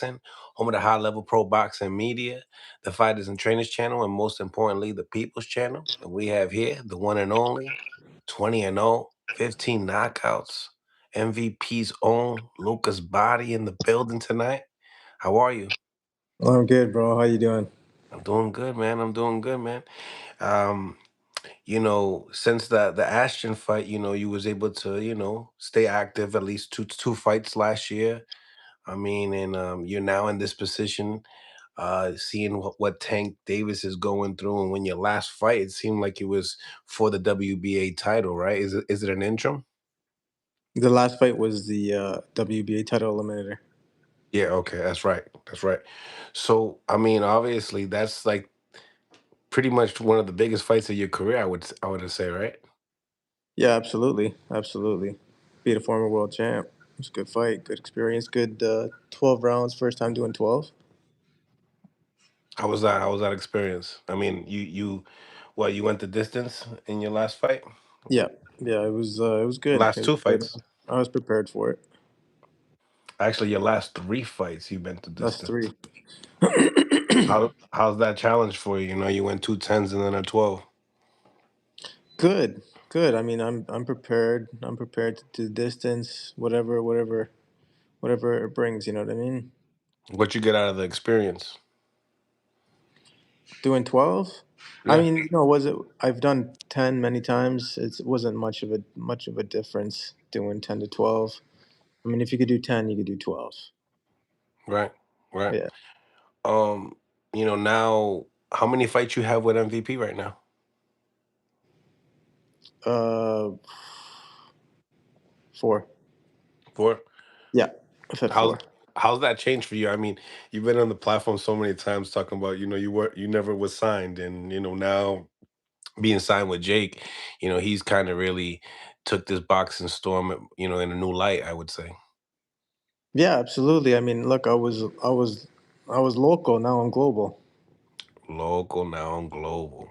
Boxing, home of the high level pro boxing media, the Fighters and Trainers channel, and most importantly, the People's channel. And we have here the one and only 20 and 0, 15 knockouts, MVP's own Lucas Bahdi in the building tonight. How are you? I'm good, bro. How you doing? I'm doing good, man. I'm doing good, man. Um, since the Ashton fight, you was able to, stay active at least two fights last year. I mean, and you're now in this position, seeing what Tank Davis is going through. And when your last fight, it seemed like it was for the WBA title, right? Is it an interim? The last fight was the WBA title eliminator. Yeah, okay, that's right. That's right. So, I mean, obviously, that's like pretty much one of the biggest fights of your career, I would say, right? Yeah, absolutely, absolutely. Beat a former world champ. It was a good fight, good experience, good 12 rounds. First time doing 12. How was that? How was that experience? I mean, you went the distance in your last fight, Yeah, yeah, it was good. last It was two good. fights. I was prepared for it. Actually, your last three fights, you've been the That's distance. three. How's that challenge for you? You know, you went two tens and then a 12. Good, good. I mean, I'm prepared. I'm prepared to do distance, whatever it brings. You know what I mean? What you get out of the experience? Doing 12. I Yeah, mean, was it? I've done 10 many times. It wasn't much of a difference doing 10 to 12. I mean, if you could do 10, you could do 12. right, right. Yeah. Um, now how many fights you have with MVP right now? Uh, 4. Four. Yeah, I've had How's 4. how's that changed for you? I mean, you've been on the platform so many times talking about, you never was signed, and now being signed with Jake, he's kind of really took this boxing storm, in a new light, I would say. Yeah, absolutely. I mean, look, I was local. Now I'm global. Local now and global.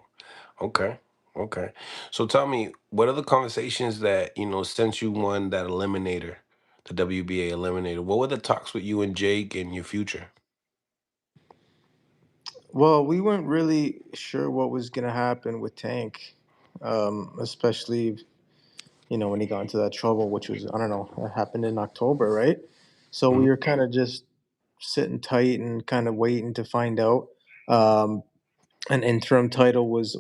Okay. Okay. So tell me, what are the conversations that, since you won that eliminator, the WBA eliminator, what were the talks with you and Jake and your future? Well, we weren't really sure what was gonna happen with Tank, especially when he got into that trouble, which was, I don't know, it happened in October, right? So we Mhm. were kind of just sitting tight and kind of waiting to find out. Um, an interim title was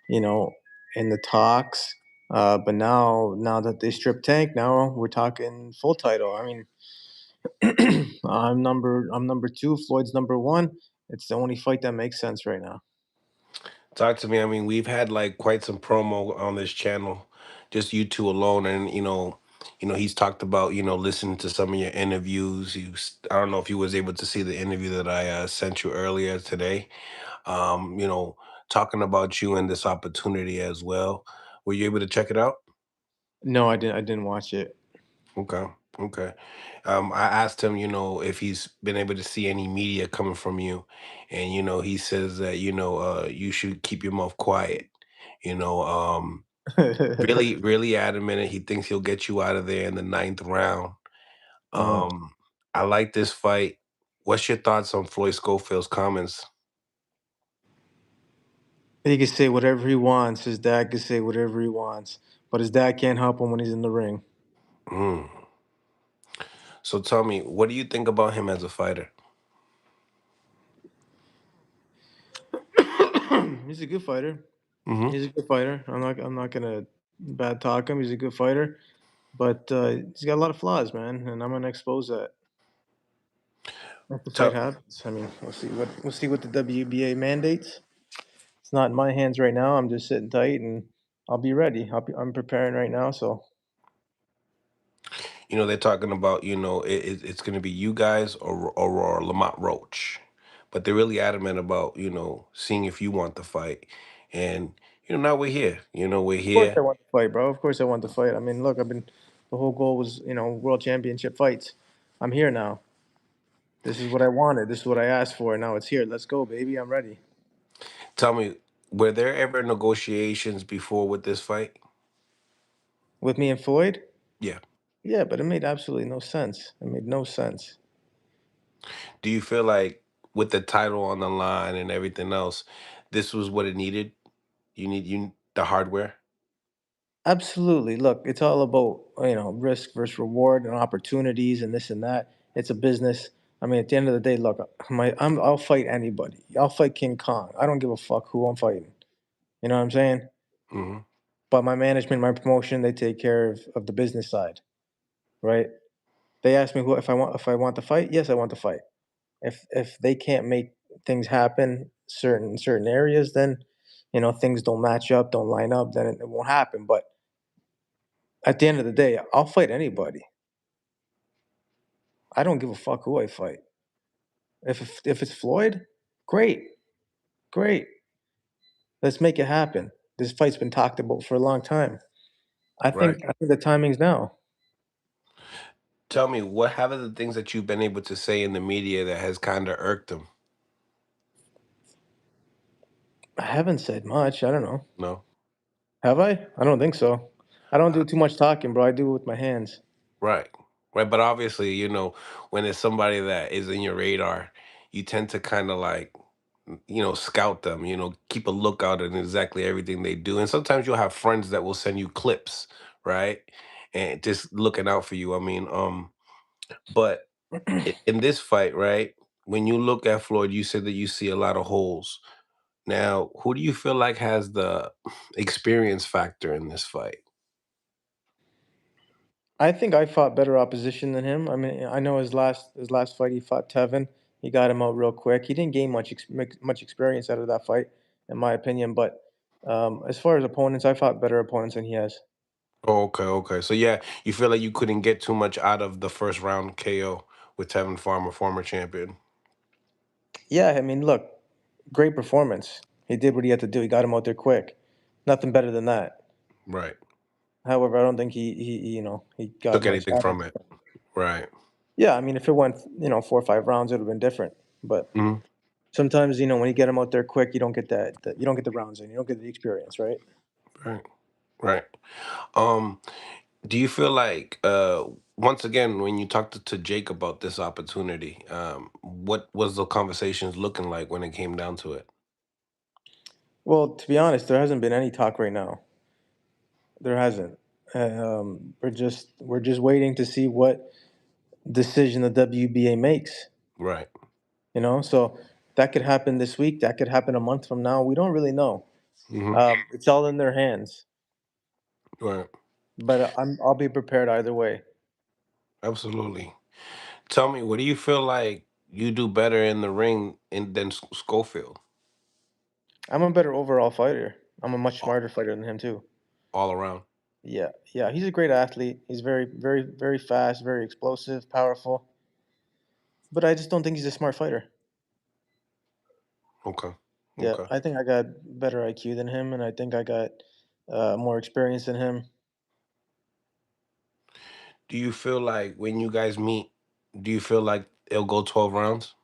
you know in the talks, but now that they stripped Tank, now we're talking full title. I mean, I'm number two. Floyd's number one. It's the only fight that makes sense right now. Talk to me. I mean, we've had like quite some promo on this channel, just you two alone, and he's talked about listening to some of your interviews. I don't know if you was able to see the interview that I sent you earlier today. Um, you know, Talking about you and this opportunity as well. Were you able to check it out? No, I didn't watch it. Okay. Okay. I asked him, if he's been able to see any media coming from you, and he says that you should keep your mouth quiet. You know, really, really adamant. And he thinks he'll get you out of there in the ninth round. uh, Um, I like this fight. What's your thoughts on Floyd Schofield's comments? he can say whatever he wants. His dad can say whatever he wants, but his dad can't help him when he's in the ring. Mm. So tell me, what do you think about him as a fighter? He's a good fighter. Hmm. He's a good fighter. I'm not gonna bad talk him. He's a good fighter, but he's got a lot of flaws, man, and I'm gonna expose that. If the fight Tell, happens, I mean, we'll see what the WBA mandates. It's not in my hands right now. I'm just sitting tight, and I'll be ready. I'm preparing right now. So they're talking about, it's going to be you guys or Lamont Roach. But they're really adamant about, seeing if you want the fight. And, now we're here. We're of course here. I want to fight, bro. Of course I want to fight. I mean, look, the whole goal was world championship fights. I'm here now. This is what I wanted. This is what I asked for. Now it's here. Let's go, baby. I'm ready. Tell me, were there ever negotiations before with this fight? With me and Floyd? Yeah. Yeah, but it made absolutely no sense. It made no sense. Do you feel like with the title on the line and everything else, this was what it needed? You the hardware? Absolutely. Look, it's all about, risk versus reward and opportunities and this and that. It's a business. I mean, at the end of the day, look, I'll fight anybody. I'll fight King Kong. I don't give a fuck who I'm fighting. You know what I'm saying? Mhm. But my management, my promotion, they take care of the business side, right? They ask me who if I want to fight. Yes, I want to fight. If they can't make things happen certain areas, then things don't match up, don't line up, then it won't happen. But at the end of the day, I'll fight anybody. I don't give a fuck who I fight. If it's Floyd, great, great. Let's make it happen. This fight's been talked about for a long time. I Right. think I think the timing's now. Tell me, what have the things that you've been able to say in the media that has kinda irked them? I haven't said much. I don't know. No? Have I? I don't think so. I don't do too much talking, bro. I do it with my hands. Right. Right, but obviously, when it's somebody that is in your radar, you tend to kinda, like, scout them, keep a lookout on exactly everything they do, and sometimes you'll have friends that will send you clips, right? And just looking out for you, I mean, but in this fight, right, when you look at Floyd, you said that you see a lot of holes. Now, who do you feel like has the experience factor in this fight? I think I fought better opposition than him. I mean, I know his last fight he fought Tevin. He got him out real quick. He didn't gain much experience out of that fight, in my opinion. But as far as opponents, I fought better opponents than he has. Oh, okay, okay. So yeah, you feel like you couldn't get too much out of the first round KO with Tevin Farmer, former champion. Yeah, I mean, look, great performance. He did what he had to do. He got him out there quick. Nothing better than that. Right. However, I don't think he got Took much anything out of from it. it. Right. Yeah, I mean, if it went 4 or 5 rounds, it would have been different. But Mhm. sometimes when you get them out there quick, you don't get you don't get the rounds in. You don't get the experience, right? Right. Right. Um, do you feel like once again when you talked to Jake about this opportunity, what was the conversations looking like when it came down to it? Well, to be honest, there hasn't been any talk right now. There hasn't. We're just waiting to see what decision the WBA makes. Right. So that could happen this week. That could happen a month from now. We don't really know. Hmm. It's all in their hands. Right. But I'll be prepared either way. Absolutely. Tell me, what do you feel like you do better in the ring than Schofield I'm a better overall fighter. I'm a much all, smarter fighter than him too. all around? Yeah, yeah. He's a great athlete. He's very, very, very fast, very explosive, powerful. But I just don't think he's a smart fighter. Okay. Yeah, Okay. I think I got better IQ than him, and I think I got more experience than him. Do you feel like when you guys meet, do you feel like it'll go 12 rounds?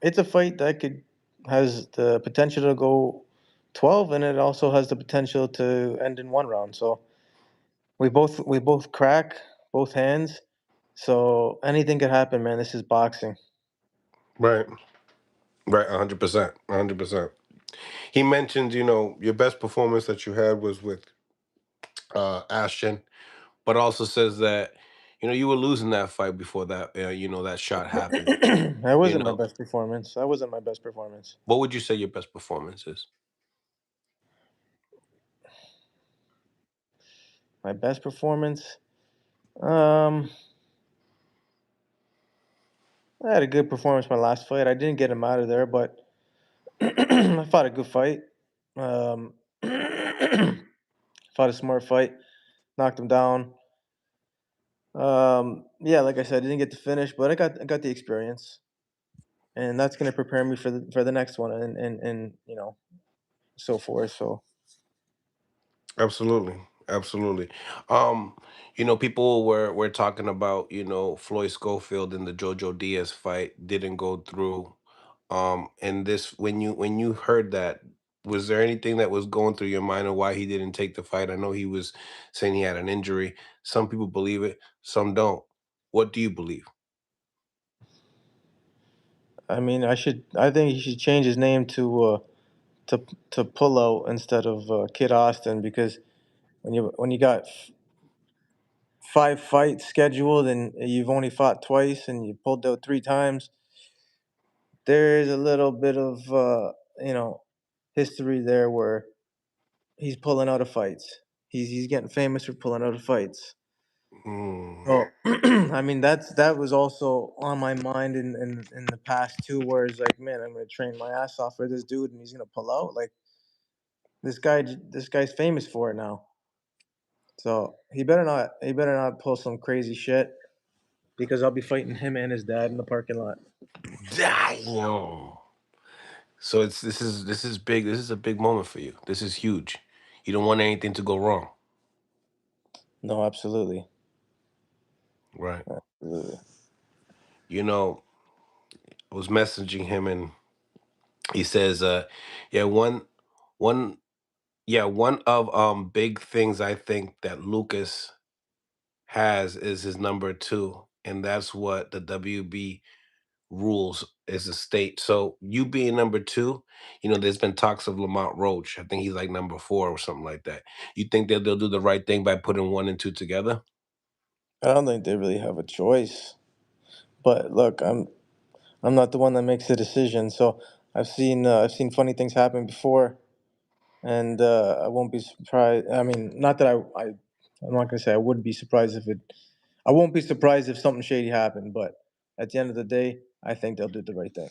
It's a fight that could has the potential to go 12, and it also has the potential to end in 1 round. So we both crack both hands. So anything could happen, man. This is boxing. Right. Right. 100%. 100%. He mentioned, your best performance that you had was with Ashton, but also says that, you were losing that fight before that, that shot happened. That You wasn't my know, best performance. That wasn't my best performance. what would you say your best performance is? My best performance. Um, I had a good performance my last fight. I didn't get him out of there, but I fought a good fight. Um, fought a smart fight. Knocked him down. Yeah, like I said, I didn't get to finish, but I got the experience, and that's gonna prepare me for the next one, and so forth. So Absolutely. Absolutely. Um, people were talking about, Floyd Schofield in the Jojo Diaz fight didn't go through. And this when you heard that, was there anything that was going through your mind of why he didn't take the fight? I know he was saying he had an injury. Some people believe it, some don't. What do you believe? I mean, I think he should change his name to Pull Out instead of Kid Austin, because when you got 5 fights scheduled and you've only fought twice and you pulled out 3 times, there is a little bit of you know history there where he's pulling out of fights. He's getting famous for pulling out of fights. Mm, So I mean that was also on my mind in the past too, where it's like, man, I'm gonna train my ass off for this dude and he's gonna pull out. Like, this guy's famous for it now. So he better not pull some crazy shit, because I'll be fighting him and his dad in the parking lot. damn. So this is big. This is a big moment for you. This is huge. You don't want anything to go wrong, No, absolutely. right? Absolutely. You know, I was messaging him and he says, yeah, one, yeah, one of big things I think that Lucas has is his number two, and that's what the WB rules is a state. So you being number two, there's been talks of Lamont Roach. I think he's like number four or something like that. You think that they'll do the right thing by putting one and two together? I don't think they really have a choice. But look, I'm not the one that makes the decision. So I've seen funny things happen before, and I won't be surprised. I mean, not that I'm not gonna say I would be surprised if it. I won't be surprised if something shady happened. But at the end of the day, I think they'll do the right thing.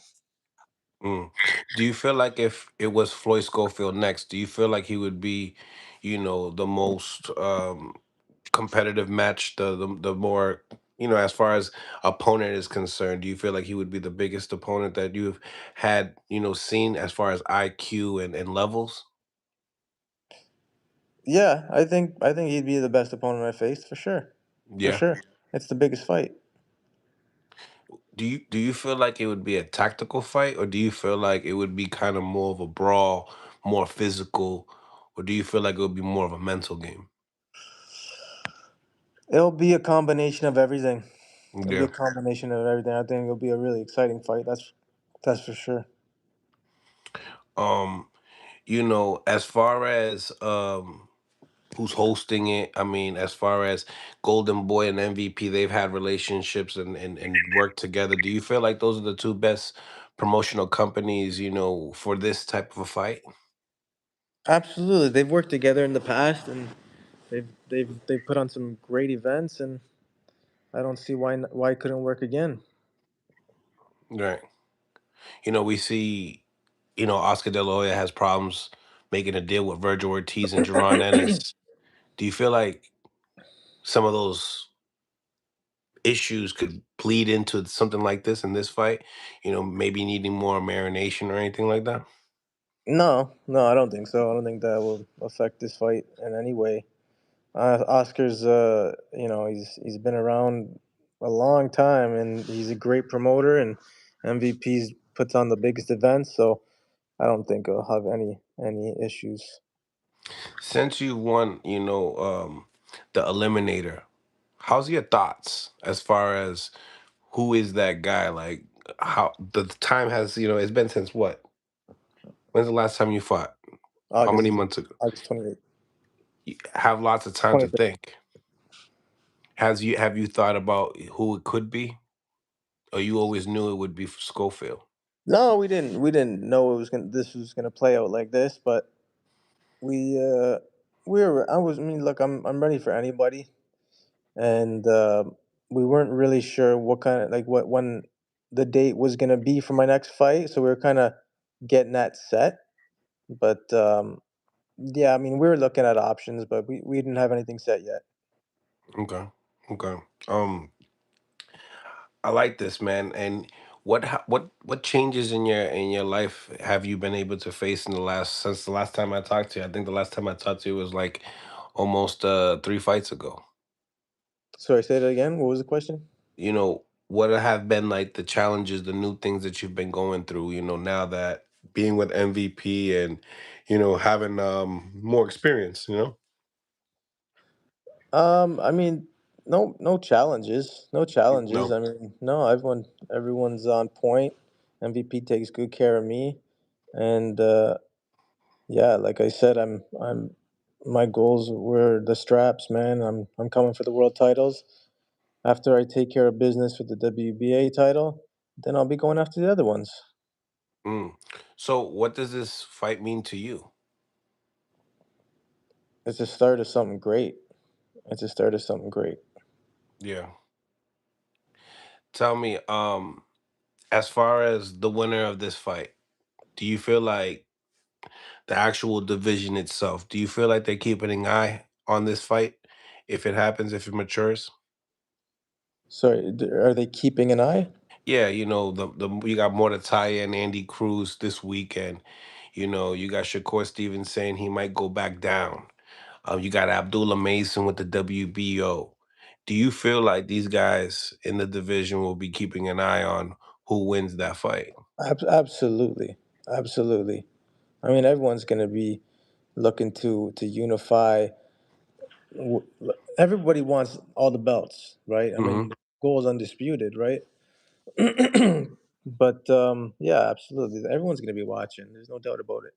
Mm. Do you feel like if it was Floyd Schofield next, do you feel like he would be, the most competitive match, the more, as far as opponent is concerned, do you feel like he would be the biggest opponent that you've had, seen as far as IQ and levels? Yeah, I think he'd be the best opponent I faced for sure. For Yeah. sure, it's the biggest fight. Do you feel like it would be a tactical fight, or do you feel like it would be kind of more of a brawl, more physical, or do you feel like it would be more of a mental game? It'll be a combination of everything. It'll be a Yeah. combination of everything. I think it'll be a really exciting fight. That's for sure. Um, as far as who's hosting it, I mean, as far as Golden Boy and MVP, they've had relationships and worked together. Do you feel like those are the two best promotional companies, for this type of a fight? Absolutely, they've worked together in the past, and they've put on some great events, and I don't see why it couldn't work again. Right. We see, Oscar De La Hoya has problems making a deal with Virgil Ortiz and Jerron Ennis. Do you feel like some of those issues could bleed into something like this in this fight? Maybe needing more marination or anything like that? No, no, I don't think so. I don't think that will affect this fight in any way. Oscar's, he's been around a long time, and he's a great promoter, and MVP's puts on the biggest events. So I don't think he'll have any issues. Since you won, the Eliminator, how's your thoughts as far as who is that guy? Like, how the time has, it's been since what? When's the last time you fought? How many August months ago? August 28th, You have lots of time to 23rd. think. Have you thought about who it could be? Or you always knew it would be Schofield? No, we didn't know this was gonna play out like this, but we uh we were I mean, look, I'm ready for anybody, and we weren't really sure what kind of, like, what when the date was gonna be for my next fight, so we were kind of getting that set. But yeah, I mean, we were looking at options, but we didn't have anything set yet. Okay. Okay. I like this, man. And what changes in your life have you been able to face in the last since the last time I talked to you? I think the last time I talked to you was like almost 3 fights ago. Sorry, say that again. What was the question? What have been like the challenges, the new things that you've been going through, now that being with MVP and having more experience? I mean, no challenges, no challenges. No. I mean, no, everyone's on point, MVP takes good care of me, and yeah, like I said, I'm my goals were the straps, man. I'm coming for the world titles. After I take care of business with the WBA title, then I'll be going after the other ones. Mm. So, what does this fight mean to you? It's the start of something great. It's the start of something great. Yeah. Tell me, as far as the winner of this fight, do you feel like the actual division itself, do you feel like they're keeping an eye on this fight if it happens, if it matures? So, are they keeping an eye? Yeah, the you got Mordecai and Andy Cruz this weekend. You got Shakur Stevens saying he might go back down. You got Abdullah Mason with the WBO. Do you feel like these guys in the division will be keeping an eye on who wins that fight? Absolutely, absolutely. I mean, everyone's going to be looking to unify. w- Everybody wants all the belts, right? I Hmm. mean, the goal is undisputed, right? But yeah, absolutely. Everyone's going to be watching. There's no doubt about it.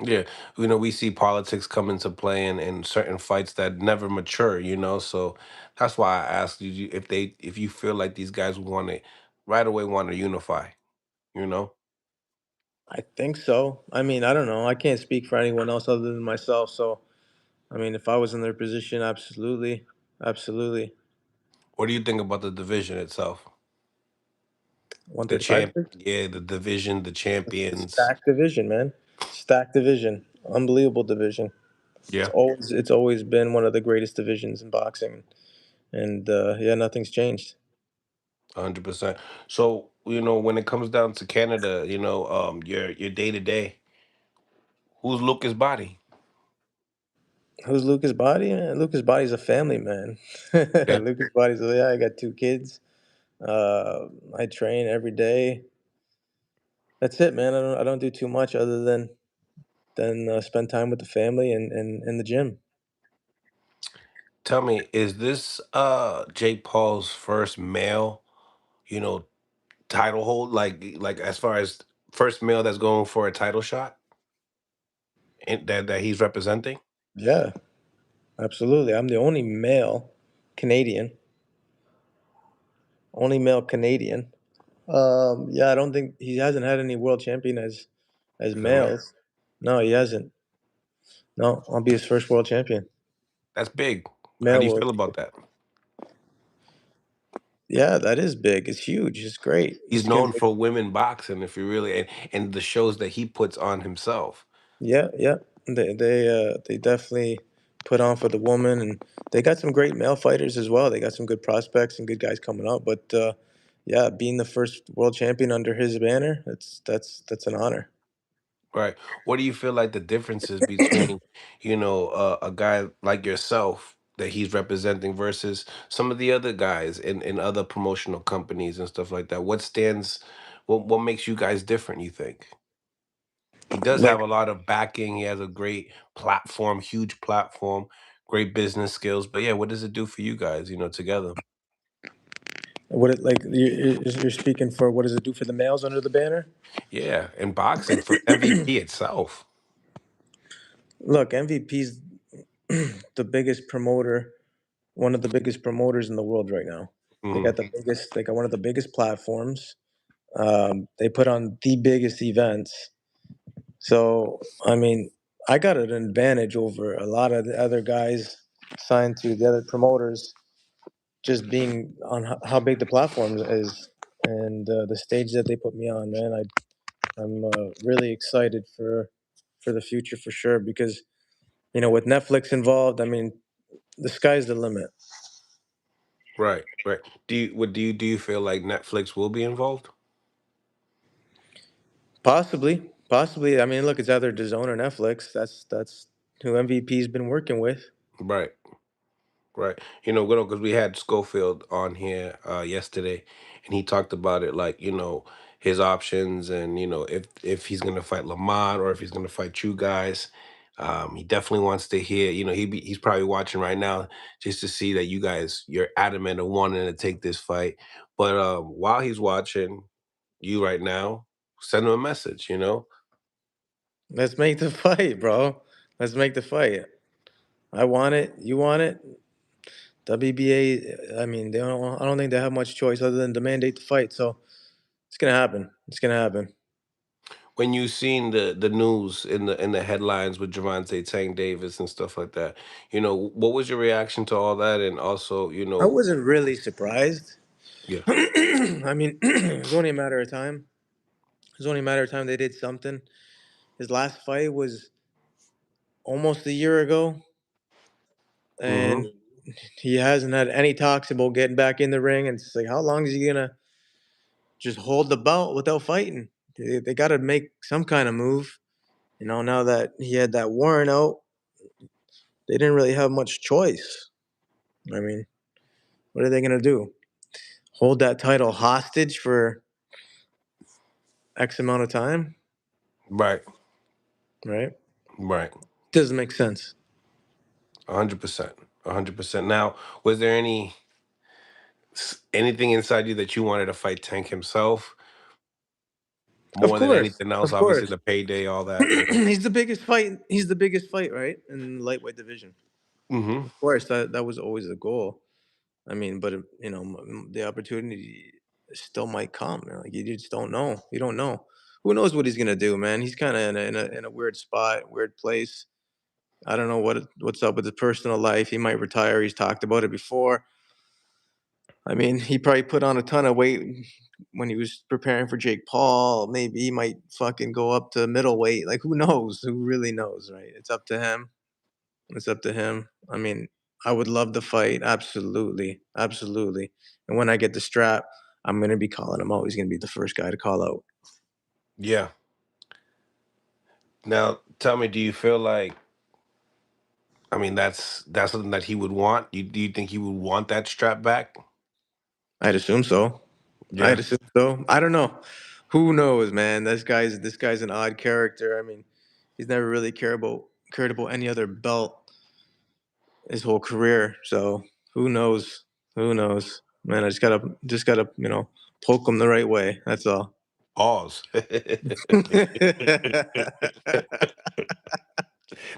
Yeah, we see politics come into play in certain fights that never mature. So that's why I asked you if you feel like these guys want to right away want to unify. You know. I think so. I mean, I don't know. I can't speak for anyone else other than myself. So, I mean, if I was in their position, absolutely, absolutely. What do you think about the division itself? The 135. champ, yeah, the division, the champions. Stacked division, man. Stacked division. Unbelievable division. Yeah, It's always been one of the greatest divisions in boxing, and yeah, nothing's changed. 100%. So when it comes down to Canada, your day to day, who's Lucas Body? Who's Lucas Body? Lucas Body's a family man. Yeah, Lucas Body's yeah. I got two kids. I train every day. That's it, man. I don't do too much other than spend time with the family and in the gym. tell me, is this Jake Paul's first male, you know, title hold, like as far as first male that's going for a title shot that he's representing? Yeah, absolutely. I'm the Canadian, only male Canadian. Yeah, I don't think he hasn't had any world champion as As a male. males. No, he hasn't. No, I'll be his first world champion, That's big. How male do you world. feel about that? Yeah, that is big. It's huge. It's great. He's It's gonna known be, for women boxing, if you really and the shows that he puts on himself. yeah, yeah. They definitely put on for the woman, and they got some great male fighters as well. They got some good prospects and good guys coming up. But yeah, being the first world champion under his banner, that's an honor. Right. What do you feel like the differences between, a guy like yourself that he's representing versus some of the other guys in other promotional companies and stuff like that? What makes you guys different, you think? He does have Like a lot of backing. He has a great platform, huge platform, great business skills. But yeah, what does it do for you guys, together? what it like you're speaking for. What does it do for the males under the banner? Yeah, in boxing for MVP itself. Look, MVP's the biggest promoter, one of the biggest promoters in the world right now. They Hmm. got the biggest. They got one of the biggest platforms. They put on the biggest events. So, I mean, I got an advantage over a lot of the other guys signed to the other promoters, just being on how big the platform is and the stage that they put me on. Man, I'm really excited for the future for sure because with Netflix involved, I mean, the sky's the limit. Right, right. Do you feel like Netflix will be involved? Possibly. I mean, look, it's either DAZN or Netflix. That's who MVP's been working with. Right. Right. Because we had Schofield on here yesterday, and he talked about it like, his options and, if he's gonna fight Lamont or if he's gonna fight you guys. He definitely wants to hear, he's probably watching right now just to see that you're adamant of wanting to take this fight. But while he's watching you right now, send him a message. Let's make the fight, bro. Let's make the fight. I want it. You want it. WBA. I mean, they don't. I don't think they have much choice other than to mandate the fight. So it's gonna happen. It's gonna happen. When you seen the news in the headlines with Javante Tank Davis and stuff like that, what was your reaction to all that? And also, I wasn't really surprised. yeah. I mean, it was only a matter of time. It was only a matter of time they did something. His last fight was almost a year ago, and Hmm. he hasn't had any talks about getting back in the ring. And it's like, how long is he gonna just hold the belt without fighting? They got to make some kind of move. Now that he had that warrant out, they didn't really have much choice. I mean, what are they gonna do? Hold that title hostage for X amount of time, Right, right? right. Doesn't make sense. 100%. 100%. Now, was there anything inside you that you wanted to fight Tank himself more than anything else? Of Obviously, course. the payday, all that. He's the biggest fight. He's the biggest fight, right, in the lightweight division. Hmm. Of course, that was always the goal. I mean, but the opportunity still might come. Like you just don't know. You don't know. Who knows what he's gonna do, man? He's kind of in a weird spot, weird place. I don't know what's up with his personal life. He might retire. He's talked about it before. I mean, he probably put on a ton of weight when he was preparing for Jake Paul. Maybe he might fucking go up to middleweight. Like, who knows? Who really knows, right? It's up to him. It's up to him. I mean, I would love the fight. Absolutely. Absolutely. And when I get the strap, I'm going to be calling him out. He's going to be the first guy to call out. Yeah. Now, tell me, do you feel like, I mean, that's something that he would want? Do you think he would want that strap back? I'd assume so. Yeah. I'd assume so. I don't know. Who knows, man? This guy's an odd character. I mean, he's never really cared about any other belt his whole career. So who knows? Who knows? Man, I just gotta poke him the right way. That's all. Pause.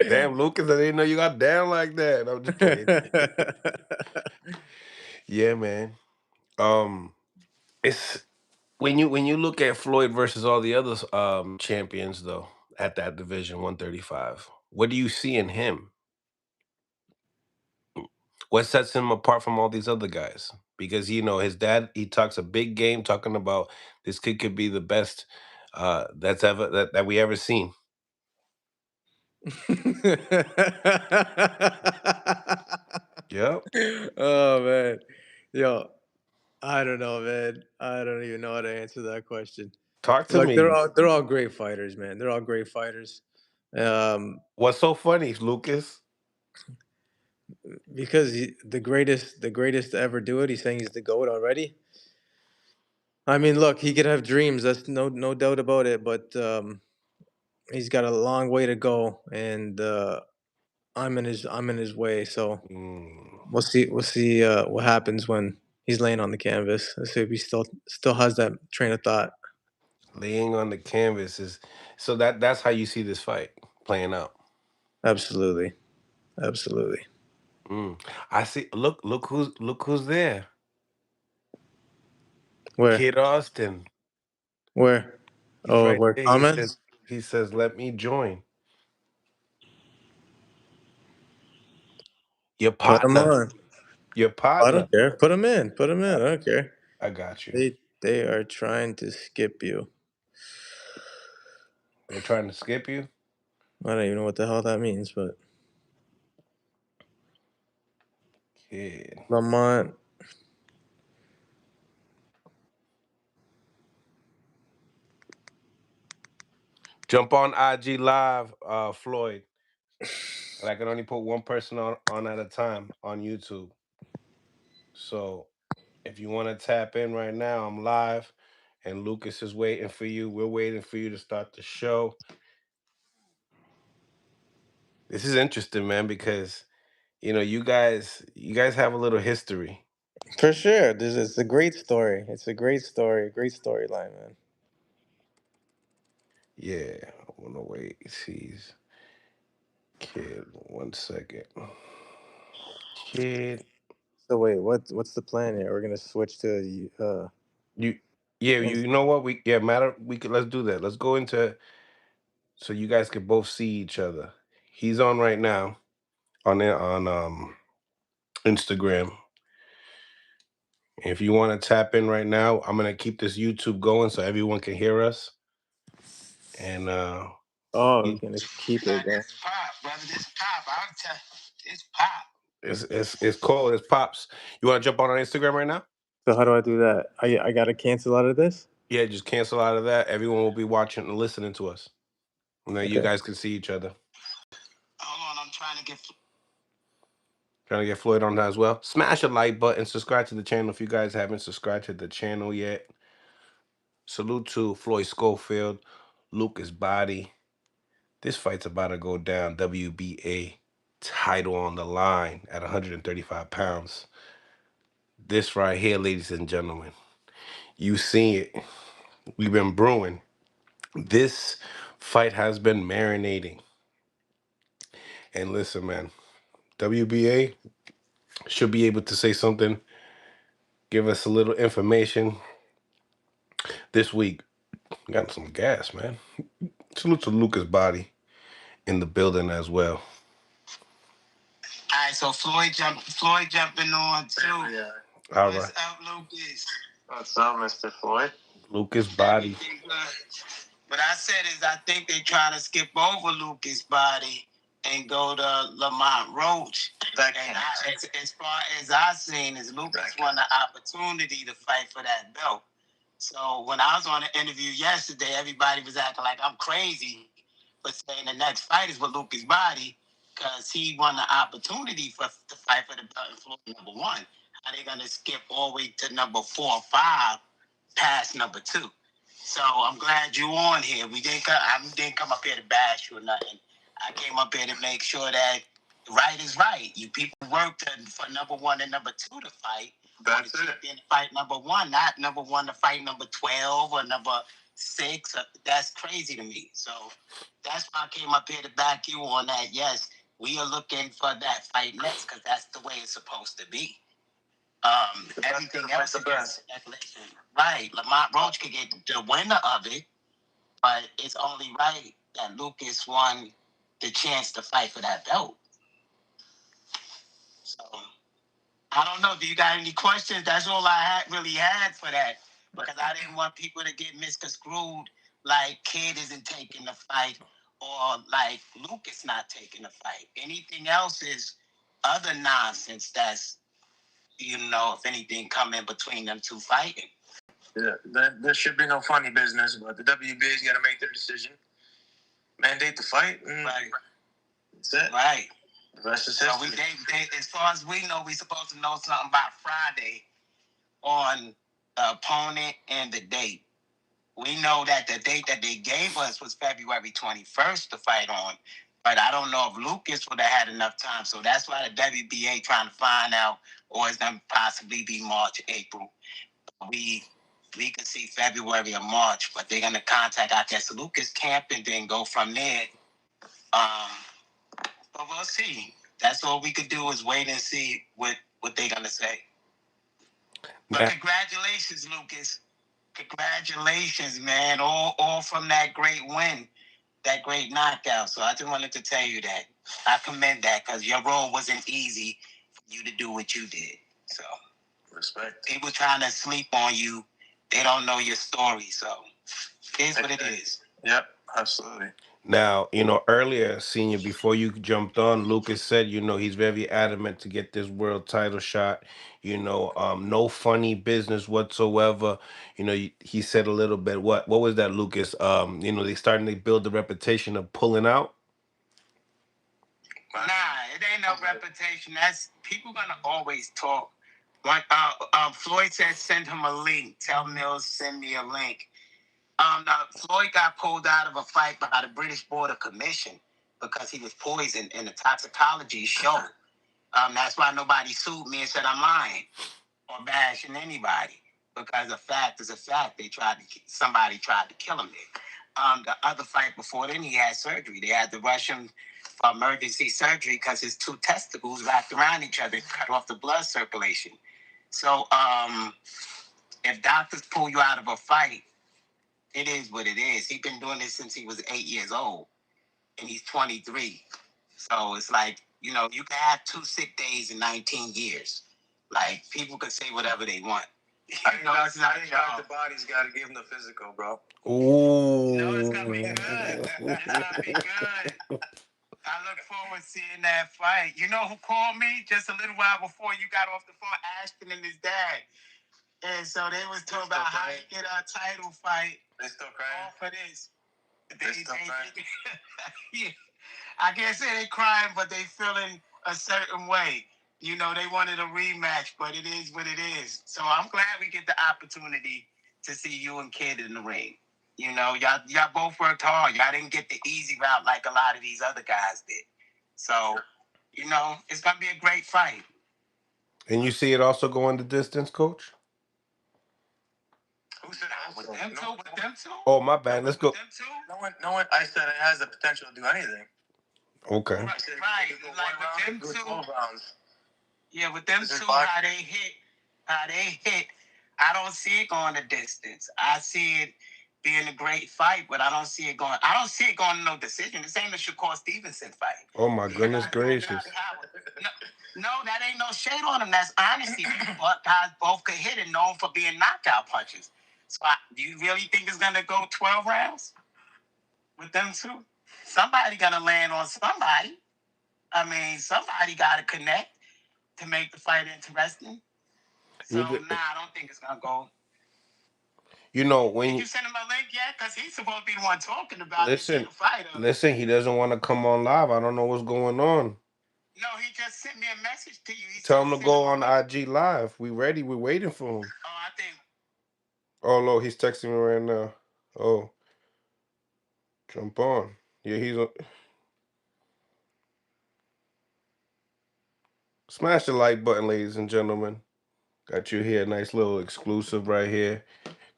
Damn, Lucas, I didn't know you got down like that. I'm just playing. Yeah, man. Um, it's when you look at Floyd versus all the other champions though at that division 135. What do you see in him? What sets him apart from all these other guys? Because his dad, he talks a big game, talking about this kid could be the best that's ever that we ever seen. Yep. Oh man, yo, I don't know, man. I don't even know how to answer that question. Talk to Look, they're me. all they're all great fighters, man. They're all great fighters. Um, What's so funny, Lucas? because the greatest to ever do it. He's saying he's the goat already. I mean, look, he could have dreams. That's no doubt about it. But he's got a long way to go, and I'm in his way. So Mm, we'll see what happens when he's laying on the canvas. Let's see if he still has that train of thought. laying on the canvas is so that's how you see this fight playing out. Absolutely, absolutely. Mm. I see. Look who's there. Where Kid Austin. where? He's Oh, right where there. He says comments? he says let me join your Put him partner. on. Your I partner. don't care. Put him in. Put him in. I don't care. I got you. They are trying to skip you. They're trying to skip you. I don't even know what the hell that means, but Kid. Lamont. Jump on IG Live, Floyd. And I can only put one person on at a time on YouTube. So if you want to tap in right now, I'm live, and Lucas is waiting for you. We're waiting for you to start the show. This is interesting, man, because you guys have a little history. For sure. It's a great story. It's a great storyline, man. Great storyline, man. Yeah, I wanna wait. He's kid. 1 second. Kid. So wait, what's the plan here? We're gonna switch to You yeah, you Inst- know what? Matter we could let's do that. Let's go into so you guys can both see each other. He's on right now on Instagram. If you want to tap in right now, I'm gonna keep this YouTube going so everyone can hear us. And Oh, we're he- gonna keep it going. This pop, brother. This pop. I'll tell. This pop. it's called it's Pops. You want to jump on Instagram right now? So how do I do that? I gotta cancel out of this. Yeah, just cancel out of that. Everyone will be watching and listening to us. And then you Okay. guys can see each other. Hold on. I'm trying to get. Trying to get Floyd on that as well. Smash a like button, subscribe to the channel if you guys haven't subscribed to the channel yet. Salute to Floyd Schofield, Lucas Bahdi. This fight's about to go down. WBA title on the line at 135 pounds. This right here, ladies and gentlemen, you see it. We've been brewing. This fight has been marinating. And listen, man, WBA should be able to say something, give us a little information this week. Got some gas, man. Salute to Lucas Bahdi in the building as well. All right. So Floyd jumping on too. Yeah. All What's right. up, Lucas? What's up, Mr. Floyd? Lucas Bahdi. Everything good. What I said is I think they're trying to skip over Lucas' body and go to Lamont Roach. As far as I seen, is Lucas won the opportunity to fight for that belt. So when I was on an interview yesterday, everybody was acting like I'm crazy for saying the next fight is with Lucas Body because he won the opportunity to fight for the belt in Florida #1. How they gonna skip all the way to number 4 or 5 past number 2? So I'm glad you on here. I didn't come up here to bash you or nothing. I came up here to make sure that right is right. You people worked for number 1 and number 2 to fight. That's it. Then fight number 1, not number 1 to fight number 12 or number 6. That's crazy to me. So that's why I came up here to back you on that. Yes, we are looking for that fight next because that's the way it's supposed to be. Everything else is speculation. Right. Lamont Roach could get the winner of it, but it's only right that Lucas won the chance to fight for that belt. So I don't know. Do you got any questions? That's all I really had for that because I didn't want people to get misconstrued like Kid isn't taking the fight or like Lucas not taking the fight. Anything else is other nonsense that's, if anything come in between them two fighting. Yeah, there should be no funny business, but the WBA's got to make their decision, mandate the fight, and Right. that's it. Right. The rest is So history. as far as we know, we supposed to know something about Friday on the opponent and the date. We know that the date that they gave us was February 21st to fight on, but I don't know if Lucas would have had enough time. So that's why the WBA trying to find out, or it's going to possibly be March, April. We could see February or March, but they're going to contact, I guess, Lucas camp and then go from there. But we'll see. That's all we could do is wait and see what they're going to say. But congratulations, Lucas. Congratulations, man. All from that great win, that great knockout. So I just wanted to tell you that. I commend that because your role wasn't easy for you to do what you did. So Respect. People trying to sleep on you, they don't know your story. So it is what it is. Yep, absolutely. Now, earlier, Senior, before you jumped on, Lucas said, he's very adamant to get this world title shot. No funny business whatsoever. He said a little bit. What was that, Lucas? They starting to build the reputation of pulling out. Nah, it ain't no reputation. That's people gonna always talk. Floyd said, send him a link. Tell Mills send me a link. Floyd got pulled out of a fight by the British Border Commission because he was poisoned in a toxicology show. That's why nobody sued me and said I'm lying or bashing anybody because a fact is a fact. Somebody tried to kill him there. the other fight before then, he had surgery. They had to rush him for emergency surgery because his two testicles wrapped around each other, cut off the blood circulation. So, if doctors pull you out of a fight, it is what it is. He's been doing this since he was 8 years old, and he's 23. So it's like, you know, you can have 2 sick days in 19 years. Like, people can say whatever they want. I think Dr. Body's got to give him the physical, bro. Ooh. No, it's gonna be good. It's gonna be good. I look forward to seeing that fight. You know who called me just a little while before you got off the phone? Ashton and his dad. And so they was talking about how to get a title fight. They still crying? All for this. They still crying? Yeah. I can't say they crying, but they feeling a certain way. You know, they wanted a rematch, but it is what it is. So I'm glad we get the opportunity to see you and Kid in the ring. You know, y'all both worked hard. Y'all didn't get the easy route like a lot of these other guys did. So, you know, it's going to be a great fight. And you see it also going the distance, Coach? Who said that? With them two? With them two? Oh, my bad. Let's go. With them two? No one. I said it has the potential to do anything. Okay. Right. Like with them two. Yeah, with them two, how they hit. I don't see it going the distance. I see it being a great fight, but I don't see it going to no decision. This ain't the Shakur Stevenson fight. Oh my goodness gracious. No, that ain't no shade on him. That's honesty. But guys both could hit and known for being knockout punches. So do you really think it's gonna go 12 rounds with them two? Somebody gonna land on somebody. I mean, somebody gotta connect to make the fight interesting. So, I don't think it's going to go. You know, when Did you send him a link yet? Because he's supposed to be the one talking about listen, he doesn't want to come on live. I don't know what's going on. No, he just sent me a message to you. Tell him to go on IG Live. We ready. We're waiting for him. Oh, I think. Oh, Lord, he's texting me right now. Oh. Jump on. Yeah, he's on. Smash the like button, ladies and gentlemen. Got you here. Nice little exclusive right here.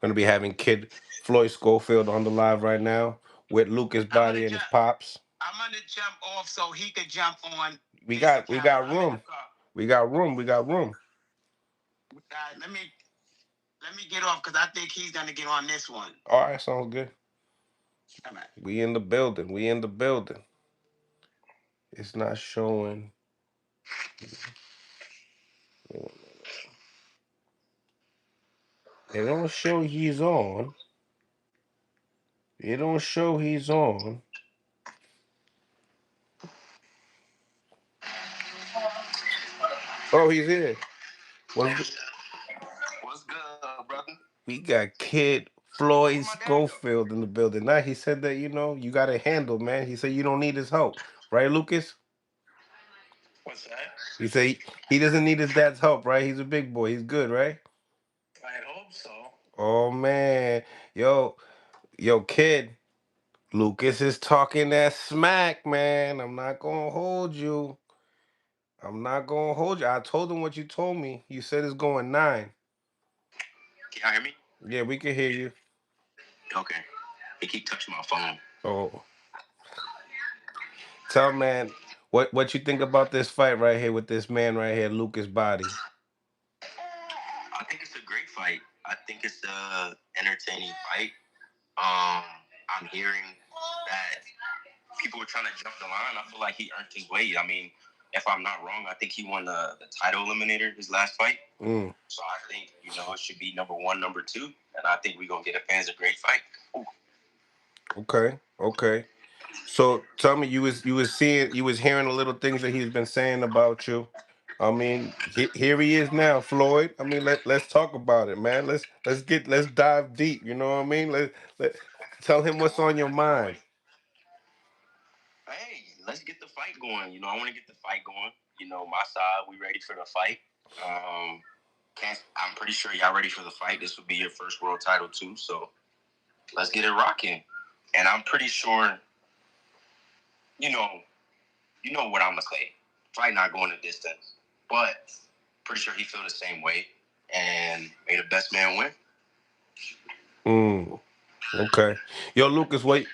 Gonna be having Kid Floyd Schofield on the live right now with Lucas Bahdi and his pops. I'm gonna jump off so he could jump on. We got room. We got room. Let me get off because I think he's gonna get on this one. All right, sounds good. All right. We in the building. It's not showing. It don't show he's on. It don't show he's on. Oh, he's here. What's good, brother? We got Kid Floyd Schofield in the building. Now he said that, you know, you got to handle, man. He said you don't need his help. Right, Lucas? What's that? He said he doesn't need his dad's help, right? He's a big boy. He's good, right? I hope so. Oh, man. Yo, Kid. Lucas is talking that smack, man. I'm not going to hold you. I told him what you told me. You said it's going 9. Can you hear me? Yeah, we can hear you. Okay. He keep touching my phone. Oh. Tell man what you think about this fight right here with this man right here, Lucas Bahdi. I think it's a great fight. I think it's a entertaining fight. I'm hearing that people are trying to jump the line. I feel like he earned his weight. I mean, if I'm not wrong, I think he won the title eliminator his last fight. So I think, you know, it should be number 1, number 2. And I think we're going to get a fans a great fight. Ooh. Okay. So tell me, you was hearing the little things that he's been saying about you. I mean, here he is now, Floyd. I mean, let's talk about it, man. Let's dive deep. You know what I mean? Let tell him what's on your mind. Hey, let's get the fight going. You know, I want to get the fight going. You know, my side, we ready for the fight. I'm pretty sure y'all ready for the fight. This will be your first world title too. So let's get it rocking. And I'm pretty sure, you know what I'm gonna say. Fight not going the distance, but pretty sure he feel the same way. And may the best man win. Okay. Yo, Lucas, wait.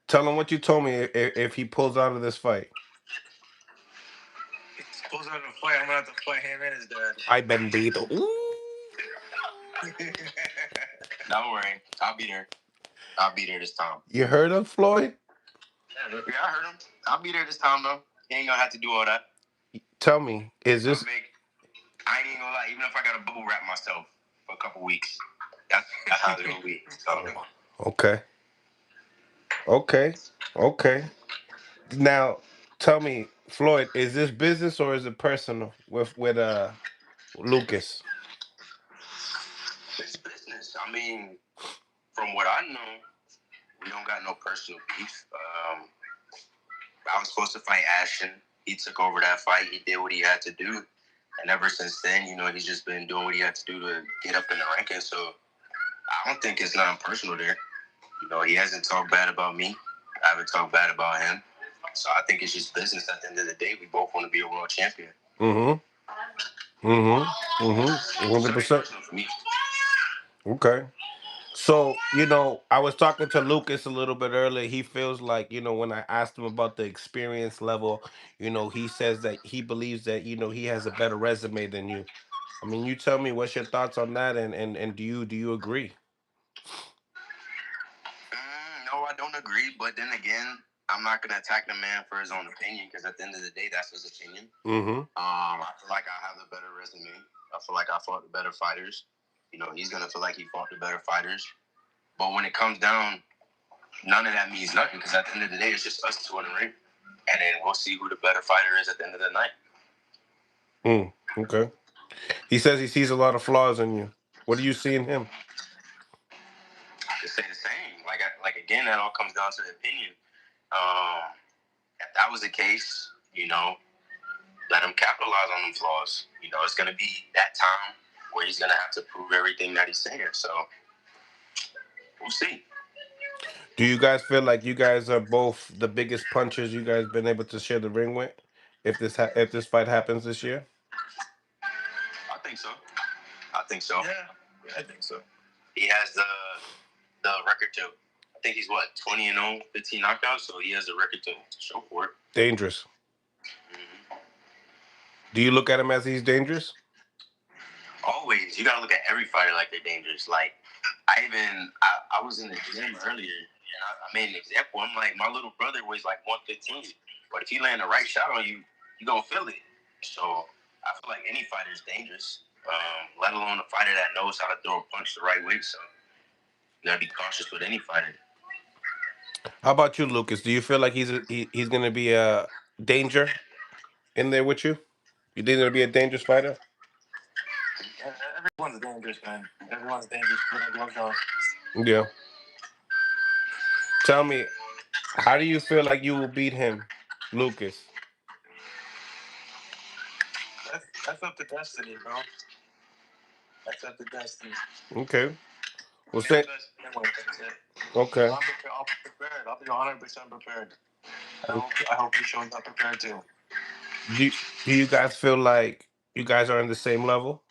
Tell him what you told me if he pulls out of this fight. If he pulls out of the fight, I'm gonna have to fight him and his dad. I bendito. Ooh. Don't worry, I'll be there. I'll be there this time. You heard of Floyd? Yeah, I heard him. I'll be there this time though. He ain't gonna have to do all that. Tell me, is this? I ain't gonna lie. Even if I gotta bubble wrap myself for a couple weeks, that's how it's gonna be. So. Okay. Okay. Okay. Now, tell me, Floyd, is this business or is it personal with Lucas? It's business. I mean, from what I know, we don't got no personal beef. I was supposed to fight Ashton. He took over that fight. He did what he had to do. And ever since then, he's just been doing what he had to do to get up in the rankings. So I don't think it's nothing personal there. He hasn't talked bad about me. I haven't talked bad about him. So I think it's just business at the end of the day. We both want to be a world champion. Mm-hmm. Mm-hmm. Mm-hmm. 100%. For me. Okay. So, I was talking to Lucas a little bit earlier. He feels like, when I asked him about the experience level, he says that he believes that, he has a better resume than you. I mean, you tell me what's your thoughts on that and do you agree? No, I don't agree. But then again, I'm not gonna attack the man for his own opinion because at the end of the day, that's his opinion. Mm-hmm. I feel like I have a better resume. I feel like I fought the better fighters. He's gonna feel like he fought the better fighters. But when it comes down, none of that means nothing because at the end of the day, it's just us two in the ring, and then we'll see who the better fighter is at the end of the night. Okay. He says he sees a lot of flaws in you. What do you see in him? I could say the same. Like again, that all comes down to the opinion. If that was the case, let him capitalize on them flaws. It's gonna be that time where he's gonna have to prove everything that he's saying. So we'll see. Do you guys feel like you guys are both the biggest punchers you guys been able to share the ring with? If this fight happens this year? I think so. Yeah, I think so. He has the record to. I think he's 20-0, 15 knockouts. So he has the record to show for it. Dangerous. Mm-hmm. Do you look at him as he's dangerous? Always. You gotta look at every fighter like they're dangerous. Like I was in the gym earlier and I made an example. I'm like, my little brother weighs like 115, but if he land the right shot on you, you gonna feel it. So I feel like any fighter is dangerous. Let alone a fighter that knows how to throw a punch the right way. So you gotta be cautious with any fighter. How about you, Lucas? Do you feel like he's gonna be a danger in there with you? You think he's gonna be a dangerous fighter? Everyone's dangerous, man. Everyone's dangerous. Yeah. Tell me, how do you feel like you will beat him, Lucas? That's up to destiny, bro. That's up to destiny. Okay. Well, say okay. I'll be prepared. I'll be 100% prepared. I hope he shows up prepared too. Do you guys feel like you guys are on the same level?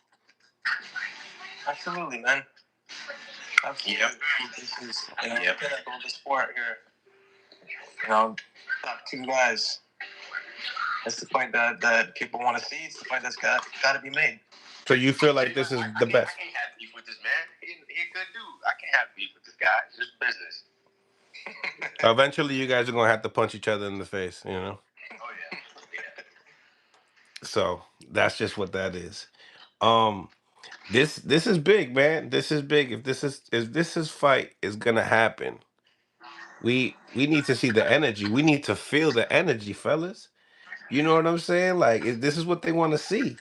Absolutely, man. Absolutely. Yep. This is pinnacle of the sport here. Top two guys. That's the fight that people want to see. It's the fight that's got to be made. So you feel like this is the best? I can't have beef with this man. He's a good dude. I can't have beef with this guy. It's just business. Eventually, you guys are gonna have to punch each other in the face, Oh yeah. So that's just what that is. Um, this is big, man. This is big. If this is fight is gonna happen, we need to see the energy. We need to feel the energy, fellas. You know what I'm saying? Like, this is what they want to see,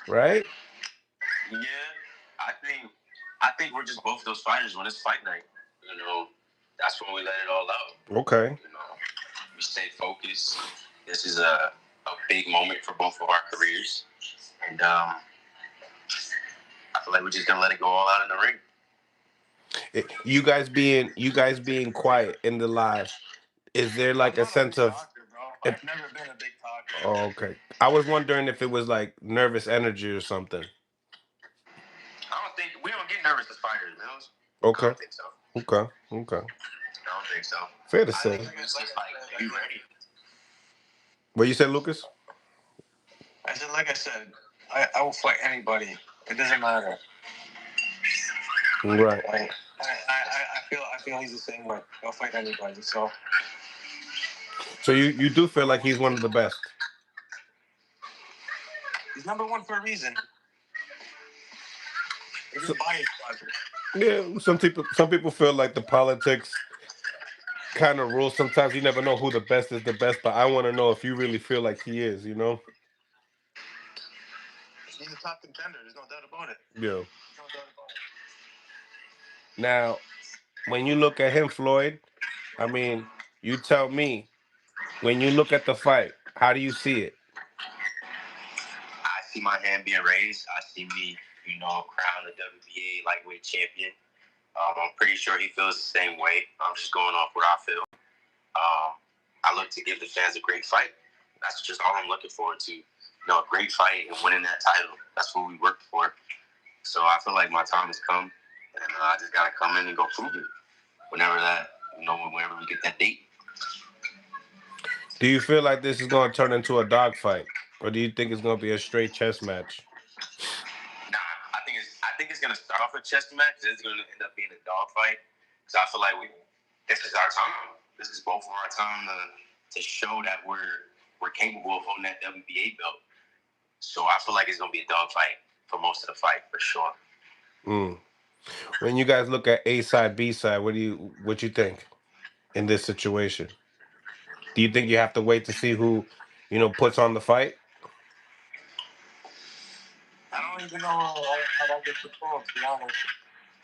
right? Yeah, I think we're just both those fighters when it's fight night. That's when we let it all out. Okay. We stay focused. This is a big moment for both of our careers, and I feel like we're just gonna let it go all out in the ring. You guys being quiet in the live. Is there like a sense of? Talker, bro. I've never been a big talker. Oh, okay. I was wondering if it was like nervous energy or something. I don't think we don't get nervous as fighters, Mills. I Okay. don't think so. Okay. Okay. I don't think so. Fair to I think say. it's just like, are you ready? What you said, Lucas? I said, like I said, I will fight anybody. It doesn't matter. Right. Like I feel he's the same way. He'll fight anybody. So So you do feel like he's one of the best. he's number one for a reason. It's So, just bias logic. yeah, some people feel like the politics kind of rules. Sometimes you never know who the best is the best, but I want to know if you really feel like he is. You know? He's a top contender. There's no doubt about it. Yeah. No doubt about Now, when you look at him, Floyd, I mean, you tell me. When you look at the fight, how do you see it? I see my hand being raised. I see me, crown the WBA lightweight champion. I'm pretty sure he feels the same way. I'm just going off what I feel. I look to give the fans a great fight. That's just all I'm looking forward to. A great fight and winning that title. That's what we worked for. So I feel like my time has come, and I just gotta come in and go prove it. Whenever we get that date. Do you feel like this is going to turn into a dogfight, or do you think it's going to be a straight chess match? Nah, I think it's gonna start off a chess match. It's gonna end up being a dog fight. Cause I feel like this is our time. This is both of our time to show that we're capable of holding that WBA belt. So I feel like it's gonna be a dog fight for most of the fight for sure. Mm. When you guys look at A side, B side, what you think in this situation? Do you think you have to wait to see who, puts on the fight? I don't even know how that gets performed, to be honest.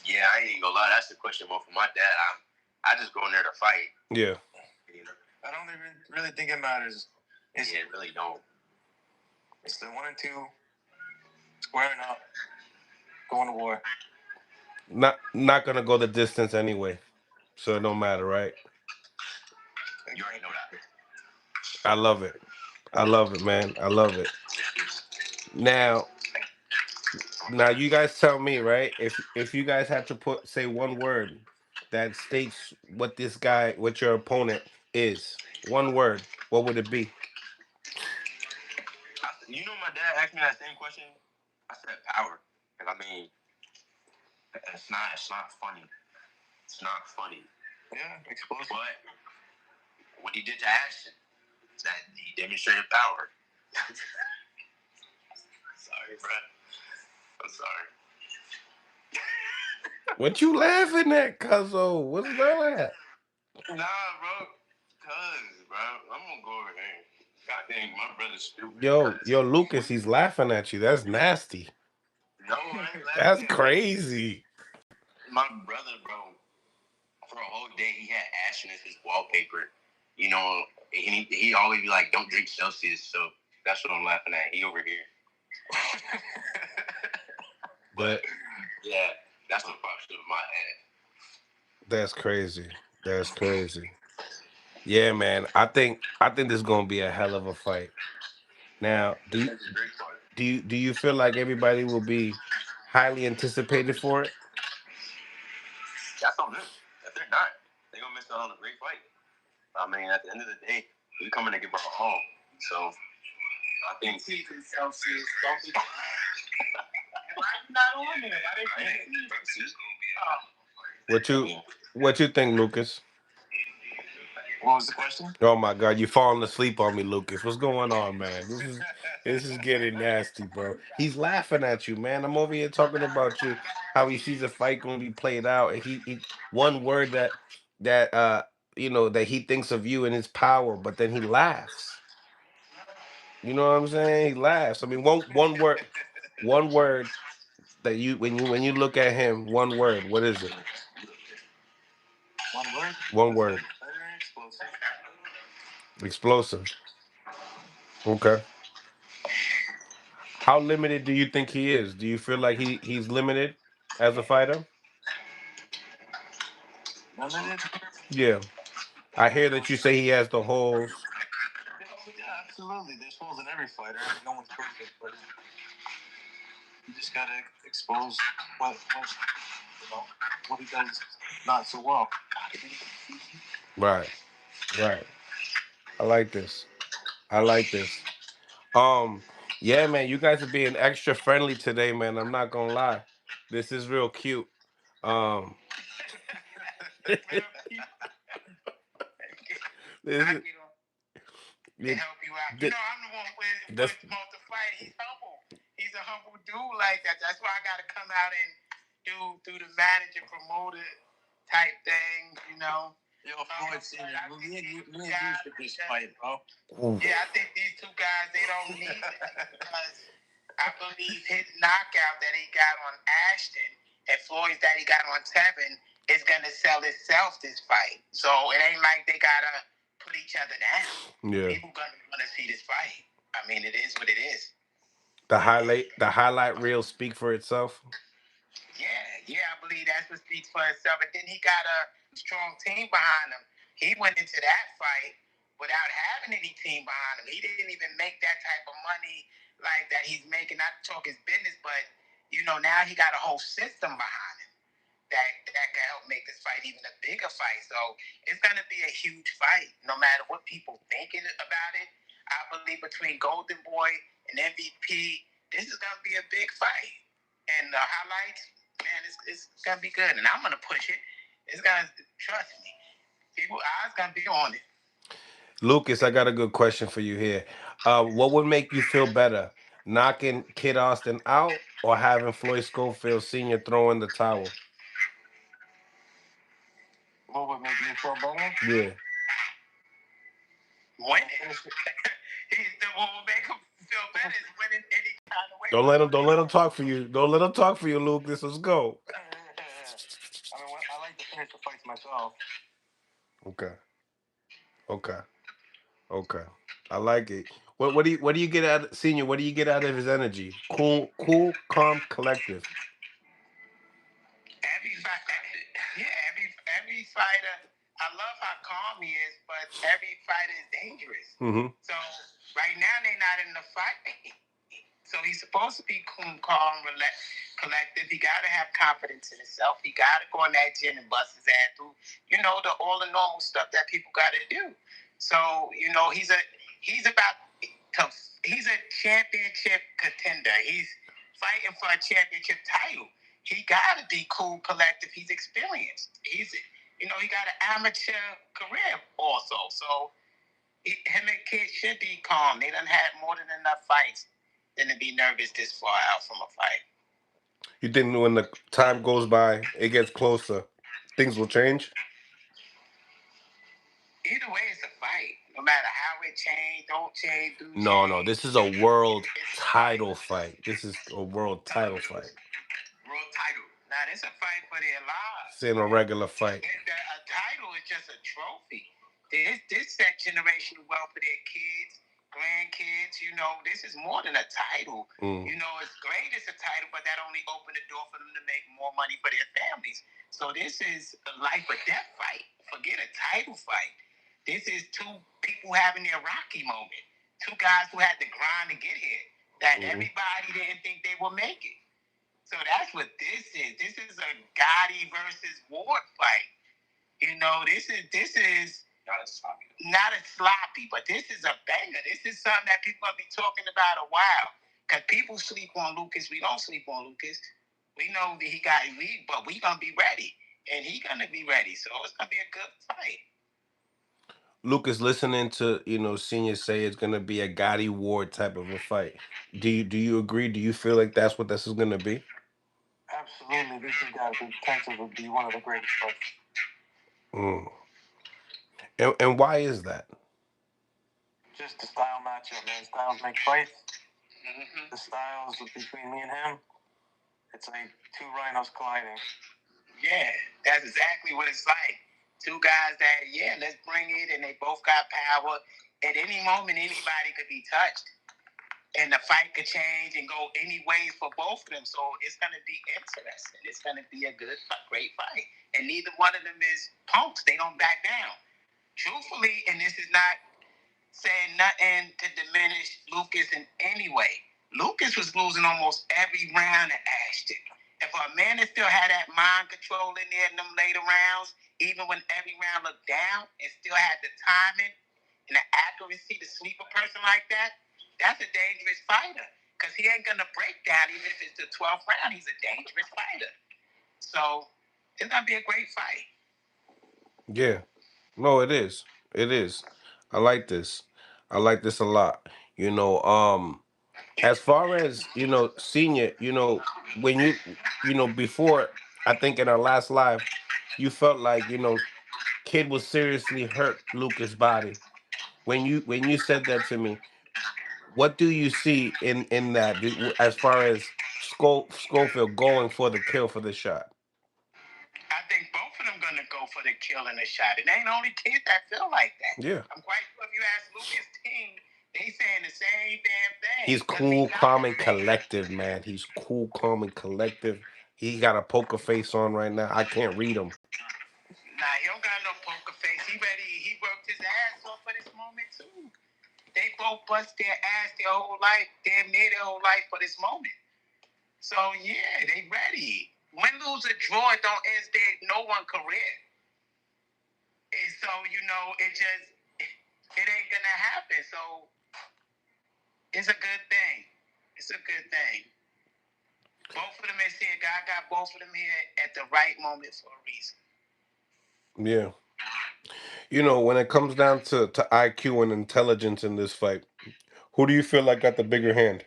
Yeah, I ain't even gonna lie. That's the question more for my dad. I just go in there to fight. Yeah. I don't even really think it matters. It really don't. It's the 1 and 2 squaring up, going to war. Not gonna go the distance anyway, so it don't matter, right? You already know that. I love it. I love it, man. I love it. Now, now you guys tell me, right? If you guys had to say one word that states what your opponent is, one word, what would it be? My dad asked me that same question. I said power, and I mean, it's not funny. It's not funny. Yeah, explosive. But what he did to Ashton, that he demonstrated power. Sorry, bro. I'm sorry. What you laughing at, Cuzzo? What's that? Nah, bro. Bro, I'm gonna go over there. God dang, my brother's stupid. Yo, Lucas, he's laughing at you. That's nasty. No, I ain't That's laughing. crazy. My brother, bro, for a whole day, he had Ashton as his wallpaper. He always be like, "Don't drink Celsius." So that's what I'm laughing at. He over here. But yeah, that's the part of my head. That's crazy. That's crazy. Yeah, man. I think this is gonna be a hell of a fight. Now, That's a great part. do you feel like everybody will be highly anticipated for it? That's on them. If they're not, they're gonna miss out on a great fight. I mean, at the end of the day, we coming to give our all. So I think. Celsius. Why you not on there? Why What you what you think, Lucas? What was the question? Oh my God, you falling asleep on me, Lucas. What's going on, man? This is getting nasty, bro. He's laughing at you, man. I'm over here talking about you, how he sees a fight gonna be played out, and he one word that he thinks of you and his power, but then he laughs. You know what I'm saying? He laughs. I mean, one word that you when you look at him, one word. What is it? One word? One word. Explosive. Explosive. Okay. How limited do you think he is? Do you feel like he's limited as a fighter? Limited? Yeah. I hear that you say he has the holes. Yeah, absolutely. There's holes in every fighter. No one's perfect, but you just gotta expose what he does not so well. Right. Right. I like this. I like this. Yeah, man, you guys are being extra friendly today, man. I'm not gonna lie. This is real cute. Um this is To help you out. You know, I'm the one with supposed to fight. He's humble. He's a humble dude like that. That's why I got to come out and do the manager promoter type thing. You know. Yo, Floyd, we need you for this fight, bro. Yeah, I think these two guys, they don't need it because I believe his knockout that he got on Ashton and Floyd's that he got on Tevin is gonna sell itself this fight. So it ain't like they gotta put each other down. Yeah. People gonna want to see this fight. I mean, it is what it is. The highlight reel speak for itself. Yeah, I believe that's what speaks for itself. And then he got a strong team behind him. He went into that fight without having any team behind him. He didn't even make that type of money like that he's making. Not to talk his business, but you know, now he got a whole system behind him that can help make this fight even a bigger fight. So it's gonna be a huge fight, no matter what people thinking about it. I believe between Golden Boy and MVP, this is gonna be a big fight. And the highlights, man, it's gonna be good. And I'm gonna push it. It's gonna trust me. People eyes gonna be on it. Lucas, I got a good question for you here. What would make you feel better? Knocking Kid Austin out or having Floyd Schofield Sr. throw in the towel? What would make me feel better? Yeah. Winning. What will make him feel better is winning any kind of way. Don't let him talk for you. Don't let him talk for you, Lucas. Let's go. I mean, I like to finish the fights myself. Okay. Okay. Okay. I like it. What do you get out Senior? What do you get out of his energy? Cool, calm, collective. Every fighter. I love how calm he is, but every fighter is dangerous. Mm-hmm. So right now they're not in the fight. So he's supposed to be cool, calm, collective. He got to have confidence in himself. He got to go in that gym and bust his ass through, all the normal stuff that people got to do. So he's a championship contender. He's fighting for a championship title. He got to be cool, collective. He's experienced. He got an amateur career also. So him and Kid should be calm. They done had more than enough fights than to be nervous this far out from a fight. You think when the time goes by, it gets closer, things will change? Either way, it's a fight. No matter how it change, don't change, do No, change. this is a world title fight. This is a world title fight. World title. Now, this is a fight for their lives. It's in a regular fight. A title is just a trophy. This set generational wealth for their kids, grandkids. This is more than a title. It's great it's a title, but that only opened the door for them to make more money for their families. So this is a life or death fight. Forget a title fight. This is two people having their Rocky moment. Two guys who had to grind to get here. That everybody didn't think they would make it. So that's what this is. This is a Gotti versus Ward fight. This is not a sloppy, but this is a banger. This is something that people gonna be talking about a while. Cause people sleep on Lucas. We don't sleep on Lucas. We know that he got elite, but we gonna be ready, and he gonna be ready. So it's gonna be a good fight. Lucas, listening to Senior say it's gonna be a Gotti Ward type of a fight. Do you agree? Do you feel like that's what this is gonna be? Absolutely, this has got the potential to be one of the greatest fights. And why is that? Just the style matchup, man. Styles make fights. Mm-hmm. The styles between me and him, it's like two rhinos colliding. Yeah, that's exactly what it's like. Two guys that, let's bring it, and they both got power. At any moment, anybody could be touched, and the fight could change and go any ways for both of them. So it's going to be interesting. It's going to be a great fight. And neither one of them is punks. They don't back down. Truthfully, and this is not saying nothing to diminish Lucas in any way. Lucas was losing almost every round at Ashton. And for a man that still had that mind control in there in them later rounds, even when every round looked down, and still had the timing and the accuracy to sweep a person like that, that's a dangerous fighter. Because he ain't going to break down even if it's the 12th round. He's a dangerous fighter. So it's going to be a great fight. Yeah. No, it is. It is. I like this. I like this a lot. As far as, senior, when before, I think in our last live, you felt like, kid was seriously hurt Lucas' body. When you said that to me, what do you see in that as far as Schofield going for the kill for the shot? I think both of them gonna go for the kill and the shot. It ain't only kids that feel like that. Yeah. I'm quite sure if you ask Lucas' team, they saying the same damn thing. He's cool, calm, and collective, man. He's cool, calm, and collective. He got a poker face on right now. I can't read him. Nah, he don't got no poker face. He ready. He worked his ass off for this moment too. They both bust their ass their whole life, damn near their whole life for this moment. So yeah, they ready. Win, lose, or draw, it don't end no one career. And so it ain't gonna happen. So it's a good thing. It's a good thing. Both of them is here. God got both of them here at the right moment for a reason. Yeah. When it comes down to IQ and intelligence in this fight, who do you feel like got the bigger hand?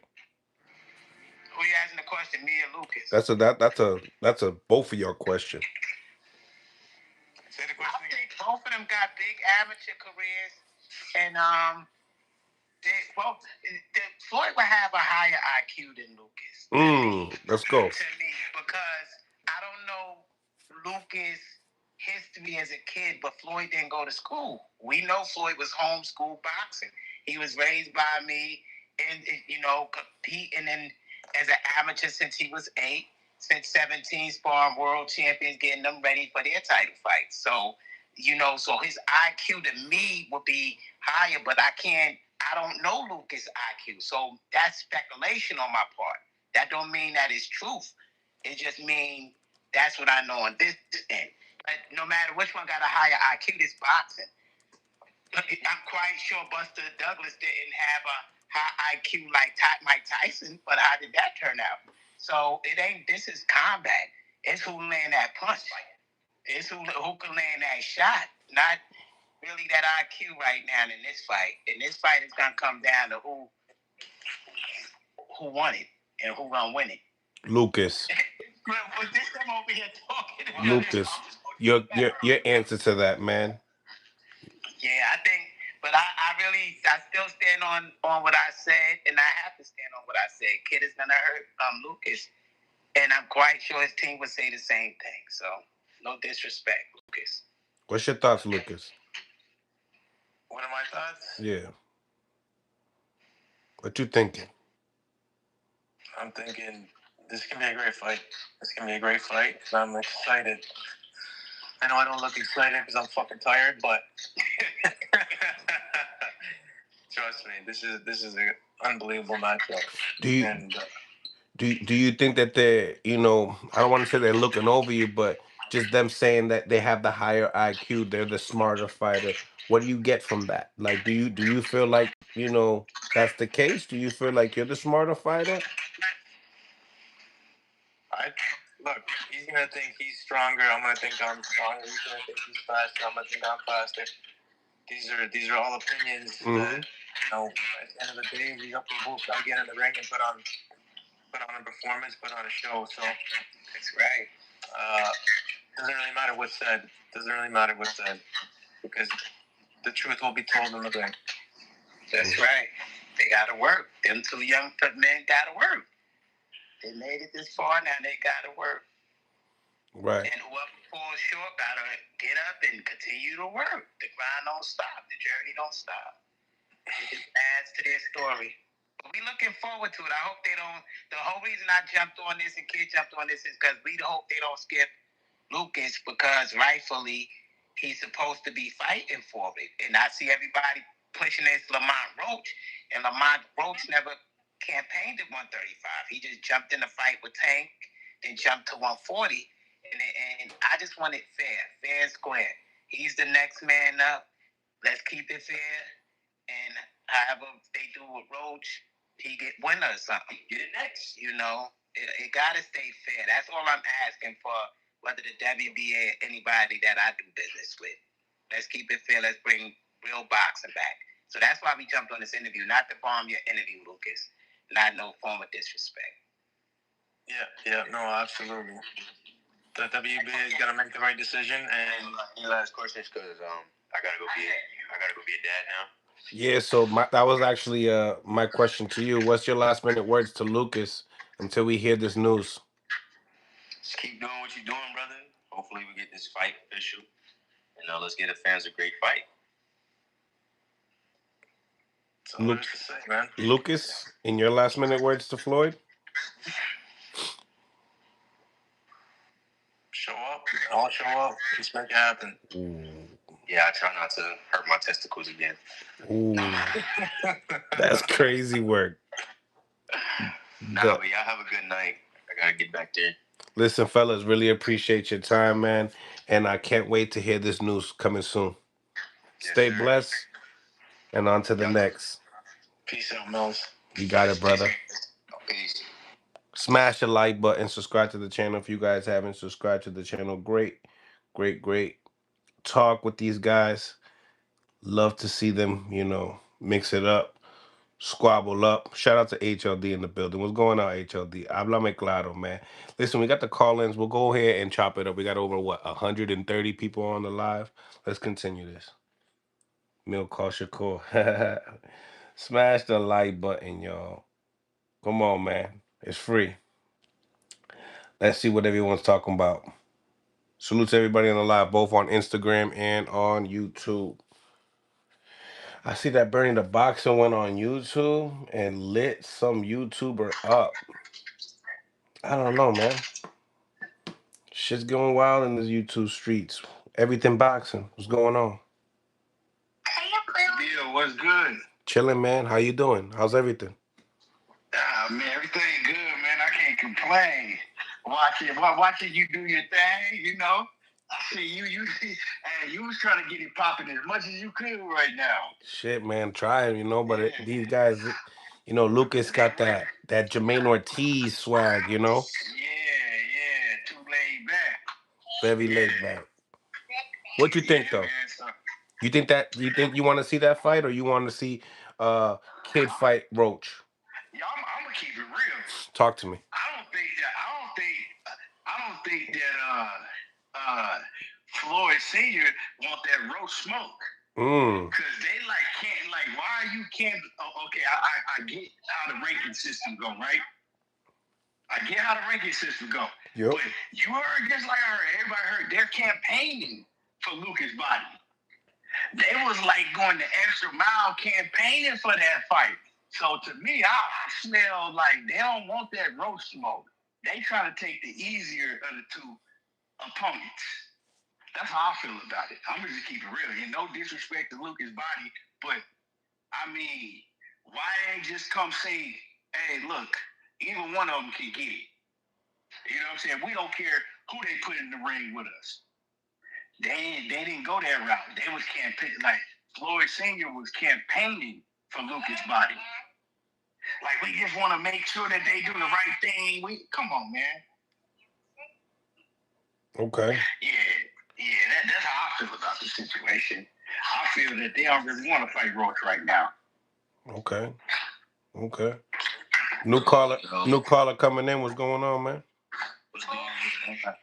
Who you asking the question, me or Lucas? That's a both of your question. Say the question again. I think both of them got big amateur careers, and Floyd would have a higher IQ than Lucas. Let's go. To me, because I don't know Lucas' history as a kid, but Floyd didn't go to school. We know Floyd was homeschool boxing. He was raised by me, and competing as an amateur since he was 8, since 17, sparring world champions, getting them ready for their title fights. So, so his IQ to me would be higher, but I don't know Lucas' IQ. So that's speculation on my part. That don't mean that it's truth. It just means that's what I know on this end. But no matter which one got a higher IQ, this boxing. I'm quite sure Buster Douglas didn't have a high IQ like Mike Tyson, but how did that turn out? So this is combat. It's who land that punch. It's who can land that shot. Not really that IQ right now in this fight. And this fight is gonna come down to who won it and who gonna win it. Lucas. Was this them over here talking? Lucas, your answer to that, man. Yeah, I think, but I still stand on what I said, and I have to stand on what I said. Kid is gonna hurt Lucas, and I'm quite sure his team would say the same thing. So no disrespect, Lucas. What's your thoughts, Lucas? What are my thoughts? Yeah. What you thinking? I'm thinking this can be a great fight. This can be a great fight. I'm excited. I know I don't look excited because I'm fucking tired, but trust me, this is an unbelievable matchup. Do you think that they're, I don't want to say they're looking over you, but just them saying that they have the higher IQ, they're the smarter fighter. What do you get from that? Like, do you feel like, that's the case? Do you feel like you're the smarter fighter? Look, he's gonna think he's stronger. I'm gonna think I'm stronger. He's gonna think he's faster. I'm gonna think I'm faster. These are all opinions that, at the end of the day, we both gotta get in the ring and put on a performance, put on a show. So that's right. Doesn't really matter what's said. Because the truth will be told in the ring. That's right. They gotta work. Them two young men gotta work. They made it this far, now they gotta work. Right. And whoever falls short gotta get up and continue to work. The grind don't stop. The journey don't stop. It just adds to their story. But we looking forward to it. I hope they don't. The whole reason I jumped on this and Kid jumped on this is because we hope they don't skip Lucas, because rightfully he's supposed to be fighting for it. And I see everybody pushing this Lamont Roach, and Lamont Roach never campaigned at 135. He just jumped in the fight with Tank then jumped to 140. And I just want it fair and square. He's the next man up. Let's keep it fair. And however they do with Roach, he get winner or something. Get it next. You know, it got to stay fair. That's all I'm asking for, whether the WBA or anybody that I do business with. Let's keep it fair. Let's bring real boxing back. So that's why we jumped on this interview, not to bomb your interview, Lucas. Not no form of disrespect. Yeah, no, absolutely. The WBA is gonna make the right decision. And any last questions? Because I gotta go be a dad now. Yeah, so that was actually my question to you. What's your last minute words to Lucas until we hear this news? Just keep doing what you're doing, brother. Hopefully we get this fight official. And let's get the fans a great fight. That's all there is to say, man. Lucas, in your last minute words to Floyd? Show up. I'll show up. Just make it happen. Ooh. Yeah, I try not to hurt my testicles again. Ooh. That's crazy work. Nah, but y'all have a good night. I gotta get back there. Listen, fellas, really appreciate your time, man. And I can't wait to hear this news coming soon. Yes, Stay sir. blessed. And on to the next. Peace out, Mills. You got it, brother. Peace. Smash the like button. Subscribe to the channel if you guys haven't subscribed to the channel. Great talk with these guys. Love to see them, mix it up, squabble up. Shout out to HLD in the building. What's going on, HLD? Háblame claro, man. Listen, we got the call-ins. We'll go ahead and chop it up. We got over, 130 people on the live. Let's continue this. Mil call Shakur. Smash the like button, y'all. Come on, man. It's free. Let's see what everyone's talking about. Salute to everybody on the live, both on Instagram and on YouTube. I see that Bernie the Boxer went on YouTube and lit some YouTuber up. I don't know, man. Shit's going wild in the YouTube streets. Everything boxing. What's going on? Yeah, what's good? Chilling, man. How you doing? How's everything? Man, everything good, man. I can't complain. Watching you do your thing, I see you. Hey, you was trying to get it popping as much as you could right now. Shit, man. Trying, but these guys, Lucas got that Jermaine Ortiz swag, Yeah. Too laid back. Very laid back. What you think, though? Man, You think you want to see that fight, or you want to see Kid fight Roach? Yeah, I'm gonna keep it real. Talk to me. I don't think that Floyd Senior want that Roach smoke. Because they can't why you can't. Okay, I get how the ranking system go, right? I get how the ranking system go. Yep. But you heard, just like I heard, everybody heard, they're campaigning for Lucas Bahdi. They was going the extra mile campaigning for that fight. So to me, I smell like they don't want that Roach smoke. They trying to take the easier of the two opponents. That's how I feel about it. I'm gonna just keep it real. No disrespect to Lucas Bahdi, but I mean, why ain't just come say, hey, look, either one of them can get it. You know what I'm saying? We don't care who they put in the ring with us. They didn't go that route. They was campaigning, Floyd Senior was campaigning for Lucas Bahdi. We just want to make sure that they do the right thing. Come on, man. Okay. Yeah, that's how I feel about the situation. I feel that they don't really want to fight Roach right now. Okay. New caller coming in. What's going on, man? What's going on?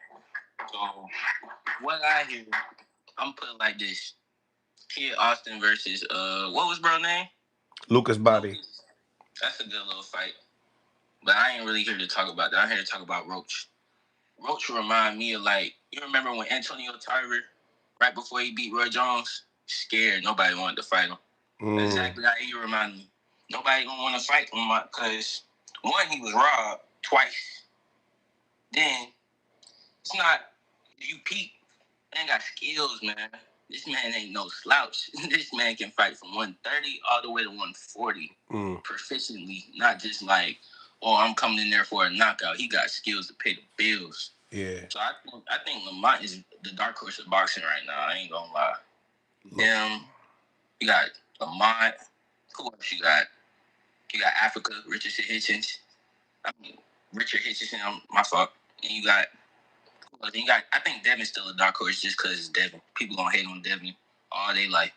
So, what I hear, I'm put it like this: Kid Austin versus what was bro name? Lucas Bahdi. That's a good little fight, but I ain't really here to talk about that. I'm here to talk about Roach. Roach remind me of you remember when Antonio Tarver, right before he beat Roy Jones, scared, nobody wanted to fight him. That's exactly how he remind me. Nobody gonna want to fight him because one, he was robbed twice. Then it's not you peep. Man got skills, man. This man ain't no slouch. This man can fight from 130 all the way to 140 proficiently, not just or I'm coming in there for a knockout. He got skills to pay the bills. Yeah. So I think Lamont is the dark horse of boxing right now. I ain't gonna lie. Them, you got Lamont. Who else you got? You got Africa, Richardson Hitchens. Richard Hitchison, my fault. And you got, I think Devin's still a dark horse just because it's Devin. People gonna hate on Devin all day life.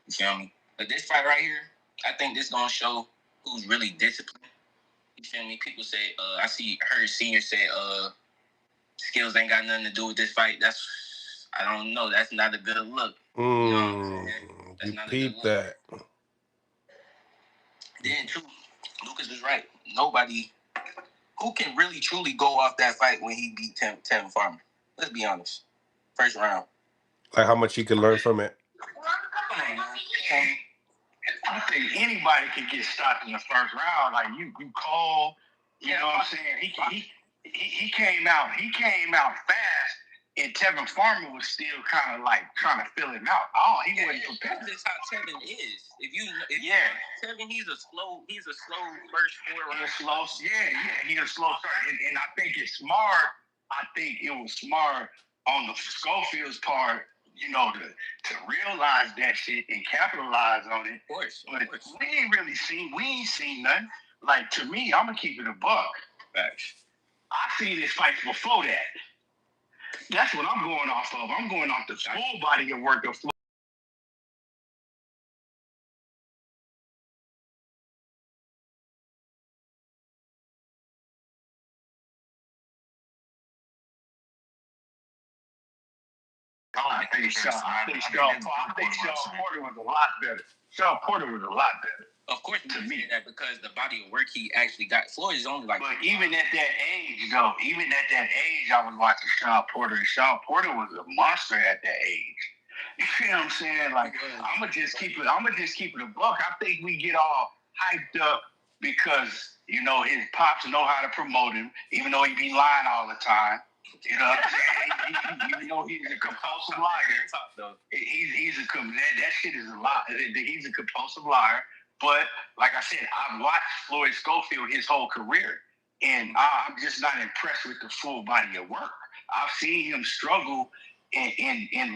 You feel me? But this fight right here, I think this gonna show who's really disciplined. You feel me? People say, heard seniors say, skills ain't got nothing to do with this fight. I don't know. That's not a good look. You know what I'm saying? That's not a good look. That. Then too, Lucas was right. Nobody who can really truly go off that fight when he beat Tevin Farmer. Let's be honest. First round. Like how much he could learn from it. I think anybody can get stopped in the first round. Like you call, you know what I'm saying? He came out fast, and Tevin Farmer was still kind of like trying to fill him out. He wasn't prepared. That's how Tevin is. Tevin, he's a slow first 4 rounds. He's a slow start, and I think it's smart. I think it was smart on the Schofield's part, you know, to realize that shit and capitalize on it. Of course. But we ain't seen nothing. Like, to me, I'm gonna keep it a buck. Facts. I seen this fight before that. That's what I'm going off of. I'm going off the full body of work of Floyd. I think Sean Porter was a lot better. Sean Porter was a lot better. Of course, to me, that because the body of work he actually got. Floyd is only like. But even at that age, though, I was watching Sean Porter, and Sean Porter was a monster at that age. You know what I'm saying? Like, I'm gonna just keep it a buck. I think we get all hyped up because, you know, his pops know how to promote him, even though he be lying all the time. You know what I'm saying? You know, he's a compulsive liar. That shit is a lie. He's a compulsive liar. But like I said, I've watched Floyd Schofield his whole career, and I'm just not impressed with the full body of work. I've seen him struggle and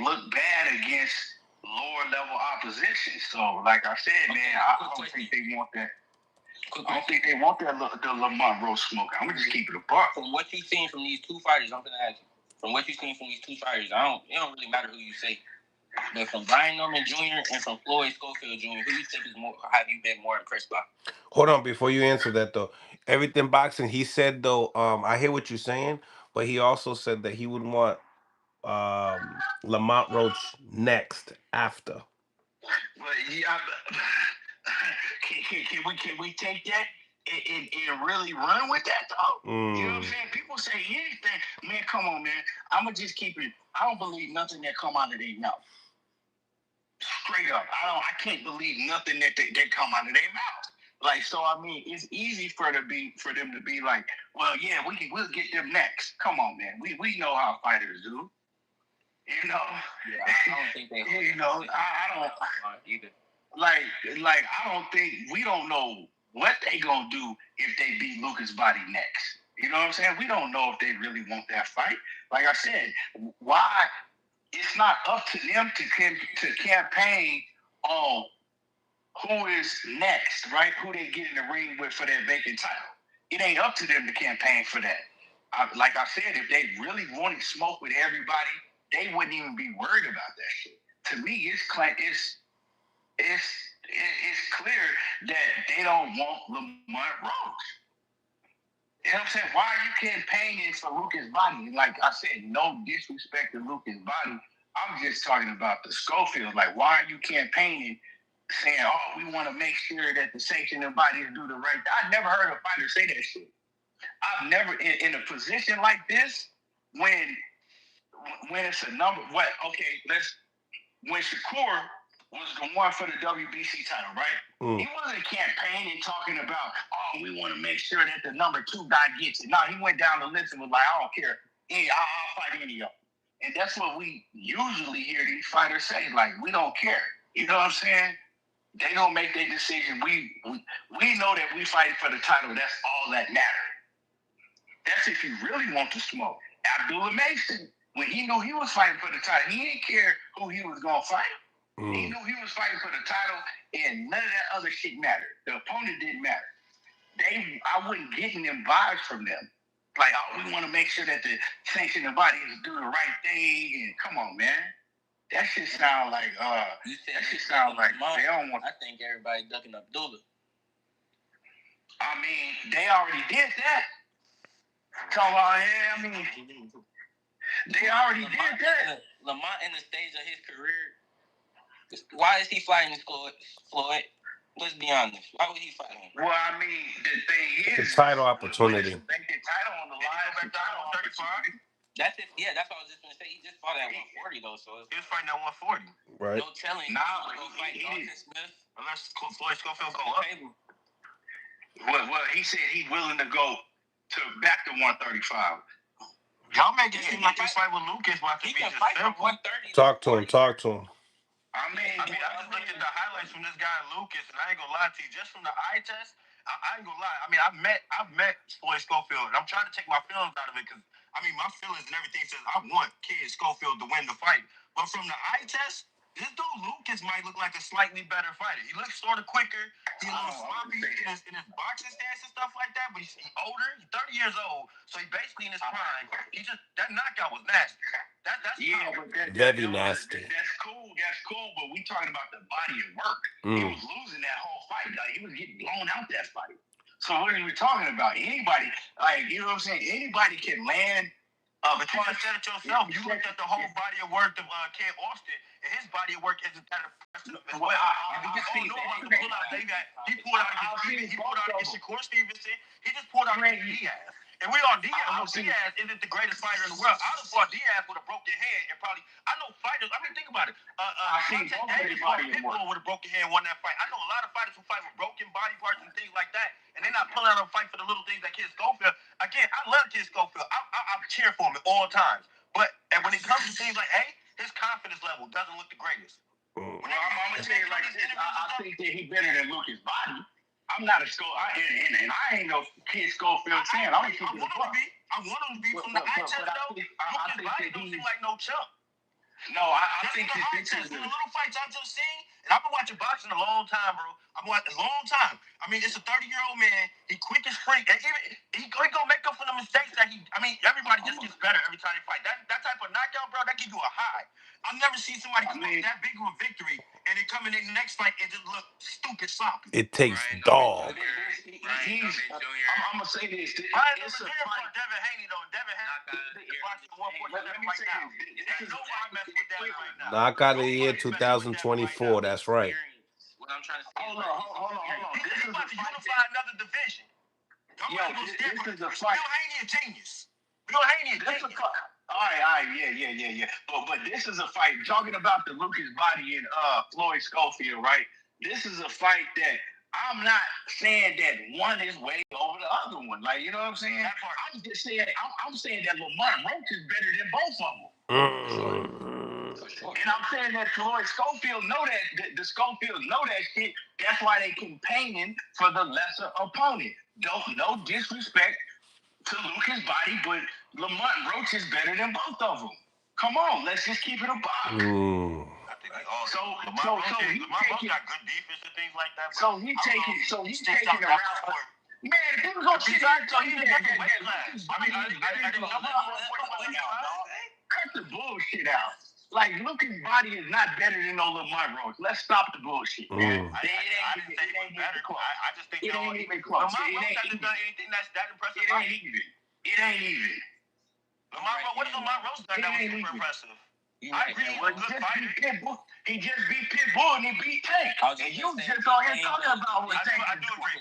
look bad against lower level opposition. So, like I said, man, I don't think they want that. I don't think they want that the Lamont roast smoke. I'm gonna just keep it a buck. From what you've seen from these two fighters, I'm gonna ask you. From what you've seen from these two fighters, it don't really matter who you say. But from Brian Norman Jr. and from Floyd Schofield Jr., who you think have you been more impressed by? Hold on, before you answer that though. Everything boxing, he said though, I hear what you're saying, but he also said that he would want Lamont Roach next after. Well, yeah, can we take that and really run with that though? You know what I'm saying? People say anything. Man, come on, man. I'ma just keep it. I don't believe nothing that come out of their mouth. Straight up. I can't believe nothing that come out of their mouth. Like, so I mean, it's easy for them to be like, well, yeah, we'll get them next. Come on, man. We know how fighters do. You know? Yeah, I don't think they you know, I don't either. Like I don't think we don't know what they gonna do if they beat Lucas Bahdi next. You know what I'm saying? We don't know if they really want that fight. Like I said, why it's not up to them to campaign on who is next, right? Who they get in the ring with for that vacant title. It ain't up to them to campaign for that. Like I said, if they really wanted smoke with everybody, they wouldn't even be worried about that shit. To me, it's clear that they don't want Lamont Roach. You know what I'm saying? Why are you campaigning for Lucas Bahdi? Like I said, no disrespect to Lucas Bahdi. I'm just talking about the Schofield. Like, why are you campaigning saying, oh, we want to make sure that the sanctioning bodies do the right thing? I never heard a fighter say that shit. I've never, in a position like this, when it's a number, when Shakur was the one for the WBC title, right? He wasn't campaigning talking about, oh, we want to make sure that the number 2 guy gets it. No, he went down the list and was like, I don't care. I'll fight any of them. And that's what we usually hear these fighters say, like, we don't care. You know what I'm saying? They gonna make their decision. We know that we fighting for the title. That's all that matters. That's if you really want to smoke. Abdullah Mason, when he knew he was fighting for the title, he didn't care who he was gonna fight. He knew he was fighting for the title, and none of that other shit mattered. The opponent didn't matter. I wasn't getting them vibes from them. Like, oh, we want to make sure that the sanctioning body is doing the right thing. And come on, man. That shit sound like they don't want. I think everybody ducking Abdullah. I mean, they already did that. Come on, yeah. I mean, they already did that. Lamont in the stage of his career. Why is he fighting Floyd? Let's be honest. Why would he fight him? Well, I mean, the thing is, the title opportunity. Make the title on the line. Back down on 35. That's it. Yeah, that's what I was just gonna say. He just fought at 140 though, so he was fighting at 140. Right. No telling. Nah, he fight Austin Smith unless Floyd Schofield go up. Well, he said he's willing to go back to 135. Y'all make it seem like this fight with Lucas about to be just simple. Talk to him. I mean, I just looked at the highlights from this guy Lucas, and I ain't gonna lie to you. Just from the eye test, I ain't gonna lie. I mean, I've met Floyd Schofield, and I'm trying to take my feelings out of it because I mean, my feelings and everything says I want Kid Schofield to win the fight. But from the eye test, this dude Lucas might look like a slightly better fighter. He looks sort of quicker. He's a little sloppy in his boxing stance and stuff like that. But he's older. He's 30 years old, so he's basically in his prime. That knockout was nasty. That's very nasty. That's cool. But we talking about the body of work. He was losing that whole fight. Like, he was getting blown out that fight. So what are we talking about? Anybody, like, you know what I'm saying? Anybody can land. But you just said it yourself. You looked at the whole body of work of Ken Austin, and his body of work isn't that impressive as well. He pulled out against Shakur Stevenson. He just pulled out against Diaz. And we all Diaz. Diaz isn't the greatest fighter in the world. I would have fought Diaz with a broken hand and probably. I know fighters. I mean, think about it. Davis fought Pitbull with a broken hand, won that fight. I know a lot of fighters who fight with broken body parts and things like that, and they're not pulling out a fight for the little things that Kid Schofield. Again, I love Kid Schofield. I cheer for him at all times. But when it comes to things like, hey, his confidence level doesn't look the greatest. I'm gonna tell you like this. I think that he's better than Lucas Bahdi. I'm not a and I ain't no Kid Schofield fan. I want him to be from the eye test though. Lucas Bahdi don't seem like no chump. No, I think this is the little fights I've just seen, and I've been watching boxing a long time, bro. I've been watching a long time. I mean, it's a 30-year-old man. He quick as spring, and even he gonna make up for the mistakes that everybody just gets better every time they fight. That type of knockout, bro, that gives you a high. I've never seen somebody come up that big of a victory and then come in the next fight and just look stupid sloppy. It takes dog. I'm gonna say this. It's a fight. Devin Haney though. Devin Haney is boxing 147 right now. There's no one messing with Devin right now. Knockout of the year 2024. That's right. What I'm trying to say. Hold on. This is about to unify another division. This is a fight. Bill Haney a genius. All right, yeah. But this is a fight. Talking about the Lucas Bahdi and Floyd Schofield, right? This is a fight that I'm not saying that one is way over the other one. Like, you know what I'm saying? I'm just saying I'm saying that Lamont Roach is better than both of them. And I'm saying that Floyd Schofield know that the Schofield know that shit. That's why they campaigning for the lesser opponent. No disrespect to Lucas Bahdi, but Lamont Roach is better than both of them. Come on, let's just keep it a box. So Lamont Roach got good defense and things like that. So he's taking around. Man, if he was gonna sit out, so he's a different weight class. Cut the bullshit out. Like, Lucas Bahdi is not better than no Lamont Roach. Let's stop the bullshit, man. I didn't say he was better. I just think it ain't even close. Lamont Roach hasn't done anything that's that impressive. It ain't even. What has Lamont Roach done that was super impressive? I agree. He just beat Pitbull and he beat Tank. And you just on here talking about what Tank. I do agree.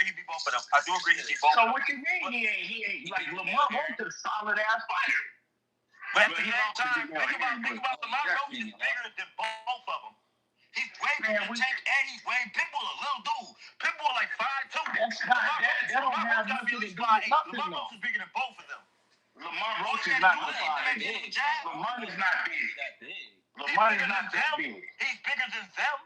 He beat both of them. I do agree he beat both. So what you mean he ain't like Lamont Roach is a solid ass fighter? But at the same time, think about Lamont Roach is bigger than both of them. He's way bigger than Tank and he's way Pitbull a little dude. Pitbull like 5'2". That don't have nothing to do with nothing. Lamont Roach is bigger than both of them. Lamont Roach is not the 5'8". Lamont is not big. Lamont is not that big. He's bigger than them.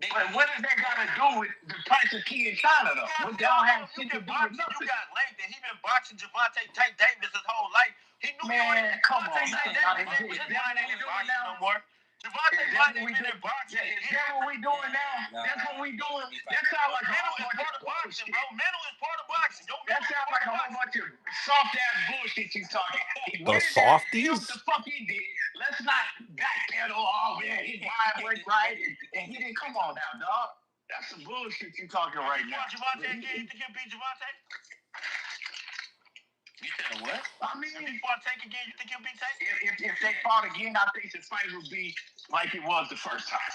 But what does that got to do with the price of key in China, though? What they don't have shit to do with nothing. You got length, and he been boxing Javante Tank Davis his whole life. He knew. Man, come on, man. Is that what we doing now? No more. Javante Tank been in boxing. Is that what we doing now? That's what we doing. That sounds like mental is part of boxing, bro. Mental is part of boxing. That sounds like a whole bunch of soft ass bullshit you talking. The softies? What the fuck he did? Let's not backpedal. Oh man, his mind went right, and he didn't. Come on now, dog. That's some bullshit you talking right now. Javante again? You think he'll beat Javante? You said what? I mean, if he fought Tank again, you think he'll beat Tank? If they fought again, I think the fight will be like it was the first time.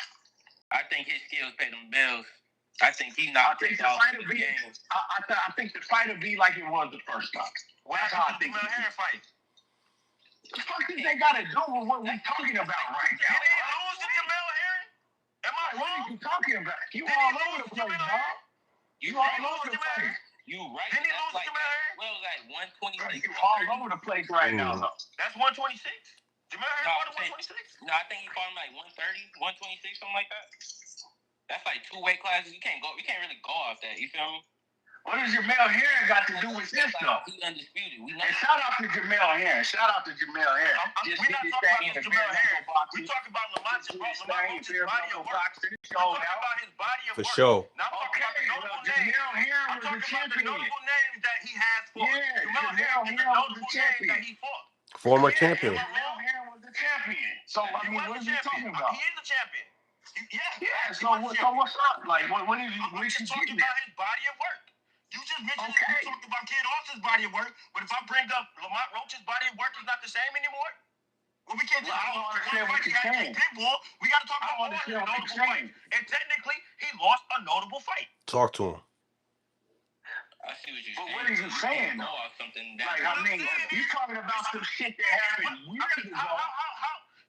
I think his skills pay them bills. I think he knocked his out the game. I think the fight will be like it was the first time. That's how I think. Fight. The fuck does they got to do with what we're talking about right now? Did he lose to Jamel Herring? Am I wrong? What are you talking about? You all over the place, dog. You all over the place. You right. Didn't he lose to Jamel Herring? Well, it was like 126. You all over the place right now, though. That's 126? Jamel Herring fought 126? No, I think he fought him like 130, 126, something like that. That's like 2 weight classes. You can't really go off that. You feel me? What does Jamel Herring got to do with this, though? He's undisputed. And shout out to Jamel Herring. Shout out to Jamel Herring. We're not talking about Jamel Herring. We talking about Lamont Roach's body of work. We talking about his body of work. For sure. Now I'm talking about the notable names. Jamel Herring was the champion. The notable names that he has fought. Jamel Herring is the notable name that he fought. Former champion. Jamel Herring was the champion. So, I mean, what are you talking about? He is the champion. Yeah. So what's up? Like, what is he? We're just talking about his body of work. You just mentioned you talked about Kid Austin's body of work, but if I bring up Lamont Roach's body of work, is not the same anymore. Well, we can't just I don't understand what you're saying. We got to talk about all the notable fights. And technically, he lost a notable fight. Talk to him. I see what you're saying. But what is he saying, though? Like, I mean, you talking about some shit that happened years ago.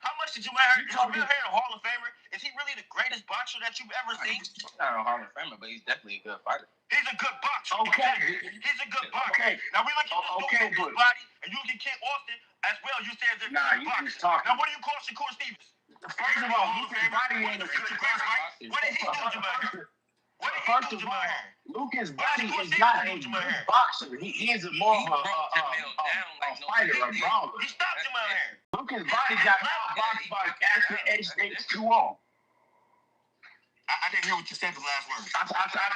How much did Jamel Herring, a Hall of Famer? Is he really the greatest boxer that you've ever seen? He's not a Hall of Famer, but he's definitely a good fighter. He's a good boxer. Okay. He's a good boxer. Okay. Now we look at this body, and you can Kid Austin as well. You said they're good boxers. Now what do you call Shakur Stevens? First of all, Lucas Bahdi ain't a good boxer. What did he do, Jamel Herring? First of all, Lucas Bahdi is not a good boxer. He is more of a fighter, a brawler. He stopped Jamel Herring. Lucas Bahdi got outboxed by Aspen H2O. I didn't hear what you said the last word. I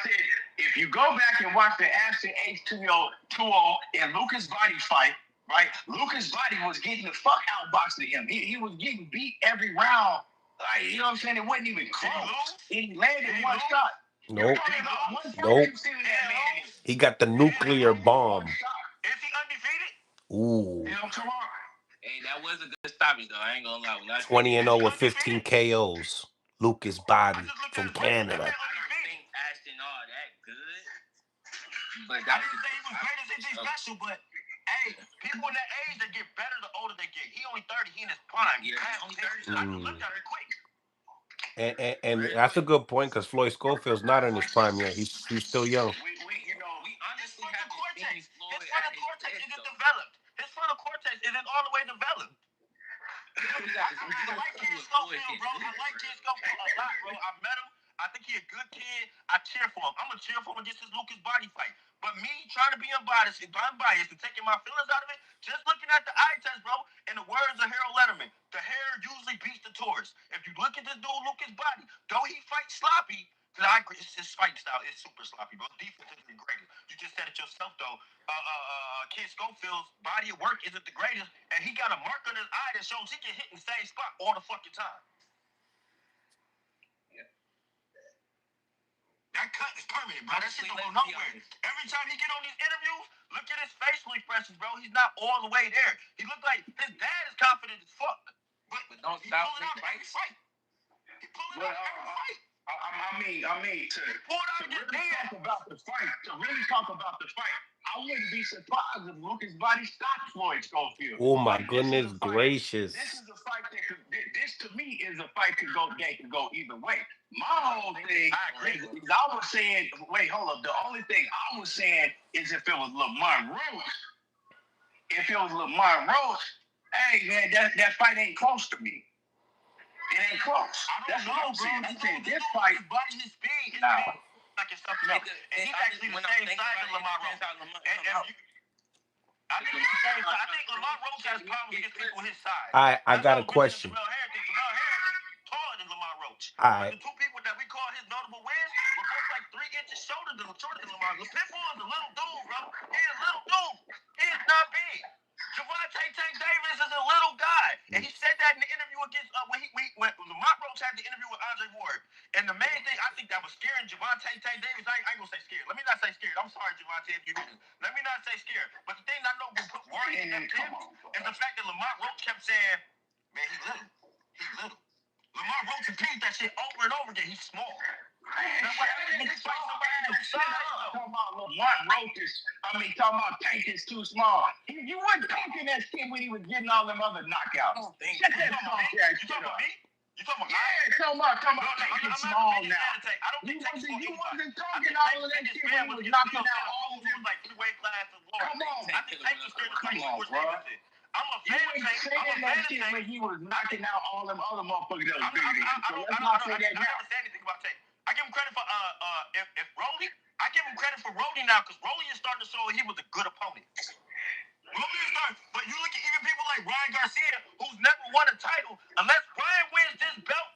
said, if you go back and watch the Aspen H2O and Lucas Bahdi fight, right? Lucas Bahdi was getting the fuck outboxed to him. He was getting beat every round. Like, you know what I'm saying? It wasn't even close. He landed one shot. Nope. He got the nuclear bomb. Is he undefeated? Ooh. Tomorrow. Hey, that was a good stoppage, though. I ain't gonna lie. 20-0 with 15 KOs. Lucas Bahdi from Canada. I don't think Ashton all that good. But I didn't say he was great as anything special, but hey, people in that age, they get better the older they get. He only 30, he in his prime. Yeah, only 30. I looked at it quick. And that's a good point because Floyd Schofield's not in his prime yet. He's still young. We honestly haven't seen Floyd. His frontal cortex isn't developed. His frontal cortex isn't all the way developed. I like Kid Schofield, bro. I like Kid Schofield a lot, bro. I met him. I think he's a good kid. I cheer for him. I'm going to cheer for him against his Lucas Bahdi fight. But me trying to be unbiased and taking my feelings out of it, just looking at the eye test, bro, in the words of Harold Letterman, the hair usually beats the tortoise. If you look at this dude, Lucas Bahdi, though he fights sloppy, because I agree, his fighting style is super sloppy, bro. Defense isn't the greatest. You just said it yourself, though. Kid Schofield's body of work isn't the greatest, and he got a mark on his eye that shows he can hit in the same spot all the fucking time. Yeah. That cut is permanent, bro. That shit don't go nowhere. Every time he get on these interviews, look at his facial expressions, bro. He's not all the way there. He looks like his dad is confident as fuck. But don't he stop pulling out every fight. He pulling out every fight. I mean, to really talk about the fight, I wouldn't be surprised if Lucas Bahdi stopped Floyd Schofield. Oh my goodness gracious! This is a fight that could. This to me is a fight that could go either way. My whole thing, I was saying, wait, hold up. The only thing I was saying is if it was Lamont Roach, hey man, that fight ain't close to me. It ain't close. That's what I'm saying. I'm saying this fight. His body, his speed, his speed, like it's something else. And he's actually the same size as Lamar Roach. I think he's the same size. I think Lamar Roach has problems against people his size. I got a question. Jamel Harris is taller than Lamar Roach. But the two people that we call his notable wins were both like 3 inches shorter than Lamar. The Pitbull is a little dude, bro. He is a little dude. He is not big. Javante Tank Davis is a little guy, and he said that in the interview against when Lamar Roach had the interview with Andre Ward. And the main thing I think that was scaring Javante Tank Davis, I ain't gonna say scared. Let me not say scared. I'm sorry, Javante, if you didn't. Let me not say scared. But the thing I know will put worry in them is the fact that Lamar Roach kept saying, "Man, he's little. He's little." Lamar Roach repeated that shit over and over again. He's small. That's why niggas fight somebody the size. Talking about Lamar Roach is, talking about Tank is too small. You weren't talking that shit when he was getting all them other knockouts. Shut that fuck ass shit up. You talking about me? Yeah, talking about Tank is small now. You wasn't talking all of that shit when he was knocking out all of them. Like 2 weight classes lower. Come on. I think Tank was scared to fight bro. I'm a fan of Tank. I'm a fan of Tank when he was knocking out all them other motherfuckers that was beating him. So let's not say that now. I don't say anything about Tank. I give him credit for if Rolly. I give him credit for Rolly now because Rolly is starting to show he was a good opponent. Rolly is starting, but you look at even people like Ryan Garcia, who's never won a title, unless Ryan wins this belt.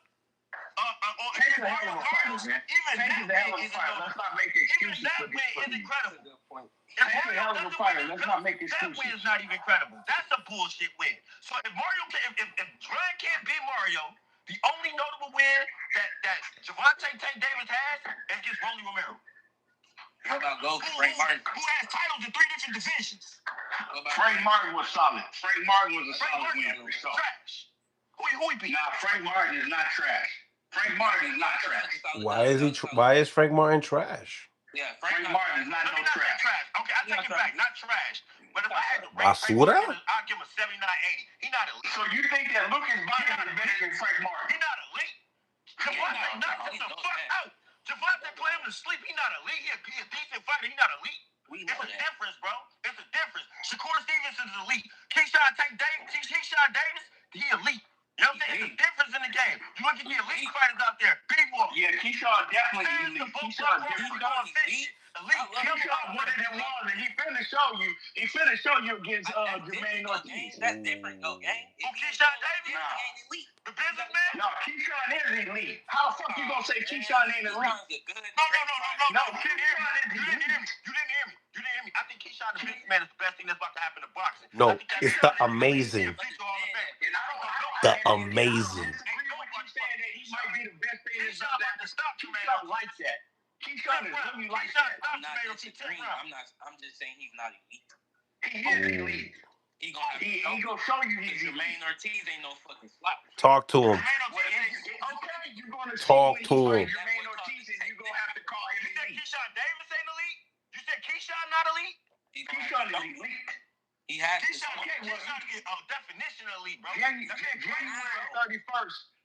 Tank's a hell of a fighter, man. Even that win is let's not make excuses for this. Even that win is incredible. Tank's a hell of a fighter. Let's not make excuses. That win is not even credible. That's a bullshit win. So if Ryan can't beat Mario, the only notable win that Javante Tank Davis has is against Rolly Romero. How about Frank Martin? Who has titles in 3 different divisions. Frank Martin was solid. Frank Martin was a solid win. Trash. Who he beat? Nah, Frank Martin is not trash. Frank Martin is not trash. Why is Frank Martin trash? Yeah, Frank Martin is not no trash. Okay, I take it back. Not trash. But if I had to rate Basura? I'd give him a 79-80. He's not elite. So you think that Lucas Bahdi is better than Frank Martin? He's not elite. Javante knocked him the fuck out. Javante put him to sleep. He's not elite. He's a decent fighter. He's not elite. It's a difference, bro. It's a difference. Shakur Stevenson is elite. Keyshawn Davis, he elite. You know what I'm saying? It's a difference in the game. You look at the elite fighters out there. Big one. Yeah, Keyshawn definitely elite. Keyshawn definitely elite. Keyshawn what it was, and he finna show you against Jermaine Ortiz. That's different, though, gang. Keyshawn Davis ain't elite. The businessman? No, Keyshawn is elite. How the fuck you gonna say Keyshawn ain't elite? No. You didn't hear me. I think Keyshawn the businessman is the best thing that's about to happen to boxing. No, it's the amazing. The amazing. He might be the best thing that's about to happen. Keyshawn like that. Keyshawn is really like that. I'm just saying he's not elite. He is elite. He gonna show you he's Jermaine Ortiz ain't no fucking slot. Talk to him. Okay, you're gonna talk to him. Jermaine Ortiz, and you're gonna have to call him elite. You said Keyshawn Davis ain't elite? You said Keyshawn not elite? Keyshawn is elite. He has Keyshawn is definition of elite, bro.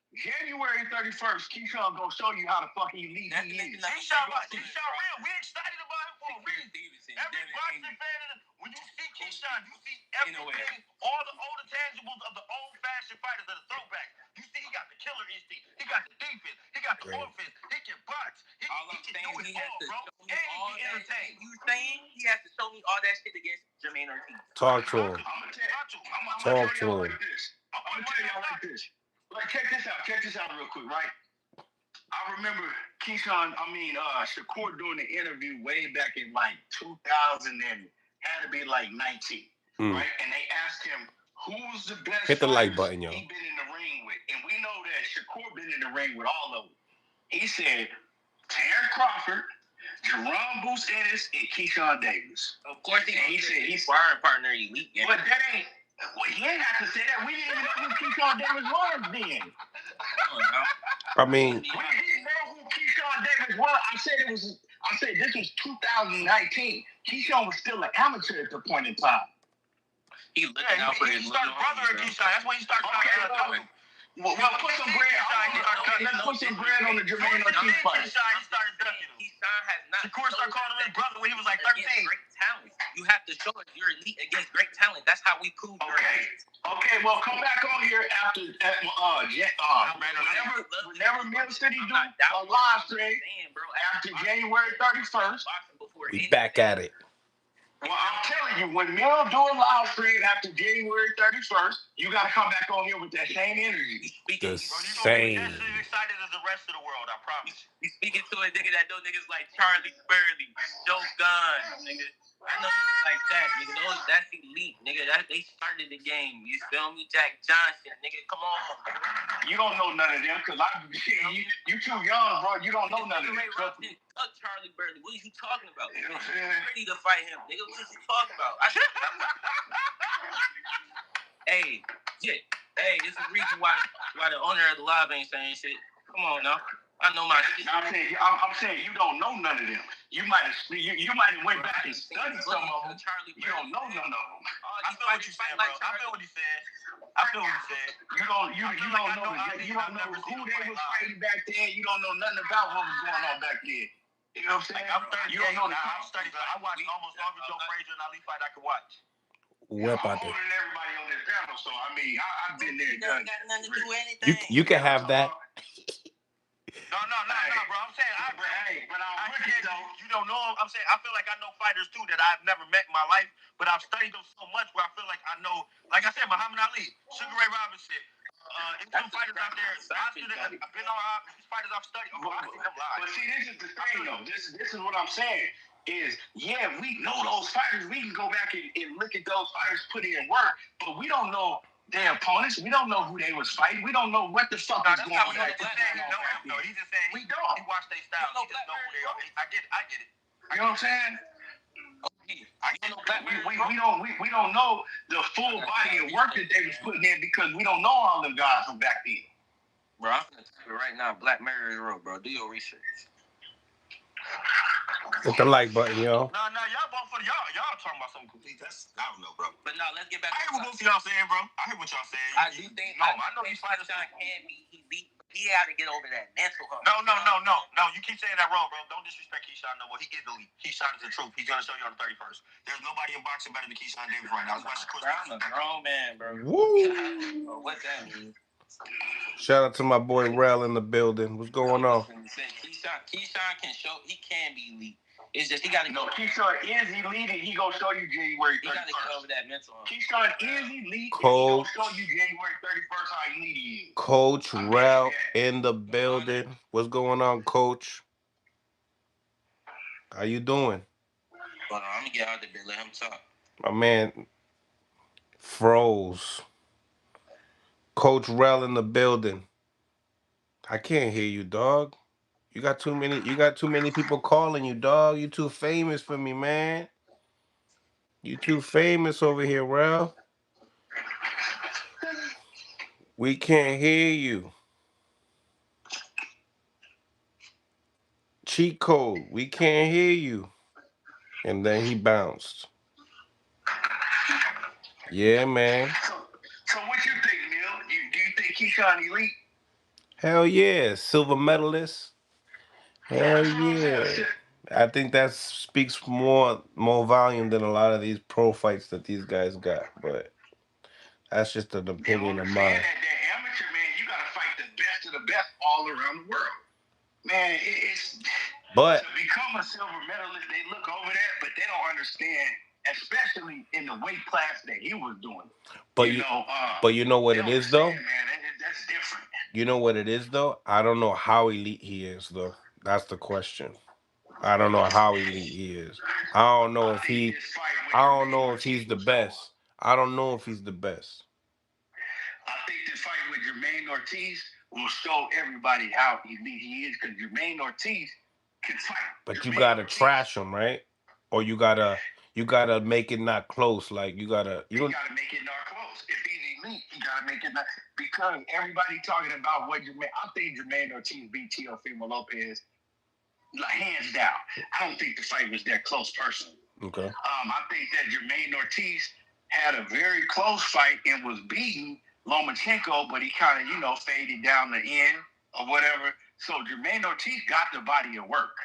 January 31st, Keyshawn gonna show you how the fucking elite he is. Keyshawn real. We excited about him for a reason. Every boxing fan, when you see Keyshawn, you see everything, all the older tangibles of the old-fashioned fighters of the throwback. You see he got the killer instinct. He got the defense. He got the offense. He can box. He can do it all, bro. And he can entertain. You saying he has to show me all that shit against Jermaine Ortiz? Talk to him. I'm gonna tell y'all like this. Like, check this out real quick, right? I remember Shakur doing the interview way back in like 2000 and had to be like 19, right? And they asked him, who's the best hit the like button, y'all. He been in the ring with? And we know that Shakur been in the ring with all of them. He said, Terrence Crawford, Jerome Bruce Ennis, and Keyshawn Davis. Of course, he said he's sparring partner elite. Yeah. But that ain't. Well, he ain't have to say that. We didn't even know who Keyshawn Davis was then. I mean, we didn't know who Keyshawn Davis was. I said this was 2019. Keyshawn was still an amateur at the point in time. He looking out for his started brother at Keyshawn. That's when he started talking. Well, put some bread. Let's put some bread on the Jermaine Ortiz fight. He started ducking him. Keyshawn has not. Shakur started calling him his brother when he was like 13. Great talent. You have to show us you're you're elite against great talent. That's how we prove. Okay, well, come back on here after whenever Mill City do a live stream after January 31st. We back at it. Well, I'm telling you, when Mill do a live stream after January 31st, you got to come back on here with that same energy. The same. Just as excited as the rest of the world, I promise. We speaking to a nigga that know niggas like Charlie Burley, Joe Gunn, nigga. I know niggas like that, nigga. That's elite, nigga. They started the game. You feel me? Jack Johnson, nigga. Come on. You don't know none of them because you too young, bro. You don't know none of them. Charlie Burley. What are you talking about? You know what I'm saying? Ready to fight him, nigga. What are you talking about? Hey, shit. Hey, this is the reason why the owner of the live ain't saying shit. Come on now. I know my shit. I'm saying you don't know none of them. You might have went back and studied some of them. You don't know none of them. I feel what you're saying, bro. I feel what he said. You don't know who they was fighting back then. You don't know nothing about what was going on back then. You know what I'm saying? I'm 38 you don't know now. I'm 35. I watched almost every Joe Frazier and Ali fight I could watch. Whip I'm out older there. than everybody on this panel, so I mean, I've been there. Got nothing to do with anything. You can have that. No, bro. I'm saying, but I'm rookie though. You don't know him. I'm saying, I feel like I know fighters too that I've never met in my life, but I've studied them so much where I feel like I know. Like I said, Muhammad Ali, Sugar Ray Robinson. It's some fighters out there. I've been on these fighters I've studied. But see, this is the thing though. This is what I'm saying. Yeah, we know those fighters. We can go back and look at those fighters put in work, but we don't know their opponents. We don't know who they was fighting. We don't know what the fuck is going on. No, he's just saying we don't. He watched their style. He just know who they are. I get it. You know what I'm saying? We don't know the full body of work that they was putting in because we don't know all them guys from back then. Bro, I'm gonna tell you right now, Black Mary Road, bro. Do your research. Hit the like button, yo. No, y'all both for y'all talking about something complete. That's I don't know, bro. But no, let's get back. I hear what y'all saying, bro. I hear what y'all saying. I know these fighters can be. He had to get over that mental hump. No. You keep saying that wrong, bro. Don't disrespect Keyshawn no more. He is the lead. Keyshawn is the truth. He's gonna show you on the 31st. There's nobody in boxing better than Keyshawn Davis right now. I'm a grown man, bro. Woo! What that means? Shout out to my boy Rel in the building. What's going on? Keyshawn can show. He can be elite. It's just he got to go. Keyshawn is elite, and he gonna show you January 31st. He got to get over that mental. Keyshawn is elite, Coach, and he gonna show you January 31st how elite he is. Coach Rel in the building. What's going on, Coach? How you doing? Hold on, I'm gonna get out there. Let him talk. My man froze. Coach Rel in the building. I can't hear you, dog. You got too many people calling you, dog. You too famous for me, man. You too famous over here, Rel. We can't hear you. Cheat code. We can't hear you. And then he bounced. Yeah, man. So what you think, Neil? Do you think Keyshawn elite? Hell yeah. Silver medalist. Hell yeah. I think that speaks more volume than a lot of these pro fights that these guys got. But that's just an opinion of mine. That amateur, man, you got to fight the best of the best all around the world. Man, but to become a silver medalist, they look over that, but they don't understand, especially in the weight class that he was doing. But you know what it is, though? Man, that's different. You know what it is, though? I don't know how elite he is, though. That's the question. I don't know how elite he is. I don't know if he's the best. I don't know if he's the best. I think this fight with Jermaine Ortiz will show everybody how elite he is because Jermaine Ortiz can fight. But you gotta trash him, right? Or you gotta make it not close. Like you gotta make it not close. If he's elite, you gotta make it not because everybody talking about what Jermaine. I think Jermaine Ortiz beat Teofimo Lopez. Like, hands down. I don't think the fight was that close personally. Okay. I think that Jermaine Ortiz had a very close fight and was beating Lomachenko, but he kind of, faded down the end or whatever. So Jermaine Ortiz got the body of work.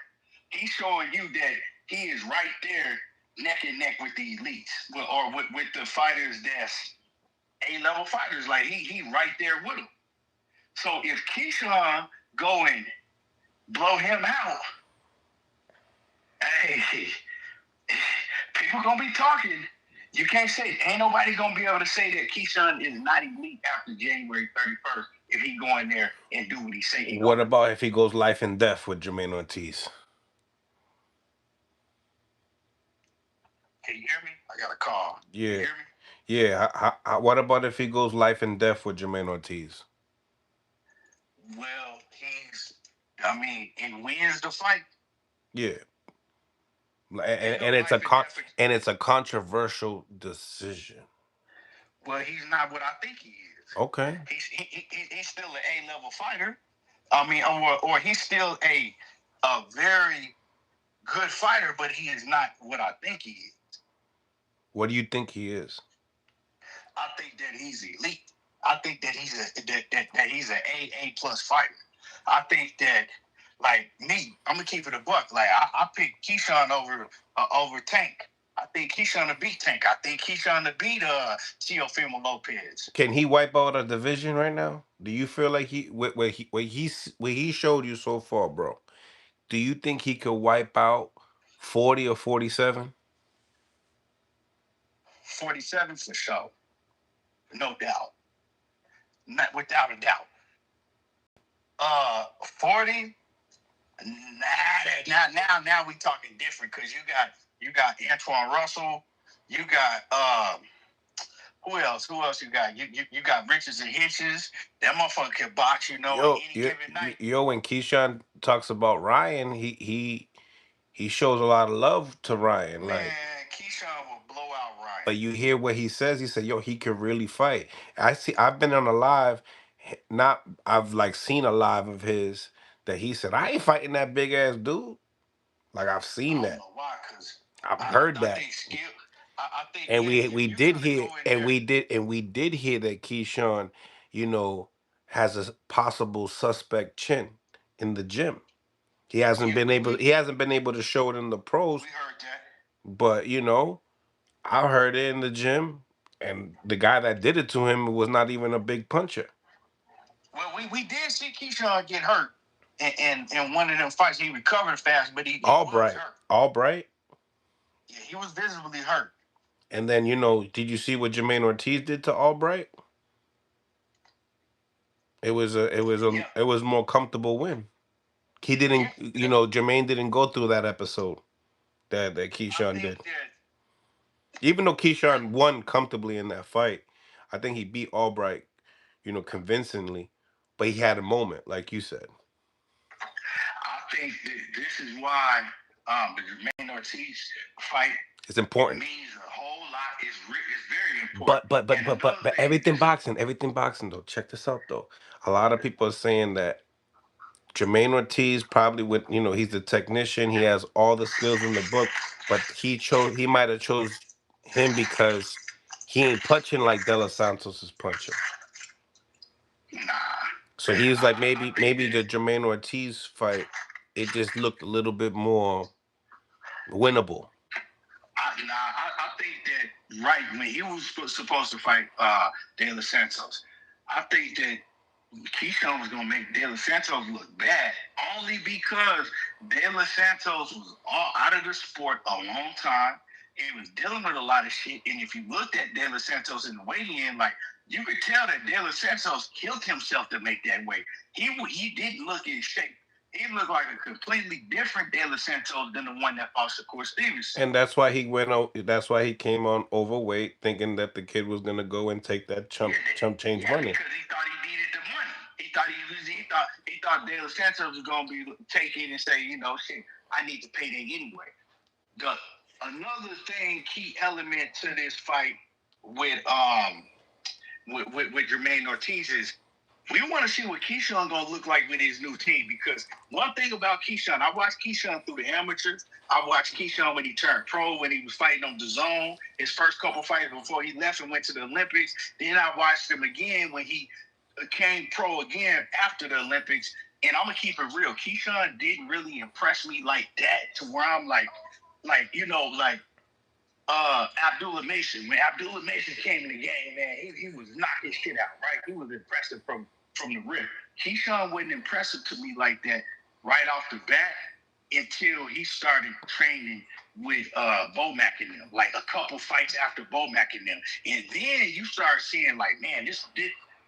He's showing you that he is right there neck and neck with the elites, or with the fighters that's A-level fighters. Like he right there with them. So if Keyshawn go and blow him out, hey, people gonna be talking. You can't say, ain't nobody gonna be able to say that Keyshawn is not elite after January 31st if he go in there and do what he say he What gonna about if he goes life and death with Jermaine Ortiz? Can you hear me? I got a call. Yeah. Can you hear me? Yeah. What about if he goes life and death with Jermaine Ortiz? Well, he wins the fight. Yeah. And it's a controversial decision. Well, he's not what I think he is. Okay. He's still an A-level fighter. Or he's still a very good fighter, but he is not what I think he is. What do you think he is? I think that he's elite. I think that he's an AA plus fighter. I think that, like me, I'm gonna keep it a buck. Like I pick Keyshawn over Tank. I think Keyshawn to beat Tank. I think Keyshawn to beat Teofimo Lopez. Can he wipe out a division right now? Do you feel like what he showed you so far, bro? Do you think he could wipe out 40 or 47? 47 for sure, no doubt, not without a doubt. 40. Now we talking different because you got Antoine Russell, you got who else you got? You got Richards and Hitches. That motherfucker can box, any given night. When Keyshawn talks about Ryan, he shows a lot of love to Ryan. Man, Keyshawn will blow out Ryan. But you hear what he says. He said, he could really fight. I've been on a live, I've like seen a live of his that he said, I ain't fighting that big ass dude. Like I've seen that. I don't know why, because I've heard that. I think And we did hear that Keyshawn, has a possible suspect chin in the gym. He hasn't been able to show it in the pros. We heard that. But I heard it in the gym, and the guy that did it to him was not even a big puncher. Well, we did see Keyshawn get hurt in one of them fights. He recovered fast, but he was hurt. Albright? Yeah, he was visibly hurt. And then, did you see what Jermaine Ortiz did to Albright? It was a more comfortable win. He didn't, Jermaine didn't go through that episode that Keyshawn did. Even though Keyshawn won comfortably in that fight, I think he beat Albright, convincingly. But he had a moment, like you said. I think this is why the Jermaine Ortiz fight is important. Means a whole lot. It's very important. But everything boxing though. Check this out though. A lot of people are saying that Jermaine Ortiz probably he's the technician. He has all the skills in the book, but he might have chose him because he ain't punching like De Los Santos is punching. Nah. So he's like maybe the Jermaine Ortiz fight, it just looked a little bit more winnable. I think that right when he was supposed to fight De Los Santos, I think that Keyshawn was gonna make De Los Santos look bad only because De Los Santos was all out of the sport a long time. He was dealing with a lot of shit, and if you looked at De Los Santos in the weigh-in, like you could tell that De Los Santos killed himself to make that weight. He didn't look in shape. He looked like a completely different De Los Santos than the one that fought Shakur Stevenson. And that's why he went out. That's why he came on overweight, thinking that the kid was gonna go and take that chump change money. Because he thought he needed the money. He thought De Los Santos was gonna be take it and say, shit, I need to pay that anyway. Another key element to this fight with Jermaine Ortiz is we want to see what Keyshawn gonna look like with his new team, because one thing about Keyshawn, I watched Keyshawn through the amateurs. I watched Keyshawn when he turned pro, when he was fighting on DAZN, his first couple fights before he left and went to the Olympics. Then I watched him again when he came pro again after the Olympics. And I'm gonna keep it real. Keyshawn didn't really impress me like that to where I'm like Abdullah Mason. When Abdullah Mason came in the game, man, he was knocking shit out, right? He was impressive from the rip. Keyshawn wasn't impressive to me like that right off the bat until he started training with Bomac and them, like a couple fights after Bomac and them. And then you start seeing like, man, this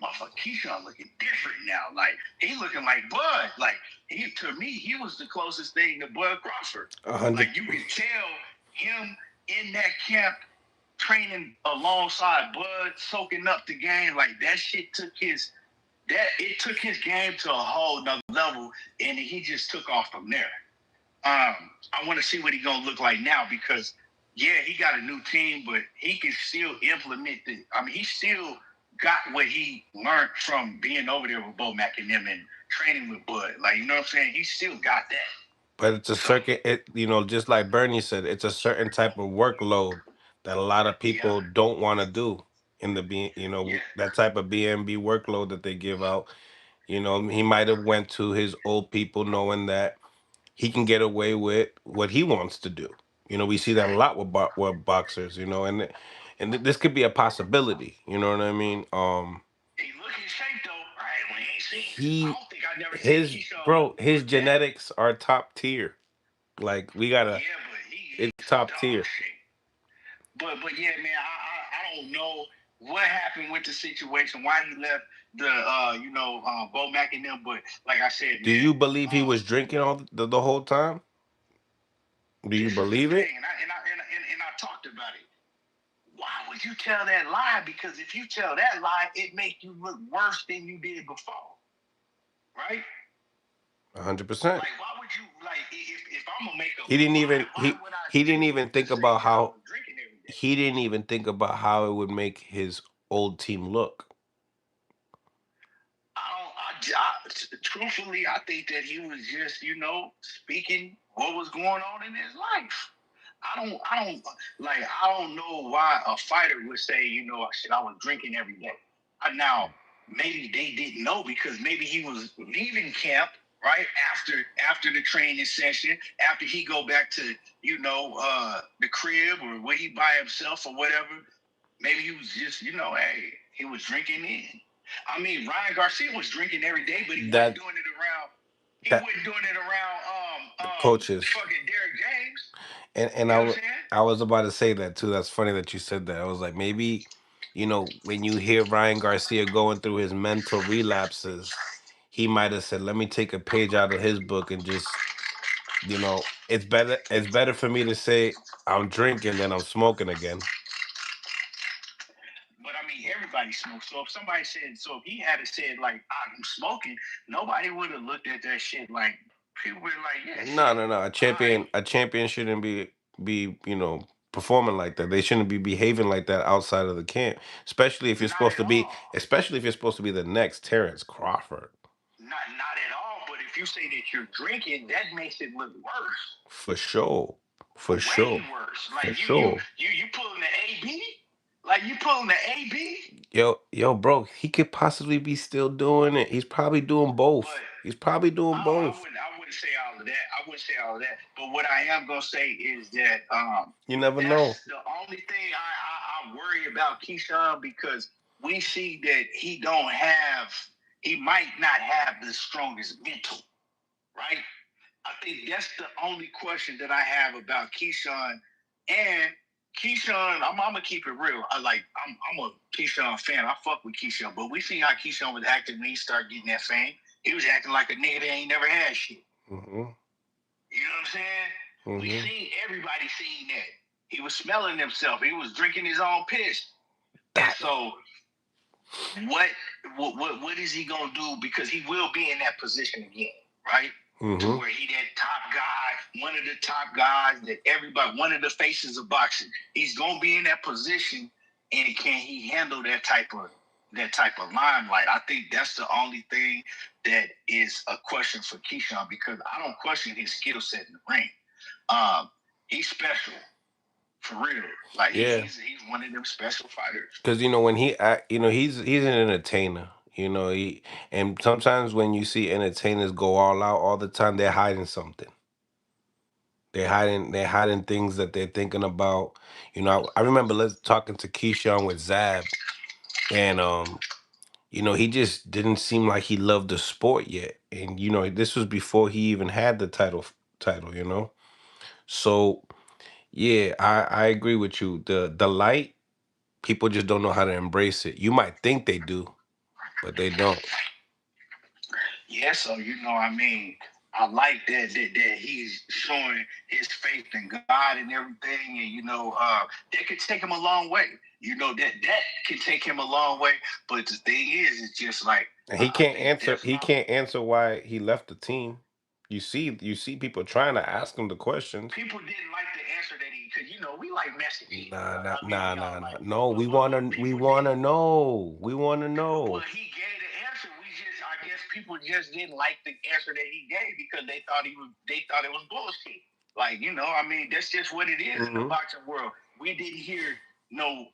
motherfucker Keyshawn looking different now. Like he looking like Bud. Like to me, he was the closest thing to Bud Crawford. 100. Like you could tell him in that camp training alongside Bud, soaking up the game. Like that shit took his game to a whole nother level, and he just took off from there. I want to see what he's gonna look like now because yeah, he got a new team, but he can still implement he still got what he learned from being over there with Bo Mac and them and training with Bud. Like, you know what I'm saying? He still got that. But it's a circuit, just like Bernie said, it's a certain type of workload that a lot of people don't want to do in the that type of BNB workload that they give out. He might have went to his old people knowing that he can get away with what he wants to do. We see that a lot with boxers, this could be a possibility. You know what I mean? He look in shape though, right? When he ain't seen, I He don't think I never seen his Keyshawn bro, his look that. genetics are top tier. Like we gotta, Yeah, but he's it's top dog tier. shit. But yeah, man, I don't know what happened with the situation, why he left the Bo Mac and them. But like I said, Do man, you believe he was drinking all the whole time? Do you this is the believe it? thing, and I talked about it. Why would you tell that lie? Because if you tell that lie, it makes you look worse than you did before, right? 100%. Like, why would you if I'm gonna make a He didn't even why would I he didn't choose even to think say about that I how was drinking every day? he didn't even think about how it would make his old team look. Truthfully, I think that he was just, speaking what was going on in his life. I don't know why a fighter would say, shit, I was drinking every day. Now, maybe they didn't know because maybe he was leaving camp right after the training session, after he go back to, the crib or where he by himself or whatever. Maybe he was just, hey, he was drinking in. I mean, Ryan Garcia was drinking every day, but he wasn't doing it around. He wasn't doing it around coaches. fucking Derek James. And I was about to say that too. That's funny that you said that. I was like, maybe, when you hear Ryan Garcia going through his mental relapses, he might have said, "Let me take a page out of his book and just, it's better for me to say I'm drinking than I'm smoking again." But I mean, everybody smokes. So if he had said like I'm smoking, nobody would have looked at that shit like people were like, yeah, No, shit. no, no. A champion shouldn't be performing like that. They shouldn't be behaving like that outside of the camp, especially if you're Not supposed at to be, all. especially if you're supposed to be the next Terrence Crawford. Not at all. But if you say that you're drinking, that makes it look worse. For sure. For Way sure. worse. For Like sure. you pulling the AB? Like you pulling the AB? Yo, bro, he could possibly be still doing it. He's probably doing both. But He's probably doing I both. wouldn't say all of that. I wouldn't say all of that. But what I am gonna say is that You never know. that's the only thing I worry about Keyshawn because we see that he might not have the strongest mental, right? I think that's the only question that I have about Keyshawn. And Keyshawn, I'm gonna keep it real. I'm a Keyshawn fan. I fuck with Keyshawn, but we see how Keyshawn was acting when he started getting that fame. He was acting like a nigga that ain't never had shit. Mm-hmm. You know what I'm saying? Mm-hmm. We seen everybody seen that. He was smelling himself. He was drinking his own piss. And so what is he gonna do? Because he will be in that position again, right? Mm-hmm. To where he that top guy, one of the top guys that everybody, one of the faces of boxing. He's gonna be in that position, and can he handle that type of limelight? I think that's the only thing that is a question for Keyshawn because I don't question his skill set in the ring. He's special. For real. Like he's one of them special fighters. Because when he act, he's an entertainer. And sometimes when you see entertainers go all out all the time, they're hiding something. They're hiding things that they're thinking about. I remember talking to Keyshawn with Zab, and he just didn't seem like he loved the sport yet. And this was before he even had the title. So yeah, I agree with you. The light, people just don't know how to embrace it. You might think they do, but they don't. Yeah, so I mean, I like that he's showing his faith in God and everything, and that could take him a long way. That can take him a long way. But the thing is, it's just like And he I can't think answer. that's He my can't answer why he left the team. You see people trying to ask him the questions. people didn't like the answer that because we like messy people. Nah, nah, I mean, we nah, all nah, nah. like, No, we but wanna, we people wanna didn't. know. We wanna Well, know. he gave the answer. I guess people just didn't like the answer that he gave because they thought it was bullshit. Like, I mean, that's just what it is in the Hmm. boxing world. We didn't hear no,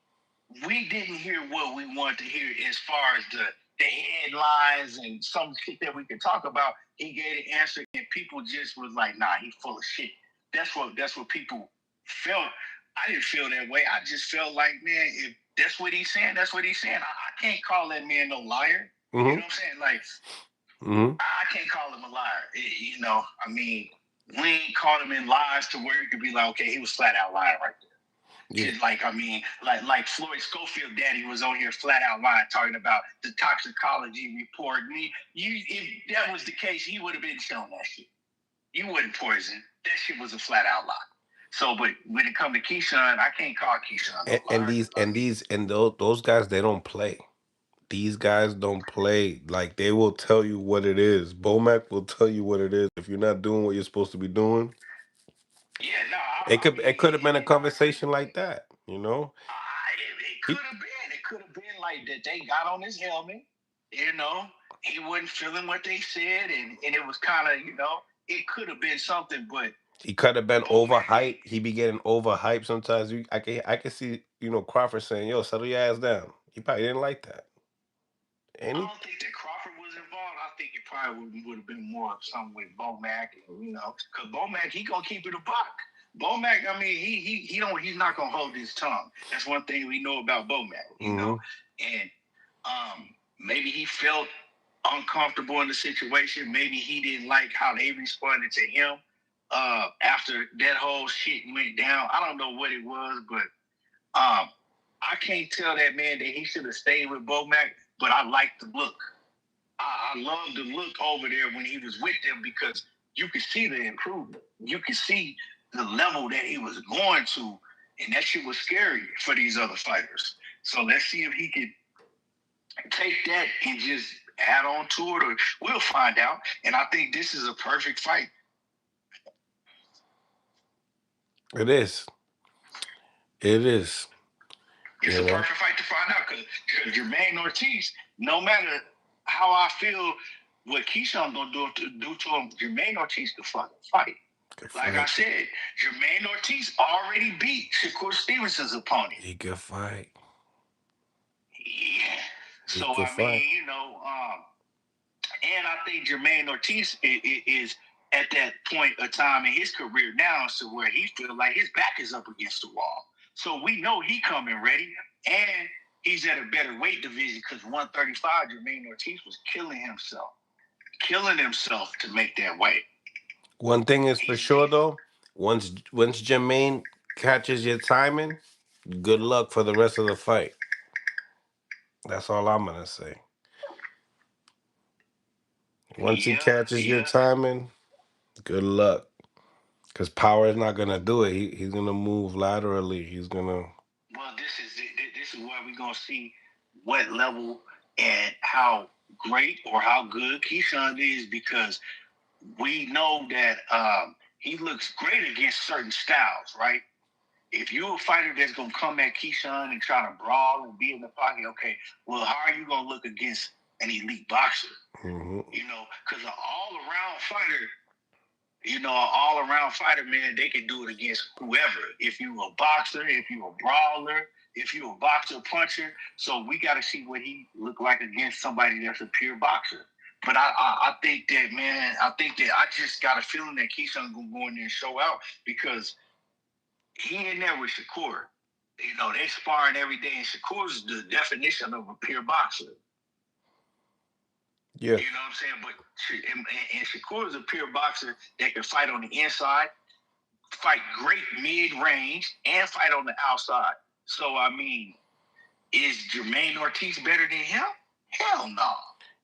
we didn't hear what we wanted to hear as far as the headlines and some shit that we could talk about. He gave the answer, and people just was like, "Nah, he's full of shit." That's what people felt. I didn't feel that way. I just felt like, man, if that's what he's saying, that's what he's saying. I can't call that man no liar. You know Hmm. what I'm saying? Like, Hmm. I can't call him a liar. I mean, we ain't caught him in lies to where you could be like, okay, he was flat out lying right there. Yeah. Just like, I mean, like Floyd Schofield daddy was on here flat out lying, talking about the toxicology report. If that was the case, he would have been shown that shit. You wouldn't poison. That shit was a flat out lie. So, but when it comes to Keyshawn, I can't call Keyshawn no And liar. these and these and those guys, they don't play. These guys don't play. Like, they will tell you what it is. Bomac will tell you what it is. If you're not doing what you're supposed to be doing, Yeah, no, it I could mean, it could have been a and I agree conversation with like that. that. It He could have been. It could have been like that they got on his helmet. You know, he wasn't feeling what they said, and it was kind of, it could have been something, but he could have been Bomac, overhyped. He be getting overhyped sometimes. I can see Crawford saying, "Yo, settle your ass down." He probably didn't like that. And I don't think that Crawford was involved. I think it probably would have been more of something with Bomac, because Bomac, he gonna keep it a buck. Bomac, I mean, he's not gonna hold his tongue. That's one thing we know about Bomac, and maybe he felt uncomfortable in the situation. Maybe he didn't like how they responded to him after that whole shit went down. I don't know what it was, but I can't tell that man that he should have stayed with Bomac, but I like the look. I love the look over there when he was with them because you could see the improvement. You could see the level that he was going to, and that shit was scary for these other fighters. So let's see if he could take that and just add on to it, or we'll find out. And I think this is a perfect fight. it is. It is. It's a perfect fight to find out because Jermaine Ortiz, no matter how I feel what Keyshawn gonna do to him, Jermaine Ortiz could fucking fight. Like I said, Jermaine Ortiz already beat Shakur Stevenson's opponent. He could fight. Yeah. So He could I mean, fight. and I think Jermaine Ortiz is at that point of time in his career now, so where he feels like his back is up against the wall. So we know he coming ready, and he's at a better weight division because 135, Jermaine Ortiz was killing himself to make that weight. One thing is for sure though, once Jermaine catches your timing, good luck for the rest of the fight. That's all I'm gonna say. Once he catches your timing, good luck. Because power is not gonna do it. He's gonna move laterally. He's gonna. Well, this is where we're gonna see what level and how great or how good Keyshawn is because we know that he looks great against certain styles, right? If you're a fighter that's gonna come at Keyshawn and try to brawl and be in the pocket, okay, well, how are you gonna look against an elite boxer? Mm-hmm. Because an all-around fighter, man, they can do it against whoever. If you're a boxer, if you're a brawler, if you're a boxer puncher. So we got to see what he look like against somebody that's a pure boxer. But I think that, man, I just got a feeling that Keyshawn gonna go in there and show out because he in there with Shakur. You know, they sparring every day, and Shakur's the definition of a pure boxer. Yeah. You know what I'm saying? But and Shakur is a pure boxer that can fight on the inside, fight great mid-range, and fight on the outside. So, I mean, is Jermaine Ortiz better than him? Hell no.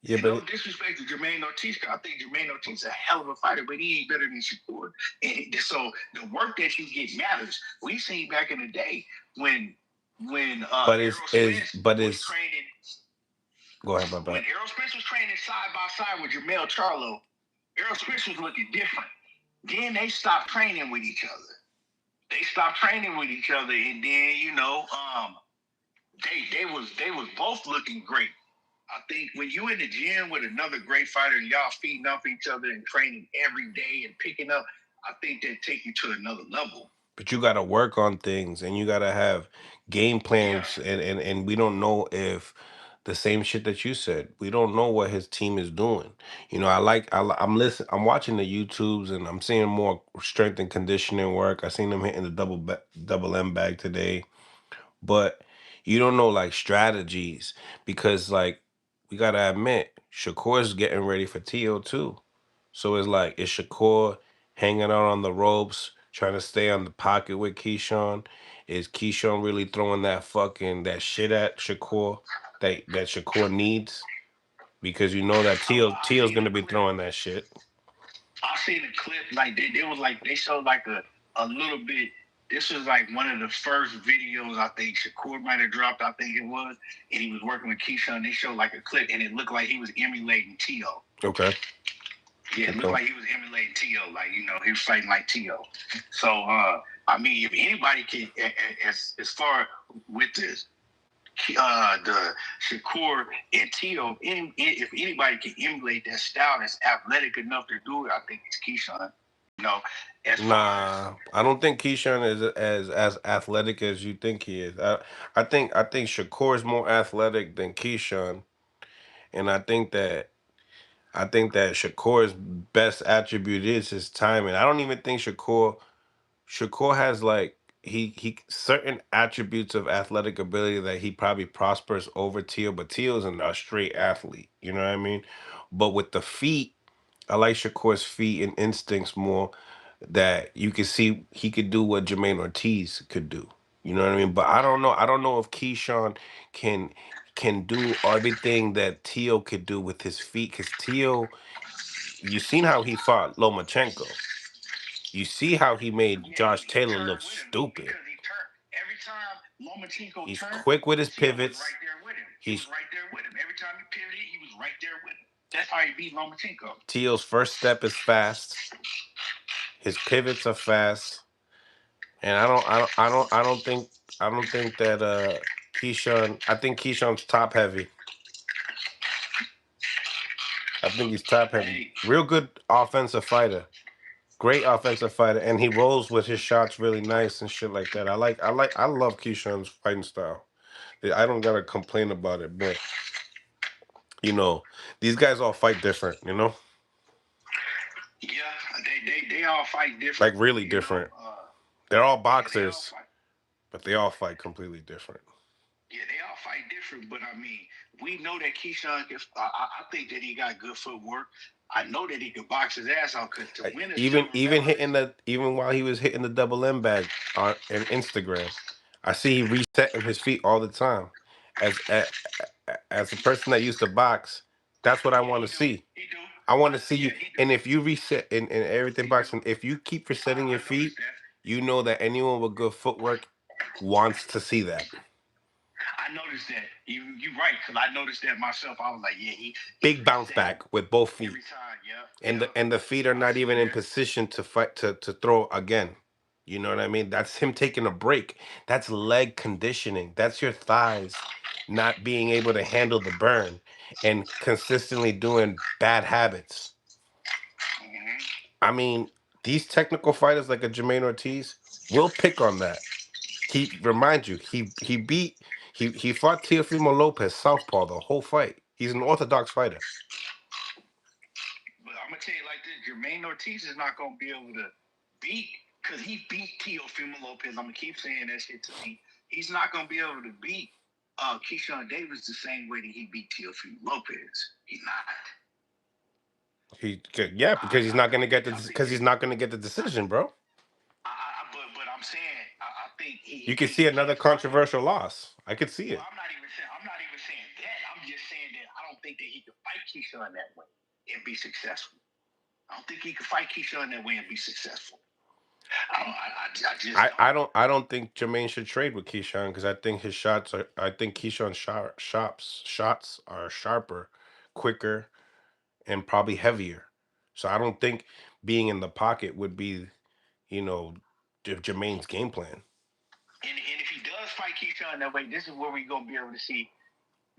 Yeah, and but no disrespect to Jermaine Ortiz. I think Jermaine Ortiz is a hell of a fighter, but he ain't better than Shakur. And so the work that you get matters. We seen back in the day when Errol Spence was training. Go ahead, my bad. When Errol Spence was training side by side with Jermell Charlo, Errol Spence was looking different. Then they stopped training with each other. And then they was both looking great. I think when you in the gym with another great fighter and y'all feeding off each other and training every day and picking up, I think that take you to another level. But you got to work on things and you got to have game plans. Yeah. And we don't know if the same shit that you said, we don't know what his team is doing. You know, I'm watching the YouTubes and I'm seeing more strength and conditioning work. I seen him hitting the double M bag today. But you don't know like strategies because like we gotta admit Shakur's getting ready for TO too. So it's like is Shakur hanging out on the ropes, trying to stay on the pocket with Keyshawn? Is Keyshawn really throwing that shit at Shakur that Shakur needs? Because you know that Teal's gonna be throwing that shit. I seen a clip like they showed like a little bit. This was like one of the first videos I think Shakur might have dropped. I think it was, and he was working with Keyshawn. They showed like a clip, and it looked like he was emulating Tio. Okay. Yeah, it looked like he was emulating Tio, like he was fighting like Tio. So I mean, if anybody can, as far with this. The Shakur and Tio, if anybody can emulate that style that's athletic enough to do it, I think it's Keyshawn. You know, I don't think Keyshawn is as athletic as you think he is. I think Shakur is more athletic than Keyshawn, and I think that Shakur's best attribute is his timing. I don't even think Shakur has like he certain attributes of athletic ability that he probably prospers over Teal, but Teal's a straight athlete. You know what I mean? But with the feet, I like Shakur's feet and instincts more. That you could see he could do what Jermaine Ortiz could do. You know what I mean? But I don't know. I don't know if Keyshawn can can do everything that Teal could do with his feet. Because Teal, you seen how he fought Lomachenko. You see how he made Josh Taylor look stupid. Because he turned every time Lomachenko He's turned, quick with his Teal pivots. was right there with him. He was right there with him. Every time he pivoted, he was right there with him. That's how he beat Lomachenko. Teal's first step is fast. His pivots are fast. And I don't think that Keyshawn. I think Keyshawn's top heavy. I think he's top heavy. Real good offensive fighter. Great offensive fighter, and he rolls with his shots really nice and shit like that. I love Keyshawn's fighting style. I don't gotta complain about it, but you know, these guys all fight different. You know, Yeah, they all fight different. like really different. They're all boxers, but they all fight completely different. Yeah, they all fight different, but I mean, we know that Keyshawn. I think that he got good footwork. I know that he could box his ass off. Cause to win a Even while he was hitting the double M bag on Instagram, I see he resetting his feet all the time. As a, as a person that used to box, that's what I want to see. I want to see you. And if you reset in everything boxing, if you keep resetting your feet, you know that anyone with good footwork wants to see that. I noticed that. You're right, because I noticed that myself. I was like, yeah, he big bounce back with both feet. Every time, yeah. And the feet are not even in position to fight to throw again. You know what I mean? That's him taking a break. That's leg conditioning. That's your thighs not being able to handle the burn and consistently doing bad habits. Mm-hmm. I mean, these technical fighters like a Jermaine Ortiz will pick on that. He fought Teofimo Lopez southpaw the whole fight. He's an orthodox fighter. Jermaine Ortiz is not going to be able to beat, because he beat Teofimo Lopez. I'm going to keep saying that shit to me. He's not going to be able to beat Keyshawn Davis the same way that he beat Teofimo Lopez. He's not. Because he's not going to get the decision, bro. But I'm saying I think you can see another controversial loss. I could see it. I'm not even saying that. I'm just saying that I don't think that he can fight Keyshawn that way and be successful. I don't think he can fight Keyshawn that way and be successful. I don't think Jermaine should trade with Keyshawn, because I think Keyshawn's shots are sharper, quicker, and probably heavier. So I don't think being in the pocket would be, Jermaine's game plan. And if he does fight Keyshawn that way, this is where we're gonna be able to see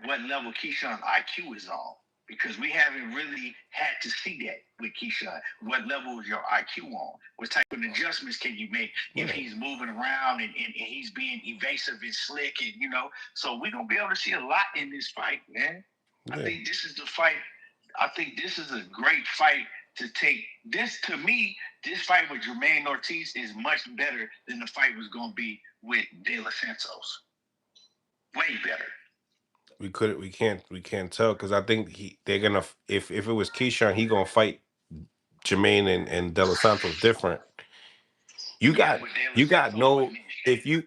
what level Keyshawn's IQ is on. Because we haven't really had to see that with Keyshawn. What level is your IQ on? What type of adjustments can you make if he's moving around and he's being evasive and slick, and So we're gonna be able to see a lot in this fight, man. Yeah. I think this is the fight. I think this is a great fight to take. This, to me, this fight with Jermaine Ortiz is much better than the fight was gonna be with De Los Santos. Way better. We can't tell, because I think they're gonna, if it was Keyshawn, he gonna fight Jermaine and De Los Santos different. You got no, if you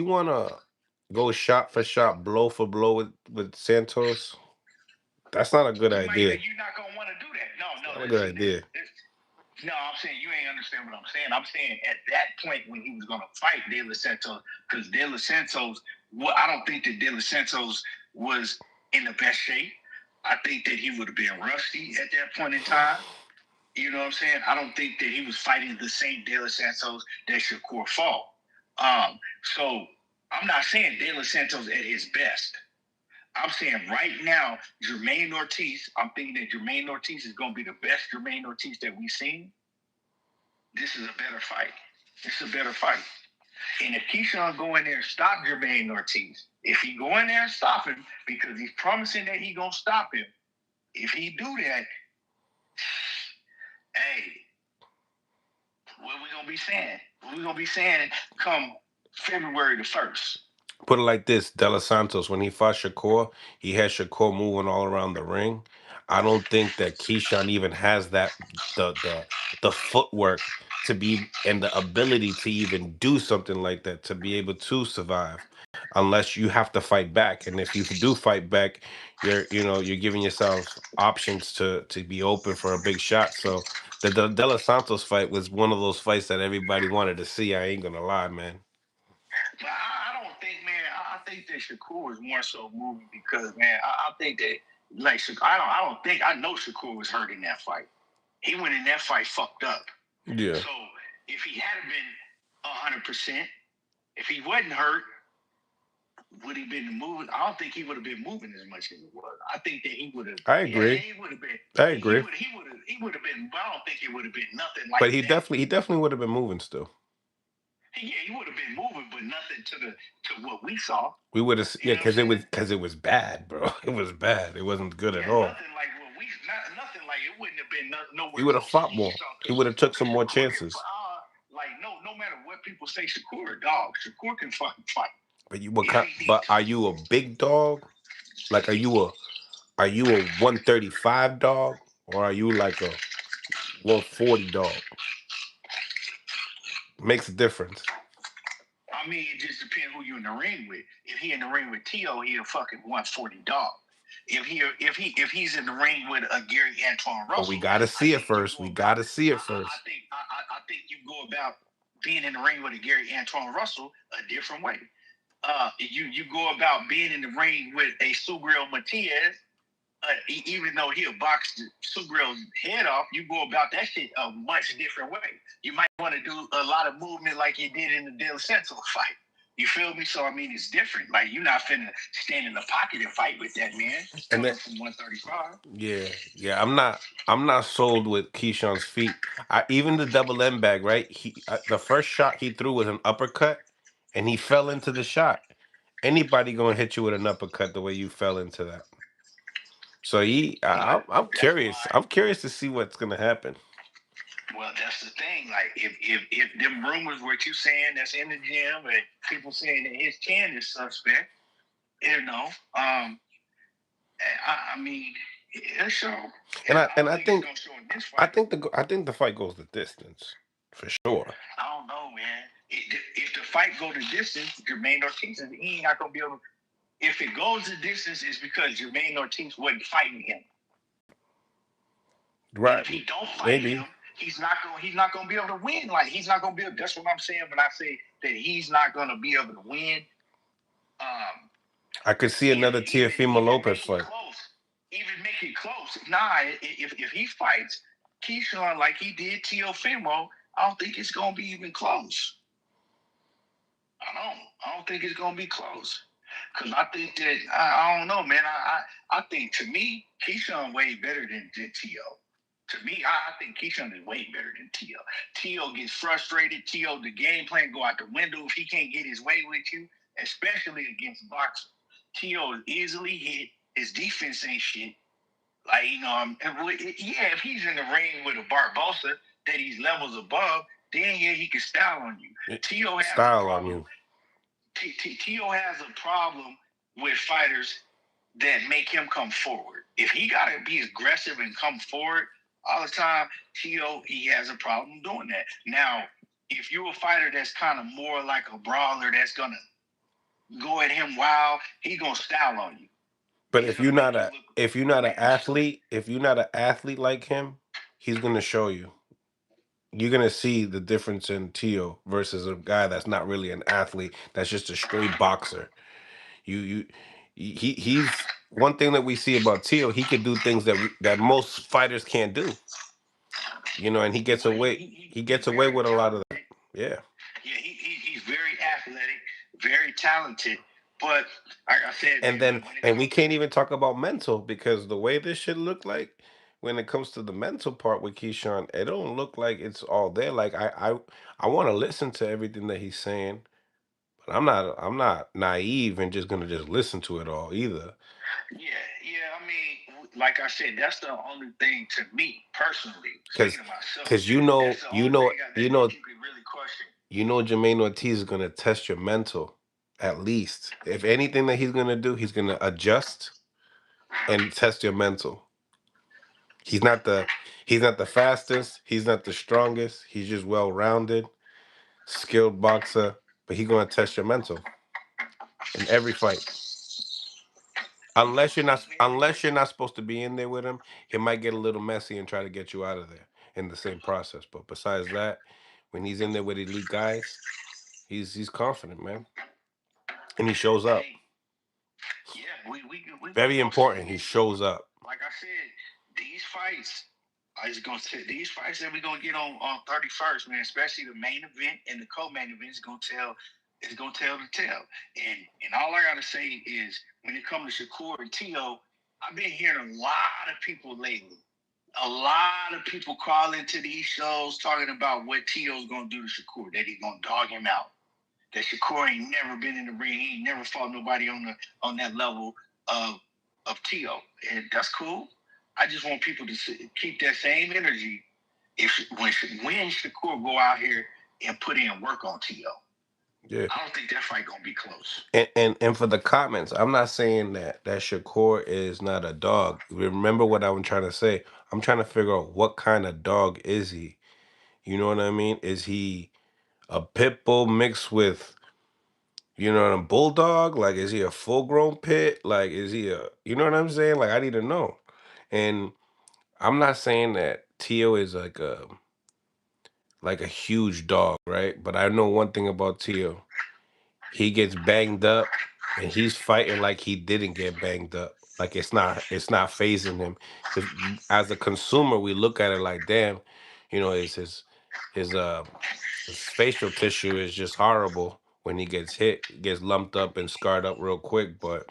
wanna go shot for shot, blow for blow with Santos, that's not a good idea. You're not gonna want to do that. No, not a good idea. No, I'm saying you ain't understand what I'm saying. I'm saying at that point when he was gonna fight De Los Santos, because De Los Santos, I don't think that De Los Santos was in the best shape. I think that he would have been rusty at that point in time. You know what I'm saying? I don't think that he was fighting the same De Los Santos that Shakur fought. So I'm not saying De Los Santos at his best. I'm saying right now, Jermaine Ortiz, I'm thinking that Jermaine Ortiz is going to be the best Jermaine Ortiz that we've seen. This is a better fight. And if Keyshawn go in there and stop Jermaine Ortiz, if he go in there and stop him, because he's promising that he going to stop him, if he do that, hey, what we going to be saying? What we going to be saying come February the 1st? Put it like this: De Los Santos, when he fought Shakur, he had Shakur moving all around the ring. I don't think that Keyshawn even has that the footwork to be, and the ability to even do something like that, to be able to survive, unless you have to fight back. And if you do fight back, you're giving yourself options to be open for a big shot. So the De Los Santos fight was one of those fights that everybody wanted to see. I ain't gonna lie, man. But I don't think, man. I think that Shakur was more so moving because, man, I think that, like, I know Shakur was hurt in that fight. He went in that fight fucked up. Yeah. So if he had been 100%, if he wasn't hurt, would he been moving? I don't think he would have been moving as much as he was. I think that he would have. I agree. Yeah, he would have been. I agree. He would have been. But I don't think it would have been nothing like. But he definitely would have been moving still. Yeah, he would have been moving, but nothing to what we saw. We would have, yeah, because it was bad, bro. It was bad. It wasn't good at all. Nothing like what nothing like it wouldn't have been nowhere. He would have fought more. He would have took some more chances. Like no matter what people say, Shakur a dog. Shakur can fucking fight. But are you a big dog? Like, are you a 135 dog, or are you like a 140 dog? Makes a difference. I mean, it just depends who you're in the ring with. If he in the ring with Tio, he a fucking 140 dog. If he's in the ring with a Gary Antoine Russell, we gotta see it first. I think you go about being in the ring with a Gary Antoine Russell a different way. You go about being in the ring with a Subriel Matias. Even though he'll box Subriel's head off, you go about that shit a much different way. You might want to do a lot of movement like you did in the De Los Santos fight. You feel me? So I mean, it's different. Like, you're not finna stand in the pocket and fight with that man. And then from 135. Yeah. I'm not sold with Keyshawn's feet. Even the double M bag, right? The first shot he threw was an uppercut, and he fell into the shot. Anybody gonna hit you with an uppercut the way you fell into that? So But I'm that's curious. why. I'm curious to see what's gonna happen. Well, that's the thing. Like, if them rumors what you saying that's in the gym and people saying that his chin is suspect, you know, I mean, it'll show. And I and don't I think it's think gonna show in this fight. I think the fight goes the distance for sure. I don't know, man. If the fight go the distance, Jermaine Ortiz, he ain't not gonna be able. If it goes the distance, it's because Jermaine Ortiz wasn't fighting him. And Right. if he don't fight him, Maybe. he's not gonna be able to win. Like, he's not gonna be able. That's what I'm saying when I say that he's not gonna be able to win. Um, I could see another Teofimo even Lopez make it fight. close. Even make it close. Nah, if he fights Keyshawn like he did Teofimo, I don't think it's gonna be even close. I don't think it's gonna be close. Cause I think that I don't know, man. I think, to me, Keyshawn way better than T.O. To me, I think Keyshawn is way better than T.O. T.O. gets frustrated. T.O. the game plan go out the window if he can't get his way with you, especially against boxers. T.O. is easily hit. His defense ain't shit. Like, yeah, if he's in the ring with a Barbosa that he's levels above, then yeah, he can style on you. T.O. has a Style on problem. you. T.O. has a problem with fighters that make him come forward. If he got to be aggressive and come forward all the time, T.O., he has a problem doing that. Now, if you're a fighter that's kind of more like a brawler that's going to go at him wild, he's going to style on you. But He's going to make you look if you're not an make you slow. athlete, if you're not an athlete like him, he's gonna show you. You're gonna see the difference in Tio versus a guy that's not really an athlete, that's just a straight boxer. You he's one thing that we see about Tio, he could do things that most fighters can't do. And Well, he he's gets away very with a lot of that. talented. Yeah. Yeah, he's very athletic, very talented. But like I said, And man, then when it and we comes, can't even talk about mental because the way this shit look like when it comes to the mental part with Keyshawn, it don't look like it's all there. Like I want to listen to everything that he's saying, but I'm not naive and just gonna just listen to it all either. yeah, I mean, like I said, that's the only thing to me personally, Cause speaking of myself, cause that's the only thing that you could really question. Jermaine Ortiz is gonna test your mental at least. If anything that he's gonna do, he's gonna adjust and test your mental. He's not the he's not the fastest, he's not the strongest, he's just well-rounded, skilled boxer, but he's gonna test your mental in every fight. Unless you're not supposed to be in there with him, he might get a little messy and try to get you out of there in the same process. But besides that, when he's in there with elite guys, he's confident, man. And he shows up. Hey, yeah, we Very gonna see important. He this. shows up. Like I said, these fights. I was gonna say these fights that we're gonna get on 31st, man, especially the main event and the co-main event is gonna tell the tale. And all I gotta say is when it comes to Shakur and Tio, I've been hearing a lot of people lately. A lot of people call into these shows talking about what Tio's gonna do to Shakur, that he's gonna dog him out. That Shakur ain't never been in the ring, he ain't never fought nobody on that level of Tio. And that's cool. I just want people to keep that same energy when Shakur go out here and put in work on T.O. Yeah. I don't think that fight gonna be close. And for the comments, I'm not saying that Shakur is not a dog. Remember what I'm trying to say. I'm trying to figure out what kind of dog is he. You know what I mean? Is he a pit bull mixed with a bulldog? Like, is he a full grown pit? Like, is he you know what I'm saying? Like, I need to know. And I'm not saying that Tio is like a huge dog, right? But I know one thing about Tio. He gets banged up and he's fighting like he didn't get banged up. Like it's not phasing him. Because as a consumer, we look at it like, damn, his uh his facial tissue is just horrible when he gets hit. He gets lumped up and scarred up real quick. But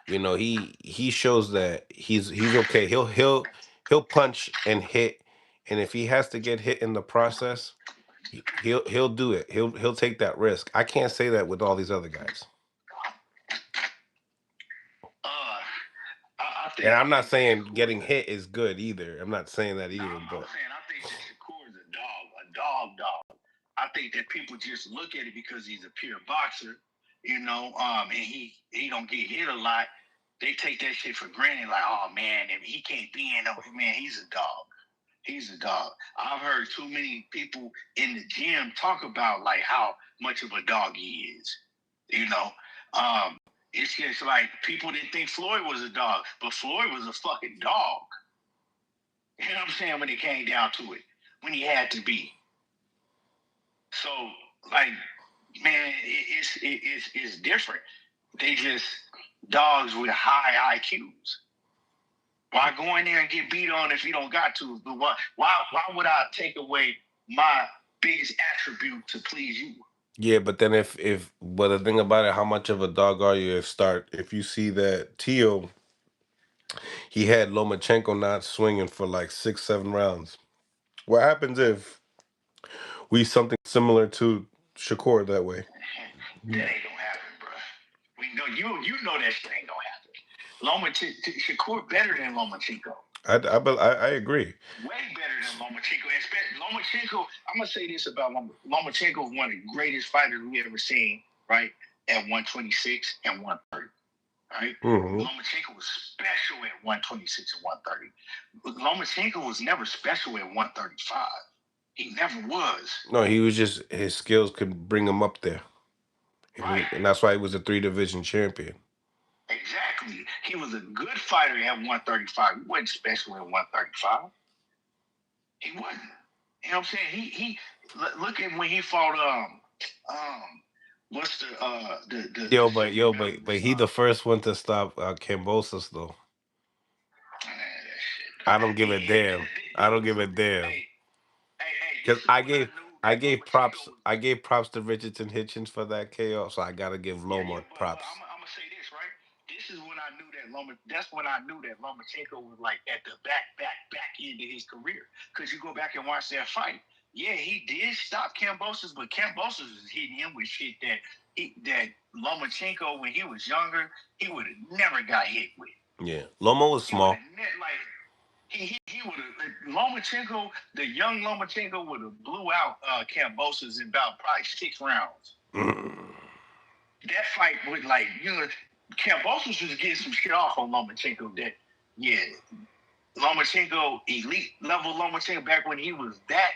he shows that he's okay. He'll punch and hit, and if he has to get hit in the process, he'll do it. He'll take that risk. I can't say that with all these other guys. Uh, I And I'm not saying getting hit is good either. I'm not saying that either. I'm But saying I think that Shakur is a dog. I think that people just look at it because he's a pure boxer, and he don't get hit a lot. They take that shit for granted, like, oh man, if he can't be in, man, he's a dog. He's a dog. I've heard too many people in the gym talk about like how much of a dog he is. It's just like people didn't think Floyd was a dog, but Floyd was a fucking dog. You know what I'm saying? When it came down to it, when he had to be. So, like, man, it's different. They just dogs with high IQs. Why go in there and get beat on if you don't got to? But why would I take away my biggest attribute to please you? yeah, but then but the thing about it, how much of a dog are you if you see that Teo, he had Lomachenko not swinging for like 6, 7 rounds. What happens if we something similar to Shakur that way? That ain't gonna happen, bro. We know you know that shit ain't gonna happen. Shakur better than Lomachenko. I agree. Way better than Lomachenko. Lomachenko, I'm gonna say this about Lomachenko is one of the greatest fighters we ever seen, right? At 126 and 130. Right? Mm-hmm. Lomachenko was special at 126 and 130. But Lomachenko was never special at 135. He never was. No, he was just his skills could bring him up there. Right. And that's why he was a 3 division champion. Exactly. He was a good fighter at 135. He wasn't special at 135. He wasn't. You know what I'm saying? He look at when he fought what's But he the first one to stop Cambosos though. I don't give a damn. I don't give a damn. Because I gave props to Richardson Hitchens for that KO, so I gotta give Loma props. I'm gonna say this, right? This is when I knew that that's when I knew that Lomachenko was like at the back end of his career. Because you go back and watch that fight. Yeah, he did stop Kambosos, but Kambosos was hitting him with shit that Lomachenko, when he was younger, he would have never got hit with. Yeah, Loma was small. He would have Lomachenko, the young Lomachenko would have blew out Kambosos in about probably 6 rounds. That fight was like, Kambosos was getting some shit off on Lomachenko. That Lomachenko, elite level Lomachenko, back when he was that,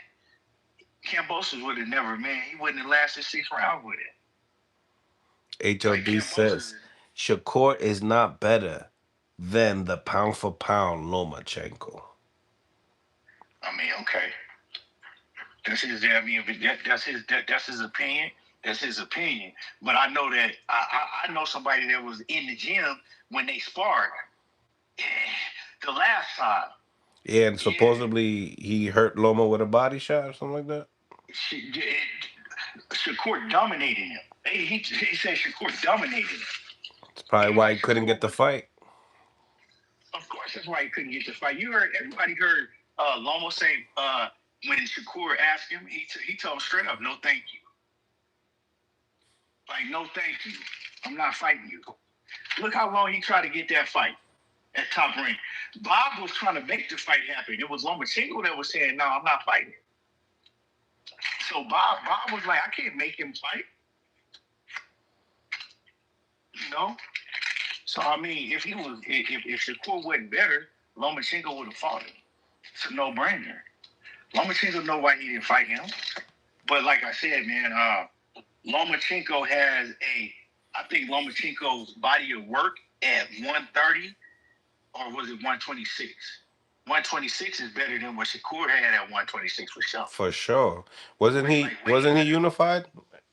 Kambosos would have never, man, he wouldn't have lasted 6 rounds with it. HLD says Shakur is not better than the pound for pound Lomachenko. I mean, okay. That's his opinion. That's his opinion. But I know that I know somebody that was in the gym when they sparred the last time. Yeah, and supposedly he hurt Loma with a body shot or something like that. Shakur dominated him. He said Shakur dominated him. That's probably why he couldn't get the fight. Of course, that's why he couldn't get the fight. Everybody heard Loma say when Shakur asked him, he told him straight up, no thank you. Like, no thank you. I'm not fighting you. Look how long he tried to get that fight at Top Rank. Bob was trying to make the fight happen. It was Lomachenko that was saying, no, I'm not fighting. So Bob was like, I can't make him fight. So I mean, if Shakur wasn't better, Lomachenko would have fought him. It's a no-brainer. Lomachenko know why he didn't fight him. But like I said, man, Lomachenko has I think Lomachenko's body of work at 130, or was it 126? 126 is better than what Shakur had at 126 for sure. For sure. Wasn't he unified?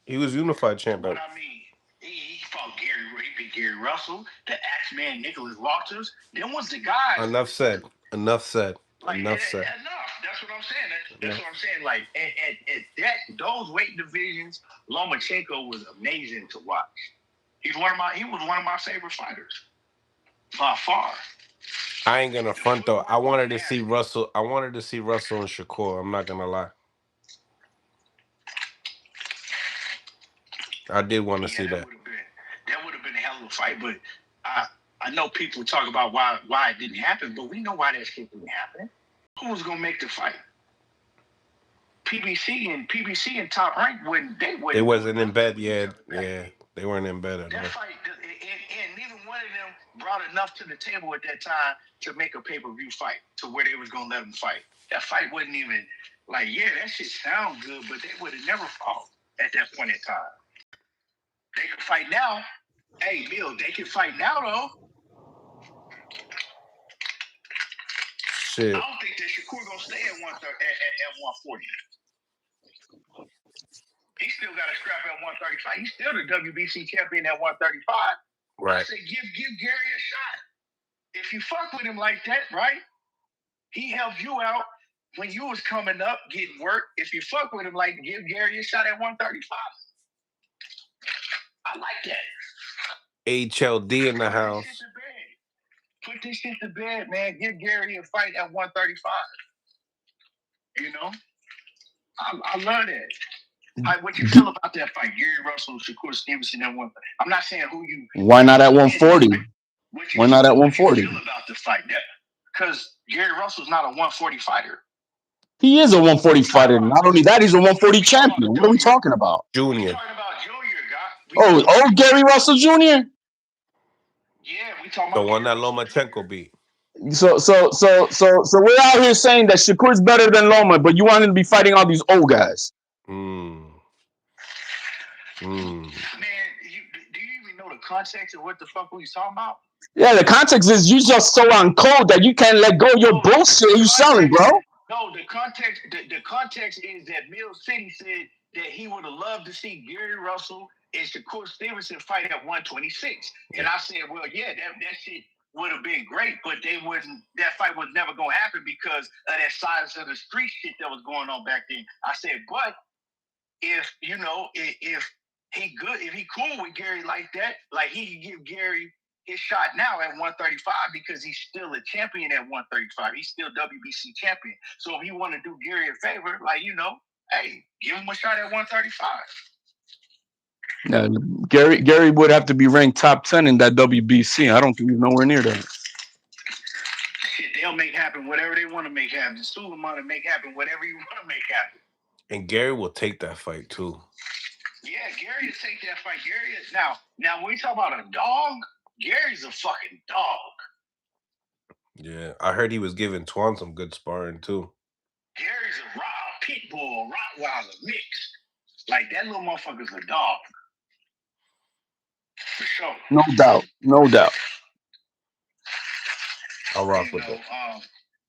He was unified champion. But I mean, he fought Gary. He beat Gary Russell, the Axeman, Nicholas Walters. Them was the guys. Enough said. Like, enough. That's what I'm saying. That's what I'm saying. Like at those weight divisions, Lomachenko was amazing to watch. He was one of my favorite fighters by far. I ain't gonna front though. I wanted to see Russell and Shakur. I'm not gonna lie. I did want to see that. That would have been a hell of a fight, but I know people talk about why it didn't happen, but we know why that shit didn't happen. Who was gonna make the fight? PBC and Top Rank They wouldn't do wasn't in nothing bed with each yet. other back Yeah, then. they weren't in bed at That all. fight, and neither one of them brought enough to the table at that time to make a pay-per-view fight to where they was gonna let them fight. That fight wasn't even like, yeah, that shit sound good, but they would have never fought at that point in time. They can fight now. Hey, Bill, they can fight now though. Shit. I don't think that Shakur gonna stay at 140. He still got a scrap at 135. He's still the WBC champion at 135. Right. I say give Gary a shot. If you fuck with him like that, right? He helped you out when you was coming up getting work. If you fuck with him, like give Gary a shot at 135. I like that. HLD in the house. Put this shit to bed, man. Give Gary a fight at 135. You know? I love that. What you feel about that fight? Gary Russell, Shakur Stevenson at 130. I'm not saying who you. Why not at 140? Why not at 140? What you feel about the fight? Because Gary Russell's not a 140 fighter. He is a 140 fighter. Not only that, he's a 140 champion. What are we talking about? Junior. We're talking about Junior, guy. Oh, Gary Russell Jr.? Yeah, we talking about the one that Lomachenko beat. So we're out here saying that Shakur's better than Loma, but you want him to be fighting all these old guys. Man, do you even know the context of what the fuck we talking about? Yeah, the context is you just so on code that you can't let go of your bullshit you selling, bro. No, the context is that Mill City said that he would have loved to see Gary Russell and Shakur Stevenson fight at 126. And I said, well, yeah, that shit would have been great, but that fight was never gonna happen because of that size of the street shit that was going on back then. I said, but if he cool with Gary like that, like he can give Gary his shot now at 135 because he's still a champion at 135. He's still WBC champion. So if you want to do Gary a favor, like, hey, give him a shot at 135. Gary would have to be ranked top 10 in that WBC. I don't think he's nowhere near that. Shit, they'll make happen whatever they want to make happen. Suleiman to make happen whatever you want to make happen. And Gary will take that fight too. Yeah, Gary will take that fight. Gary is now when we talk about a dog, Gary's a fucking dog. Yeah, I heard he was giving Twan some good sparring too. Gary's a raw pit bull, Rottweiler mixed. Like that little motherfucker's a dog. For sure. No doubt. I'll rock with it.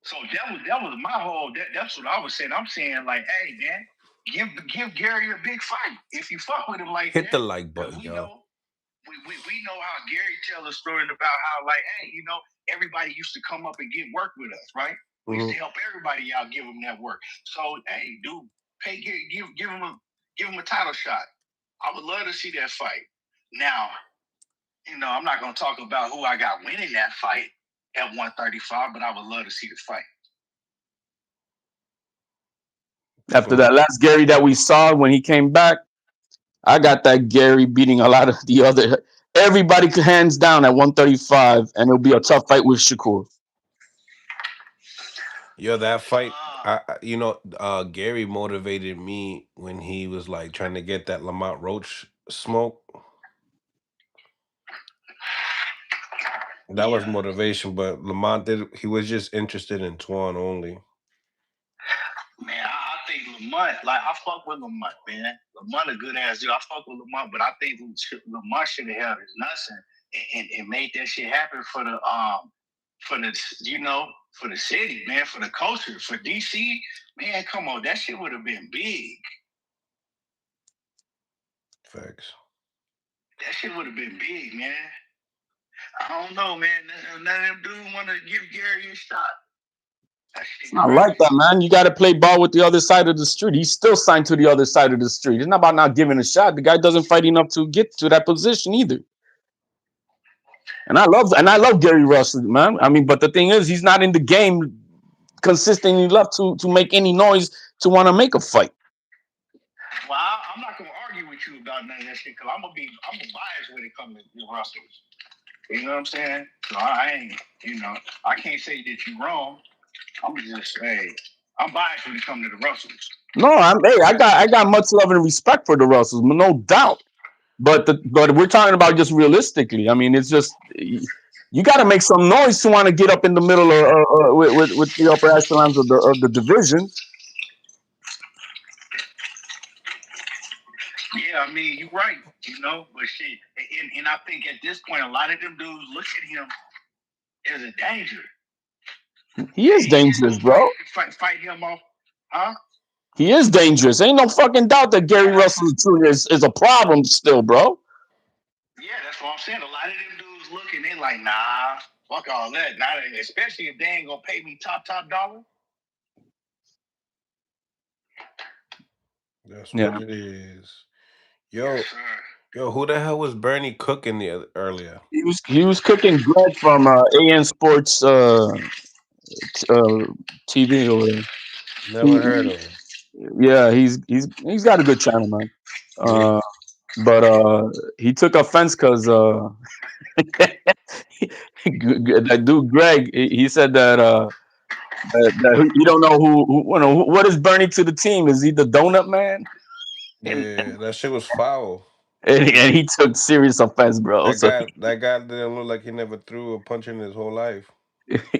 So that was my whole. That's what I was saying. I'm saying like, hey man, give Gary a big fight if you fuck with him like Hit that. the like button, y'all. We know how Gary tells a story about how like, hey, everybody used to come up and get work with us, right? We used to help everybody out, give them that work. So hey, dude, give him a title shot. I would love to see that fight. Now, I'm not gonna talk about who I got winning that fight at 135, but I would love to see the fight. After that last Gary that we saw when he came back, I got that Gary beating a lot of the other everybody hands down at 135, and it'll be a tough fight with Shakur. Yo, that fight, Gary motivated me when he was like trying to get that Lamont Roach smoke. That was motivation, but Lamont he was just interested in Twan only. Man, I think Lamont, like I fuck with Lamont, man. Lamont a good ass dude. I fuck with Lamont, but I think Lamont should have held his nuts and made that shit happen for the for the city, man, for the culture, for DC, man. Come on, that shit would have been big. Facts. That shit would have been big, man. I don't know, man. None of them dudes want to give Gary a shot. It's not like that, man. You got to play ball with the other side of the street. He's still signed to the other side of the street. It's not about not giving a shot. The guy doesn't fight enough to get to that position either. And I love Gary Russell, man. I mean, but the thing is, he's not in the game consistently enough to make any noise to want to make a fight. Well, I'm not gonna argue with you about none of that shit because I'm gonna bias when it comes to Russell. You know what I'm saying? So I ain't, I can't say that you're wrong. I'm just saying, I'm biased when it comes to the Russells. No, I got much love and respect for the Russells, no doubt. But we're talking about just realistically. I mean, it's just you got to make some noise to want to get up in the middle of, with the upper echelons of the divisions. Yeah, I mean, you're right, but shit, and I think at this point, a lot of them dudes look at him as a danger. He is dangerous, bro. Fight him off, huh? He is dangerous. Ain't no fucking doubt that Gary Russell Jr. is a problem still, bro. Yeah, that's what I'm saying. A lot of them dudes look and they like, nah, fuck all that. Not especially if they ain't gonna pay me top dollar. That's what it is. Yo, Yes, yo, who the hell was Bernie cooking earlier? He was cooking Greg from AN Sports TV over there. Never heard of him. Yeah, he's got a good channel, man. Yeah. But he took offense because that dude Greg, he said that he don't know what is Bernie to the team. Is he the donut man? Yeah, that shit was foul. And he took serious offense, bro. That guy didn't look like he never threw a punch in his whole life.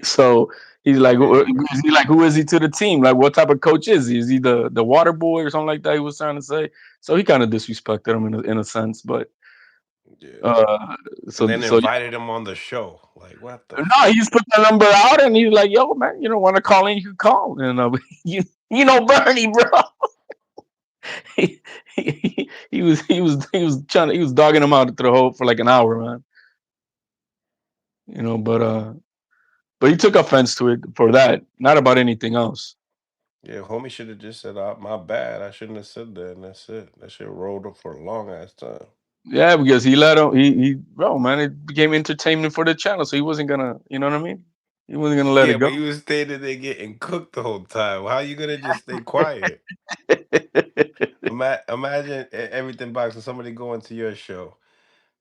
So he's like, Yeah. who is he to the team? Like, what type of coach is he? Is he the water boy or something like that? He was trying to say. So he kind of disrespected him in a sense, but Yeah. so And then invited him on the show. Like, what the no, he just put the number out and he's like, yo, man, you don't want to call in, you can call. And Bernie, bro. he was dogging him out through the hole for like an hour, man. But he took offense to it for that, not about anything else. Yeah, homie should have just said, my bad. I shouldn't have said that, and that's it. That shit rolled up for a long ass time. Yeah, because he let him. Bro, man, it became entertainment for the channel, so he wasn't gonna. You know what I mean? He wasn't gonna let Yeah, it go. but you was stating they getting cooked the whole time. How you gonna just stay quiet? Imagine everything boxing. Somebody going to your show,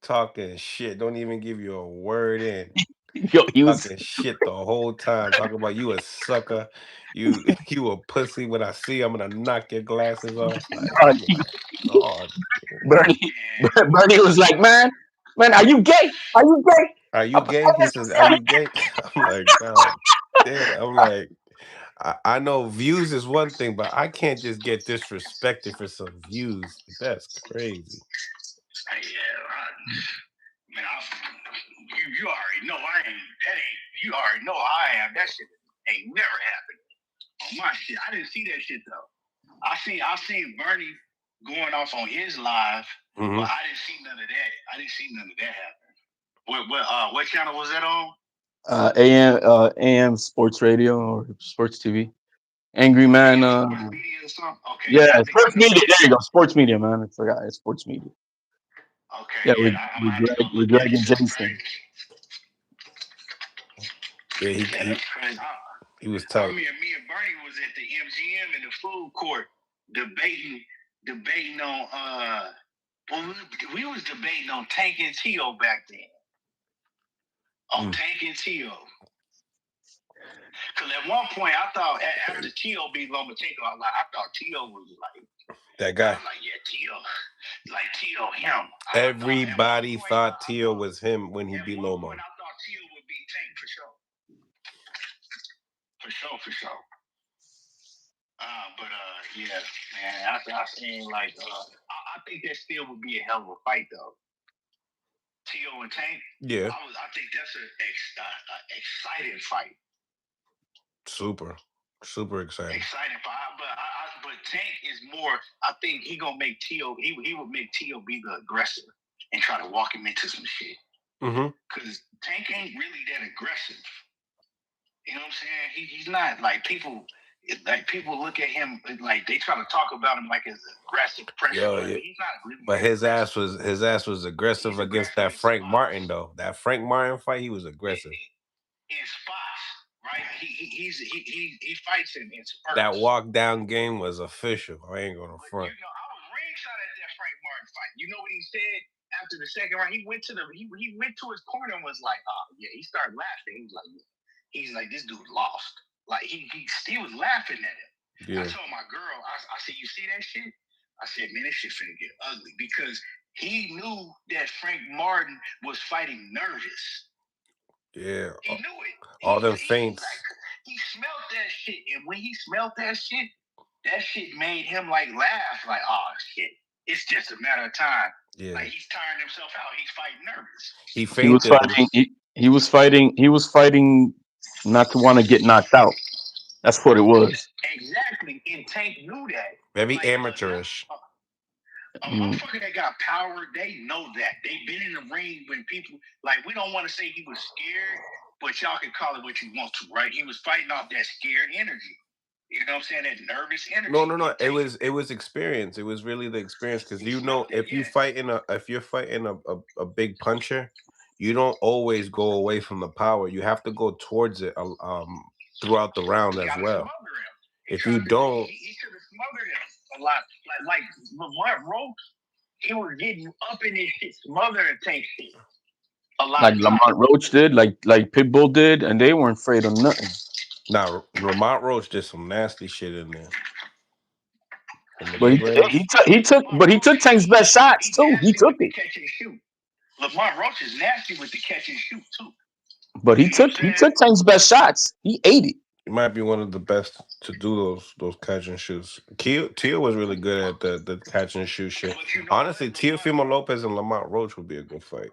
talking shit, don't even give you a word in. Yo, he was. Talking shit the whole time. Talking about you a sucker. You you a pussy. When I see you, I'm gonna knock your glasses off. Like, oh my god. Bernie, Bernie was like, man, are you gay? Are you gay? Are you gay? He says, are you gay? I'm like, God damn. I'm like, I know views is one thing, but I can't just get disrespected for some views. Like, that's crazy. Yeah, man, you already know I ain't. That ain't. You already know I am. That shit ain't never happened on my shit. I didn't see that shit though. I seen Bernie going off on his live, but I didn't see none of that. I didn't see none of that happen. What channel was that on? AM Sports Radio or Sports TV. Angry Man. Sports Media or something? Okay, Yeah, I think Sports Media. There you go, Sports Media, man. I forgot. It's Sports Media. Okay, Yeah, yeah, I'm gonna have to go with look at Greg it. and Jason. Yeah, That's crazy. he was tight. Me and Bernie was at the MGM in the food court debating on we was debating on Tank and Tio back then. Tank and Tio. Because at one point I thought after Tio beat Lomachenko, I thought Tio was like that guy. I was like, yeah, Tio. Like Tio him. Everybody thought Tio was him when he beat Lomo. I thought Tio would beat Tank for sure. For sure. Yeah, man, I seen like I think that still would be a hell of a fight though. Tio and Tank. Yeah. I think that's an exciting fight. Super exciting. Exciting fight, but Tank is more. I think he gonna make Tio. He would make Tio be the aggressor and try to walk him into some shit. Because Tank ain't really that aggressive. You know what I'm saying? He's not like people. Like people look at him like they try to talk about him like as aggressive pressure. Yeah. He's not really. But his ass was aggressive against that Frank Martin though. That Frank Martin fight, he was aggressive. In spots, right? He fights in spurts. That walk down game was official. I ain't gonna front. I was ringside at that Frank Martin fight. You know what he said after the second round, he went to his corner and was like, "Oh yeah." He started laughing. He's like, "This dude lost." Like he was laughing at him. Yeah. I told my girl, I said, "You see that shit?" I said, "Man, this shit finna get ugly," because he knew that Frank Martin was fighting nervous. Yeah. He knew it. All them feints. He smelled that shit, and when he smelled that shit made him like laugh, like, "Oh shit, it's just a matter of time." Yeah. Like he's tiring himself out. He's fighting nervous. He fainted. He was fighting not to want to get knocked out. That's what it was. Exactly. And Tank knew that. Very amateurish. A motherfucker that got power, they know that. They've been in the ring when people, like, we don't want to say he was scared, but y'all can call it what you want to, right? He was fighting off that scared energy. You know what I'm saying? That nervous energy. No. It was experience. It was really the experience, because if you're fighting a big puncher, you don't always go away from the power. You have to go towards it throughout the round as well. If you don't, he should have smothered him a lot. Like Lamont Roach, he was getting up in his shit, smothering Tank shit a lot. Like Lamont Roach did, like Pitbull did, and they weren't afraid of nothing. Nah, Lamont Roach did some nasty shit in there. But he took Tank's best shots too. He took it. Catch and shoot. Lamont Roach is nasty with the catch and shoot too. But he took Tank's best shots. He ate it. He might be one of the best to do those catch and shoots. Teo was really good at the catch and shoot shit. Honestly, Teofimo Lopez and Lamont Roach would be a good fight.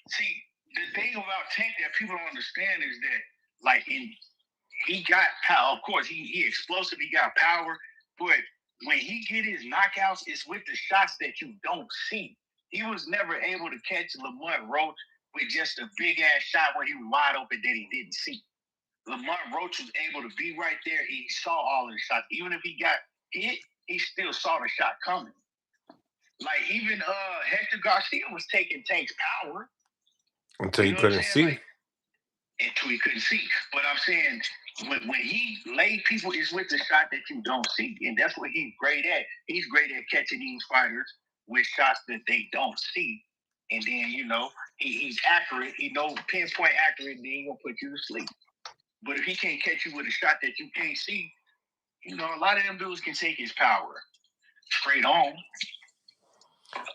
See, the thing about Tank that people don't understand is that, like, he got power. Of course, he explosive. He got power, but when he get his knockouts, it's with the shots that you don't see. He was never able to catch Lamont Roach with just a big ass shot where he was wide open that he didn't see. Lamont Roach was able to be right there. He saw all of the shots. Even if he got hit, he still saw the shot coming. Like, even Hector Garcia was taking Tank's power. Until he couldn't see. Until he couldn't see. But I'm saying, when he laid people, it's with the shot that you don't see. And that's what he's great at. He's great at catching these fighters with shots that they don't see. And then, he's accurate. He knows pinpoint accurate, and then he's going to put you to sleep. But if he can't catch you with a shot that you can't see, a lot of them dudes can take his power straight on.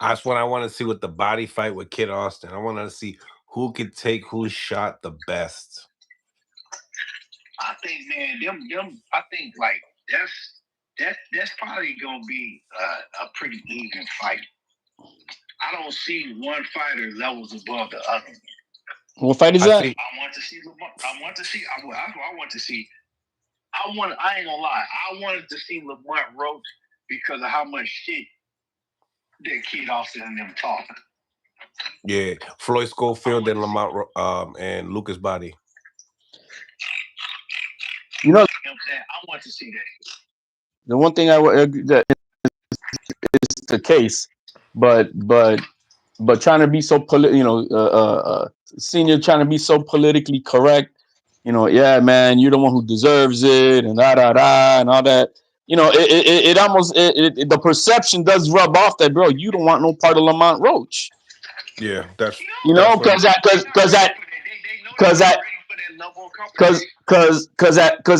That's what I want to see with the body fight with Kid Austin. I want to see who could take whose shot the best. I think, man, I think like that's probably gonna be a pretty even fight. I don't see one fighter levels above the other. What fight is that? I want to see. I ain't gonna lie. I wanted to see Lamont Roach because of how much shit that Kid Austin and them talking. Yeah, Floyd Schofield and Lamont and Lucas Bahdi. You know what I'm saying? I want to see that. The one thing I would agree that is the case, but trying to be so Senior trying to be so politically correct, yeah, man, you're the one who deserves it, and and all that. It almost the perception does rub off that, bro, you don't want no part of Lamont Roach. Yeah, that's because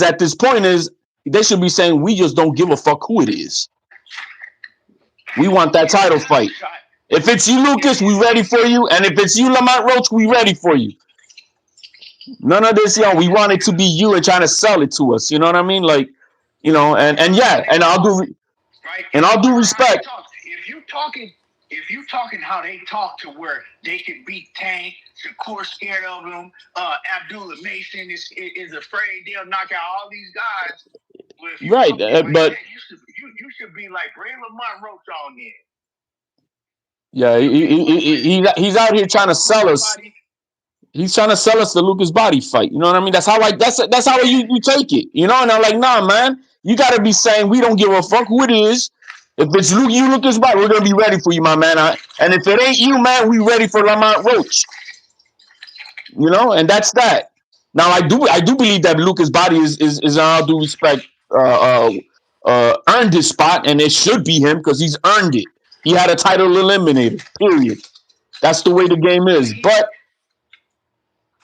at this point is they should be saying we just don't give a fuck who it is. We want that title fight. If it's you, Lucas, we ready for you, and if it's you, Lamont Roach, we ready for you. None of this, we want it to be you and trying to sell it to us. You know what I mean? Like, and I'll do respect. If you talking how they talk to where they can beat Tank, Shakur scared of him, Abdullah Mason is afraid they'll knock out all these guys. Right, but you should be like, bring Lamont Roach on there. Yeah, he's out here trying to sell us. He's trying to sell us the Lucas Bahdi fight. You know what I mean? That's how you take it. And I'm like, nah, man. You got to be saying we don't give a fuck who it is. If it's you, Lucas Bahdi, we're gonna be ready for you, my man. And if it ain't you, man, we ready for Lamont Roach. And that's that. Now I do believe that Lucas Bahdi is in all due respect earned his spot, and it should be him because he's earned it. He had a title eliminator. Period. That's the way the game is. But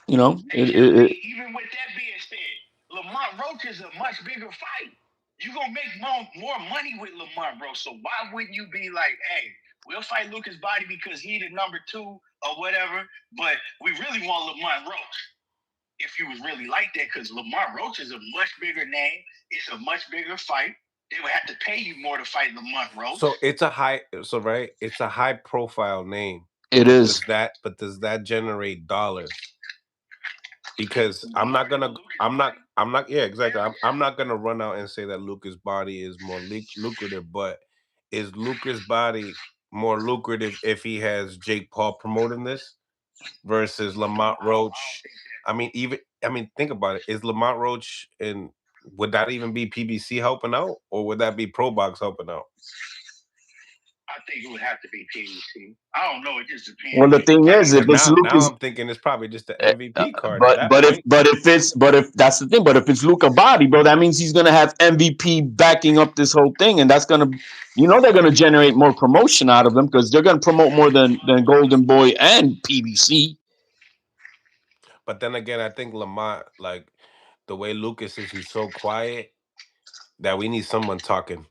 you know, even with that being said, Lamont Roach is a much bigger fight. You're gonna make more money with Lamont Roach. So why wouldn't you be like, hey, we'll fight Lucas Bahdi because he the number 2 or whatever, but we really want Lamont Roach. If you was really like that, because Lamont Roach is a much bigger name, it's a much bigger fight. They would have to pay you more to fight Lamont Roach. So it's a it's a high profile name. it But is. does that generate dollars? Because More than a Lucas Bahdi. yeah, exactly. I'm not gonna run out and say that Lucas Body is more lucrative, but is Lucas Body more lucrative if he has Jake Paul promoting this versus Lamont I don't Roach? think that. Think about it. Is Lamont Roach, and would that even be PBC helping out, or would that be Pro Box helping out? I think it would have to be PBC. I don't know. It just Well, depends. the thing Like is, if But it's now Lucas, I'm thinking it's probably just the uh, MVP card at but that point. if that's the thing. But if it's Luca Body, bro, that means he's gonna have MVP backing up this whole thing, and that's gonna, they're gonna generate more promotion out of them because they're gonna promote more than Golden Boy and PBC. But then again, I think Lamont, like the way Lucas is, he's so quiet that we need someone talking.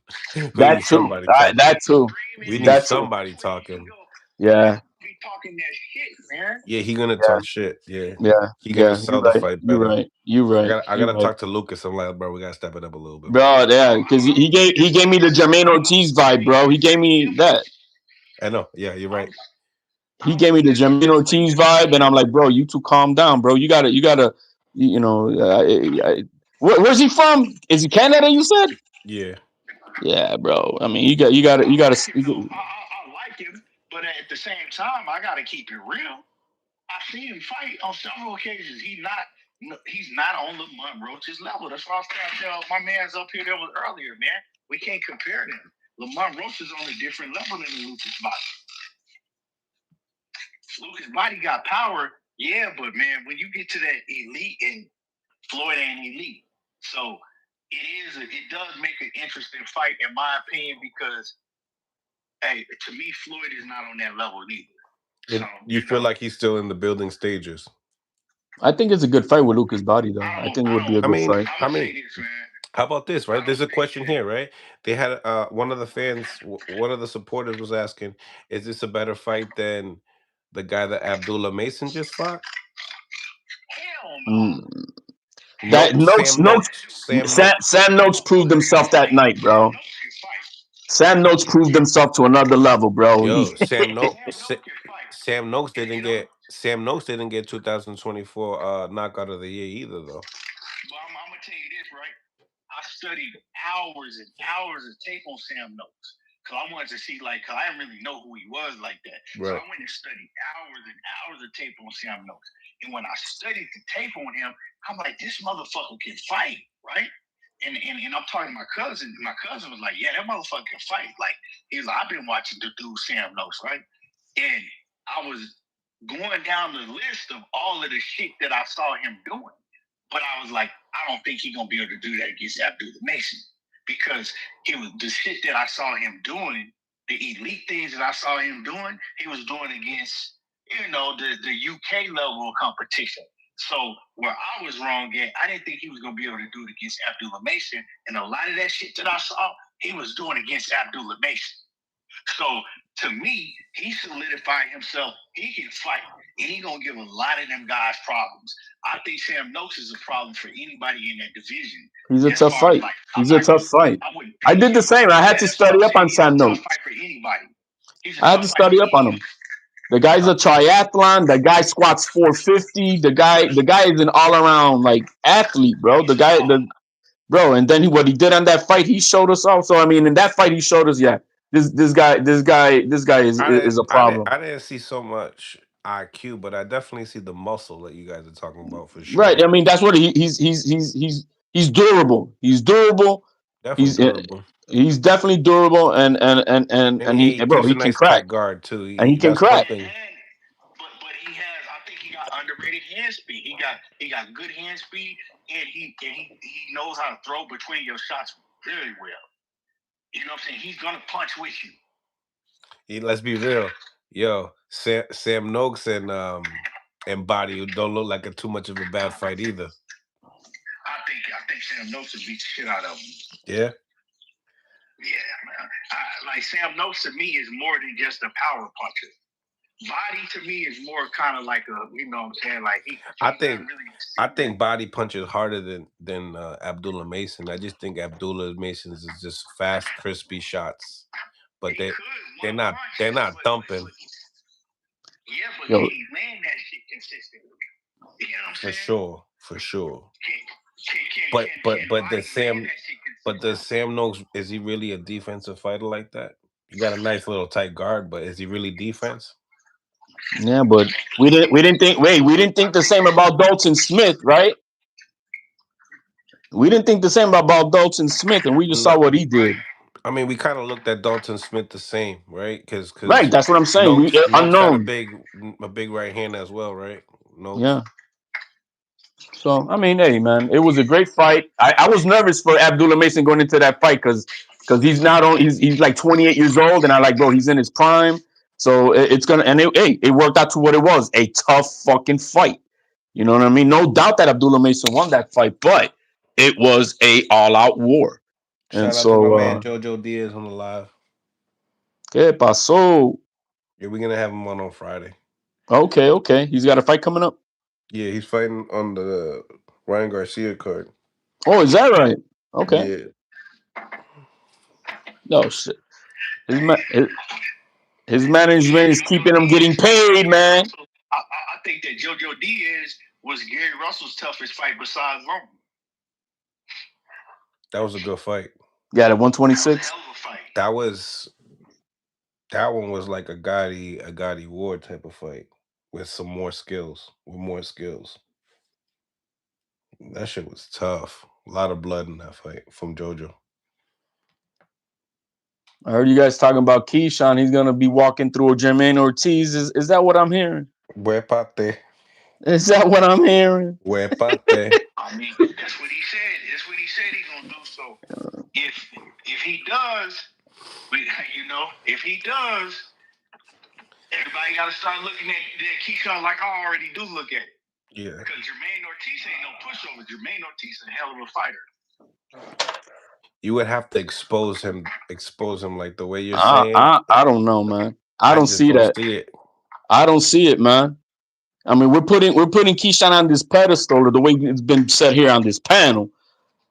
We That need too. somebody talking. That too. We screaming need That and too. somebody crazy, talking. Yeah. be talking that shit, man. Yeah, he gonna Yeah. talk shit. Yeah, Yeah. he gonna Yeah. You're sell the right. fight You're better. right. You're right. I You're gotta right. talk to Lucas. I'm like, bro, we gotta step it up a little bit, bro. Bro, yeah, Bro, because I would he just gave me the Jermaine Ortiz vibe, bro. He gave me that. I know. Yeah, you're I right. would, He I would gave me the just Jermaine just like Ortiz that. vibe, and I'm like, bro, you two calm down, bro. You gotta, where's he from? Is he Canada? You said? Yeah, Yeah, bro. I mean, you gotta. like him though. I like him, but at the same time, I gotta keep it real. I've seen him fight on several occasions. He's not on Lamont Roach's level. That's why I was trying to tell my man's up here that was earlier, man. We can't compare them. Lamont Roach is on a different level than Lucas Body. Lucas Body got power, yeah, but man, when you get to that elite, and Floyd ain't elite, so it does make an interesting fight in my opinion because hey, to me, Floyd is not on that level either. So you feel like he's still in the building stages. I think it's a good fight with Lucas Body, though. I think it would be a I good mean, fight. I I'm gonna say mean, this, man. how about this, right? I'm gonna There's a say question this. here, right? They had one of the fans, one of the supporters was asking, "Is this a better fight than the guy that Abdullah Mason just fought?" Hell no. Mm. Hell That No, no. Sam Noakes. Sam Noakes. Sam Noakes proved himself that night, Sam bro. Noakes can fight. Sam Noakes proved himself to another level, bro. Yo, Sam Noakes. Sam Noakes can fight. Sam Noakes didn't get 2024 knockout of the year either, though. But I'm gonna tell you this, right? I studied hours and hours of tape on Sam Noakes. Cause I wanted to see cause I didn't really know who he was like that. So Right. I went and studied hours and hours of tape on Sam Noakes. And when I studied the tape on him, I'm like, this motherfucker can fight, right? And I'm talking to my cousin. My cousin was like, yeah, that motherfucker can fight. Like, he was like, I've been watching the dude Sam Noakes, right? And I was going down the list of all of the shit that I saw him doing. But I was like, I don't think he's gonna be able to do that against Abdullah Mason because he was the shit that I saw him doing, the elite things that I saw him doing, he was doing against the UK level of competition. So where I was wrong at, I didn't think he was gonna be able to do it against Abdullah Mason, and a lot of that shit that I saw, he was doing against Abdullah Mason. So to me, he solidified himself. He can fight, and he gonna give a lot of them guys problems. I think Sam Noakes is a problem for anybody in that division. He's a As tough far as fight. He's a tough fight. I wouldn't I pick did the him. same. I had Yeah, to that's what I'm study up saying. on He's a Sam tough Noakes. fight for anybody. He's a I had tough to fight for study up on anybody. him. The guy's a triathlon. The guy squats 450. The guy is an all around athlete, bro. Bro, and then what he did on that fight, he showed us also. I mean, in that fight, he showed us, yeah, this guy is a problem. I didn't see so much IQ, but I definitely see the muscle that you guys are talking about for Right. sure. I mean, that's what he's durable. He's durable. Definitely He's durable, he's definitely durable, and he, he bro, gives a he can nice crack, tight guard too. and he can That's one crack. thing. But he has. I think he got underrated hand speed. He got good hand speed, and he knows how to throw between your shots very well. You know what I'm saying? He's gonna punch with you. Let's be real. Yo, Sam Noakes and Body don't look like too much of a bad fight either. I think Sam Noakes would beat the shit out of him. Yeah. Yeah, man. Like Sam Noakes to me is more than just a power puncher. Body to me is more kind of like a, you know what I'm saying? Like I think Body punches harder than Abdullah Mason. I just think Abdullah Mason's is just fast, crispy shots, but they're not thumping. Yeah, but can he land that shit consistently? You know what I'm saying? For sure. But does Sam Noakes, is he really a defensive fighter like that? You got a nice little tight guard, but is he really defense? Yeah, but we didn't think the same about Dalton Smith, right? We didn't think the same about Dalton Smith, and we just saw what he did. I mean, we kind of looked at Dalton Smith the same, right? Because right, that's what I'm saying. Noakes got Unknown. a big right hand as well, right? Noakes. Yeah. So I mean, hey man, it was a great fight. I was nervous for Abdullah Mason going into that fight because he's not on. He's like 28 years old, and I like, bro, he's in his prime. So it's gonna, and it worked out to what it was, a tough fucking fight. You know what I mean? No doubt that Abdullah Mason won that fight, but it was a all-out war. And Shout out to my man Jojo Diaz on the live. ¿Qué pasó? Yeah, we're gonna have him on Friday. Okay. He's got a fight coming up. Yeah, he's fighting on the Ryan Garcia card. Oh, is that right? Okay. Yeah. No shit. His management is keeping him getting paid, man. I think that Jojo Diaz was Gary Russell's toughest fight besides Roman. That was a good fight. Yeah, at 126. That one was like a Gotti Ward type of fight with more skills. That shit was tough. A lot of blood in that fight from Jojo. I heard you guys talking about Keyshawn. He's gonna be walking through a Jermaine Ortiz. Is that what I'm hearing? Huepate. Is that what I'm hearing? Huepate. I mean, that's what he said. That's what he said he's gonna do. So if he does, if he does, everybody gotta start looking at Keyshawn like I already do look at it. Yeah. Because Jermaine Ortiz ain't no pushover. Jermaine Ortiz is a hell of a fighter. You would have to expose him like the way you're saying. I don't know, man. I don't see that. I don't see it, man. I mean, we're putting Keyshawn on this pedestal, or the way it's been said here on this panel,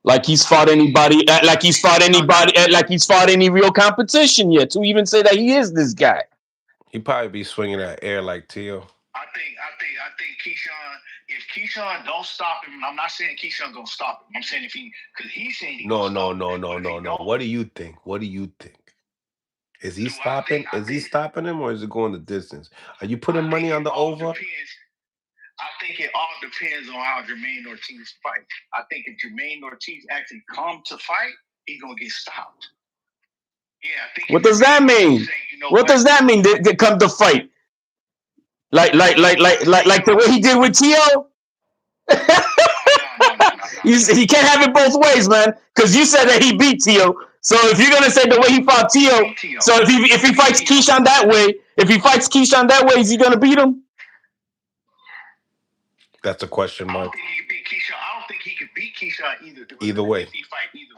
like he's fought anybody, like he's fought any real competition yet to even say that he is this guy. He'd probably be swinging that air like Teo. I think Keyshawn. If Keyshawn don't stop him, I'm not saying Keyshawn gonna stop him. I'm saying because he's saying he No. What do you think? Is he stopping? Is he stopping him, or is it going the distance? Are you putting money on the over? I think it all depends on how Jermaine Ortiz fights. I think if Jermaine Ortiz actually comes to fight, he's gonna get stopped. Yeah, I think. What does that mean? What does that mean? To come to fight? Like the way he did with Teo? He can't have it both ways, man. Because you said that he beat Teo. So if you're gonna say the way he fought Teo, so if he fights Keyshawn that way, is he gonna beat him? That's a question mark. I don't think he could beat Keyshawn either way. If he fight either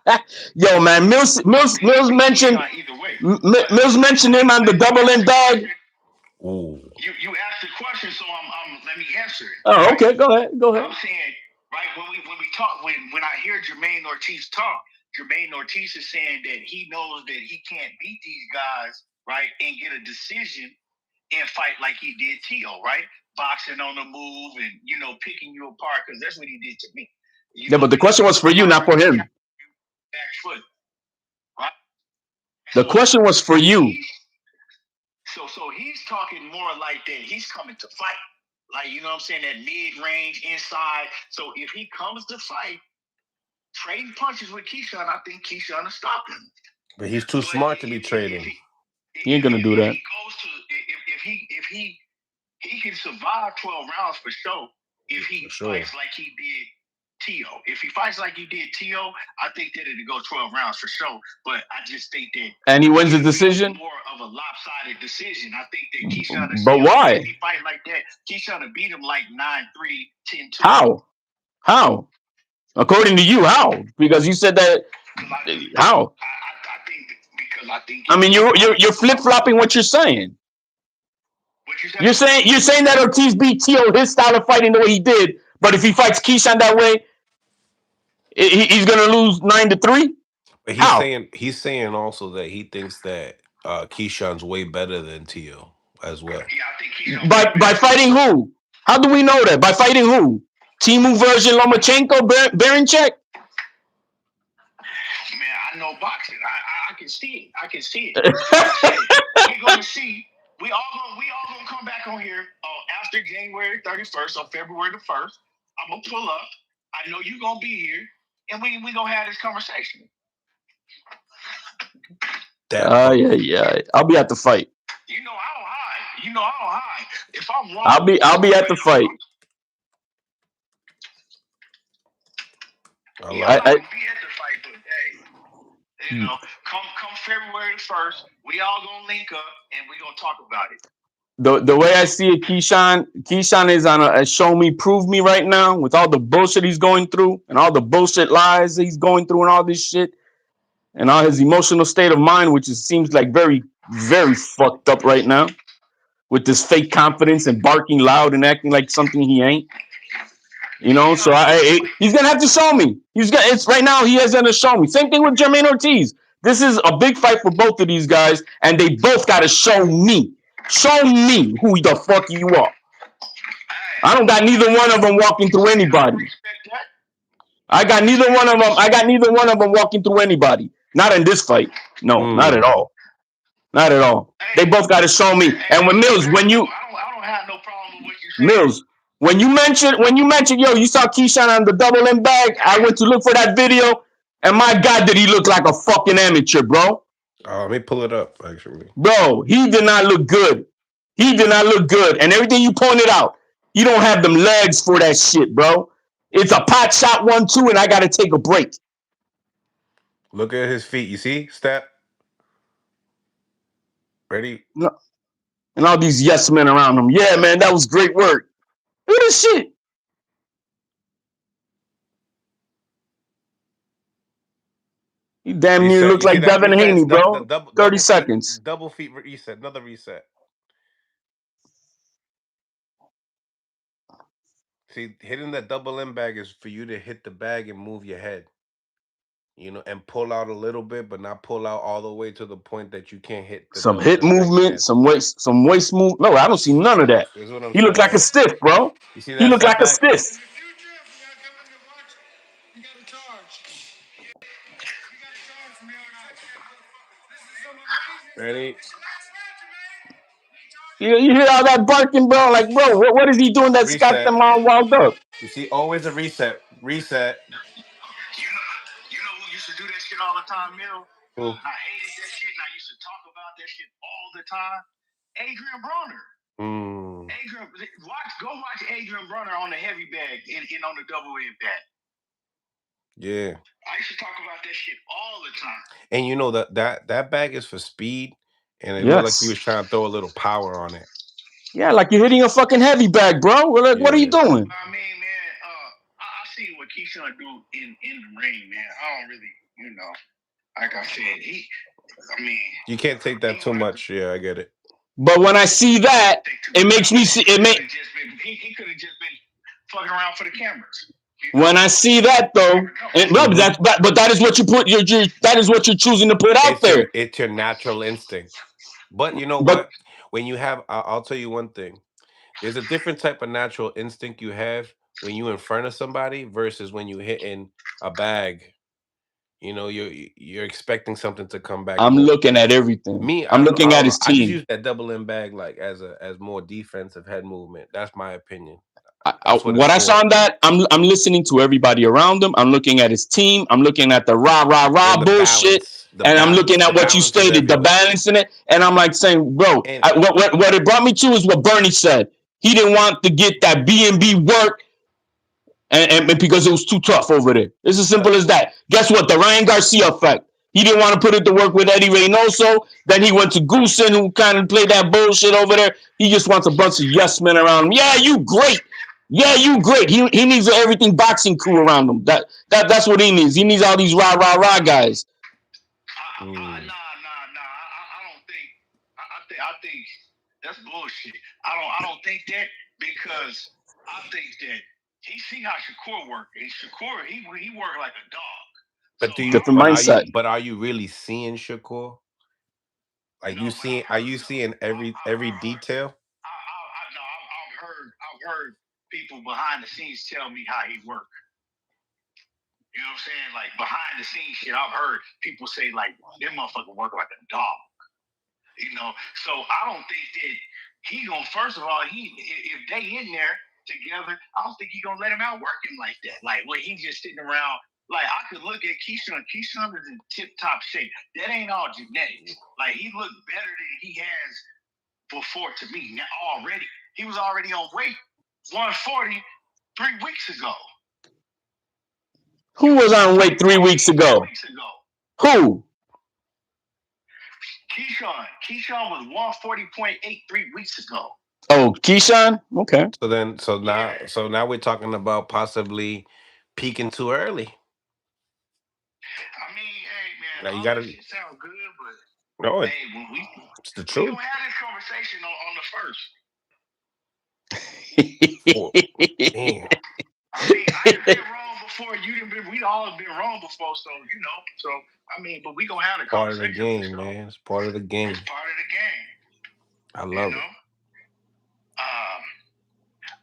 way. Yo, man, Mills mentioned him on the double in dog. Ooh. You asked the question, so let me answer it. Oh, right? Okay, go ahead. I'm saying, right, when we talk, when I hear Jermaine Ortiz talk, Jermaine Ortiz is saying that he knows that he can't beat these guys, right, and get a decision and fight like he did Teo, right? Boxing on the move and, picking you apart, because that's what he did to me. But the question was for you, not for him. Back foot, right? The question was for you. So he's talking more like that. He's coming to fight. Like, you know what I'm saying? That mid-range, inside. So if he comes to fight, trading punches with Keyshawn, I think Keyshawn will stop him. But he's too smart to be trading. He ain't gonna do that. If he can survive 12 rounds for sure. If he fights like he did Tio. If he fights like he did Tio, I think that it'll go 12 rounds for sure. But I just think that And he wins the decision. More of a lopsided decision. I think that Keyshawn is But why? If he fight like that, Keyshawn will beat him like 9-3, 10-2. How? According to you, how? Because you said that. How? I think because I think. I mean, you're flip flopping what you're saying. What you're saying that Ortiz beat Tio his style of fighting the way he did, but if he fights Keyshawn that way, he's gonna lose 9-3. But he's saying also that he thinks that Keyshawn's way better than Tio as well. Yeah, I think Keyshawn. By fighting who? How do we know that? By fighting who? Timu version Lomachenko, Baranchek? Man, I know boxing. I can see it. We're gonna see. We all gonna come back on here after January 31st or February the 1st. I'm gonna pull up. I know you're gonna be here, and we gonna have this conversation. Yeah. I'll be at the fight. You know I don't hide. If I'm wrong, I'll be at the fight. I'll be at the fight, but hey, you know, come February 1st, we all gonna link up and we gonna talk about it. The way I see it, Keyshawn is on a show me, prove me right now with all the bullshit he's going through and all the bullshit lies he's going through and all this shit and all his emotional state of mind, which seems like very, very fucked up right now with this fake confidence and barking loud and acting like something he ain't. You know, so he's gonna have to show me. It's right now. He has to show me. Same thing with Jermaine Ortiz. This is a big fight for both of these guys, and they both got to show me. Show me who the fuck you are. I don't got neither one of them walking through anybody. I got neither one of them walking through anybody. Not in this fight. No, not at all. Not at all. They both got to show me. And with Mills, I don't have no problem with what you said. Mills. When you mentioned, yo, you saw Keyshawn on the double M bag, I went to look for that video, and my God, did he look like a fucking amateur, bro? Let me pull it up, actually. Bro, he did not look good. And everything you pointed out, you don't have them legs for that shit, bro. It's a pot shot 1-2, and I got to take a break. Look at his feet. You see? Step. Ready? No. And all these yes men around him. Yeah, man, that was great work. Look at this shit. You damn near look like Devin Haney, bro. 30 seconds. Double feet reset. Another reset. See, hitting that double M bag is for you to hit the bag and move your head. You know, and pull out a little bit, but not pull out all the way to the point that you can't hit some hip movement, some waist move. No, I don't see none of that. He looked like a stiff, bro. You see that? He looked like a stiff. Ready? You hear all that barking, bro? Like, bro, what is he doing that's got them all wound up? You see, always a reset. Reset. You know who used to do that shit all the time, Mill? Who? I hated that shit, and I used to talk about that shit all the time. Adrian Broner. Go watch Adrian Broner on the heavy bag and on the double end bag. Yeah. I used to talk about that shit all the time. And you know that bag is for speed, and it looked like he was trying to throw a little power on it. Yeah, like you're hitting a fucking heavy bag, bro. Like, what are you doing? I mean, man, I see what Keyshawn do in the ring, man. I don't really, you know, like I said, you can't take that too much. Yeah, I get it. But when I see that, it makes me see. He could have just been fucking around for the cameras. When I see that, though, but that is what you put. That is what you're choosing to put out there. It's your natural instinct. But you know what? When you have, I'll tell you one thing. There's a different type of natural instinct you have when you're in front of somebody versus when you hit in a bag. You know, you're expecting something to come back. I'm looking at everything. I'm looking at his team. I just use that double M bag like as more defensive head movement. That's my opinion. What I saw on that, I'm listening to everybody around him. I'm looking at his team. I'm looking at the rah bullshit, and I'm looking at what you stated, the balance in it. And I'm like saying, bro, what it brought me to is what Bernie said. He didn't want to get that B&B work and because it was too tough over there. It's as simple as that. Guess what? The Ryan Garcia effect. He didn't want to put it to work with Eddie Reynoso. Then he went to Goosen, who kind of played that bullshit over there. He just wants a bunch of yes men around him. Yeah, you great. Yeah, you great. He needs an everything boxing crew around him. That's what he needs. He needs all these rah guys. Nah. I think that's bullshit. I don't think that because I think that he see how Shakur work, and Shakur he work like a dog. But do So you? Different mindset. But are you really seeing Shakur? Like no, you but seeing? I've Are heard you no. seeing every heard. detail? No, I've heard people behind the scenes tell me how he work. You know what I'm saying? Like behind the scenes shit, I've heard people say like that motherfucker work like a dog. You know, so I don't think that he gonna. First of all, if they in there together, I don't think he gonna let him outwork him like that. Like when he just sitting around. Like I could look at Keyshawn. Keyshawn is in tip top shape. That ain't all genetics. Like he looked better than he has before to me now already. He was already on weight 140 3 weeks ago. Who was on weight 3 weeks ago? Who? Keyshawn was 140.8 3 weeks ago. Oh, Keyshawn? Okay. So now we're talking about possibly peaking too early. I mean, hey man, Now you all that gotta. shit sound good, but No, hey, when it's the we truth. gonna have this conversation on the first. Oh, damn. I mean, I done been wrong before. We all have been wrong before, so you know. So I mean, but we gonna have a Part of the conversation. game, man. It's part of the game. It's part of the game. I love it.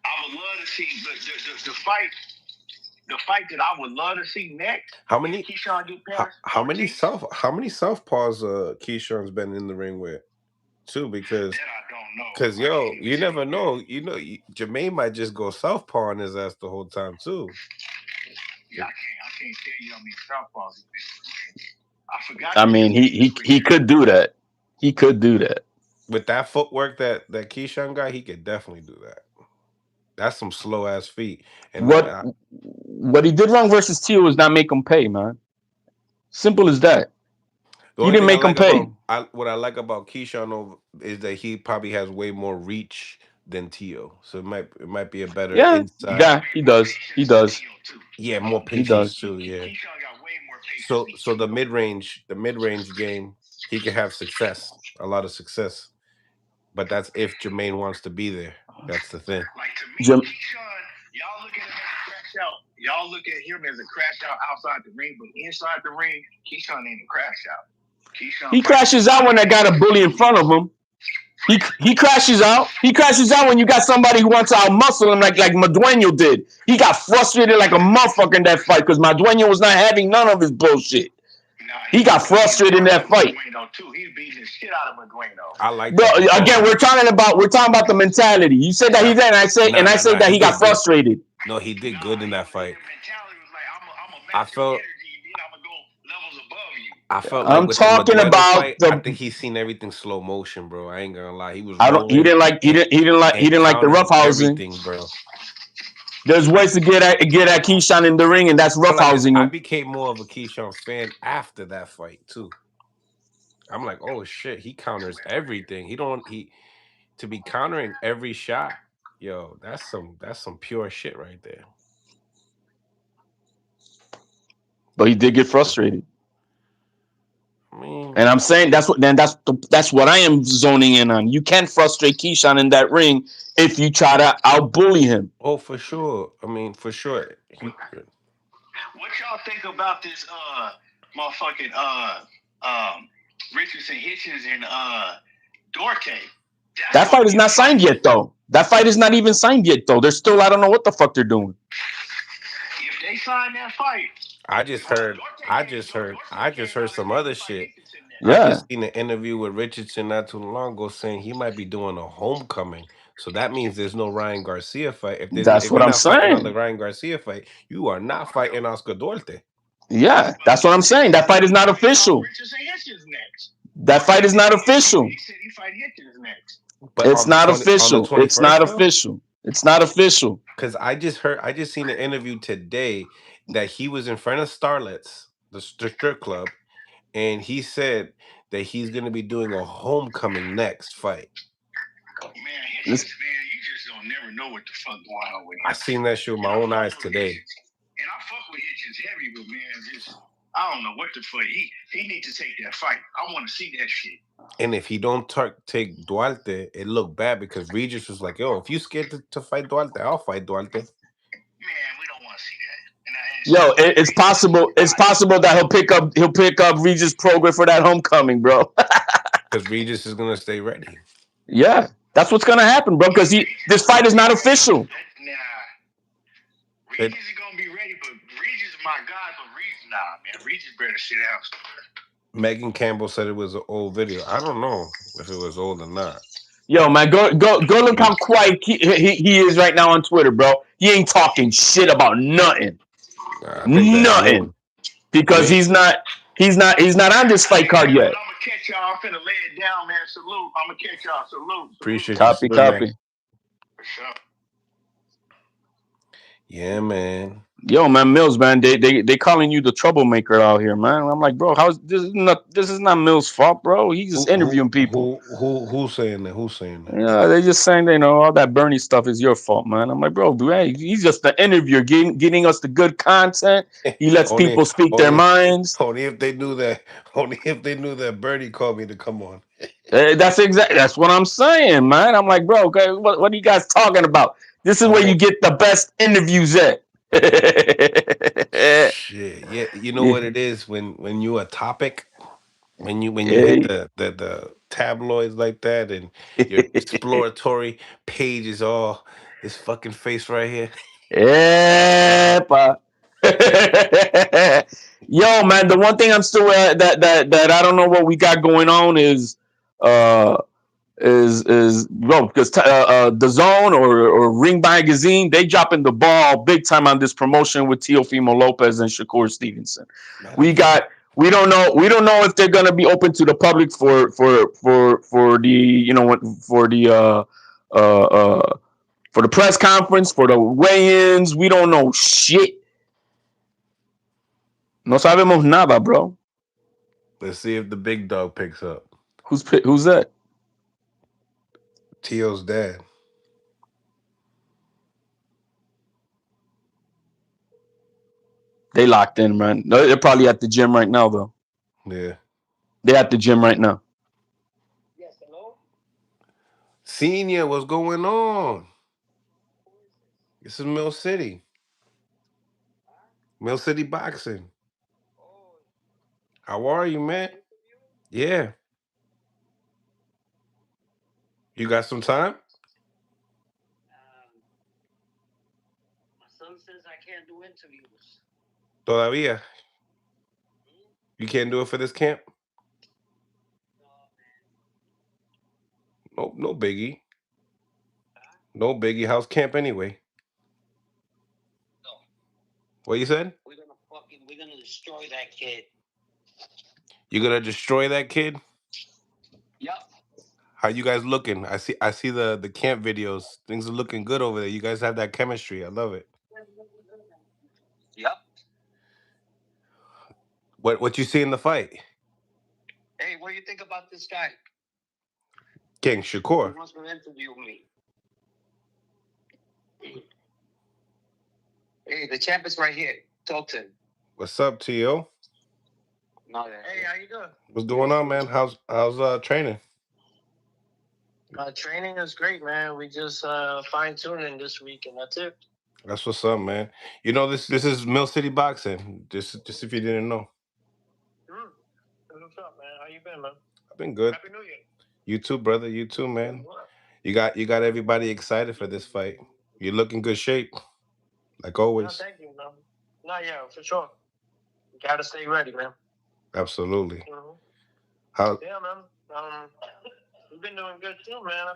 I would love to see the fight. The fight that I would love to see next. How many? Keyshawn get past How many Ortiz. How many southpaws Keyshawn's been in the ring with? Too, because That I don't know. Because you never know. Jermaine might just go southpaw on his ass the whole time too. Yeah, I can't tell you how many southpaws. I forgot. I mean, he could do that. He could do that. With that footwork that Keyshawn got, he could definitely do that. That's some slow ass feet. And What he did wrong versus Tio was not make him pay, man. Simple as that. the He only didn't thing I make him like pay. what I like about Keyshawn is that he probably has way more reach than Tio, so it might be a better Yeah, inside. yeah, he does. He does. Yeah, more He patience does. too. Yeah. Keyshawn got way more patience. So the mid range game, he could have success, a lot of success. But that's if Jermaine wants to be there. That's the thing. Like to me, Keyshawn, y'all look at him as a crash out. Y'all look at him as a crash out outside the ring, but inside the ring, Keyshawn ain't a crash out. He crashes out when they got a bully in front of him. He crashes out. He crashes out when you got somebody who wants to outmuscle him like Madueño did. He got frustrated like a motherfucker in that fight because Madueño was not having none of his bullshit. He got frustrated in that fight. He beat the shit out of Madueño. I like Bro, that. again, we're talking about the mentality. You said that he did, and I say that he got frustrated. No, he did good in that fight. Mentality was like, I felt. I'm gonna go levels above you. I felt I'm like with the talking Madueño about fight, the. I think he's seen everything slow motion, bro. I ain't gonna lie. He was I don't. He rolling. didn't like. He didn't like the roughhousing. Everything, bro. There's ways to get at Keyshawn in the ring, and that's roughhousing I him. became more of a Keyshawn fan after that fight too. I'm like, oh shit, he counters everything. He to be countering every shot. Yo, that's some pure shit right there. But he did get frustrated. I mean, and I'm saying that's what I am zoning in on. You can't frustrate Keyshawn in that ring if you try to outbully him. Oh, for sure. I mean, for sure. What y'all think about this motherfucking Richardson Hitchens and Duarte? That fight is not signed yet, though. That fight is not even signed yet, though. They're still, I don't know what the fuck they're doing. If they sign that fight, I just heard some other shit. Yeah. I just seen an interview with Richardson not too long ago saying he might be doing a homecoming. So that means there's no Ryan Garcia fight. If what I'm fighting on saying. the Ryan Garcia fight, you are not fighting Oscar Duarte. Yeah, that's what I'm saying. That fight is not official. That fight is not official. He said he fight Hitchens next. But it's not official. It's not though? official. It's not official. Because I just seen an interview today that he was in front of Starlets, the strip club, and he said that he's going to be doing a homecoming next fight. Man, you just don't never know what the fuck going on with him. I seen that shit with my own eyes today. And I fuck with Hitchens heavy, but man, I don't know what the fuck. He needs to take that fight. I want to see that shit. And if he don't take Duarte, it looked bad because Regis was like, "Yo, if you scared to fight Duarte, I'll fight Duarte." Man, we don't want to see that. Yo, it's possible. It's possible that he'll pick up Regis Progress for that homecoming, bro. Because Regis is gonna stay ready. Yeah, that's what's gonna happen, bro. Because this fight is not official. Nah, Regis is gonna be ready, but Regis is my guy. But man, Regis better sit down. Megan Campbell said it was an old video. I don't know if it was old or not. Yo, man, go look how quiet he is right now on Twitter, bro. He ain't talking shit about nothing. Nothing. Because he's not on this fight card yet. I'm gonna catch y'all. I'm finna lay it down, man. Salute. I'm gonna catch y'all. Salute. Appreciate you. Copy. For sure. Yeah, man. Yo, man, Mills, man, they calling you the troublemaker out here, man. I'm like, bro, this is not Mills' fault, bro. He's just interviewing people. Who's saying that? Who's saying that? Yeah, they're just saying they know all that Bernie stuff is your fault, man. I'm like, bro, hey, he's just the interviewer, getting us the good content. He lets people speak their minds. Only if they knew that. Only if they knew that Bernie called me to come on. That's what I'm saying, man. I'm like, bro, okay, what are you guys talking about? This is where you get the best interviews at. Shit, yeah, you know what it is when you a topic, when you hit the tabloids like that, and your exploratory page is all this fucking face right here. Epa. Yo, man, the one thing I'm still that I don't know what we got going on is because the Zone or Ring Magazine, they dropping the ball big time on this promotion with Teofimo Lopez and Shakur Stevenson. We don't know if they're gonna be open to the public for the press conference, for the weigh-ins. We don't know shit. No sabemos nada, bro. Let's see if the big dog picks up. Who's that? Tio's dad. They locked in, man. They're probably at the gym right now, though. Yeah. They're at the gym right now. Yes, hello? Senior, what's going on? This is Mill City. Mill City Boxing. How are you, man? Yeah. You got some time? My son says I can't do interviews. Todavía. You can't do it for this camp? No biggie. No biggie. How's camp anyway? No. What you said? We're gonna destroy that kid. You gonna destroy that kid? Yep. How you guys looking? I see the camp videos. Things are looking good over there. You guys have that chemistry. I love it. Yep. What you see in the fight? Hey, what do you think about this guy? King Shakur. He wants to interview me. Hey, the champ is right here. Talk to him. What's up, Tio? Hey, how you doing? What's going on, man? How's training? Training is great, man. We just fine-tuning this week, and that's it. That's what's up, man. You know this is Mill City Boxing. Just if you didn't know. What's up, man? How you been, man? I've been good. Happy New Year. You too, brother. You too, man. You got everybody excited for this fight. You look in good shape, like always. No, thank you, man. No, yeah, for sure. You gotta stay ready, man. Absolutely. Mm-hmm. How? Yeah, man. You've been doing good too, man.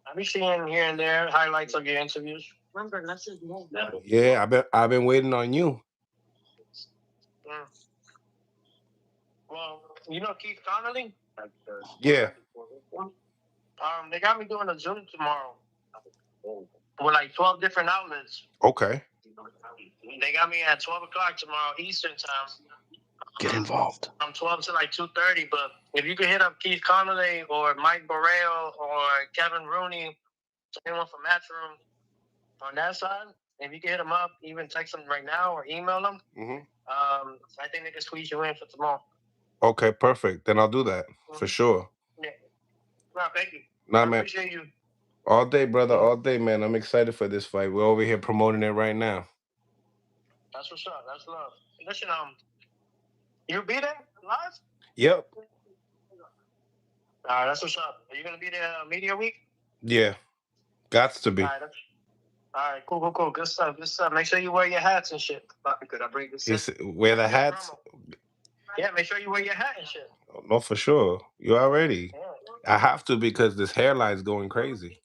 I've been seeing here and there highlights of your interviews. Remember, that's his name. Yeah, I've been waiting on you. Well, you know Keith Connolly? Yeah. They got me doing a Zoom tomorrow. with like 12 different outlets. Okay. They got me at 12 o'clock tomorrow Eastern time. Get involved. From 12 to like 2:30. But if you could hit up Keith Connolly or Mike Borrell or Kevin Rooney, anyone from Matchroom on that side, if you can hit them up, even text them right now or email them, I think they can squeeze you in for tomorrow. Okay, perfect. Then I'll do that for sure. Yeah. No, thank you. Nah, I man. appreciate you. All day, brother. All day, man. I'm excited for this fight. We're over here promoting it right now. That's what's up. That's love. Listen, you be there live? Yep. All right, that's what's up. Are you gonna be there media week? Yeah. Gots to be. All right, cool. Good stuff. Make sure you wear your hats and shit. Could I bring this? Wear the hats? Yeah, make sure you wear your hat and shit. No, for sure. You already. Yeah. I have to because this hairline's going crazy.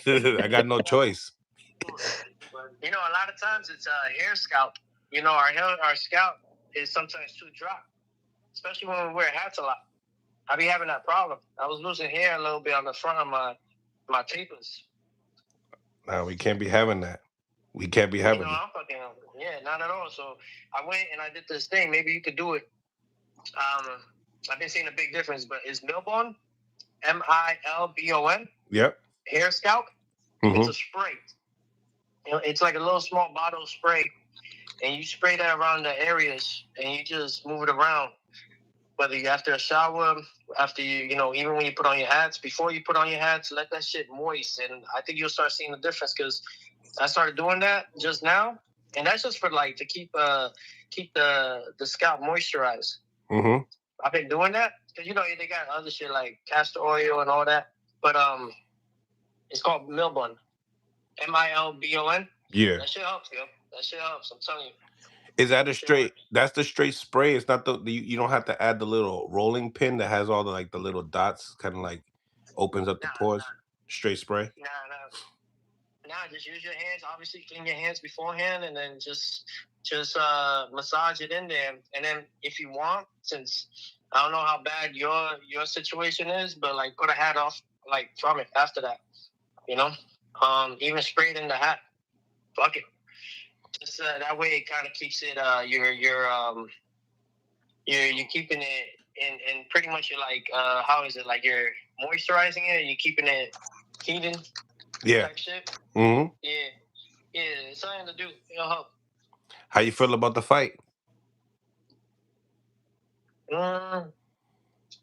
I got no choice. You know, a lot of times it's hair scalp. You know, our scalp is sometimes too dry, especially when we wear hats a lot. I be having that problem. I was losing hair a little bit on the front of my tapers. No, we can't be having that. We can't be having that. Yeah, not at all. So I went and I did this thing. Maybe you could do it. I've been seeing a big difference, but it's Milbon, Milbon. Yep. Hair scalp. It's a spray. You know, it's like a little small bottle of spray, and you spray that around the areas, and you just move it around. Whether you after a shower, after even when you put on your hats, before you put on your hats, let that shit moist, and I think you'll start seeing the difference because I started doing that just now, and that's just for like to keep the scalp moisturized. I've been doing that because they got other shit like castor oil and all that, but it's called Milbon, Milbon. Yeah. That shit helps, yo. That shit helps. I'm telling you. Is that a straight? That's the straight spray. It's not you don't have to add the little rolling pin that has all the little dots, kind of like opens up the pores. Straight spray. Nah, just use your hands. Obviously, clean your hands beforehand, and then just massage it in there. And then if you want, since I don't know how bad your situation is, but like put a hat off like from it after that. Even spray it in the hat. Fuck it. Just that way it kind of keeps it. You're keeping it in pretty much. You're like how is it like you're moisturizing it? You're keeping it heated. Yeah. Type shit. Yeah. It's something to do. It'll help. How you feel about the fight? I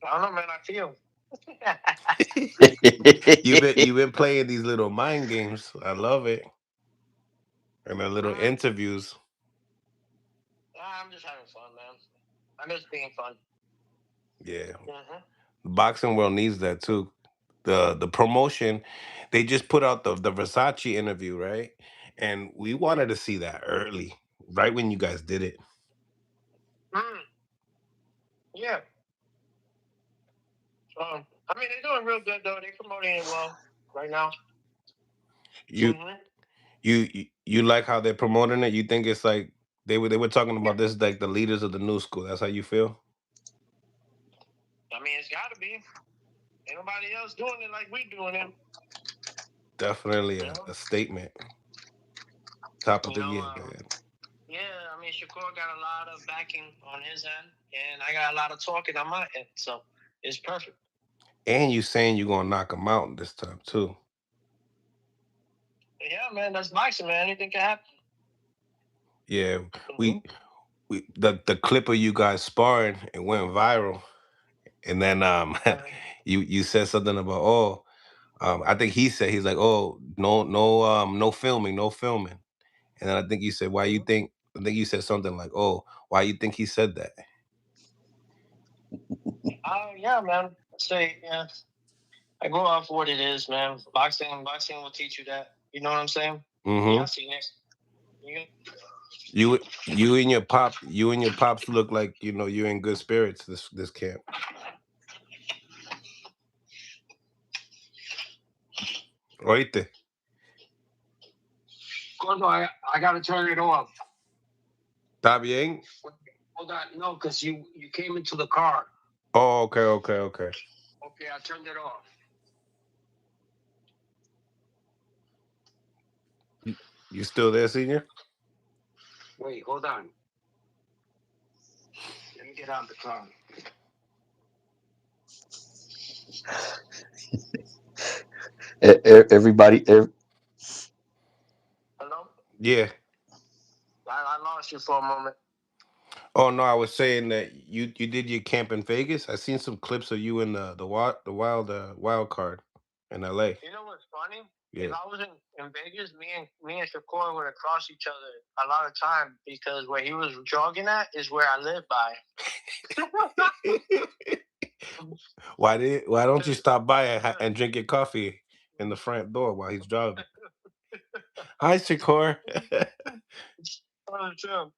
don't know, man. I feel. You've been playing these little mind games. I love it. And the little interviews. I'm just having fun, man. I'm just being fun. Yeah. The boxing world needs that too. The promotion, they just put out the Versace interview, right? And we wanted to see that early, right when you guys did it. Yeah. I mean, they're doing real good though. They're promoting it well right now. You like how they're promoting it? You think it's like they were talking about this like the leaders of the new school. That's how you feel? I mean, it's got to be. Ain't nobody else doing it like we doing it. Definitely a statement. Top of the year, man. Yeah, I mean, Shakur got a lot of backing on his end, and I got a lot of talking on my end, so it's perfect. And you saying you're gonna knock him out this time too. Yeah, man, that's boxing, man. Anything can happen. Yeah, we the clip of you guys sparring, it went viral, and then you said something about I think he's like no filming, and then I think you said I think you said something like why you think he said that? Yeah, man. I go off what it is, man. Boxing will teach you that. You know what I'm saying? Yeah, I see next. You and your pops look like you're in good spirits this camp. Oíste. I gotta turn it off. ¿Está bien? Hold on, no, because you came into the car. Oh, okay. Okay, I turned it off. You still there, senior? Wait, hold on. Let me get out the car. Everybody. Hello? Yeah. I lost you for a moment. Oh no, I was saying that you did your camp in Vegas. I seen some clips of you in the wild card in LA. You know what's funny? Yeah. If I was in Vegas, me and Shakur would have crossed each other a lot of time because where he was jogging at is where I live by. Why don't you stop by and drink your coffee in the front door while he's jogging? Hi, Shakur. Oh, true.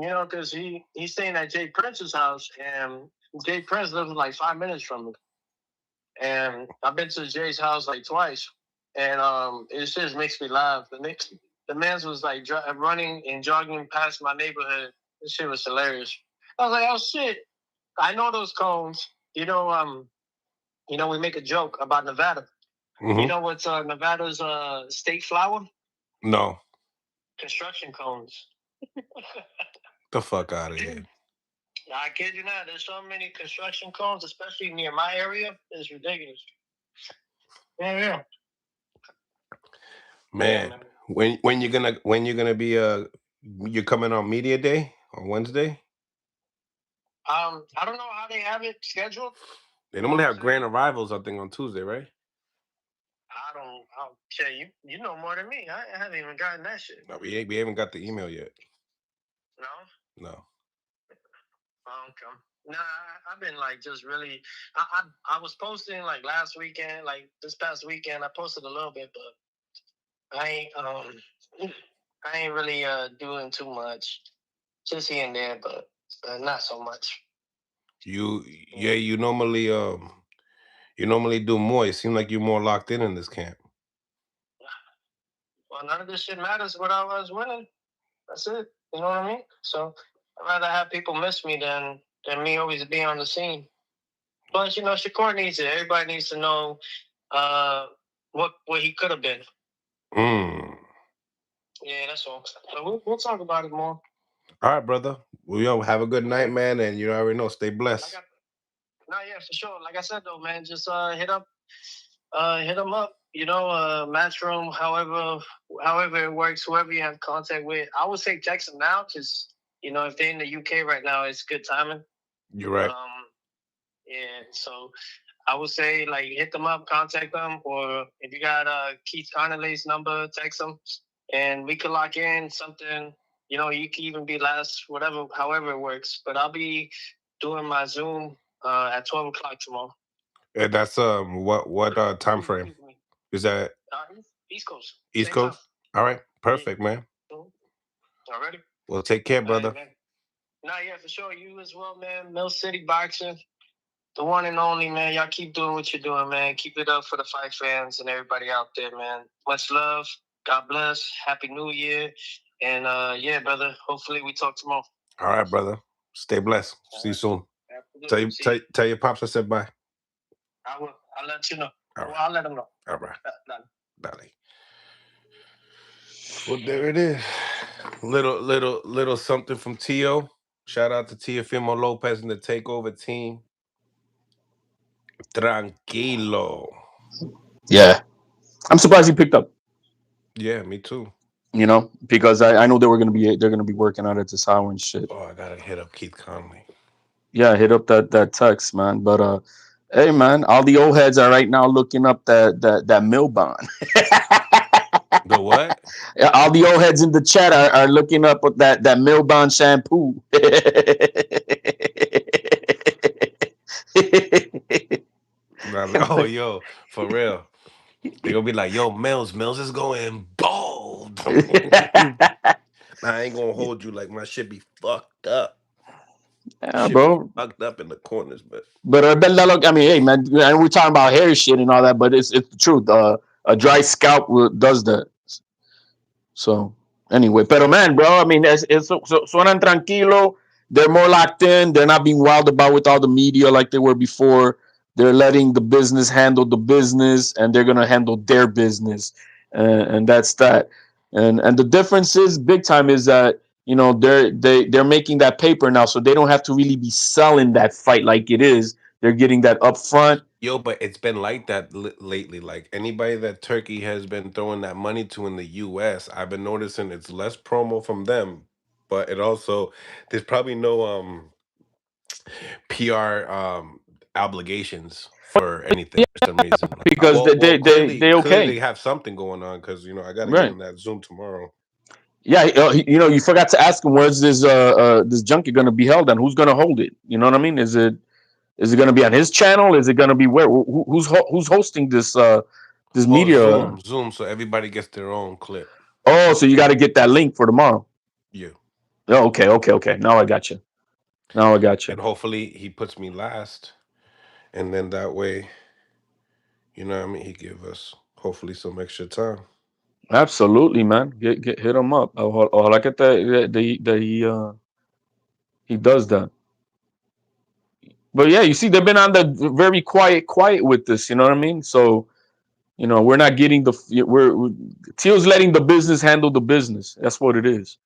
You know, because he's staying at Jay Prince's house, and Jay Prince lives like 5 minutes from me. And I've been to Jay's house like twice, and it just makes me laugh. The man's was like running and jogging past my neighborhood. This shit was hilarious. I was like, oh shit, I know those cones. We make a joke about Nevada. Mhm. You know what's Nevada's state flower? No. Construction cones. The fuck out of here. I kid you not. There's so many construction cones, especially near my area. It's ridiculous. Yeah. Man, when you're gonna be you're coming on media day on Wednesday? I don't know how they have it scheduled. They normally have grand arrivals, I think, on Tuesday, right? I'll tell you. You know more than me. I haven't even gotten that shit. No, we haven't got the email yet. No. No. Okay. Nah, I've been like just really. I was posting like last weekend, like this past weekend. I posted a little bit, but I ain't really doing too much. Just here and there, but not so much. You normally do more. It seems like you're more locked in this camp. Well, none of this shit matters what I was winning. That's it. You know what I mean? So I'd rather have people miss me than me always be on the scene. Plus, Shakur needs it. Everybody needs to know what he could have been. Yeah, that's all. So we'll talk about it more. All right, brother. Well, yo, have a good night, man, and you already know, stay blessed. Yeah, for sure. Like I said, though, man, just hit them up. Matchroom, however it works, whoever you have contact with. I would say text them now because if they're in the UK right now, it's good timing. You're right. Yeah, so I would say like hit them up, contact them, or if you got Keith Connolly's number, text them, and we could lock in something. You can even be last, however it works. But I'll be doing my Zoom at 12 o'clock tomorrow. And that's what time frame is that? East Coast. East Coast. All right, perfect, man. Already. Well, take care, brother. Yeah, for sure. You as well, man. Mill City Boxing. The one and only, man. Y'all keep doing what you're doing, man. Keep it up for the fight fans and everybody out there, man. Much love. God bless. Happy New Year. And yeah, brother. Hopefully we talk tomorrow. All right, brother. Stay blessed. See you soon. Tell your pops I said bye. I will. I'll let you know. All right. I'll let him know. All right. Dale. Well, there it is. Little something from Tio. Shout out to Teofimo Lopez and the Takeover team. Tranquilo. Yeah. I'm surprised he picked up. Yeah, me too. Because I know they're gonna be working out at this hour and shit. Oh, I gotta hit up Keith Conley. Yeah, hit up that text, man. But hey, man, all the old heads are right now looking up that mill bond. The what? All the old heads in the chat are looking up with that Milbon shampoo. Oh, yo, for real. They gonna be like, yo, Mills is going bald. I ain't gonna hold you like my shit be fucked up. Yeah, bro. Fucked up in the corners, but I mean, hey, man, we're talking about hair shit and all that, but it's the truth. A dry scalp does that. So anyway, pero man, bro, I mean, suenan tranquilo. They're more locked in. They're not being wild about with all the media like they were before. They're letting the business handle the business, and they're gonna handle their business, and that's that. And the difference is big time is that they're making that paper now, so they don't have to really be selling that fight like it is. They're getting that upfront. Yo, but it's been like that lately. Like anybody that Turkey has been throwing that money to in the U.S., I've been noticing it's less promo from them, but it also there's probably no PR obligations for anything for some reason. Like, Because they clearly okay, they have something going on because I got to get right? on that Zoom tomorrow. Yeah, you forgot to ask him where's this junkie going to be held and who's going to hold it. You know what I mean? Is it going to be on his channel? Is it going to be where? Who's hosting this Oh, media? Zoom, so everybody gets their own clip. Oh, so you got to get that link for tomorrow. Yeah, Oh, okay. Now I got you. Now I got you. and hopefully he puts me last, and then that way, what I mean, he give us hopefully some extra time. Absolutely, man. Get hit him up. Ojalá que he does that. But yeah, you see, they've been on the very quiet with this. You know what I mean? So we're not getting we're Teal's letting the business handle the business. That's what it is.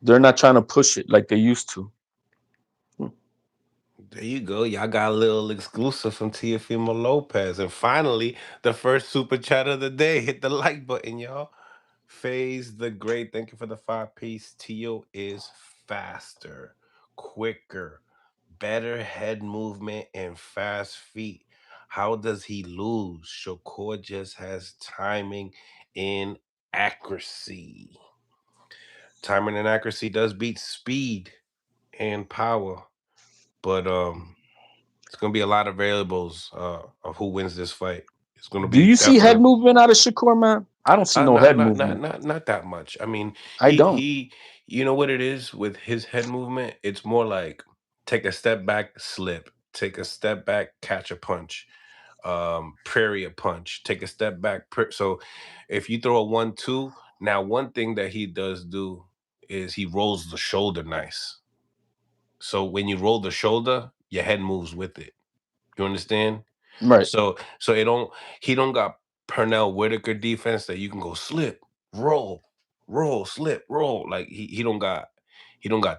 They're not trying to push it like they used to. There you go. Y'all got a little exclusive from Teofimo Lopez. And finally, the first super chat of the day. Hit the like button, y'all. Phase the Great. Thank you for the 5 piece. Tio is faster, quicker, better head movement, and fast feet. How does he lose? Shakur just has timing and accuracy. Timing and accuracy does beat speed and power. But it's gonna be a lot of variables of who wins this fight. It's gonna Do be you see head definitely movement out of Shakur, man? I don't see no not head not not movement. not not that much. I mean, I don't. you know what it is with his head movement. It's more like take a step back, slip. Take a step back, catch a punch. Prairie a punch. Take a step back. So if you throw a 1-2, now one thing that he does do is he rolls the shoulder nice. So when you roll the shoulder, your head moves with it. You understand? Right. So he don't got Pernell Whitaker defense that you can go slip, roll, roll, slip, roll. Like he don't got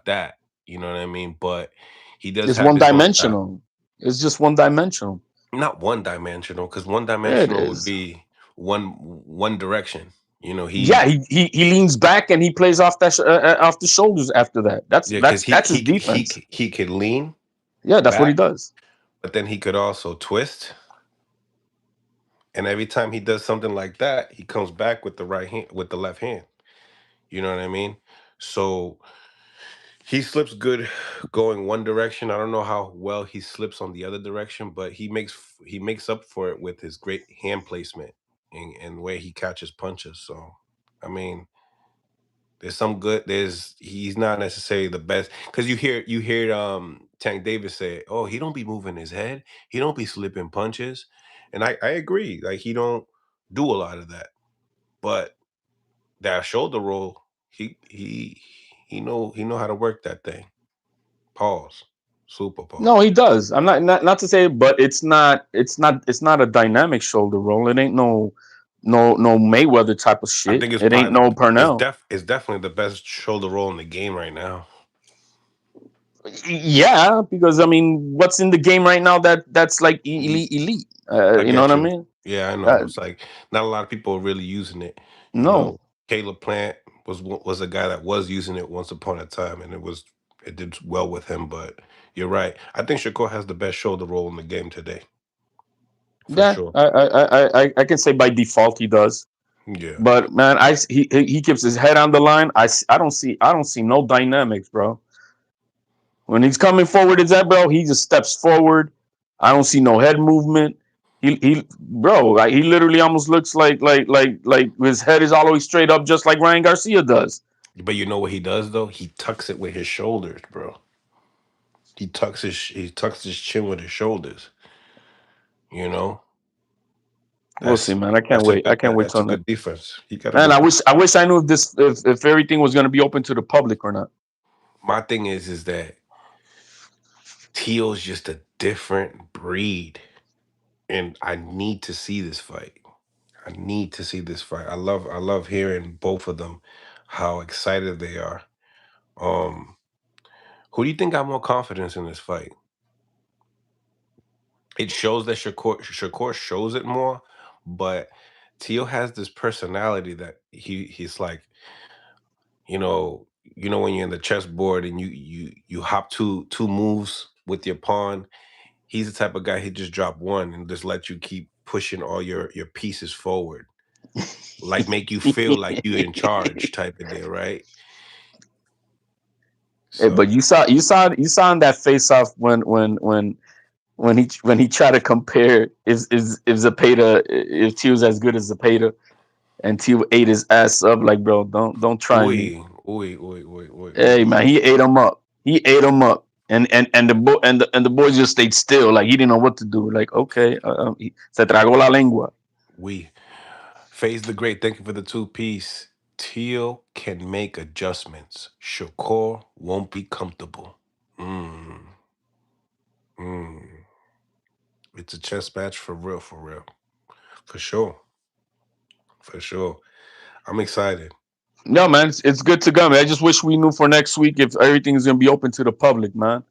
that. You know what I mean? But he does It's have one his own style. dimensional. It's just one dimensional. Not one dimensional, because one Yeah, it dimensional would is. be one direction. Yeah, He he leans back and he plays off the shoulders after that. That's yeah, because that's that's his defense. he could lean Yeah, that's what he back, does. but then he could also twist. And every time he does something like that, he comes back with the right hand with the left hand. You know what I mean? So he slips good going one direction. I don't know how well he slips on the other direction, but he makes up for it with his great hand placement and the way he catches punches. So I mean, there's some good. There's he's not necessarily the best because you hear Tank Davis say, "Oh, he don't be moving his head. He don't be slipping punches," and I agree. Like he don't do a lot of that, but that shoulder roll, he know how to work that thing. Pause. Super No, pause. he does. I'm not to say, but it's not a dynamic shoulder roll. It ain't no Mayweather type of I shit. think it's It ain't probably no Purnell. it's definitely the best shoulder roll in the game right now. Yeah, because I mean, what's in the game right now that's like Mm, elite? I You know what get I you. mean? Yeah, I know. Uh, It's like not a lot of people are really using it. no, Caleb Plant was a guy that was using it once upon a time, and it did well with him. But you're right. I think Shakur has the best shoulder roll in the game today, for yeah, sure. I can say by default he does. Yeah. But man, he keeps his head on the line. I don't see no dynamics, bro. When he's coming forward, is that bro? He just steps forward. I don't see no head movement. Bro, like he literally almost looks like his head is all the way straight up, just like Ryan Garcia does. But you know what he does though? He tucks it with his shoulders, bro. He tucks his chin with his shoulders. You know, We'll see, that's man. I can't wait. I can't wait that's a till next. good defense. He got a Man, good. I wish I knew if everything was gonna be open to the public or not. My thing is that Teal's just a different breed, and I need to see this fight. I need to see this fight. I love hearing both of them, how excited they are. Um, who do you think got more confidence in this fight? It shows that Shakur shows it more, but Tio has this personality that he's like, when you're in the chessboard and you hop two moves with your pawn. He's the type of guy he just drop one and just let you keep pushing all your pieces forward, like make you feel like you're in charge type of deal, right? Hey, but So you saw in that face off when he tried to compare if Zapata, if T was as good as Zapata, and T ate his ass up. Like, bro, don't try oi, me. oi, oi, oi, oi, oi. Hey man, he ate him up. He ate him up. And the boys just stayed still, like he didn't know what to do. Like, okay, se tragó la lengua. We Phase the Great, thank you for the two-piece. Teal can make adjustments. Shakur won't be comfortable. Mm, mm. It's a chess match for real, for real. For sure. For sure. I'm excited. No man, it's good to go, man. I just wish we knew for next week if everything is gonna be open to the public, man.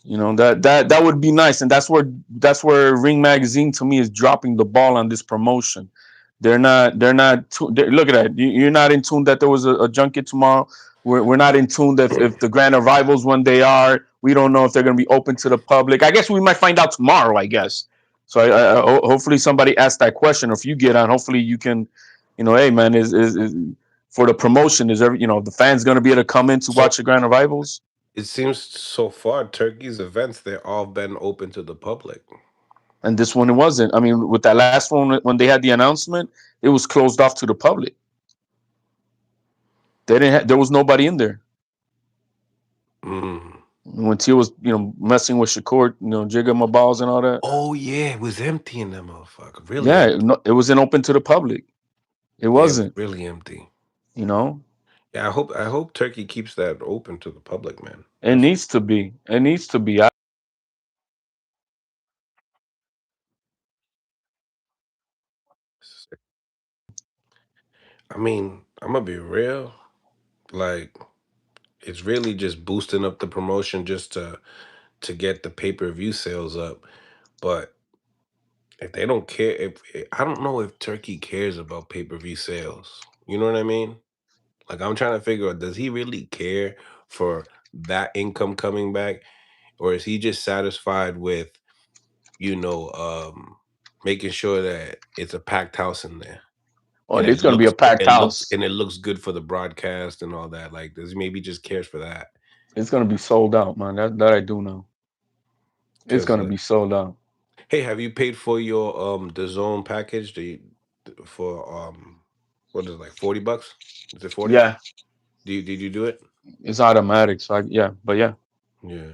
That would be nice, and that's where Ring Magazine to me is dropping the ball on this promotion. Look at that. You're not in tune that there was a junket tomorrow. We're not in tune that if the grand arrivals when they are. We don't know if they're going to be open to the public. I guess we might find out tomorrow. I guess. So hopefully somebody asked that question. Or if you get on, hopefully you can, hey man, is for the promotion is the fans going to be able to come in to So watch the grand arrivals? it seems so far Turkey's events, they're all been open to the public. And this one it wasn't. I mean, with that last one when they had the announcement, it was closed off to the public. There was nobody in there Mm. when Tia was messing with Shakur, jigging my balls and all that. Oh yeah, it was empty in that motherfucker. Really Yeah, empty. no, it wasn't open to the public. It Yeah, it was wasn't. really empty. You know, Yeah, I hope Turkey keeps that open to the public, man. it needs to be. It needs to be. I mean, I'm gonna be real. Like, it's really just boosting up the promotion just to get the pay-per-view sales up. But if they don't care, if I don't know if Turkey cares about pay-per-view sales. You know what I mean? Like, I'm trying to figure out, does he really care for that income coming back, or is he just satisfied with, you know, making sure that it's a packed house in there, Oh, it's gonna be a packed house. and it looks good for the broadcast and all that. Like, does he maybe just cares for that? It's gonna be sold out, man. That I do know. It's Because gonna be sold out. hey, have you paid for your the zone package? For what is it, like $40? Is it 40? Yeah, Did you do it? it's automatic. So yeah, but yeah. Yeah.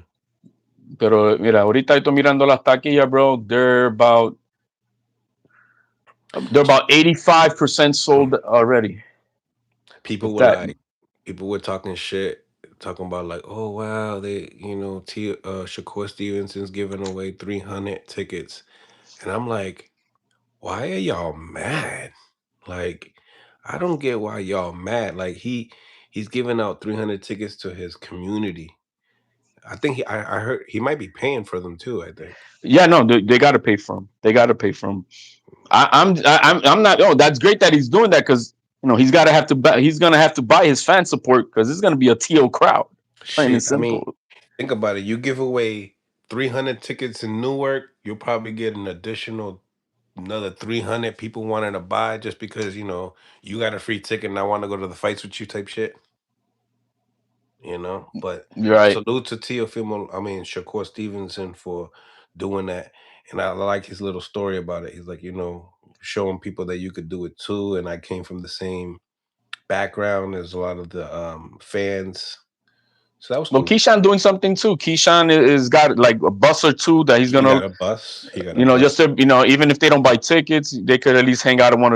Pero mira, ahorita estoy mirando las taquillas, bro. They're about 85% sold already. People If were that, like, people were talking shit, talking about like, oh wow, Shakur Stevenson's giving away 300 tickets, and I'm like, why are y'all mad? Like, I don't get why y'all mad. Like he's giving out 300 tickets to his community. I think I heard he might be paying for them too. I think. yeah, no, they got to pay for them. They got to pay for them. I'm not. Oh, that's great that he's doing that because he's got to have to buy. He's gonna have to buy his fan support because it's gonna be a TO crowd. Plain and Shit, I mean, simple. think about it. You give away 300 tickets in Newark, you'll probably get an additional another 300 people wanting to buy just because you got a free ticket and I want to go to the fights with you type shit. But You're right. salute to Teofimo, I mean Shakur Stevenson for doing that. And I like his little story about it. He's like, showing people that you could do it too. And I came from the same background as a lot of the fans. So that was Well, cool. Keyshawn doing something too. Keyshawn is got like a bus or two that he's He gonna, got a bus. He got a just bus. to, even if they don't buy tickets, they could at least hang out at one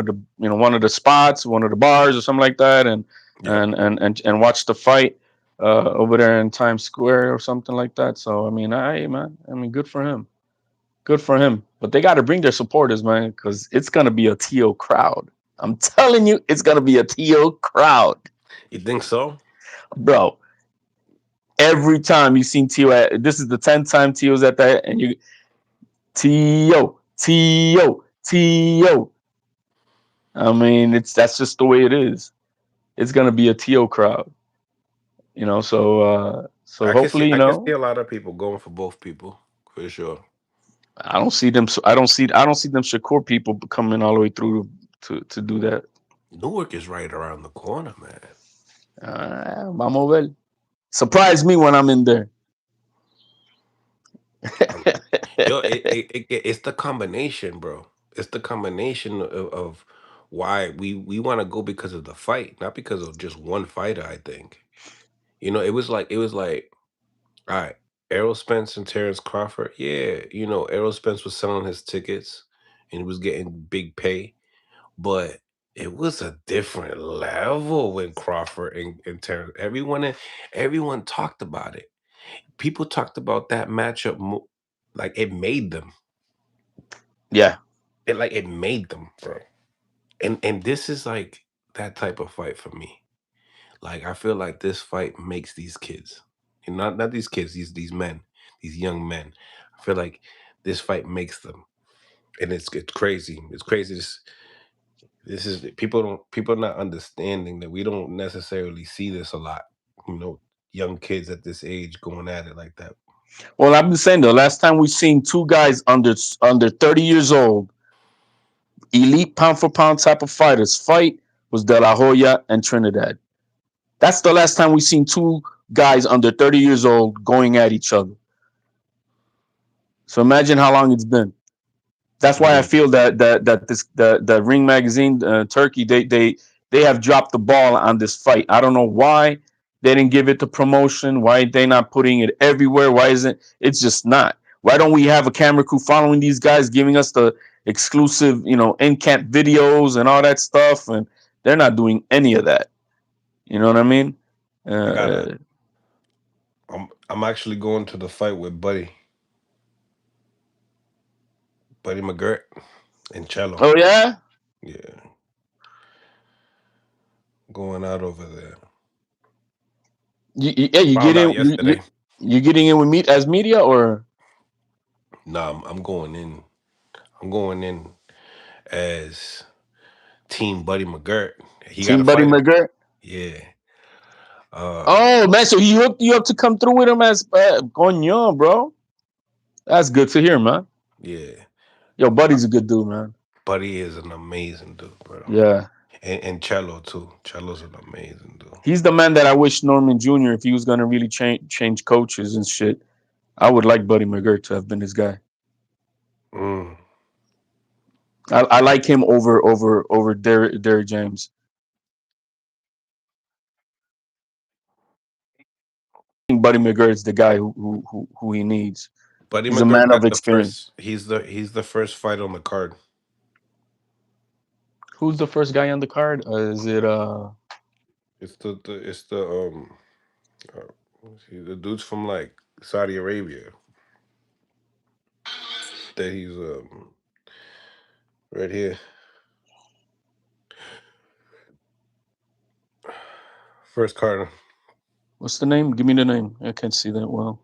of the spots, one of the bars or something like that, and Yep. watch the fight over there in Times Square or something like that. So I mean, man, good for him. Good for him. But they got to bring their supporters, man, because it's gonna be a TO crowd. I'm telling you, it's gonna be a TO crowd, You think so? bro. Every time you seen TO at this is the 10th time TO's at that, and you TO. I mean, it's that's just the way it is. It's gonna be a TO crowd, so hopefully, I can see a lot of people going for both people for sure. I don't see them. I don't see them Shakur people coming all the way through to do that. Newark is right around the corner, man. Vamos a ver. Surprise me when I'm in there. Um, Yo, it's the combination, bro. It's the combination of why we want to go because of the fight, not because of just one fighter. I think it was like all right, Errol Spence and Terrence Crawford. Yeah, Errol Spence was selling his tickets and he was getting big pay, but it was a different level when Crawford and Terrence. Everyone talked about it. People talked about that matchup like it made them. Yeah. It made them, bro. And this is like that type of fight for me. Like I feel like this fight makes these kids, and not these kids, these men, these young men. I feel like this fight makes them, and it's crazy. It's crazy. This is people not understanding that we don't necessarily see this a lot. Young kids at this age going at it like that. Well, I've been saying the last time we seen two guys under 30 years old, elite pound for pound type of fighters fight was De La Hoya and Trinidad. That's the last time we seen two guys under 30 years old going at each other. So imagine how long it's been. That's why I Mm. feel that Ring Magazine Turkey they have dropped the ball on this fight. I don't know why they didn't give it the promotion. Why they not putting it everywhere? Why isn't it's just not? Why don't we have a camera crew following these guys, giving us the exclusive, in camp videos and all that stuff? And they're not doing any of that. You know what I mean? I gotta. Uh, I'm actually going to the fight with Buddy McGirt and Cello. oh yeah, Yeah, going out over there. yeah, Found out yesterday. you getting in with me as media or Nah, I'm going in. I'm going in as Team Buddy McGirt. He got Team to Buddy fight him. McGirt? Yeah. Um. Oh man, so he hooked you up to come through with him as Coño, bro. That's good to hear, man. Yeah. Yo, Buddy's a good dude, man. Buddy is an amazing dude, bro. Yeah, And Cello too. Cello's an amazing dude. he's the man that I wish Norman Jr. if he was gonna really change coaches and shit. I would like Buddy McGirt to have been his guy. Mm. I like him over Derrick James. I think Buddy McGirt is the guy who he needs. Buddy He's a McGirt man of got the experience. first. He's the first fight on the card. Who's the first guy on the card? Is it Uh, let's see, the dude's from like Saudi Arabia. That he's right here. First card. what's the name? Give me the name. I can't see that well.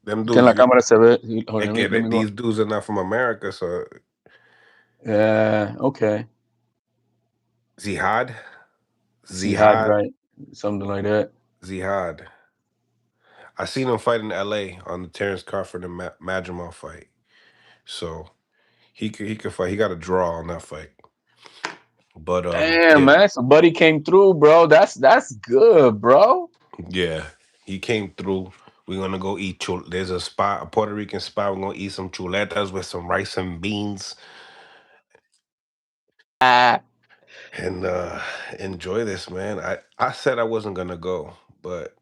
Them Que en dudes. la cámara se ve. Hold on, let me go. These dudes are not from America. So Yeah, okay. Zihad, Jihad, Zihad, right? Something like that. Zihad. I seen him fight in L.A. on the Terrence Crawford and Madrimal fight. So he could fight. He got a draw on that fight. But Damn, yeah, man. Somebody came through, bro. That's good, bro. yeah, he came through. We're gonna go eat There's a spot, a Puerto Rican spot. We're gonna eat some chuletas with some rice and beans Ah, and enjoy this, man. I said I wasn't gonna go, but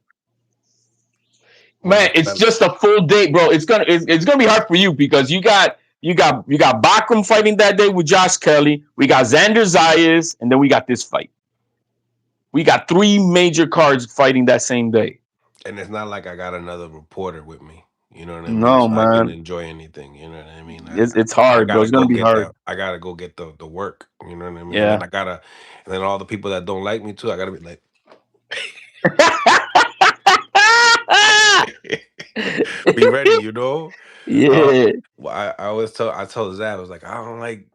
when man, I it's felt just a full day, bro. It's gonna be hard for you because you got Bakram fighting that day with Josh Kelly. We got Xander Zayas, and then we got this fight. We got three major cards fighting that same day. and it's not like I got another reporter with me. You know what I mean? No, So I can man, enjoy anything. You know what I mean? it's I hard, bro. gotta It's gonna go be get hard. that. I gotta go get the work. You know what I mean? And then Yeah. I gotta, and then all the people that don't like me too, I gotta be like, be ready. You know? Uh, Yeah. well, I tell Zach, I was like, I don't like,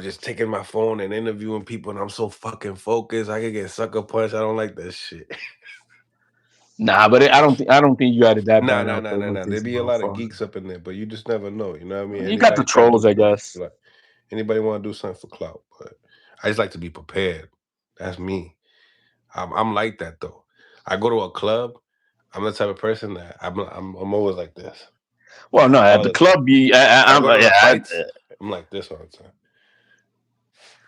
just taking my phone and interviewing people, and I'm so fucking focused. I could get sucker punched. I don't like that shit. Nah, but I don't think you got it that Nah, bad nah, out nah, there nah, with nah. There this be a lot of motherfucker. geeks up in there, but you just never know. You know what I mean? You got the Anybody try to do trolls, I something guess. like anybody want to do something for clout, but I just like to be prepared. That's me. I'm like that though. I go to a club. I'm the type of person that I'm always like this Well, no, at all the the time. club, you, I I'm go to yeah. the fights. I'm like this all the time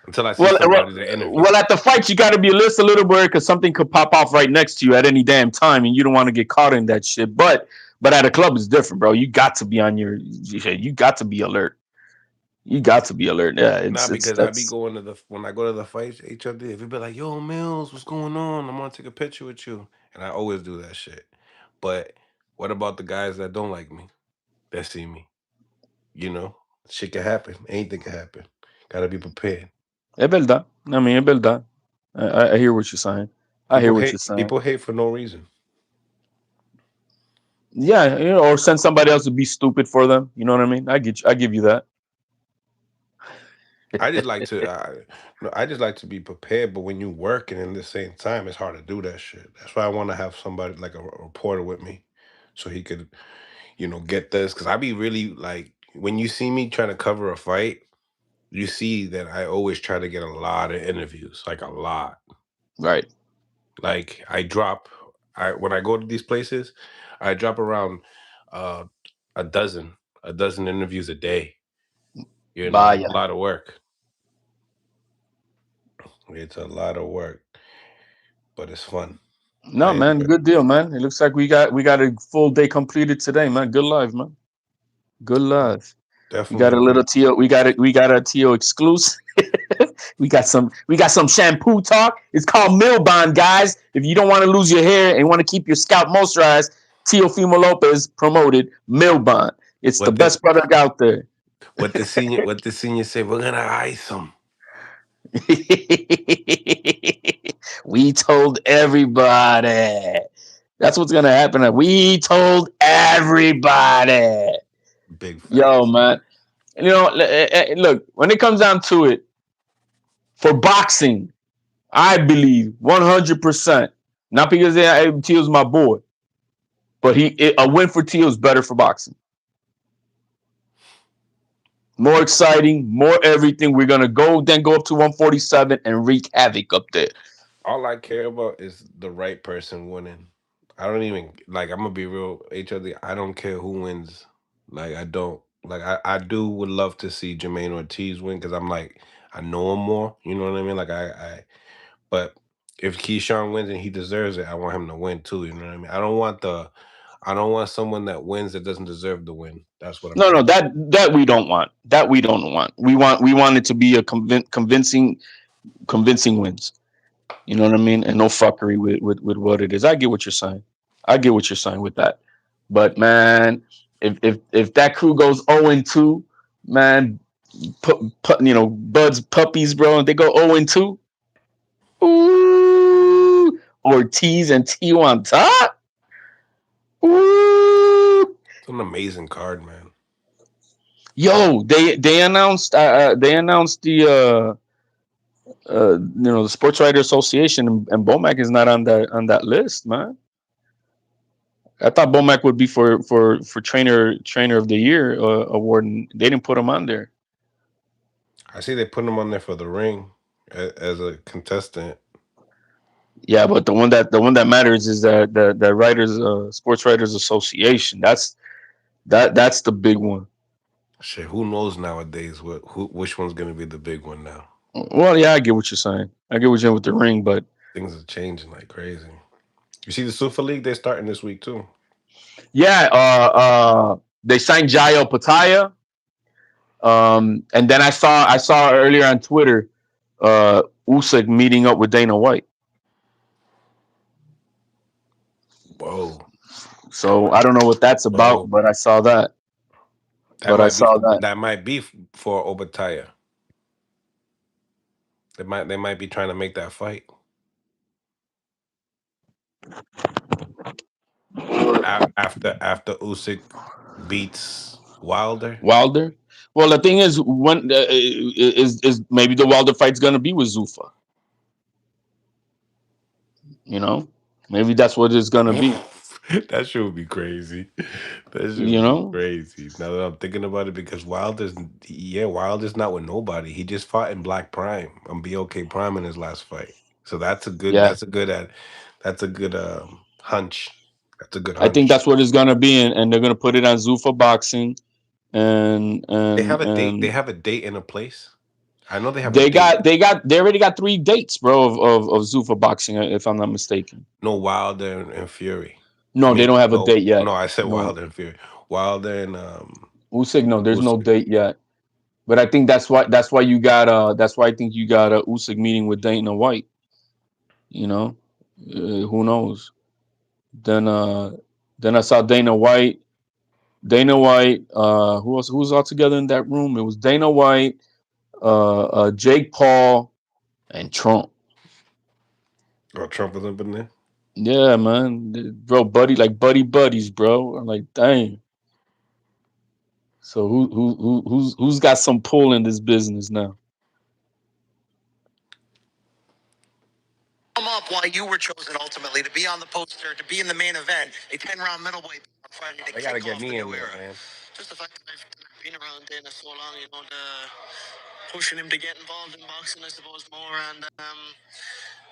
until I see Well, well, somebody to interview. well, at the fight, you got to be a little bit because something could pop off right next to you at any damn time, and you don't want to get caught in that shit. But at a club, it's different, bro. You got to be on your. You got to be alert. You got to be alert. Yeah, Nah, it's because I be that's going to the when I go to the fights, HOD, if you be like, "Yo, Mills, what's going on? I'm gonna take a picture with you," and I always do that shit. But what about the guys that don't like me, that see me? You know, shit can happen. Anything can happen. Gotta be prepared. es verdad. I mean, es verdad. I hear what you're saying. I hear People what you're hate. saying. People hate for no reason. Yeah, or send somebody else to be stupid for them. You know what I mean? I get you. I give you that. I just like to. No, I just like to be prepared. But when you working in the same time, it's hard to do that shit. That's why I want to have somebody like a reporter with me, so he could, get this. Because I be really like when you see me trying to cover a fight, you see that I always try to get a lot of interviews, like a lot. Right. Like I drop, I when I go to these places, I drop around uh, a dozen, interviews a day. It's Vaya. a lot of work. It's a lot of work, but it's fun. I No, man, enjoy it. good deal, man. It looks like we got a full day completed today, man. Good life, man. Good life. We got Definitely, a man. little Tio. We got a Tio exclusive. we got some shampoo talk. It's called Milbon, guys. If you don't want to lose your hair and want to keep your scalp moisturized, Teofimo Lopez promoted Milbon. It's the What the best product out there. what the senior say? We're gonna ice them. We told everybody. That's what's gonna happen. We told everybody. Big Yo, facts. man. Look, when it comes down to it, for boxing, I believe 100%. Not because Teal's my boy, but a win for Teal is better for boxing. More exciting, more everything. We're gonna go up to 147 and wreak havoc up there. All I care about is the right person winning. I don't even like. I'm gonna be real. HOD. I don't care who wins. Like I don't. Like I would love to see Jermaine Ortiz win because I'm like I know him more. You know what I mean? Like I. But if Keyshawn wins and he deserves it, I want him to win too. You know what I mean? I don't want someone that wins that doesn't deserve the win. That's what I'm No, no, trying. that we don't want. That we don't want. We want it to be a convincing wins. You know what I mean? And no fuckery with what it is. I get what you're saying. I get what you're saying with that. But man, if that crew goes 0-2, man, Bud's puppies, bro, and they go 0-2. Ooh, Ortiz and T on top. Ooh. It's an amazing card, man. Yo, they announced the Sports Writer Association, and Bomac is not on that list, man. I thought Bomac would be for trainer of the year award, and they didn't put him on there. I see they put him on there for the ring as a contestant. Yeah, but the one that matters is that the writers Sports Writers Association. That's the big one. Shit, who knows nowadays which one's gonna be the big one now? Well, yeah, I get what you're saying. I get what you're saying with the ring, but Things are changing like crazy. You see the Sufa League? They're starting this week too. yeah, they signed Jayo Pataya. And then I saw earlier on Twitter, Usyk meeting up with Dana White. Whoa. So I don't know what that's about, Oh, but I saw that. that But I might be saw that. for Obitaya. They might be trying to make that fight after Usyk beats Wilder. Wilder. Well, the thing is, when is maybe the Wilder fight's gonna be with Zuffa. You know, maybe that's what it's gonna be. That shit would be crazy. That shit You would be know, crazy. Now that I'm thinking about it, because Wilder's not with nobody. He just fought in Black Prime on BOK Prime in his last fight. So that's a good. yeah. Hunch. That's a good I think hunch. that's what it's gonna be, and they're gonna put it on Zuffa Boxing, and They and have a date. They and have a date and a place. I know they have a they date. they already got 3 dates, bro, of Zuffa Boxing, if I'm not mistaken. No, Wilder and Fury. I No, they mean, don't have a no, date yet. no. I said No, Wilder and Fury. Wilder and Usyk, no, there's no Usyk. date yet. But I think that's why I think you got a Usyk meeting with Dana White. You know, who knows? Then then I saw Dana White. Dana White. Who else? Who was all together in that room? It was Dana White, Jake Paul, and Trump. Oh, Trump is up in there. Yeah, man, bro, buddy, like buddies, bro. I'm like, dang. So who's got some pull in this business now? Up why you were chosen ultimately to be on the poster, to be in the main event, a 10-round middleweight fighting to They gotta kick get off the me in new there, era. man. Just the fact that I've been around Dana so long, pushing him to get involved in boxing, I suppose, more. And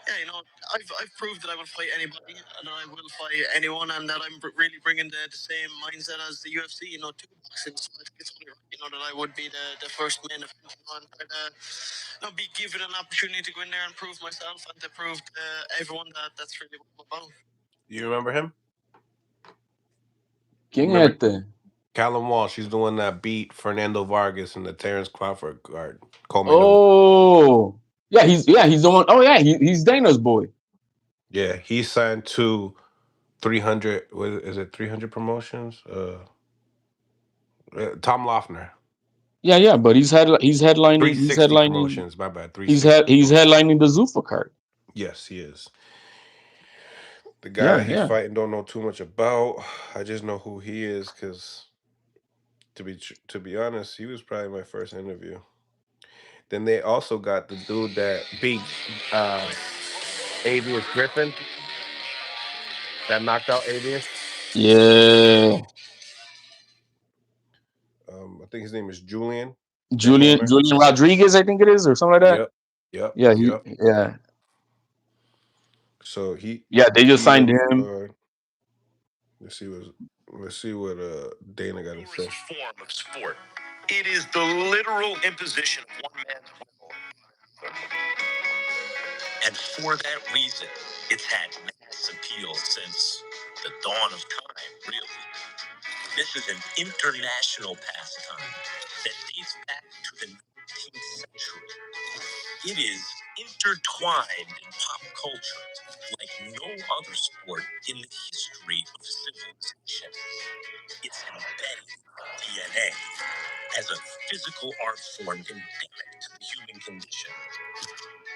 I've proved that I will fight anybody, and I will fight anyone, and that I'm really bringing the same mindset as the UFC, to boxing. So I think it's only right, that I would be the first main event, and be given an opportunity to go in there and prove myself and to prove to everyone that that's really what I'm about. You remember him? ¿Quién es Remember este? Callum Walsh? He's the one that beat Fernando Vargas in the Terrence Crawford card, co-main event. Oh, he's the one. Oh yeah, he's Dana's boy. Yeah, he signed to 300. What is it? 300 promotions. Tom Loeffner. Yeah, but he's 360 headlining promotions. My bad. 360 he's promotions. headlining the Zuffa card. Yes, he is. The guy Yeah, he's yeah. fighting don't know too much about. I just know who he is because, to be honest, he was probably my first interview. Then they also got the dude that beat uh, Avius Griffin, that knocked out Avius. Yeah. I think his name is Julian, the Hammer. Julian Rodriguez, I think it is, or something like that. Yep, yep, Yeah, yep. yeah. So he Yeah, they just he's signed on the him. card. Let's see what Dana got to say. Form of sport. It is the literal imposition of one man's will. And for that reason, it's had mass appeal since the dawn of time, really. This is an international pastime that dates back to the 19th century. It is intertwined in pop culture like no other sport in the history of civilization. It's embedded in DNA as a physical art form endemic to the human condition.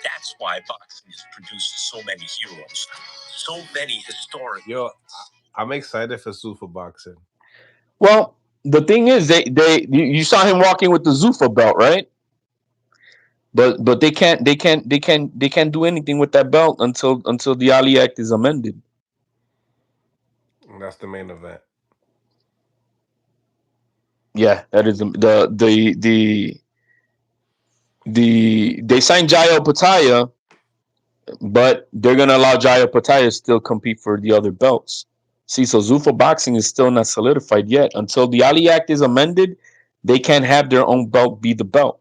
That's why boxing has produced so many heroes, so many historic. Yo, I'm excited for Sufa Boxing. Well, the thing is, you saw him walking with the Zuffa belt, right? But they can't do anything with that belt until the Ali Act is amended. And that's the main event. Yeah, that is they signed Jaya Pataya, but they're gonna allow Jaya Pataya still compete for the other belts. See, so Zuffa Boxing is still not solidified yet. Until the Ali Act is amended, they can't have their own belt be the belt.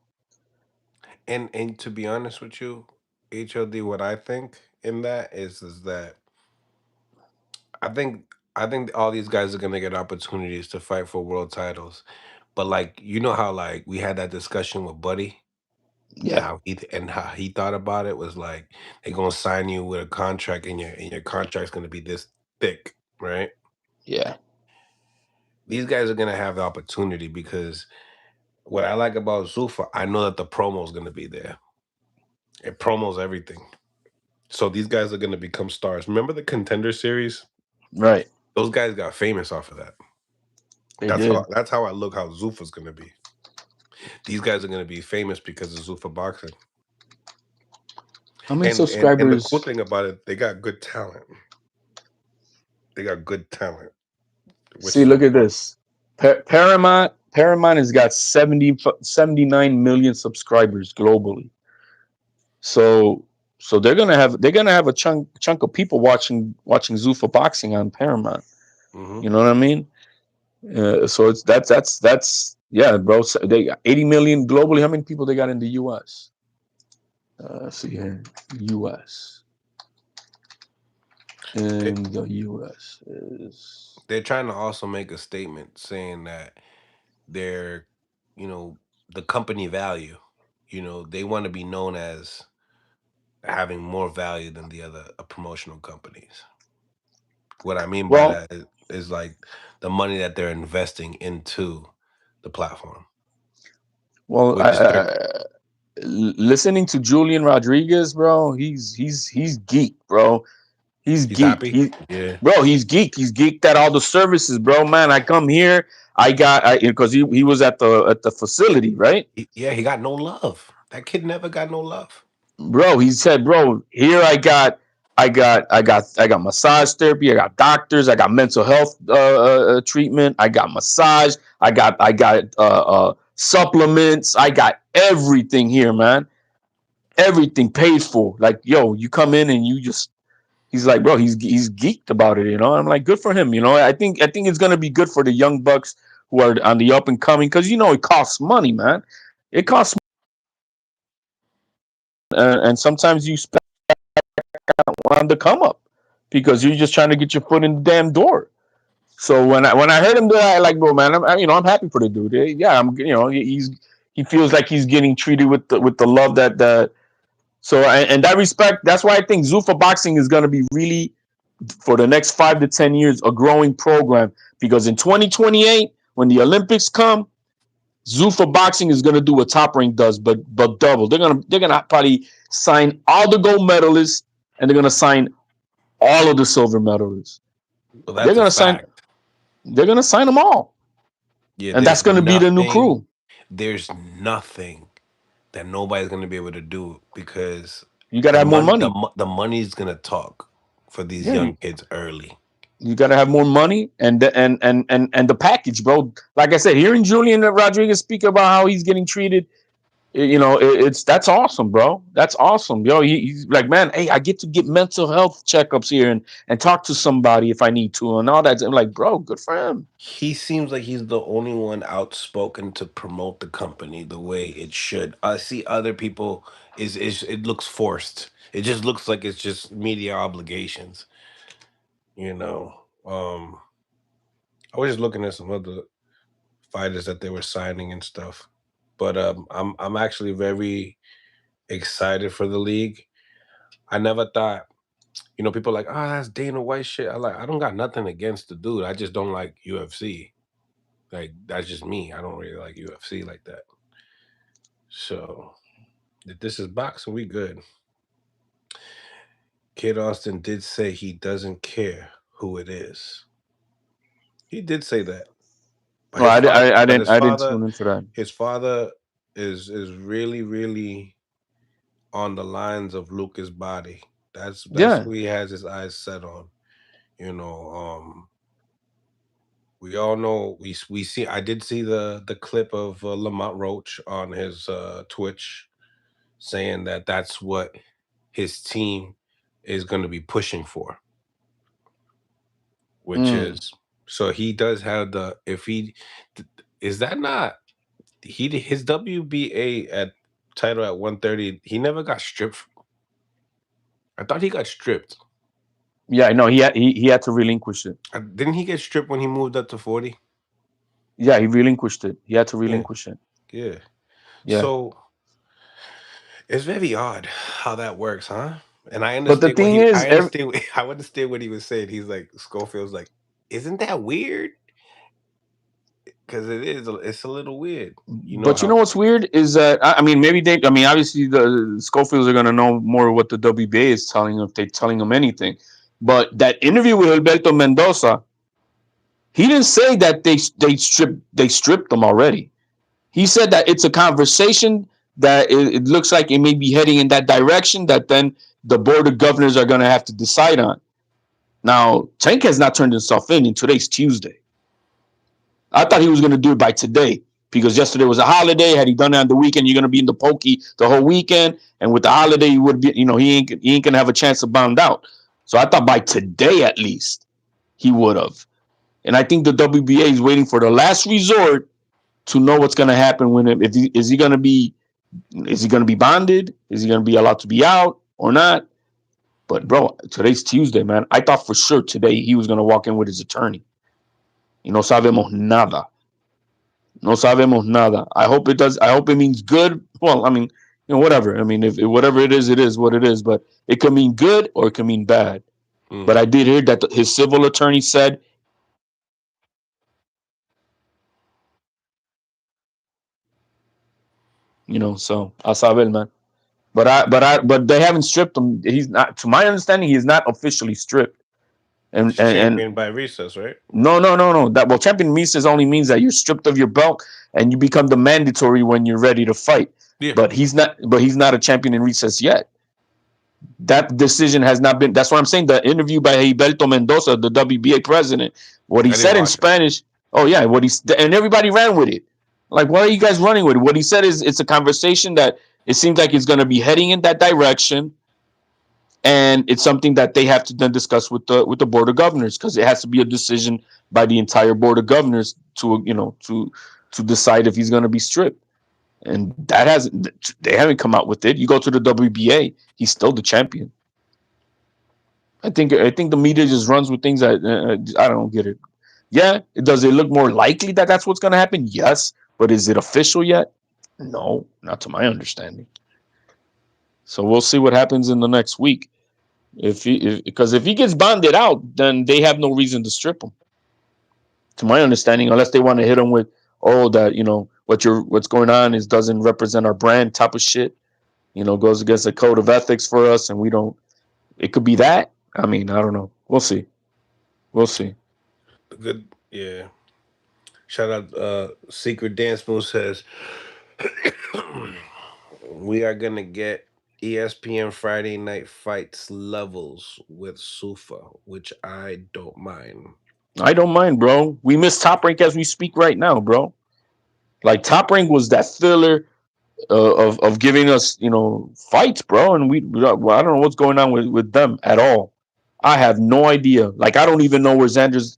And to be honest with you, HLD, what I think in that is that I think all these guys are gonna get opportunities to fight for world titles. But like how like we had that discussion with Buddy and Yeah, how he thought about it was like they're gonna sign you with a contract and your contract's gonna be this thick, right? Yeah. These guys are gonna have the opportunity because what I like about Zufa, I know that the promo is gonna be there. It promos everything. So these guys are gonna become stars. Remember the Contender Series? Right. Those guys got famous off of that. They did. That's how I look how Zufa's gonna be. These guys are gonna be famous because of Zufa Boxing. How many And the cool subscribers? thing about it, they got good talent. They got good talent, See, which look at this. Paramount has got 79 million subscribers globally. So they're gonna have a chunk of people watching Zufa Boxing on Paramount. mhm. You know what I mean? So it's that's yeah, bro. So they got 80 million globally. How many people they got in the U.S.? Let's see here, U.S. They, In the U.S. is they're trying to also make a statement saying that they're, you know, the company value. You know, they want to be known as having more value than the other promotional companies. What I mean by well, that is like the money that they're investing into the platform, well. which is third. Listening to Julian Rodriguez, bro, he's geeked, bro. He's He's geeked. happy. Yeah, He's geeked. He's geeked at all the services, bro. Man, I come here, because he was at the facility, right? yeah. He got no love. That kid never got no love. Bro, he said, bro, here I got massage therapy, I got doctors, I got mental health treatment, I got massage, I got supplements, I got everything here, man. Everything paid for. Like, yo, you come in and you just he's like, bro, he's geeked about it, you know. I'm like, good for him, you know. I think it's gonna be good for the young bucks who are on the up and coming, because it costs money, man. It costs, and sometimes you spend on the come up because you're just trying to get your foot in the damn door. So when I heard him do that, I like, bro, man, I'm happy for the dude. Yeah, he feels like he's getting treated with the love that. So and that respect, that's why I think Zufa Boxing is going to be really, for the next 5 to 10 years, a growing program, because in 2028, when the Olympics come, Zufa Boxing is going to do what Top Rank does, but double. They're gonna probably sign all the gold medalists, and they're gonna sign all of the silver medalists. Well, They're that's a gonna sign. fact. They're gonna sign them all, Yeah, and that's gonna be the new crew. there's nothing that nobody's gonna be able to do because You gotta have more money. the money's gonna talk for these Yeah, young kids early. you gotta have more money, and the package, bro. Like I said, hearing Julian Rodriguez speak about how he's getting treated, it's that's awesome, bro. That's awesome, yo. He's like, man, hey, I get to get mental health checkups here and talk to somebody if I need to and all that. I'm like, bro, good for him. He seems like he's the only one outspoken to promote the company the way it should. I see other people is it looks forced. It just looks like it's just media obligations, you know. I was just looking at some other fighters that they were signing and stuff. But I'm actually very excited for the league. I never thought, people are like, oh, that's Dana White shit. I don't got nothing against the dude. I just don't like UFC. Like that's just me. I don't really like UFC like that. So if this is boxing, we good. Kid Austin did say he doesn't care who it is. He did say that. But Well, his father, I didn't tune into that. his father is really, really on the lines of Lucas Body. That's Yeah. who he has his eyes set on. You know, we all know we see. I did see the clip of Lamont Roach on his Twitch saying that that's what his team is going to be pushing for, which Mm. is so he does have the if he is that not his WBA at title at 130. He never got stripped. I thought he got stripped. Yeah, no, he had to relinquish it. Didn't he get stripped when he moved up to 40? Yeah, he relinquished it. He had to Yeah, relinquish it. yeah. Yeah. So it's very odd how that works, huh? And But the thing is, I understand what he was saying. He's like Schofield's like, Isn't that weird? Because it is. It's a little weird. You know But you know how. what's weird is that I mean maybe they I mean obviously the Schofields are gonna know more what the WBA is telling them if they're telling them anything. But that interview with Alberto Mendoza, he didn't say that they stripped them already. He said that it's a conversation that it looks like it may be heading in that direction that then the board of governors are gonna have to decide on. Now Tank has not turned himself in, and today's Tuesday. I thought he was going to do it by today because yesterday was a holiday. Had he done that on the weekend, you're going to be in the pokey the whole weekend. And with the holiday, you would be, he ain't going to have a chance to bound out. So I thought by today at least he would have. And I think the WBA is waiting for the last resort to know what's going to happen when is he going to be bonded? Is he going to be allowed to be out or not? But bro, today's Tuesday, man. I thought for sure today he was going to walk in with his attorney. Y no sabemos nada. No sabemos nada. I hope it does. I hope it means good. Well, I mean, whatever. I mean, if whatever it is what it is. But it could mean good or it could mean bad. But I did hear that his civil attorney said he's not officially stripped. So I'll saber, man. But they haven't stripped him. He's not, to my understanding, he is not officially stripped. And He's and, and champion by recess, right? no. That well, champion misses only means that you're stripped of your belt and you become the mandatory when you're ready to fight. Yeah. But he's not. But he's not a champion in recess yet. That decision has not been. That's what I'm saying. The interview by Gilberto Mendoza, the WBA president, what he I didn't said in watch it. Spanish. Oh yeah, and everybody ran with it. Like, why are you guys running with it? What he said is it's a conversation that it seems like it's going to be heading in that direction, and it's something that they have to then discuss with the board of governors because it has to be a decision by the entire board of governors to decide if he's going to be stripped. And that hasn't they haven't come out with it. You go to the WBA, he's still the champion. I think the media just runs with things that I don't get it. Yeah, does it look more likely that that's what's going to happen? Yes, but is it official yet? No, not to my understanding. So we'll see what happens in the next week. Because if he gets bonded out, then they have no reason to strip him. To my understanding, unless they want to hit him with, oh, that what's going on is doesn't represent our brand type of shit. Goes against the code of ethics for us, and we don't. It could be that. I mean, I don't know. We'll see. We'll see. Good. Yeah. Shout out. Secret Dance Move says we are gonna get ESPN Friday Night Fights levels with Sufa, which I don't mind. I don't mind, bro. We miss Top Rank as we speak right now, bro. Like Top Rank was that filler of giving us, fights, bro. And I don't know what's going on with them at all. I have no idea. Like I don't even know where Xander's,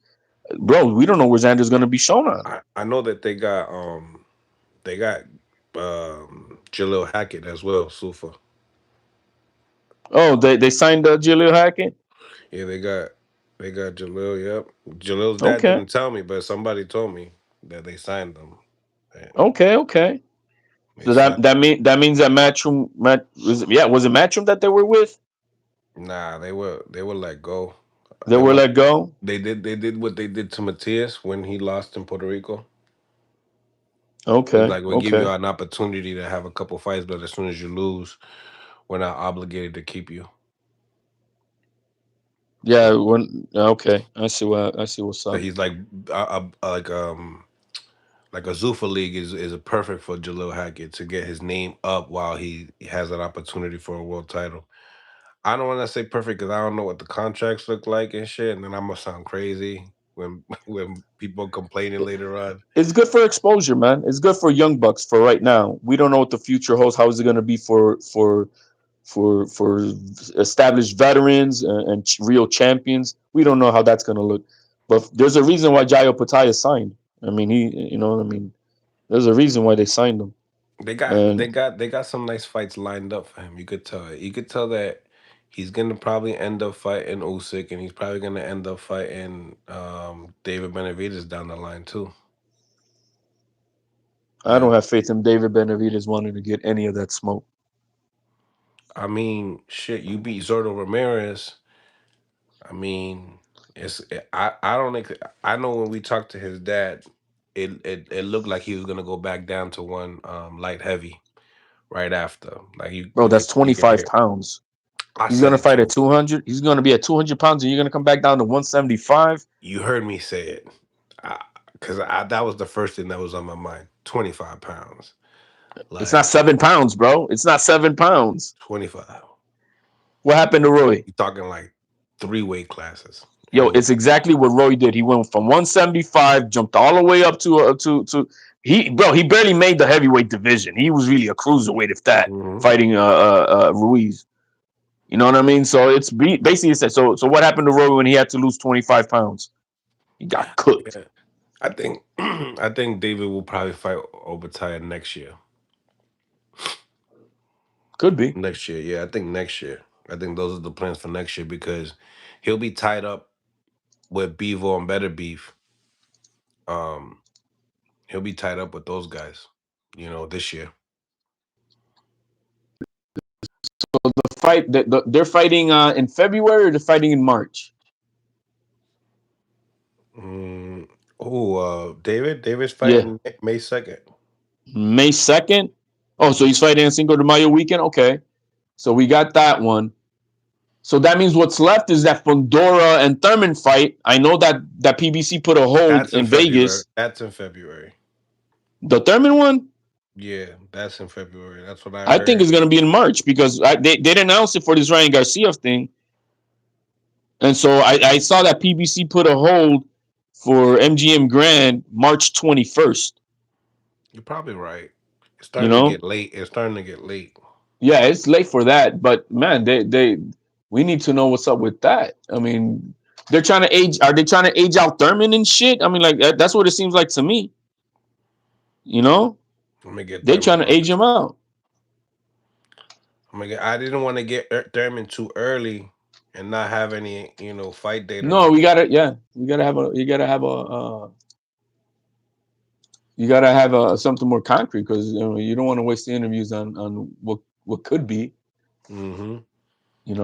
bro. We don't know where Xander's gonna be shown on. I know that they got Jalil Hackett as well, Sufa. Oh, they signed Jaleel Hackett. Yeah, they got Jalil. Yep, Jalil's dad Okay, didn't tell me, but somebody told me that they signed them. And okay. they So that signed. that mean that means that was it Matchroom that they were with? Nah, they were let go. They They were were let go. they did what they did to Matias when he lost in Puerto Rico. It's Okay, like we'll give you okay. an opportunity to have a couple fights, but as soon as you lose, we're not obligated to keep you. Yeah, So okay. I see what's so up. he's like a Zuffa league is a perfect for Jalil Hackett to get his name up while he has an opportunity for a world title. I don't want to say perfect because I don't know what the contracts look like and shit, and then I'm gonna sound crazy when when people complaining later on. It's good for exposure, man. It's good for young bucks for right now. We don't know what the future holds. How is it going to be for established veterans and real champions? We don't know how that's going to look. But there's a reason why Jayo Pataya signed. I mean, there's a reason why they signed him. They got they And got they got some nice fights lined up for him. You could tell it. You could tell that he's gonna probably end up fighting Usyk, and he's probably gonna end up fighting David Benavidez down the line too. I don't And have faith in David Benavidez wanting to get any of that smoke. I mean, shit, you beat Zordo Ramirez. I mean, I don't I know when we talked to his dad, it looked like he was gonna go back down to one light heavy right after. Like Bro, that's you could 25 hear. pounds. I He's said gonna it fight at too. 200. He's gonna be at 200 pounds, and you're gonna come back down to 175. You heard me say it. Because that was the first thing that was on my mind. 25 pounds. It's not Like 7 pounds, bro. It's not 7 pounds. 25. What happened to Roy? You're talking like 3 weight classes. Yo, And it's exactly what Roy did. He went from 175, jumped all the way up to he, bro. He barely made the heavyweight division. He was really a cruiserweight, if that, mhm. fighting Ruiz. You know what I mean? So it's basically it said so. So what happened to Roy when he had to lose 25 pounds? He got cooked. Yeah. I think I think David will probably fight Obatiah next year. Could be. Next year, yeah, I think next year. I think those are the plans for next year because he'll be tied up with Bevo and Better Beef. Um, he'll be tied up with those guys, this year. So the fight that they're fighting in February or they're fighting in March? Mm, David's Yeah, fighting May 2nd. May 2nd. Oh, so he's fighting a Cinco de Mayo weekend. Okay, so we got that one. So that means what's left is that Fondora and Thurman fight. I know that PBC put a hold That's in in February. Vegas. That's in February. The Thurman one, Yeah, that's in February. That's what I I think heard. is going to be in March because they didn't announce it for this Ryan Garcia thing. And so I saw that PBC put a hold for MGM Grand March 21st. You're probably right. It's You starting to know, get late. It's starting to get late. yeah, it's late for that, but man, they we need to know what's up with that. I mean, they're trying to age. Are they trying to age out Thurman and shit? I mean, like that's what it seems like to me. You know, Let me get they're Thurman trying to age numbers. him out. I didn't want to get Thurman too early and not have any, fight date or No, nothing. we gotta, yeah, you gotta have a something more concrete because you don't want to waste the interviews on what could be. Hmm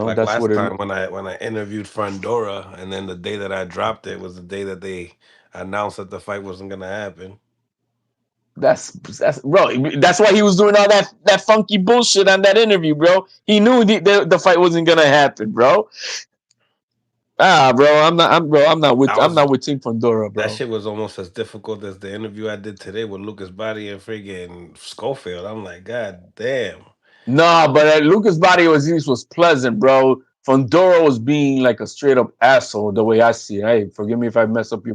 Like That's last what it. time when I interviewed Frondora, and then the day that I dropped it was the day that they announced that the fight wasn't gonna happen. That's bro. That's why he was doing all that funky bullshit on that interview, bro. He knew the fight wasn't gonna happen, bro. Bro, That I'm was not with Team Pandora, that bro. shit was almost as difficult as the interview I did today with Lucas Bahdi and friggin' Schofield. I'm like, God damn. Nah, but Lucas Body was pleasant, bro. Fondora was being like a straight up asshole the way I see it. Hey, forgive me if I mess up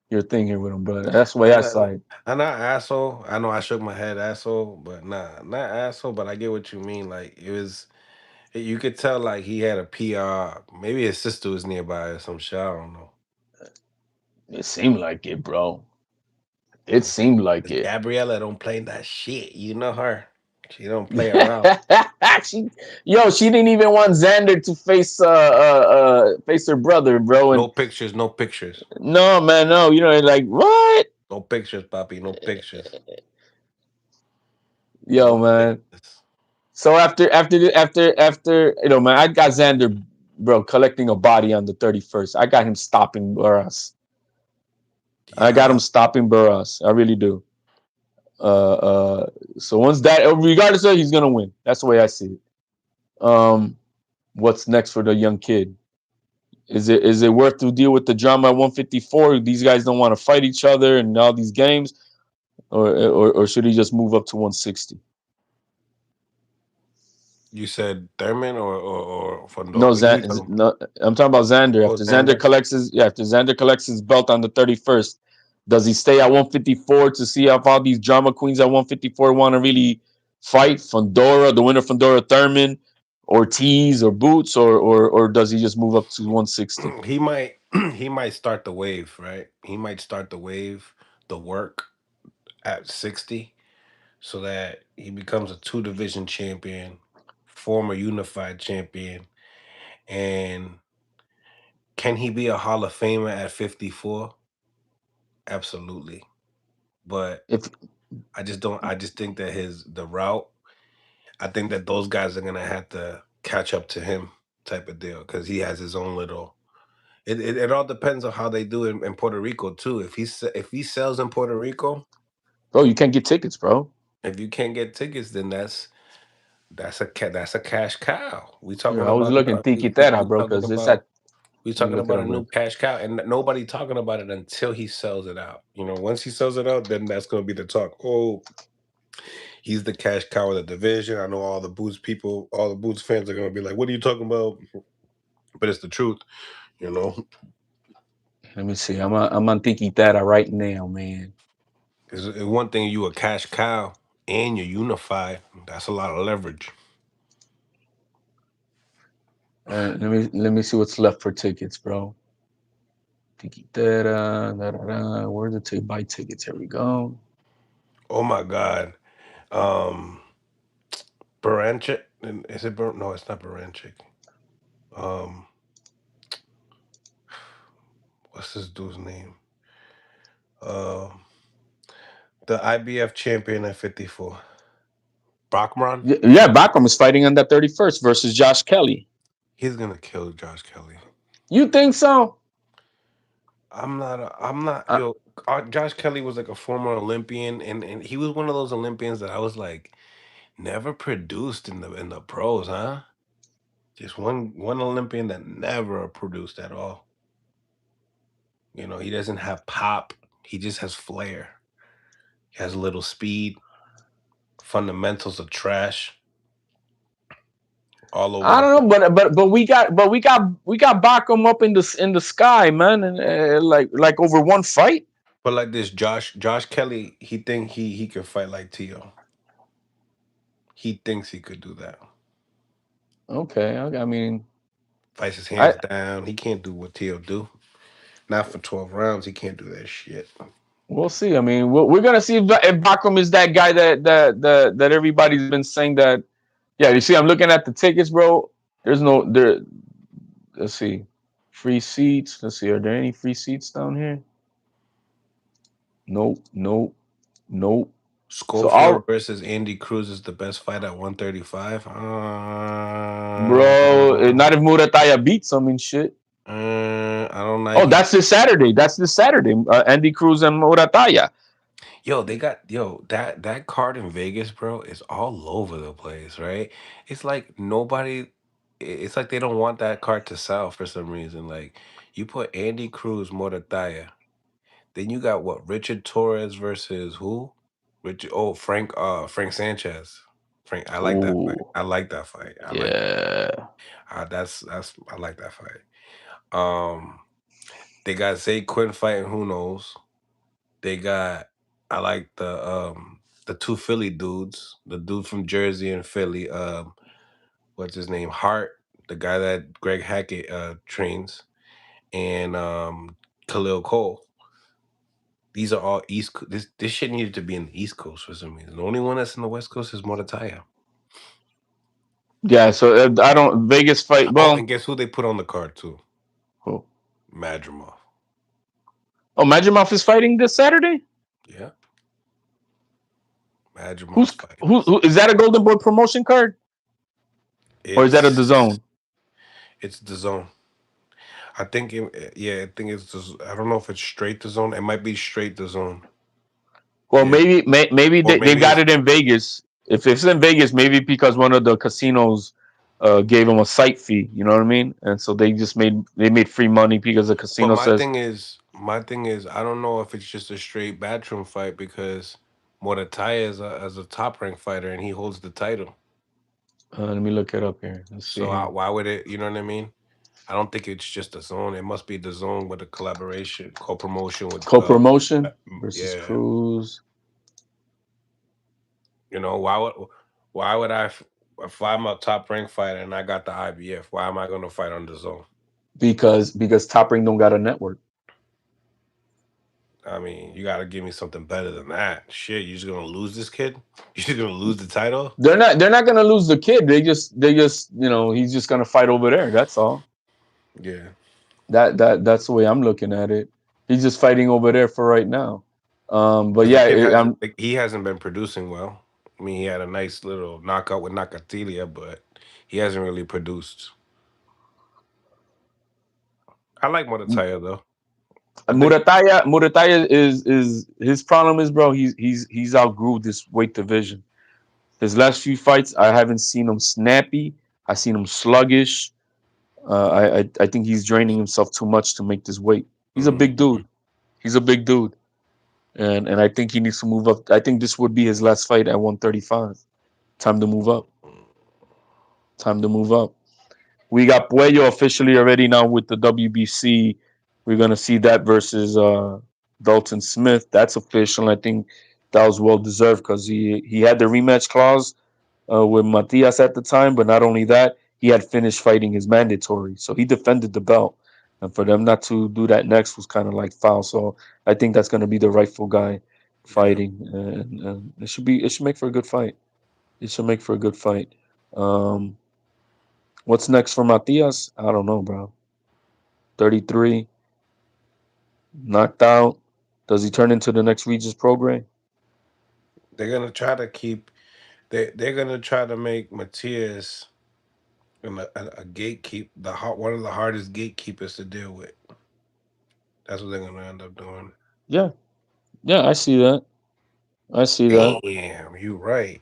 your thing here with him, but that's the way I'm I not, saw it. I'm not asshole. I know I shook my head asshole, but nah, not asshole. But I get what you mean. Like it was, you could tell like he had a PR. Maybe his sister was nearby or some shit. I don't know. It seemed like it, bro. It seemed like it. Gabriella don't play that shit. You know her. She don't play around. she, she didn't even want Xander to face her brother, bro. No And pictures. No pictures. no, man, no. Like what? No pictures, Papi. No pictures. Yo, No man. pictures. So after man, I got Xander, bro, collecting a body on the 31st. I got him stopping Burras. I got him Yeah. stopping Burras. I really do. Uh, uh. So once that, regardless of, he's gonna win. That's the way I see it. What's next for the young kid? Is it worth to deal with the drama at 154? These guys don't want to fight each other and all these games, or should he just move up to 160? You said Thurman or No, Fondo? Who you talking? no, I'm talking about Xander. Oh, Xander. After Xander collects his belt on the 31st, does he stay at 154 to see if all these drama queens at 154 want to really fight Fondora, the winner Fondora Thurman, Ortiz or Boots, or does he just move up to 160? He might he might start the wave, right? He might start the wave, the work at 60, so that he becomes a two division champion, former unified champion, and can he be a Hall of Famer at 54? Absolutely. But If I just think that the route, I think that those guys are gonna have to catch up to him type of deal because he has his own little It all depends on how they do in Puerto Rico too. If he sells in Puerto Rico, Bro, you can't get tickets, bro. if you can't get tickets, then that's a cash cow. We Here, talking I was about looking Tiki-Tera, we bro, talking because it's about at. we Let me talking look it about up a real. new cash cow, and nobody talking about it until he sells it out. Once he sells it out, then that's gonna be the talk. Oh, he's the cash cow of the division. I know all the Boots people, all the Boots fans are gonna be like, "What are you talking about?" But it's the truth, you know. Let me see. I'm on Tiki-Tera right now, man. It's one thing you a cash cow and you unify. That's a lot of leverage. Let me see what's left for tickets, bro. Tiki-Tera, da, da, da. Where's it to buy tickets? Here we go. Oh my God. Um, Baranchik. Is it No, it's not Baranchik. Um, what's this dude's name? Um, the IBF champion at 54. Bachman. Yeah, Bacrum is fighting on that 31st versus Josh Kelly. He's gonna kill Josh Kelly. You think so? I'm not. Uh, Yo, Josh Kelly was like a former Olympian, and he was one of those Olympians that I was like, never produced in the pros, huh? Just one Olympian that never produced at all. He doesn't have pop. He just has flair. He has a little speed. Fundamentals are trash. All over I the don't place. know, but we got Bacrum up in the sky, man, and like over one fight. But like this, Josh Kelly, he think he could fight like Tio. He thinks he could do that. Okay, I mean, Fights his I hands down. He can't do what Tio do. Not for 12 rounds. He can't do that shit. we'll see. I mean, we're gonna see if Bacrum is that guy that everybody's been saying that. Yeah, you see, I'm looking at the tickets, bro. There's no there. Let's see, free seats. Let's see, are there any free seats down here? Nope, nope, nope. So Schofield all, versus Andy Cruz is the best fight at 135. bro, not if Murataya beats him and shit. I don't know. Oh, that's this Saturday. That's this Saturday. Andy Cruz and Murataya. That card in Vegas, bro, is all over the place, right? It's like it's like they don't want that card to sell for some reason. Like you put Andy Cruz, Mortaya, then you got what, Richard Torres versus who? Frank Sanchez. I like that fight. Ooh, I like that fight. I like that. yeah. That's I like that fight. Um, they got Zay Quinn fighting who knows. They got I like the two Philly dudes, the dude from Jersey and Philly, what's his name? Hart, the guy that Greg Hackett trains, and Khalil Cole. These are all this shit needed to be in the East Coast for some reason. The only one that's in the West Coast is Motataya. Yeah, so I don't Vegas fight. Oh, and Well, guess who they put on the card too? who? Madrimov. Oh, Majimov is fighting this Saturday. Yeah, Madrimov's Who's fighting who? this. Who is that? A Golden Boy promotion card, or is that a It's DAZN? it's the zone. I think it's I don't know if it's straight the zone. It might be straight the zone. Well, Yeah, maybe or they maybe got it's it in Vegas. If it's in Vegas, maybe because one of the casinos gave them a site fee. You know what I mean? And so they made free money because the but casino says, my thing is, I don't know if it's just a straight backroom fight because Morataya is as a top ranked fighter and he holds the title. let me look it up here. Let's see So here. why would it? You know what I mean? I don't think it's just a zone. It must be the zone with a collaboration, co-promotion with. Co-promotion versus Yeah. Cruz. Why would if I'm a top ranked fighter and I got the IBF? Why am I going to fight on the zone? Because Top Ring don't got a network. I mean, you got to give me something better than that. Shit, you just gonna lose this kid? You just gonna lose the title? They're not gonna lose the kid. They just he's just gonna fight over there. That's all. Yeah, That's the way I'm looking at it. He's just fighting over there for right now. But because the yeah, kid hasn't I'm like, he hasn't been producing well. I mean, he had a nice little knockout with Nakatilia, but he hasn't really produced. I like Morataya though. I think Murataya is his problem is, bro. He's outgrew this weight division. His last few fights, I haven't seen him snappy. I seen him sluggish. I think he's draining himself too much to make this weight. He's a big mm, dude. He's a big dude, and I think he needs to move up. I think this would be his last fight at 135. Time to move up. Time to move up. We got Puello officially already now with the WBC. We're gonna see that versus Dalton Smith. That's official. I think that was well deserved because he had the rematch clause with Matias at the time, but not only that, he had finished fighting his mandatory, so he defended the belt. And for them not to do that next was kind of like foul. So I think that's going to be the rightful guy yeah. fighting, and it should make for a good fight. It should make for a good fight. Um, what's next for Matias? I don't know, bro. 33, knocked out. Does he turn into the next Regis program? They're gonna try to keep. They're gonna try to make Matias a gatekeep one of the hardest gatekeepers to deal with. That's what they're gonna end up doing. Yeah, yeah, I see that. I see that. Damn, you right.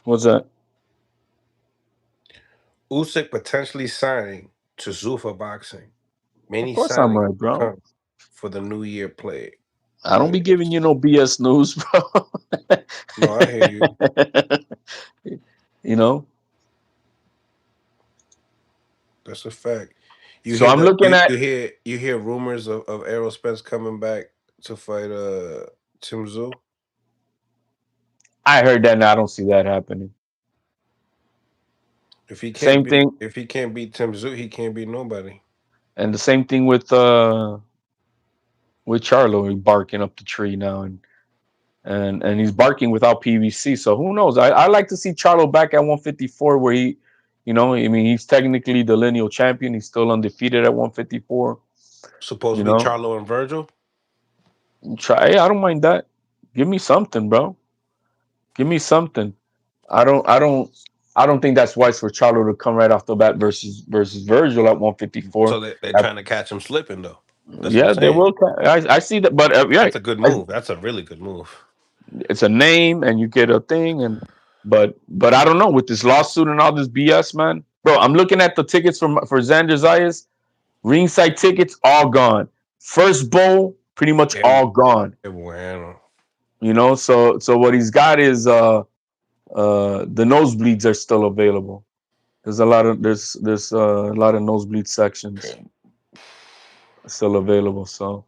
What's that? Usyk potentially signing to Sufa Boxing. Of Many course I'm signing right, bro. come for the New Year play. I don't be giving you no BS news, bro. No, I hear you. you know. That's a fact. You So hear I'm that? looking at. You hear rumors of Errol Spence coming back to fight Tim Tszyu. I heard that, and I don't see that happening. Same thing, If he can't beat Tim Tszyu, he can't beat nobody. and the same thing with Charlo. He's barking up the tree now, and he's barking without PVC. So who knows? I like to see Charlo back at 154, where he, I mean, he's technically the lineal champion. He's still undefeated at 154. Supposed You to be know, Charlo and Virgil. try. Hey, I don't mind that. Give me something, bro. Give me something. I don't I don't I don't think that's wise for Charlo to come right off the bat versus Virgil at 154. So they're trying to catch him slipping though. That's what I'm Yeah, they saying. will. I see that, but yeah, That's a good move. That's a really good move. it's a name and you get a thing, and but I don't know with this lawsuit and all this BS, man. Bro, I'm looking at the tickets for Xander Zayas. Ringside tickets all gone. First bowl pretty much Que all gone. bueno. So what he's got is the nosebleeds are still available. There's a lot of nosebleed sections still available. So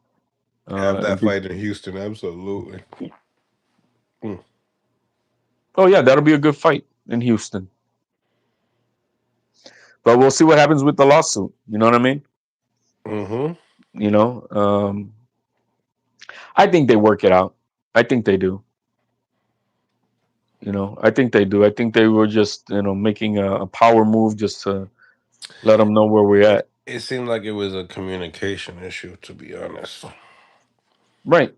Have a that big, fight in Houston, absolutely. Mm. oh yeah, that'll be a good fight in Houston. But we'll see what happens with the lawsuit. You know what I mean? Mm-hmm. You know, I think they work it out. I think they do. I think they do. I think they were just making a power move just to let them know where we're at. It seemed like it was a communication issue, to be honest. Right.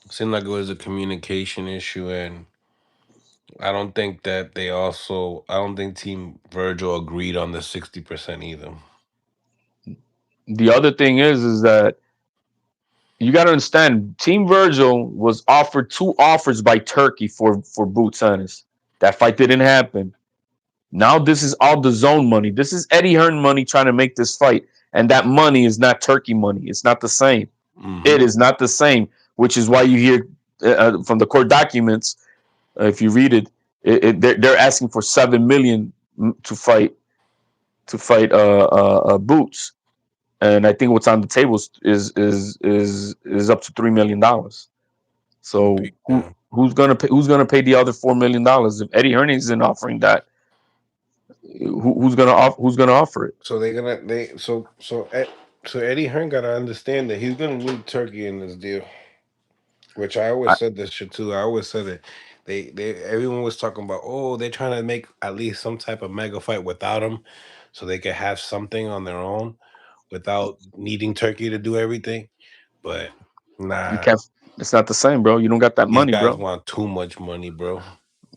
It seemed like it was a communication issue, and I don't think Team Virgil agreed on the 60% either. The other thing is that you got to understand, Team Virgil was offered two offers by Turkey for Boots Ennis. That fight didn't happen. Now this is all the zone money. This is Eddie Hearn money trying to make this fight, and that money is not Turkey money. It's not the same. Mm-hmm. It is not the same, which is why you hear from the court documents, if you read it, they're asking for 7 million to fight Boots, and I think what's on the table is up to $3 million. So Yeah. who's gonna pay the other $4 million if Eddie Hearn isn't offering that? Who's gonna offer it? So they're gonna they so Eddie Hearn gotta understand that he's gonna need Turkey in this deal. Which I always I, said this shit too. I always said it. They everyone was talking about, oh, they're trying to make at least some type of mega fight without him, so they could have something on their own without needing Turkey to do everything. But you nah, can't. It's not the same, bro. You don't got that these money, guys bro. want too much money, bro.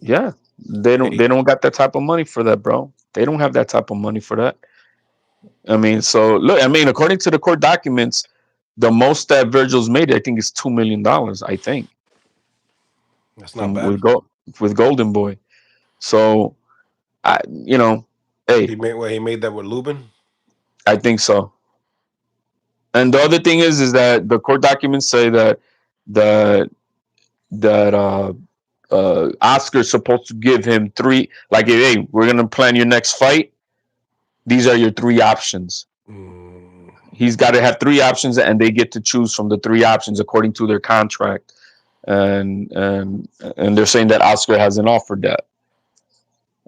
Yeah, they don't. They They don't got that type of money for that, bro. They don't have that type of money for that. I mean, so look, I mean, according to the court documents, the most that Virgil's made, I think, is $2 million. I think That's not from bad. with Golden Boy. So I, hey, He made that with Lubin. I think so. And the other thing is that the court documents say that that Oscar's supposed to give him three. Like, hey, we're gonna plan your next fight. These are your three options. Mm. He's got to have three options, and they get to choose from the three options according to their contract. And they're saying that Oscar hasn't offered that.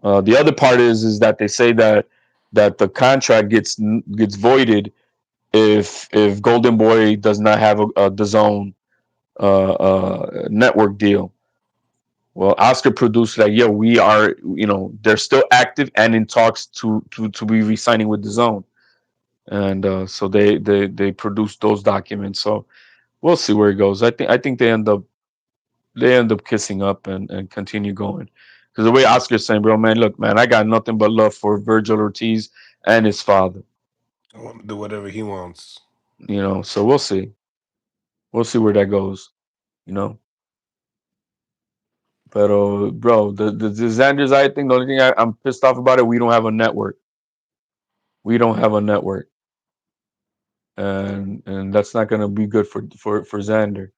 The other part is that they say that the contract gets voided if Golden Boy does not have a DAZN network deal. Well, Oscar produced like, yeah, we are, they're still active and in talks to be re-signing with DAZN, and so they produced those documents. So we'll see where it goes. I think they end up kissing up and continue going. Because the way Oscar's saying, bro, man, look, man, I got nothing but love for Virgil Ortiz and his father. I want to do whatever he wants. So we'll see. We'll see where that goes. You know. But bro, the Xanders, I think the only thing I'm pissed off about it, we don't have a network. We don't have a network, and that's not gonna be good for Xander.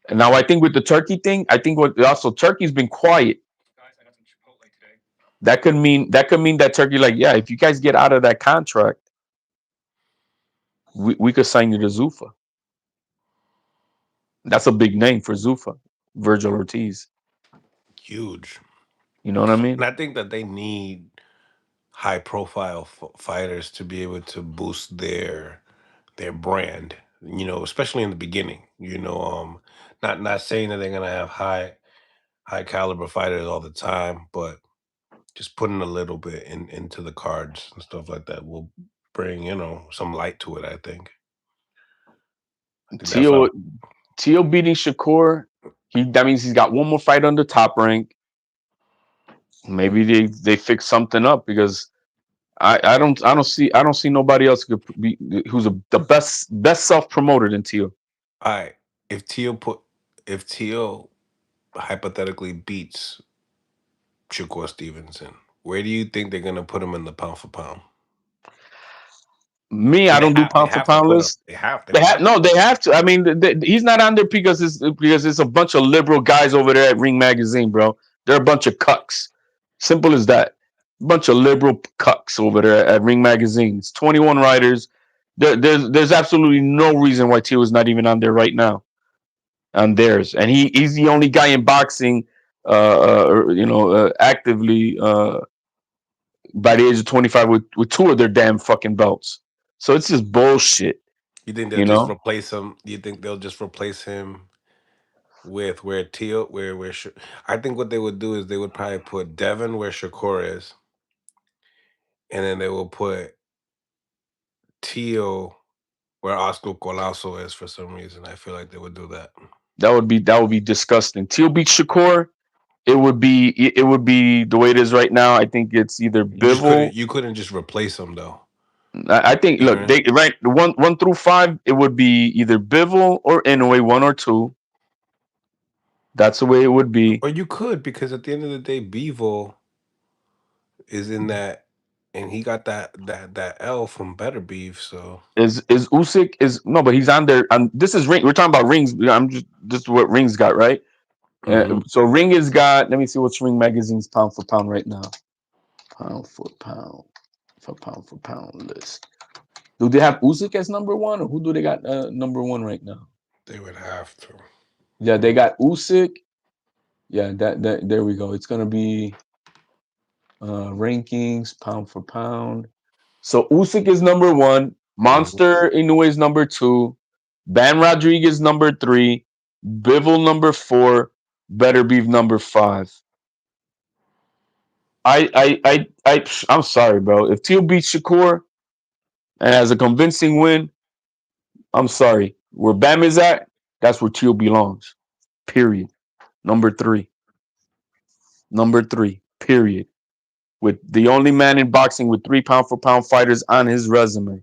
And now I think with the Turkey thing, I think what also Turkey's been quiet. That could mean that Turkey, like, yeah, if you guys get out of that contract, we could sign you to Zufa. That's a big name for Zufa, Virgil Ortiz. Huge. You know what I And mean? I think that they need high profile fighters to be able to boost their brand. Especially in the beginning. Not saying that they're gonna have high caliber fighters all the time, but just putting a little bit into the cards and stuff like that will bring some light to it. I think that's Tio all. Tio beating Shakur, that means he's got one more fight on the top rank. Maybe they fix something up because I don't see nobody else who could be who's the best self promoter than Tio. All right, if Tio hypothetically beats Shakur Stevenson, where do you think they're gonna put him in the pound for pound? Me, I They don't do have they pound for have to pound put him. list. They would have to put They him. have to. I mean, he's not on there because it's a bunch of liberal guys over there at Ring Magazine, bro. They're a bunch of cucks. Simple as that. Bunch of liberal cucks over there at Ring Magazine. It's 21 writers. There's absolutely no reason why Tio is not even on there right now on theirs, and he's the only guy in boxing, actively by the age of 25 with two of their damn fucking belts. So it's just bullshit, You think they'll you just know. replace him? You think they'll just replace him with where Tio where I think what they would do is they would probably put Devin where Shakur is, and then they will put Tio where Oscar Colasso is for some reason. I feel like they would do that. That would be disgusting. Teal beat Shakur. It would be the way it is right now. I think it's either Bivol. You couldn't just replace him though. I think, You know look, what I mean? they right one through five. It would be either Bivol or Inoue, one or two. That's the way it would be. Or you could, because at the end of the day, Bevo is in that, and he got that L from Better Beef. So Is Usyk is no, but he's on there. This is Ring. We're talking about rings. This is what Rings got, right? hmm So Ring has got. Let me see what's Ring Magazine's pound for pound right now. Pound for pound list. Do they have Usyk as number one, or who do they got number one right now? they would have to. Yeah, they got Usyk. Yeah, that there we go. It's gonna be rankings pound for pound. So Usyk is number one. hmm Monster Inoue is number two. Ban Rodriguez number three. Bivol number four. Better Beef number five. I'm sorry, bro. If Teal beats Shakur and has a convincing win, I'm sorry. Where Bam is at, that's where Teal belongs. Period. Number three. Number three. Period. with the only man in boxing with 3 pound for pound fighters on his resume.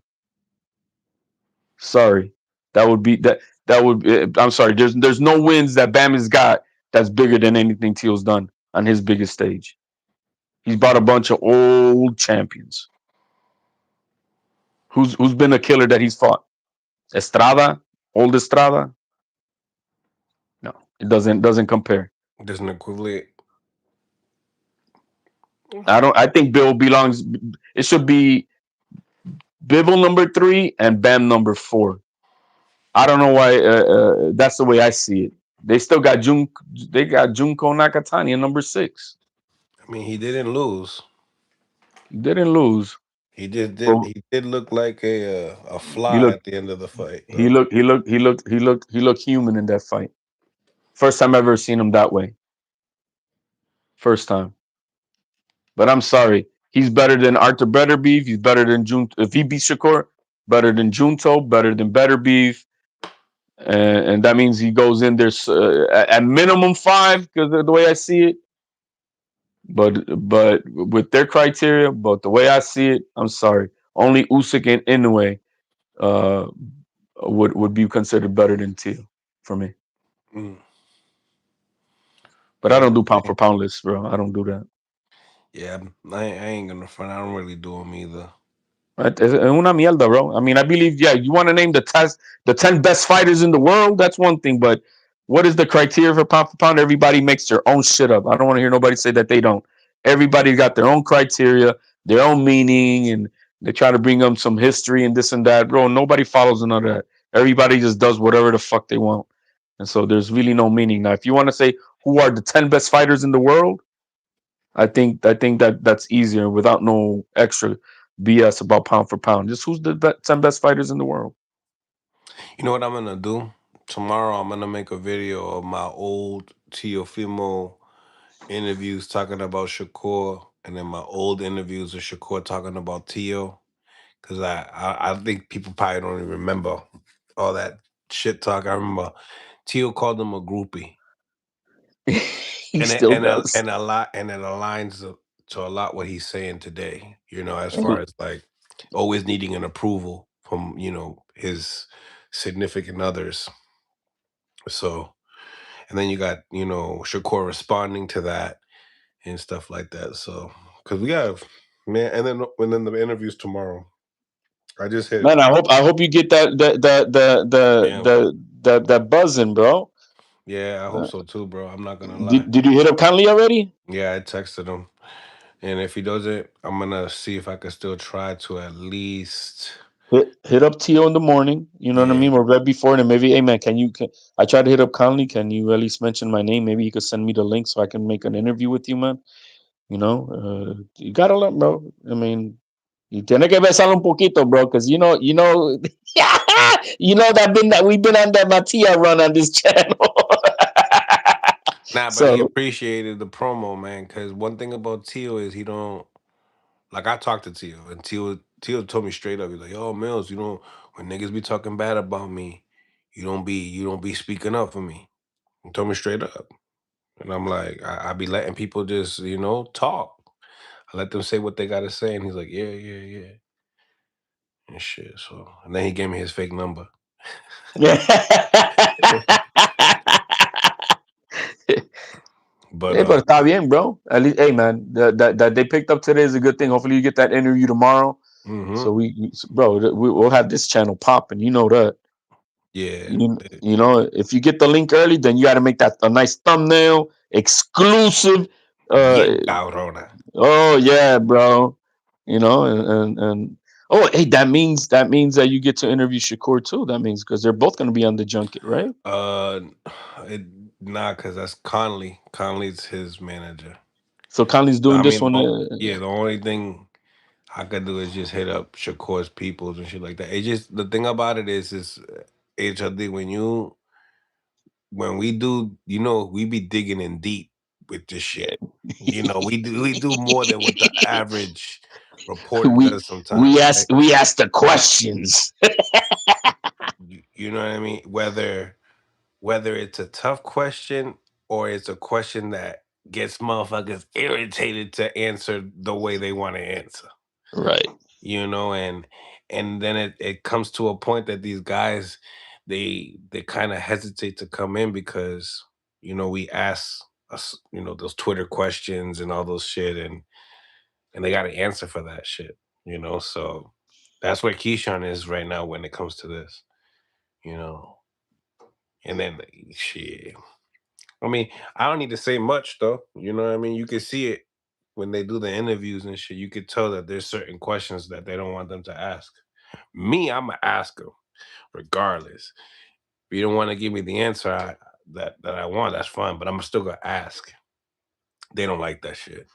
Sorry, that would be that. That would. I'm sorry. There's no wins that Bam has got that's bigger than anything Teal's done on his biggest stage. He's bought a bunch of old champions. Who's been a killer that he's fought? Estrada, old Estrada. No, it doesn't compare. Doesn't equivalent. I don't. I think Bill belongs. It should be Bibble number 3 and Bam number 4. I don't know why. That's the way I see it. They still got Jun. They got Junko Nakatani in number 6. I mean, he didn't lose. He didn't lose, He just did. but He did look like a he fly looked. at the end of the fight, He though. looked. He looked. He looked. He looked. He looked human in that fight. First time I ever seen him that way. First time. But I'm sorry. He's better than Arthur Better Beef. He's better than Jun. If he beats Shakur, better than Junto, better than Better Beef. And that means he goes in there at minimum 5 because the way I see it. But with their criteria, but the way I see it, I'm sorry. Only Usyk and Inoue uh, would be considered better than Teal for me. Mm. But I Yeah, don't do pound for pound lists, bro. I don't do that. yeah. I ain't gonna front. I don't really do them either. Right? Es una mierda, bro. I mean, I believe, yeah, you want to name the 10 best fighters in the world, that's one thing, but what is the criteria for pound? Everybody makes their own shit up. I don't want to hear nobody say that they don't. Everybody got their own criteria, their own meaning, and they try to bring them some history and this and that. Bro, nobody follows none of that. Everybody just does whatever the fuck they want. And so there's really no meaning. Now, if you want to say who are the 10 best fighters in the world, I think that's easier without no extra BS about pound for pound. Just who's the 10 best fighters in the world? You know what I'm gonna do tomorrow? I'm gonna make a video of my old Teofimo interviews talking about Shakur, and then my old interviews of Shakur talking about Teo. Because I think people probably don't even remember all that shit talk. I remember Teo called him a groupie, He and still does. and a lot, and it aligns to a lot what he's saying today. As And far as like always needing an approval from his significant others. So, and then you got Shakur responding to that and stuff like that. So, because we have man, and then the interviews tomorrow. I just hit man, I hope you get yeah. that buzzing, bro. Yeah, I hope Uh, so too, bro. I'm not gonna lie. did you hit up Conley already? Yeah, I texted him, and if he doesn't, I'm gonna see if I can still try to at least. Hit up Tio in the morning. You know what I Yeah, mean, or right before, and then maybe, hey man, I try to hit up Conley? Can you at least mention my name? Maybe you could send me the link so I can make an interview with you, man. You gotta learn, bro. I mean, y tiene que besarlo un poquito, bro, because that we've been on that Matia run on this channel. nah, but he So appreciated the promo, man. Because one thing about Tio is he don't like. I talked to Tio, and Tio told me straight up. He's like, "Yo, Mills, when niggas be talking bad about me, you don't be speaking up for me." He told me straight up, and I'm like, I be letting people just talk. I let them say what they gotta say, and he's like, "Yeah, yeah, yeah." And shit. So, and then he gave me his fake number. But Hey, but está bien, bro. At least, hey, man, that they picked up today is a good thing. Hopefully, you get that interview tomorrow. mhm, So we'll have this channel popping. You know that. yeah, If you get the link early, then you got to make that a nice thumbnail, exclusive. Uh, bien cabrona. oh yeah, bro. And oh, hey, that means that you get to interview Shakur too. That means because they're both going to be on the junket, right? Uh, it, nah, cause that's Conley. Conley's his manager. So Conley's So, doing I this mean, one. yeah, the only thing I could do is just hit up Shakur's peoples and shit like that. It just the thing about it is HRD when we do, we be digging in deep with this shit. We do more than what the average reporter we does sometimes, we right? ask the questions. You know what I mean? Whether it's a tough question or it's a question that gets motherfuckers irritated to answer the way they want to answer. Right. You know, and then it comes to a point that these guys they kind of hesitate to come in because we ask us those Twitter questions and all those shit, and they got to answer for that shit. So that's where Keyshawn is right now when it comes to this. You know, and then shit. I mean, I don't need to say much though. You know what I mean? You can see it when they do the interviews and shit. You could tell that there's certain questions that they don't want them to ask. Me, I'm gonna ask them regardless. If you don't want to give me the answer that I want, that's fine. But I'm still gonna ask. They don't like that shit.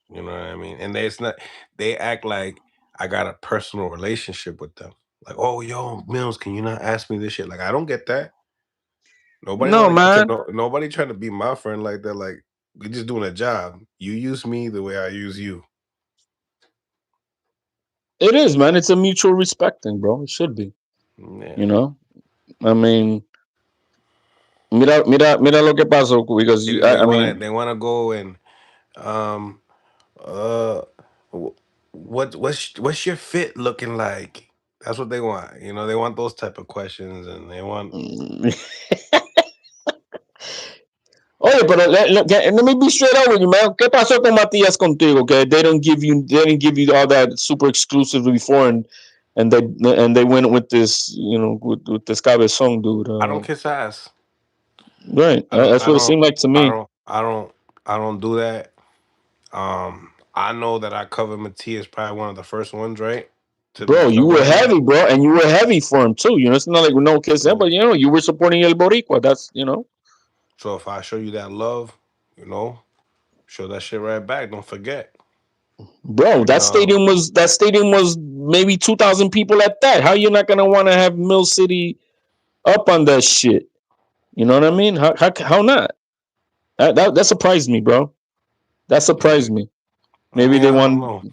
You know what I mean? And it's not. They act like I got a personal relationship with them. Like, oh, yo, Mills, can you not ask me this shit? Like, I don't get that. No, man. Nobody trying to be my friend like that. Like, we just doing a job. You use me the way I use you. It is, man. It's a mutual respecting, bro. It should be. Yeah. You know. I mean, mira lo que pasó because They I wanna mean, they wanna go and um uh wh- what's your fit looking like? That's what they want. They want those type of questions, and they want. Oye, pero let me be straight up with you, man. ¿Qué pasó con Matías contigo? Que they didn't give you all that super exclusive before, and they went with this, with this cabezón dude. I don't kiss ass. Right. I don't. That's I what it don't. seemed like to I me, don't. I don't. I don't do that. I know that I covered Matias, probably one of the first ones, right? To be bro. You were covering him. heavy, bro, and you were heavy for him too. It's not like no kissing, but you were supporting El Boricua. That's. So if I show you that love, show that shit right back. Don't forget. Bro, And that stadium was maybe 2,000 people at that. How you not gonna want to have Mill City up on that shit? You know what I mean? How not? That surprised me, bro. That yeah, surprised me. I Maybe mean, they I don't won. know.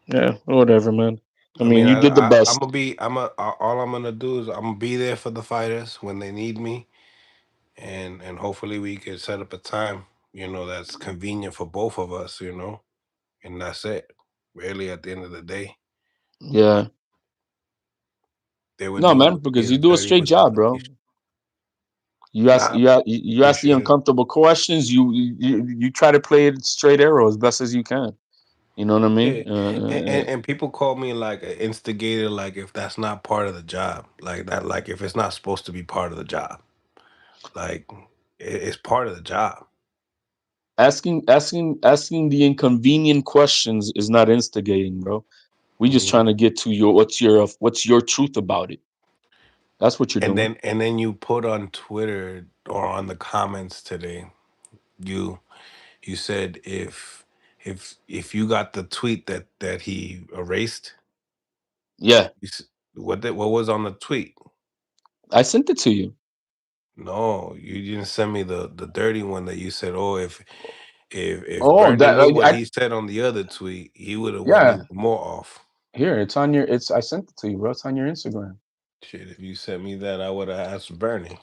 Yeah, whatever, man. I I mean, mean, you did the I'm best. gonna be. All I'm gonna do is I'm gonna be there for the fighters when they need me, and hopefully we can set up a time, that's convenient for both of us, and that's it. Really, at the end of the day, Yeah. they would No, do man, because you Matias do a dirty straight with the job, bro. Venetian. You ask Nah, I you ask, you ask the appreciate it. uncomfortable questions. You try to play it straight arrow as best as you can. You know what I mean? Yeah, and people call me like an instigator, like if that's not part of the job, like that, like if it's not supposed to be part of the job, like it's part of the job. Asking the inconvenient questions is not instigating, bro. We just Mhm. trying to get to what's your truth about it. That's what you're And doing. then you put on Twitter or on the comments today, you you said if you got the tweet that he erased, Yeah, what was on the tweet? I sent it to you. No, you didn't send me the dirty one that you said. Oh, if Oh, Bernie that knew what I he said on the other tweet, he would have went yeah. even more off. Here, it's on your. It's I sent it to you, bro. It's on your Instagram. Shit, if you sent me that, I would have asked Bernie.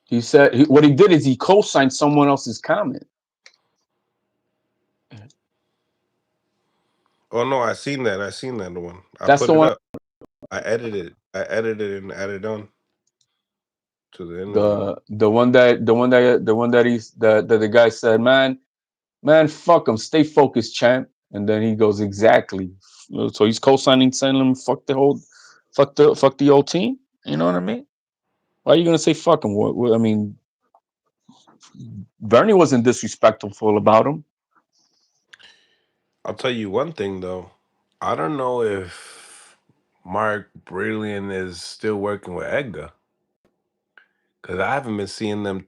He said what he did is he co-signed someone else's comment. Oh no, I seen that. I seen that one. I That's put the it one. up. I edited it. I edited and added on to the interview. The one that the guy said, man, fuck him, stay focused, champ. And then he goes exactly. So he's co-signing, telling him fuck the old team. You know what I mean? Why are you gonna say fuck him? I mean, Bernie wasn't disrespectful about him. I'll tell you one thing though. I don't know if Mark Brilliant is still working with Edgar because I haven't been seeing them.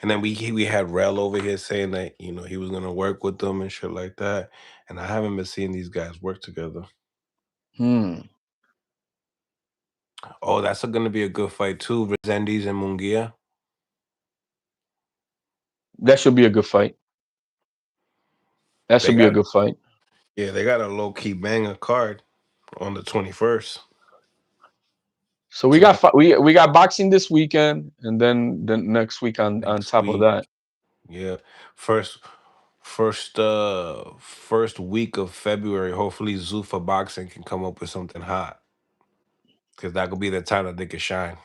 And then we had Rel over here saying that he was gonna work with them and shit like that. And I haven't been seeing these guys work together. Hmm. Oh, that's gonna be a good fight too. Resendiz and Mungia. That should be a good fight. That They should be a got good fight. they got a low key banger card on the 21st. So So we got boxing this weekend, and then next week on next top of week, that. Yeah. First first week of February, hopefully Zufa Boxing can come up with something hot. Cause that could be the time that they could shine.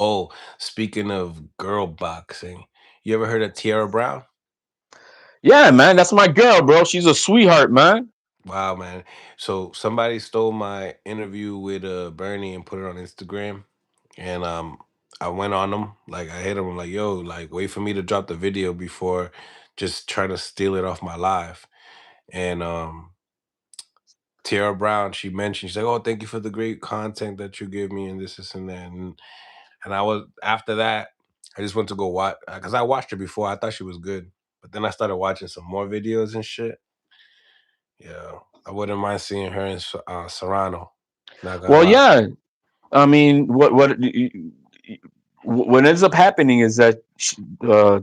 Oh, speaking of girl boxing, you ever heard of Tiara Brown? Yeah, man, that's my girl, bro. She's a sweetheart, man. Wow, man. So somebody stole my interview with Bernie and put it on Instagram. And I went on them, like I hit him, I'm like, yo, like wait for me to drop the video before just trying to steal it off my live. And Tiara Brown, she mentioned, she's like, oh, thank you for the great content that you give me and this and that. And I was after that, I just went to go watch because I watched her before. I thought she was good. But then I started watching some more videos and shit. Yeah. I wouldn't mind seeing her in Serrano. Not gonna Well, lie. yeah. I mean, what ends up happening is that uh,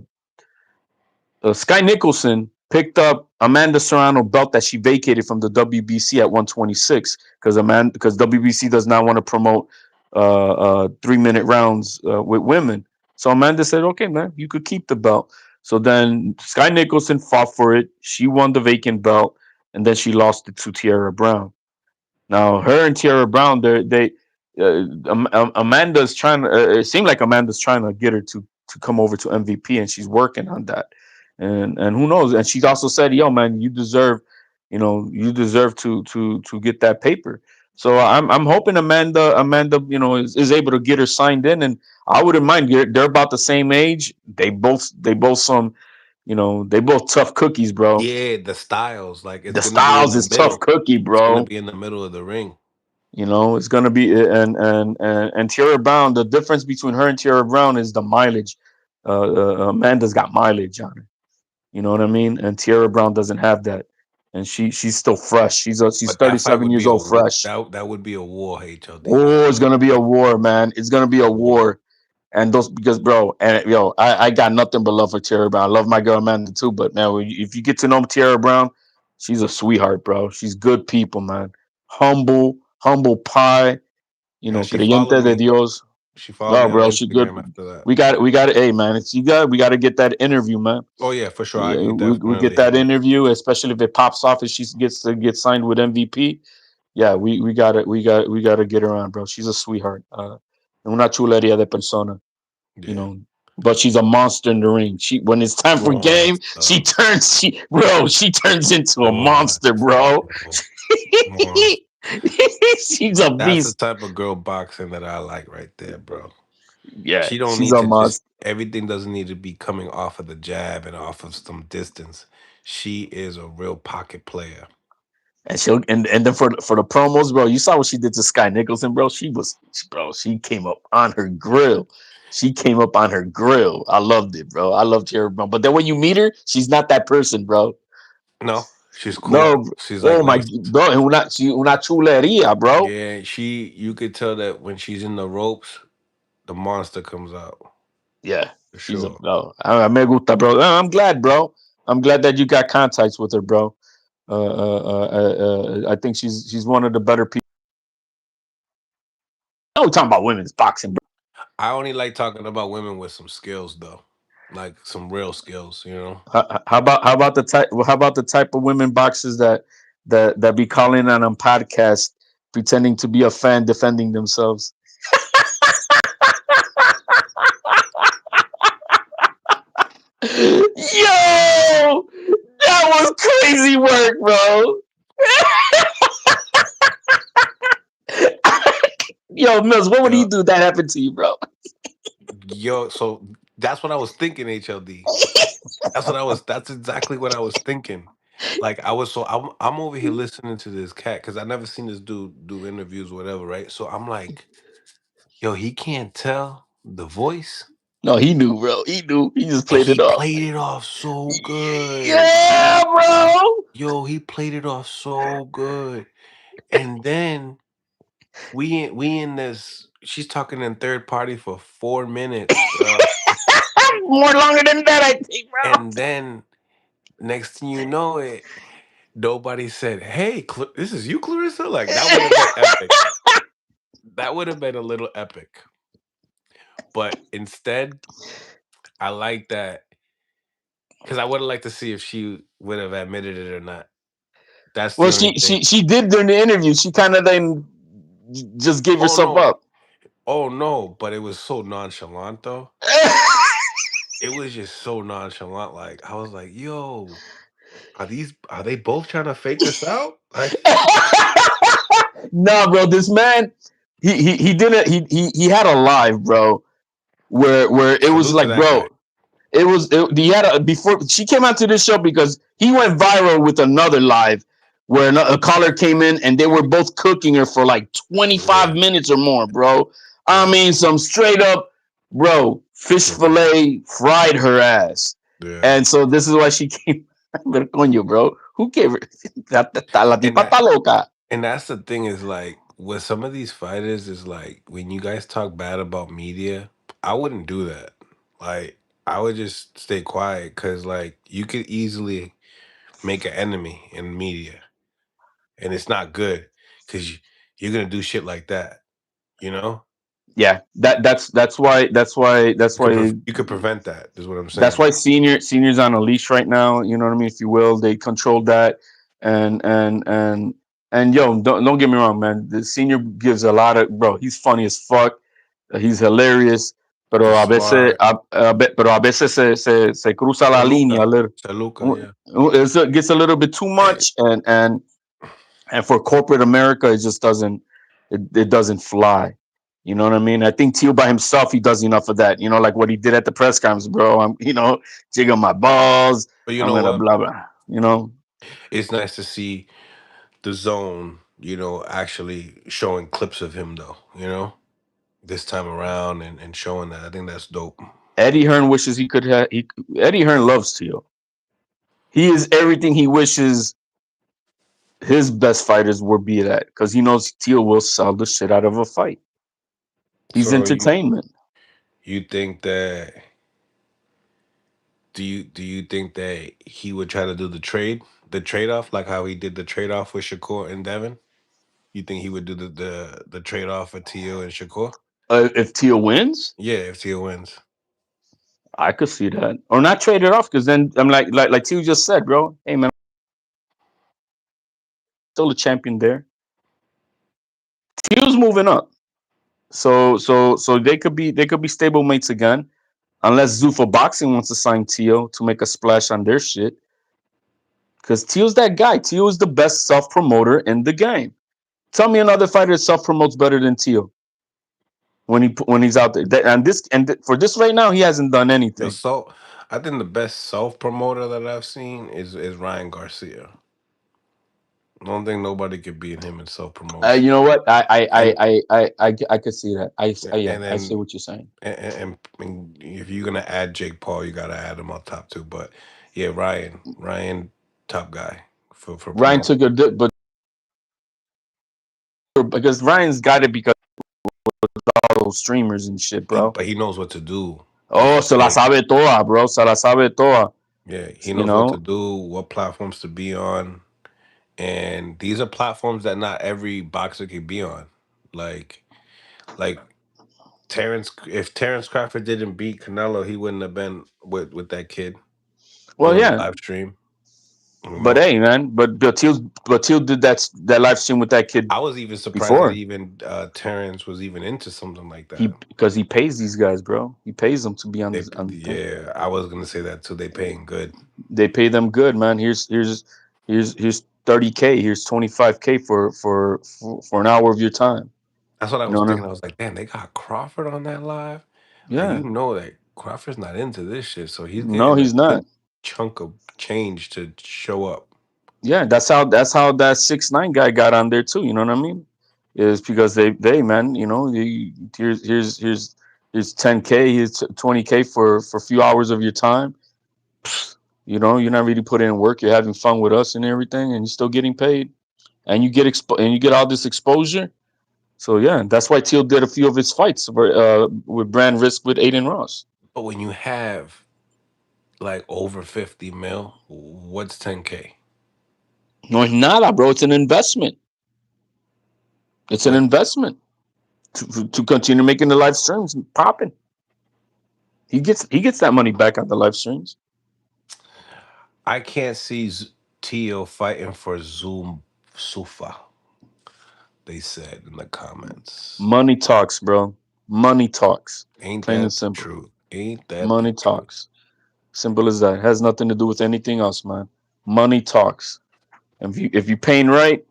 Sky Nicholson picked up Amanda Serrano belt that she vacated from the WBC at 126 because WBC does not want to promote 3 minute rounds with women. So Amanda said, "Okay, man, you could keep the belt." So then Sky Nicholson fought for it. She won the vacant belt, and then she lost it to Tiara Brown. Now, her and Tiara Brown, Amanda's trying to. It seemed like Amanda's trying to get her to come over to MVP, and she's working on that. And who knows? And she also said, "Yo, man, you deserve to get that paper." So I'm hoping Amanda, is able to get her signed in, and I wouldn't mind. They're about the same age. They both they both tough cookies, bro. Yeah, the styles. Like it's The gonna be in Styles the is tough middle. cookie, It's gonna bro. be in the middle of the ring. It's gonna be and Tierra Brown. The difference between her and Tierra Brown is the mileage. Amanda's got mileage on her. You know what I mean? And Tierra Brown doesn't have that, and she's still fresh. She's But that fight 37 would be years a old, fresh. that would be a war, HLD. I Oh, ain't it's gonna gonna be a war, man. It's gonna be be a a war. war. And those because bro, and yo, I got nothing but love for Tierra Brown. I love my girl Amanda too, but man, if you get to know Tierra Brown, she's a sweetheart, bro. She's good people, man. Humble pie. Yeah, she followed Creyente de me. Dios. She followed No, me on bro, she good. Instagram after that. We got. Hey, man, we got to get that interview, man. Oh yeah, for sure. Yeah, You we get definitely that have it. interview, especially if it pops off and she gets to get signed with MVP. Yeah, we gotta get her on, bro. She's a sweetheart. Una chuleria de persona, you Yeah. know. But she's a monster in the ring. When it's time for game, Monster. she turns into a monster, Monster. bro. Monster. She's a That's the beast. type of girl boxing that I like right there, bro. Yeah, She don't she's need a to just monster. everything doesn't need to be coming off of the jab and off of some distance. She is a real pocket player. And then for the promos, bro, you saw what she did to Sky Nicholson, bro. She came up on her grill. She came up on her grill. I loved it, bro. I loved her, bro. But then when you meet her, she's not that person, bro. No, she's cool. No, She's like oh my, nice. bro, una chuleria, bro. Yeah, you could tell that when she's in the ropes, the monster comes out Yeah, for she's a sure. no. Me gusta, bro. I'm glad, bro. I'm glad that you got contacts with her, bro. I think she's one of the better people. No, we're talking about women's boxing, bro. I only like talking about women with some skills though. Like some real skills, you know? How about the type of women boxers that be calling on podcast pretending to be a fan defending themselves? Yo, that was crazy work, bro. Yo, Mills, what would he Yeah. do if that happened to you, bro? Yo, so that's what I was thinking, HLD. That's exactly what I was thinking. Like I'm over here listening to this cat because I never seen this dude do interviews or whatever, right? So I'm like, yo, he can't tell the voice. No, he knew, bro. He knew. He just And played he it off. played it off so good. Yeah, bro. Yo, he played it off so good. And then we in this she's talking in third party for 4 minutes, bro. More longer than that, I think, bro. And then next thing you know it, nobody said, "Hey, this is you, Clarissa." Like that would have been epic. That would have been a little epic. But instead, I like that because I would have liked to see if she would have admitted it or not. That's Well, the only thing. she did during the interview. She kind of then just gave Oh herself no, up. oh no, but it was so nonchalant though. It was just so nonchalant. Like I was like, "Yo, are they both trying to fake this out?" Like, Nah, bro, this man, he didn't he had a live, bro, where it was salute to like, that bro, guy. he had a before she came out to this show because he went viral with another live where a caller came in and they were both cooking her for like 25 Yeah, minutes or more, bro. I yeah, mean, some straight up, bro, fish yeah, fillet fried her ass. yeah. And so this is why she came. Pero coño, bro. Who gave her? La And tipa está loca. that's the thing is like with some of these fighters is like when you guys talk bad about media, I wouldn't do that. Like I would just stay quiet because like you could easily make an enemy in media, and it's not good because you're gonna do shit like that. You know, Yeah, you could prevent that. Is what I'm that's saying. why seniors on a leash right now. You know what I mean, if you will. They control that, and yo, don't get me wrong, man. The senior gives a lot of, bro. He's funny as fuck. He's hilarious. Pero He's smart. pero a veces se cruza la línea Saluka, a little. Saluka, yeah. It gets a little bit too And, much, and for corporate America, it just it doesn't fly. You know what I mean? I think Teal by himself, he does enough of that. You know, like what he did at the press conference, bro. I'm, jiggle my balls. but you I'm know gonna what? blah blah. You know, It's nice to see the zone. Actually showing clips of him though. This time around and showing that. I think that's dope. Eddie Hearn wishes he could have. Eddie Hearn loves Teal. He is everything he wishes his best fighters would be that because he knows Teal will sell the shit out of a fight. He's So entertainment. you think that do you think that he would try to do the trade off, like how he did the trade off with Shakur and Devin? You think he would do the trade off for Tio and Shakur? If Teal wins, Yeah, if Tio wins. I could see that, or not trade it off because then I'm like Teal just said, bro. Hey man, still a champion there. Teal's moving up, so they could be stable mates again, unless Zufa Boxing wants to sign Teal to make a splash on their shit. Because Teal's that guy. Teal is the best self promoter in the game. Tell me another fighter that self promotes better than Teal when he's out there. For this right now, he hasn't done anything. I think the best self promoter that I've seen is Ryan Garcia. I don't think nobody could beat him in self promotion. You know what? And I could see that. Yeah, and I see then what you're saying. and if you're gonna add Jake Paul, you gotta add him on top too. But yeah, Ryan, top guy for Ryan promoting. took but because Ryan's got it because all those streamers and shit, bro. But he knows what to do. Is Oh, the se la thing. sabe toda, bro. Se la sabe toda. Yeah, he You knows what to know. do, what platforms to be on, and these are platforms that not every boxer can be on. Like like Terrence, if Terrence Crawford didn't beat Canelo, he wouldn't have been with that kid Well, doing the yeah. live stream. You But know, hey, man. But Teal did that live stream with that kid I was even surprised that before. even Terrence was even into something like He that. because he pays these guys, bro. He pays them to be on on the thing. Yeah, I was gonna say that too. They paying good. They pay them good, man. Here's 30K. Here's 25K for an hour of your time. That's what I You was know, thinking. I no? was like, damn, they got Crawford on that live. Like, Yeah. that Crawford's not into this shit, so he's No, getting a he's not. good chunk of change to show up. Yeah, that's how that 6ix9ine guy got on there too. You know what I mean? Is because they man, here's 10K, here's 20K for a few hours of your time. You're not really putting in work. You're having fun with us and everything, and you're still getting paid, and you get all this exposure. So yeah, that's why Teal did a few of his fights with brand risk with Aiden Ross. But when you have like over 50 mil, what's 10K? No, nada, bro. It's an investment. It's an Like, investment to continue making the live streams popping. He gets that money back on the live streams. I can't see Tio fighting for Zoom Sufa. They said in the comments. Money talks, bro. Money talks. Ain't Plain and that the simple. truth? Ain't that the Money truth? talks. Simple as that. Has nothing to do with anything else, man. Money talks. And if you paying right,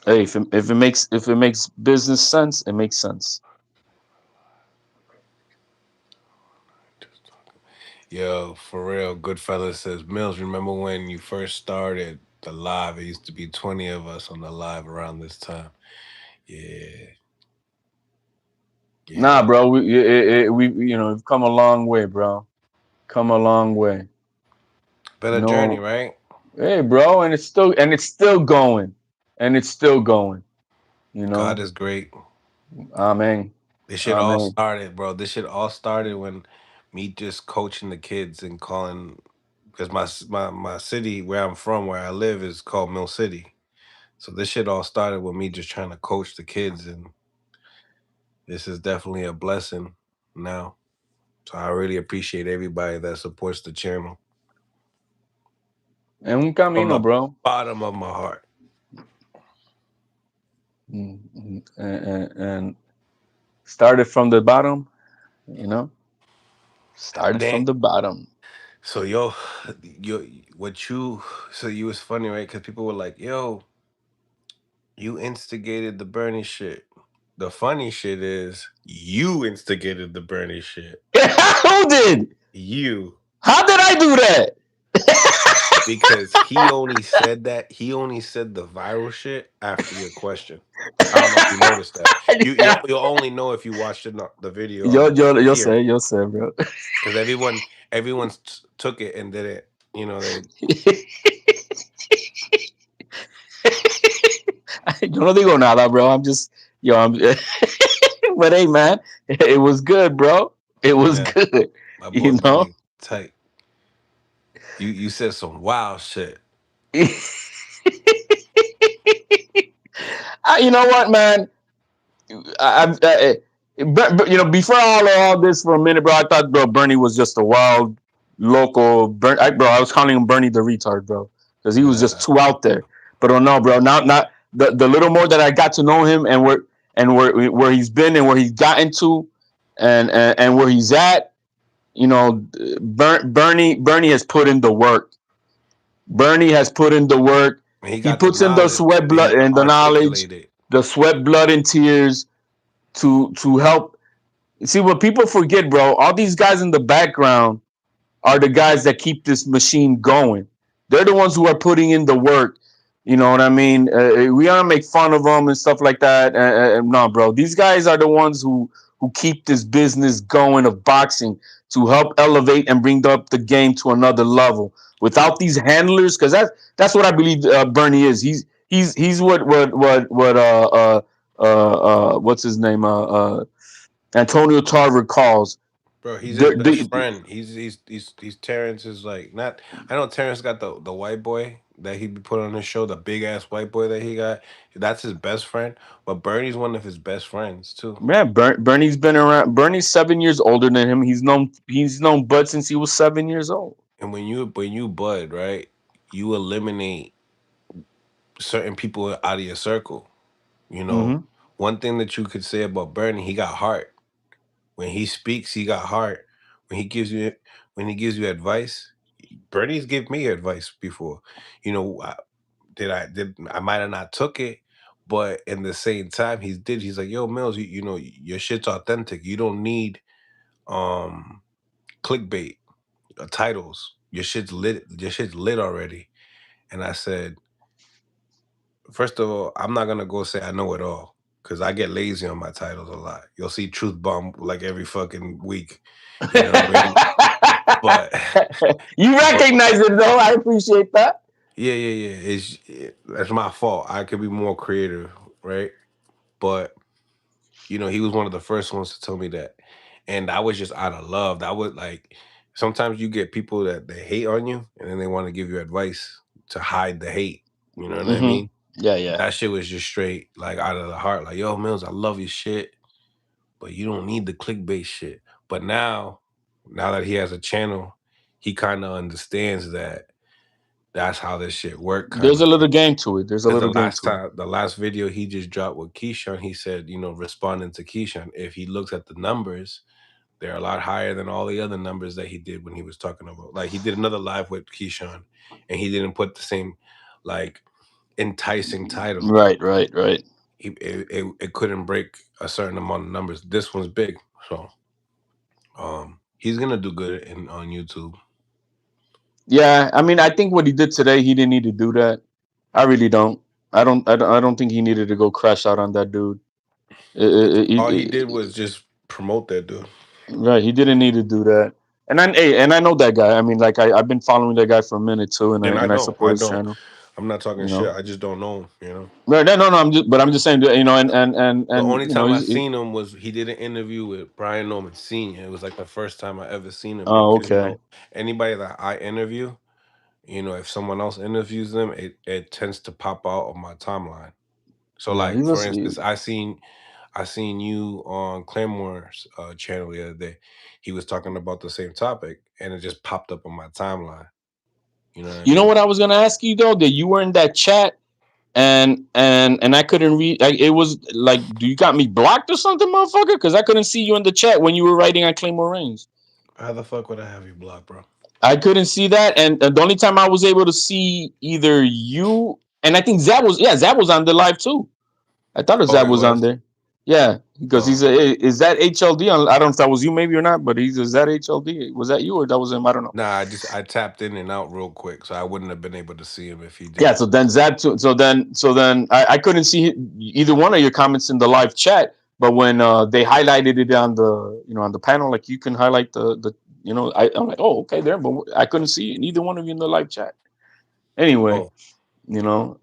hey, if it makes business sense, it makes sense. Yo, for real, Goodfellas says, Mills, remember when you first started the live? It used to be 20 of us on the live around this time. Yeah. Nah, Yeah. bro. We we've come a long way, bro. Come a long way. Been You a journey, know, right? hey, bro, and it's still going, and it's still going. You God know, is great. amen, This shit all amen. started, bro. This shit all started when me just coaching the kids and calling, because my city where I'm from, where I live, is called Mill City. So this shit all started with me just trying to coach the kids, and this is definitely a blessing now. So I really appreciate everybody that supports the channel And un from camino, the bro. bottom of my heart. And started from the bottom. You know, started Damn. from the bottom. So yo, what you so you was funny, right? Because people were like, "Yo, you instigated the Bernie shit." The funny shit is you instigated the Bernie shit. Who did? You. How did I do that? Because he only said the viral shit after your question. I don't know if you noticed that. You'll only know if you watched it, the video Yo here, sé, yo sé, bro. because everyone took it and did it. You know they. Yo no digo nada, bro. I'm just, I'm. But hey, man, it was good, bro. It was Yeah, good. my boy You know. Bernie tight. You said some wild shit. You know what, man? But before all this for a minute, bro, I thought, bro, Bernie was just a wild local. Bro, I was calling him Bernie the retard, bro, because he was just Nah, too out there. But oh no, bro, not the little more that I got to know him and where he's been and where he's gotten to, and where he's at. Bernie has put in the work. Bernie has put in the work. and he He got the puts in the knowledge sweat, and blood, he and the knowledge, articulated. the sweat, blood, and tears to help. See, what people forget, bro, all these guys in the background are the guys that keep this machine going. They're the ones who are putting in the work. You know what I mean? We want to make fun of them and stuff like that. No, bro, these guys are the ones who keep this business going of boxing to help elevate and bring up the game to another level. Without these handlers, because that's what I believe Bernie is. He's what's his name? Antonio Tarver calls. Bro, he's his best The, friend. He's Terrence is like not. I know Terrence got the white boy that he put on his show, the big ass white boy that he got. That's his best friend. But Bernie's one of his best friends too. Man, Bernie's been around. Bernie's 7 years older than him. He's known Bud since he was 7 years old. And when you bud, right, you eliminate certain people out of your circle. You know, Mm-hmm. one thing that you could say about Bernie, he got heart. When he speaks, he got heart. When he gives you when he gives you advice, Bernie's give me advice before. You know, I might have not took it, but in the same time he did. He's like, yo, Mills, you know, your shit's authentic. You don't need um clickbait titles. Your shit's lit. Your shit's lit already. And I said, first of all, I'm not gonna go say I know it all because I get lazy on my titles a lot. You'll see Truth Bomb like every fucking week. You know what I mean? But You but recognize it though. I appreciate that. yeah. That's my fault. I could be more creative, right? But you know, he was one of the first ones to tell me that, and I was just out of love. I would like sometimes you get people that they hate on you, and then they want to give you advice to hide the hate. You know what I Mm-hmm. mean? Yeah, yeah. That shit was just straight like out of the heart. Like, yo, Mills, I love your shit, but you don't need the clickbait shit. But now now that he has a channel, he kind of understands that that's how this shit work, kind There's of a little thing. game to it. There's a Because little game to it. the last video he just dropped with Keyshawn, he said, responding to Keyshawn, if he looks at the numbers, they're a lot higher than all the other numbers that he did when he was talking about. Like he did another live with Keyshawn, and he didn't put the same like enticing title. Right, right, right. It couldn't break a certain amount of numbers. This one's big, so he's gonna do good on YouTube. Yeah, I mean, I think what he did today, he didn't need to do that. I really don't. I don't think he needed to go crash out on that dude. All he did was just promote that dude. Right, he didn't need to do that. And I know that guy. I mean, like I've been following that guy for a minute too, and And I support I his know. channel. I'm not talking You shit. know, I just don't know him. right? No, no, no. I'm just saying, The only you know, time I seen him was he did an interview with Brian Norman Sr. It was like the first time I ever seen him oh, because okay. anybody that I interview, if someone else interviews them, it tends to pop out of my timeline. So Yeah, like for instance, I seen you on Claymore's channel the other day. He was talking about the same topic, and it just popped up on my timeline. You know what I you know mean? what I was gonna ask you though, that you were in that chat and I couldn't read. It was like, do you got me blocked or something, motherfucker? Because I couldn't see you in the chat when you were writing on Claymore Reigns. How the fuck would I have you blocked, bro? I couldn't see that, and the only time I was able to see either you and I think Zab was on the live too. I thought Oh, Zab he was on was. there. Yeah, because he's Oh, a is that HLD? I don't know if that was you maybe or not, but he's is that HLD? Was that you or that was him? I don't know. nah. I tapped in and out real quick, so I wouldn't have been able to see him if he Yeah, did. so then Zab too. So then I couldn't see either one of your comments in the live chat. But when they highlighted it on the on the panel, like you can highlight the I'm like, oh, okay, there, but I couldn't see neither one of you in the live chat. Anyway, Oh, you know,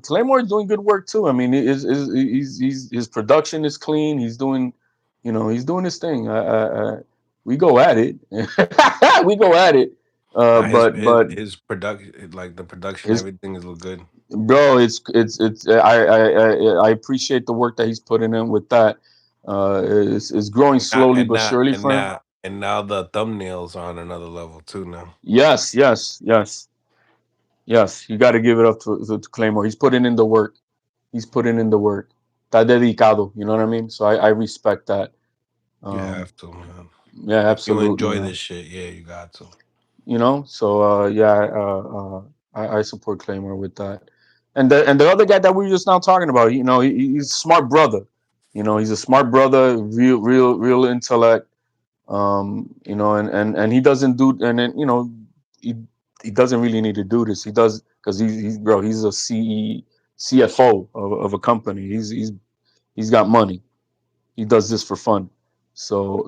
Claymore is doing good work too. I mean, his production is clean. He's doing, he's doing his thing. We go at it, we go at it. nah. But His production, like the production, his everything is look good. bro, it's I appreciate the work that he's putting in with that. It's growing And now slowly and but now surely and for him. now and now the thumbnails are on another level too now. Yes, yes, yes, yes. You got to give it up to Claymore. He's putting in the work. He's putting in the work. Está dedicado. You know what I mean? So I respect that. You Um, have to, man. yeah, If you absolutely, enjoy man. this shit, yeah, you got to. So yeah, I support Claymore with that. And the other guy that we were just now talking about, he's a smart brother. He's a smart brother, real intellect. And he doesn't do, and then he doesn't really need to do this. He does because he's a CFO of a company. He's got money. He does this for fun. So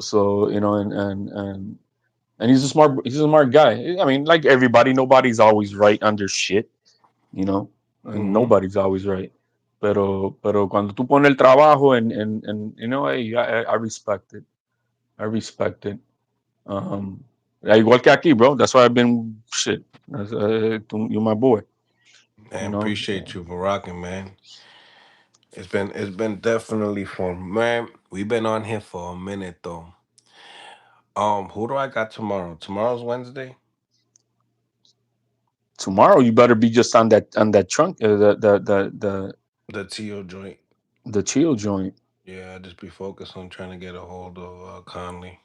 and he's a smart guy. I mean, like everybody, nobody's always right under shit, you know, and Hmm. nobody's always right. Pero cuando tú pones el trabajo hey, I respect it. I respect it. Um, igual que aquí, bro. That's why I've been shit. You're my boy. You And know. appreciate you for rocking, man. It's been definitely fun, man. We've been on here for a minute though. Who do I got tomorrow? Tomorrow's Wednesday. Tomorrow you better be just on that trunk, The TO joint. the chill joint. Yeah, I just be focused on trying to get a hold of Conley,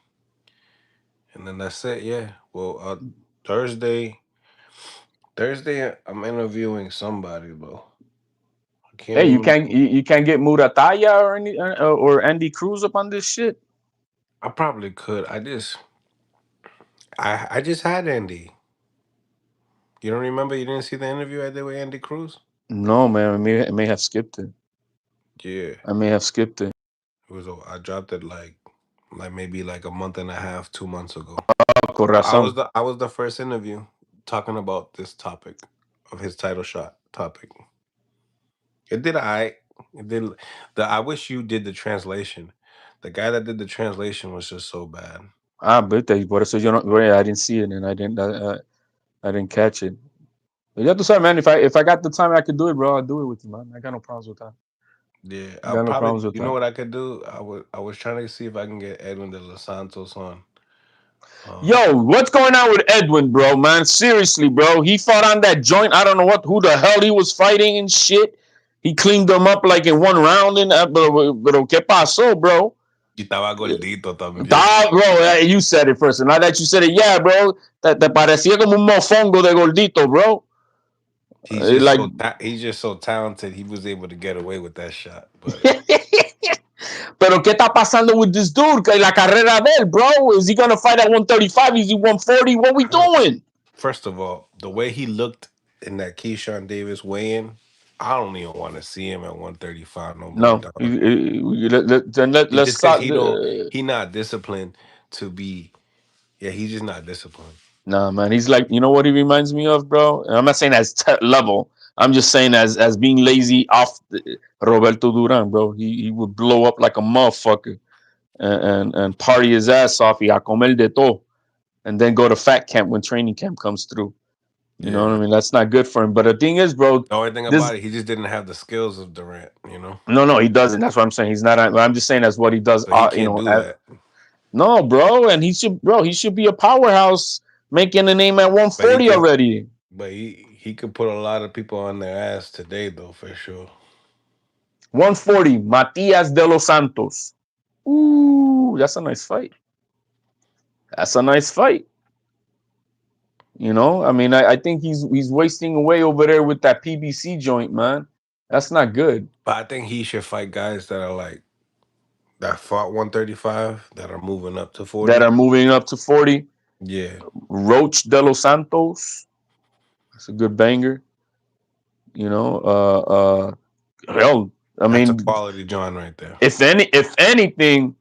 and then that's it. Yeah. Well, Thursday. Thursday, I'm interviewing somebody, bro. I can't Hey, you remember. can't you can't get Murataya or Andy Cruz up on this shit. I probably could. I just had Andy. You don't remember? You didn't see the interview I did with Andy Cruz? No, man, I may have skipped it. Yeah. I may have skipped it. I dropped it like maybe like a month and a half, 2 months ago. Oh, con I was razón. the first interview talking about this topic of his title shot topic. It did I. It did the. I wish you did the translation. The guy that did the translation was just so bad. Vete, y por eso yo no, I didn't see it and I didn't catch it. But you have to say, man, if I got the time I could do it, bro, I'll do it with you, man. I got no problems with that. Yeah, I'll Got no probably. problems with You know that. what I could do? I was trying to see if I can get Edwin de los Santos on. Yo, what's going on with Edwin, bro, man? Seriously, bro. He fought on that joint. I don't know who the hell he was fighting and shit. He cleaned them up like in one round. Pero ¿qué pasó, bro? Y estaba gordito también. Ah, bro, you said it first. And now that you said it, yeah, bro. Te parecía como un mofongo de gordito, bro. Like, He's just so talented. He was able to get away with that shot. But pero ¿qué está pasando with this dude? La carrera de él, bro. Is he gonna fight at 135? Is he 140? What we doing? first of all, the way he looked in that Keyshawn Davis weigh-in, I don't even want to see him at 135 no more, No. dog. Then let's Just because start. he not disciplined to be. Yeah, he's just not disciplined. Nah, man. He's like, you know what he reminds me of, bro? And I'm not saying as level. I'm just saying as being lazy off Roberto Duran, bro. He would blow up like a motherfucker and party his ass off. Y a comer de todo. And then go to fat camp when training camp comes through. You know what I mean? That's not good for him. But the thing is, bro, The only thing about it, he just didn't have the skills of Durant, you know? no, he doesn't. That's what I'm saying. He's not. I'm just saying that's what he does. So he can't do that. No, bro, and he should be a powerhouse, making a name at 140 already. But he could put a lot of people on their ass today, though, for sure. 140, Matias de los Santos. Ooh, that's a nice fight. That's a nice fight. You know, I mean, I think he's wasting away over there with that PBC joint, man. That's not good. But I think he should fight guys that are like that fought 135 that are moving up to 40. That are moving up to 40. Yeah. Roach de los Santos. That's a good banger. You know, hell, I mean, that's a quality John right there. If anything,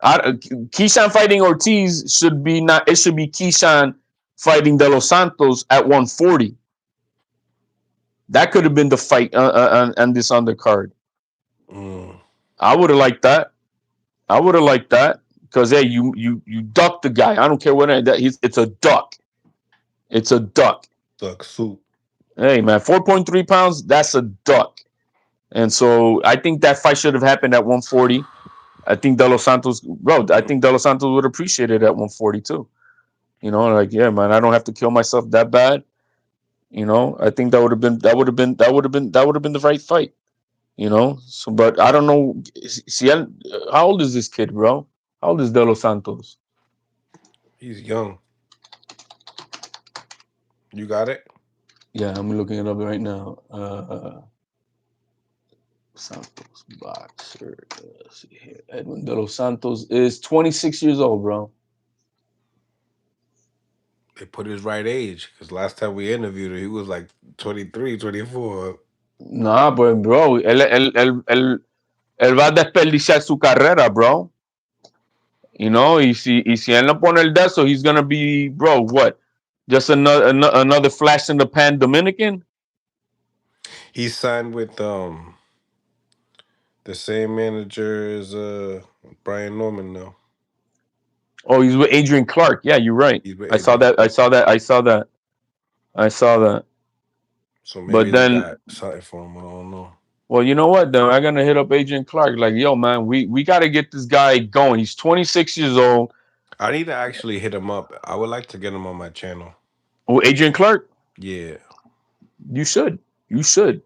Keyshawn fighting Ortiz should be not. It should be Keyshawn fighting De Los Santos at 140. That could have been the fight on this undercard. I would have liked that. Because hey, you duck the guy. I don't care what it's a duck. It's a duck. Duck soup. Hey man, 4.3 pounds. That's a duck. And so I think that fight should have happened at 140. I think De Los Santos, bro. I think De Los Santos would appreciate it at 140 too. You know, like yeah, man. I don't have to kill myself that bad. You know, I think that would have been the right fight. You know, so but I don't know. See, how old is this kid, bro? How old is De Los Santos? He's young. You got it? Yeah, I'm looking it up right now. Santos boxer. Let's see here. Edwin De Los Santos is 26 years old, bro. They put his right age because last time we interviewed him, he was like 23, 24. Nah, but bro, él va a desperdiciar su carrera, bro. You know, y si él no pone el dedo, he's gonna be, bro, what? Just another flash in the pan Dominican? He signed with the same manager as Brian Norman now. Oh, he's with Adrian Clark. Yeah, you're right. I saw that. So maybe they got something for him. I don't know. Well, you know what? Then I'm gonna hit up Adrian Clark. Like, yo, man, we got to get this guy going. He's 26 years old. I need to actually hit him up. I would like to get him on my channel. Oh, Adrian Clark? Yeah. You should. You should.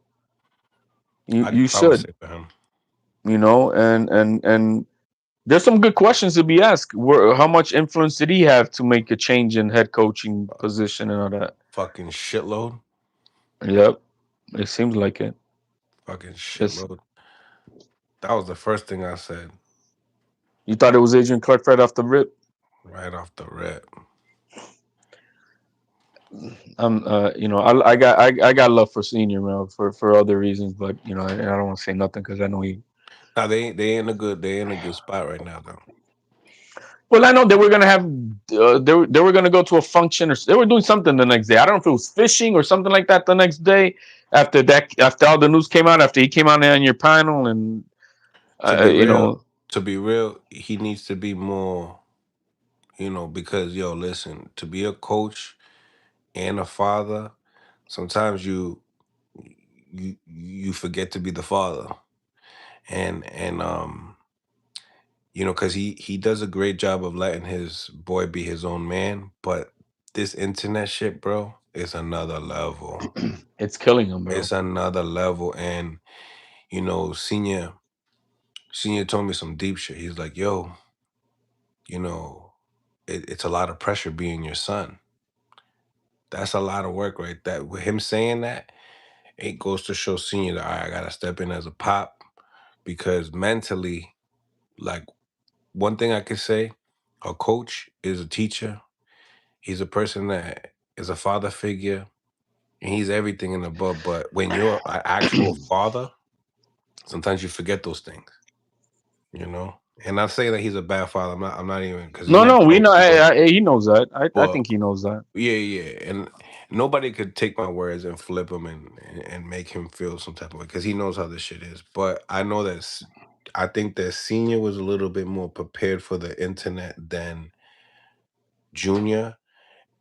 You should. I would say for him. You know, and there's some good questions to be asked. How much influence did he have to make a change in head coaching position and all that? Fucking shitload. Yep. It seems like it. Fucking shitload. That was the first thing I said. You thought it was Adrian Clark right off the rip? Right off the rip. You know, I got love for Senior, man, for other reasons, but you know, I don't want to say nothing because I know he. Now they in a good spot right now though. Well, I know they were gonna have they were gonna go to a function or they were doing something the next day. I don't know if it was fishing or something like that the next day after all the news came out after he came out on your panel and to be real, he needs to be more, you know, because listen, to be a coach and a father, sometimes you forget to be the father. and you know, because he does a great job of letting his boy be his own man, but this internet shit, bro, is another level. It's killing him, bro. It's another level, and you know, senior told me some deep shit. He's like, yo, you know, it's a lot of pressure being your son. That's a lot of work, right? That with him saying that, it goes to show senior that, all right, I gotta step in as a pop because mentally, like one thing I could say, a coach is a teacher. He's a person that is a father figure, and he's everything in above. But when you're an actual father, sometimes you forget those things, you know. And not saying that he's a bad father. I'm not even because he No, never no, we told know. me. He knows that. I But think he knows that. yeah, yeah, and nobody could take my words and flip him and make him feel some type of way because he knows how this shit is. But I know that I think that senior was a little bit more prepared for the internet than junior.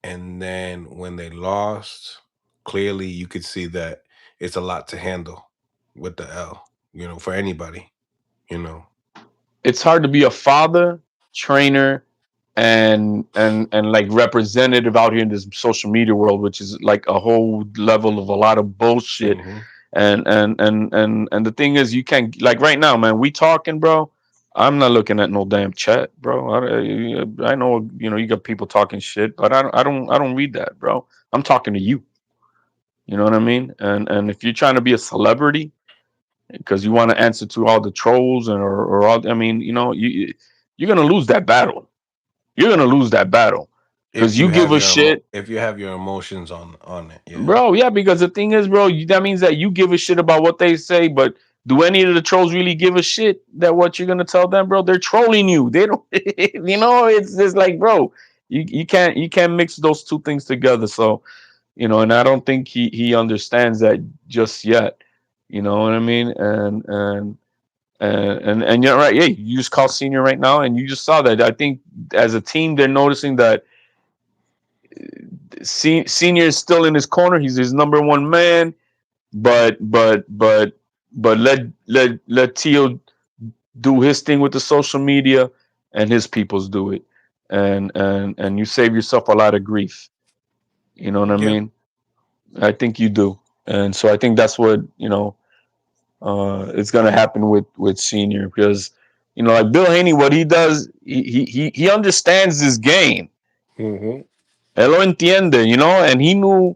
And then when they lost, clearly you could see that it's a lot to handle with the L, you know, for anybody, you know. It's hard to be a father, trainer, and like representative out here in this social media world, which is like a whole level of a lot of bullshit. Hmm. And the thing is, you can't, like, right now, man. We talking, bro. I'm not looking at no damn chat, bro. I know, you know, you got people talking shit, but I don't read that, bro. I'm talking to you. You know what I mean? And if you're trying to be a celebrity because you want to answer to all the trolls or all, I mean, you know, you're gonna lose that battle. You're gonna lose that battle If because you you give have a your shit. if you have your emotions on it, yeah. Bro, yeah, because the thing is, bro, that means that you give a shit about what they say, but do any of the trolls really give a shit that what you're gonna tell them, bro? They're trolling you. They don't, you know. It's just like, bro, you can't mix those two things together. So, you know, and I don't think he understands that just yet. You know what I mean? And you're right. Yeah, you just call senior right now, and you just saw that. I think as a team, they're noticing that senior is still in his corner. He's his number one man, but let Tio do his thing with the social media, and his peoples do it, and you save yourself a lot of grief. You know what I Yeah. mean? I think you do, and so I think that's what it's gonna happen with senior because like Bill Haney, what he does, he understands this game. Hmm. Él lo entiende, and he knew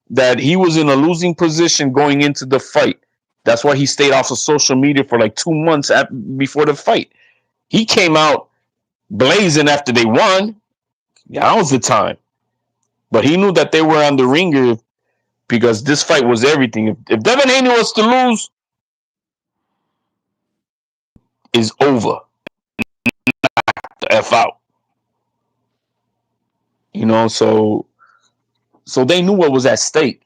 that he was in a losing position going into the fight. That's why he stayed off of social media for like 2 months before the fight. He came out blazing after they won. Yeah, that was the time. But he knew that they were on the ringer because this fight was everything. If Devin Haney was to lose, is over. The F out. So they knew what was at stake.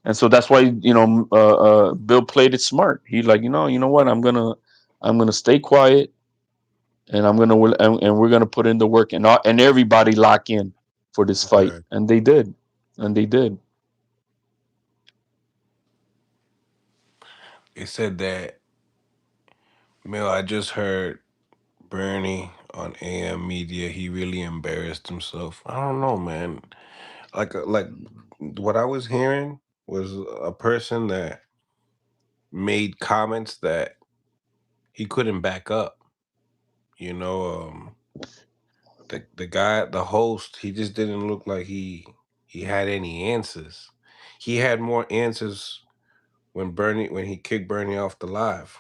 And so that's why Bill played it smart. He's like, you know what? I'm gonna stay quiet, and we're gonna put in the work, and everybody lock in for this fight, Right. and they did, and they did. It said that Mill, I just heard Bernie on AM media, he really embarrassed himself. I don't know, man. Like what I was hearing was a person that made comments that he couldn't back up. You know, the guy, the host, he just didn't look like he had any answers. He had more answers when he kicked Bernie off the live.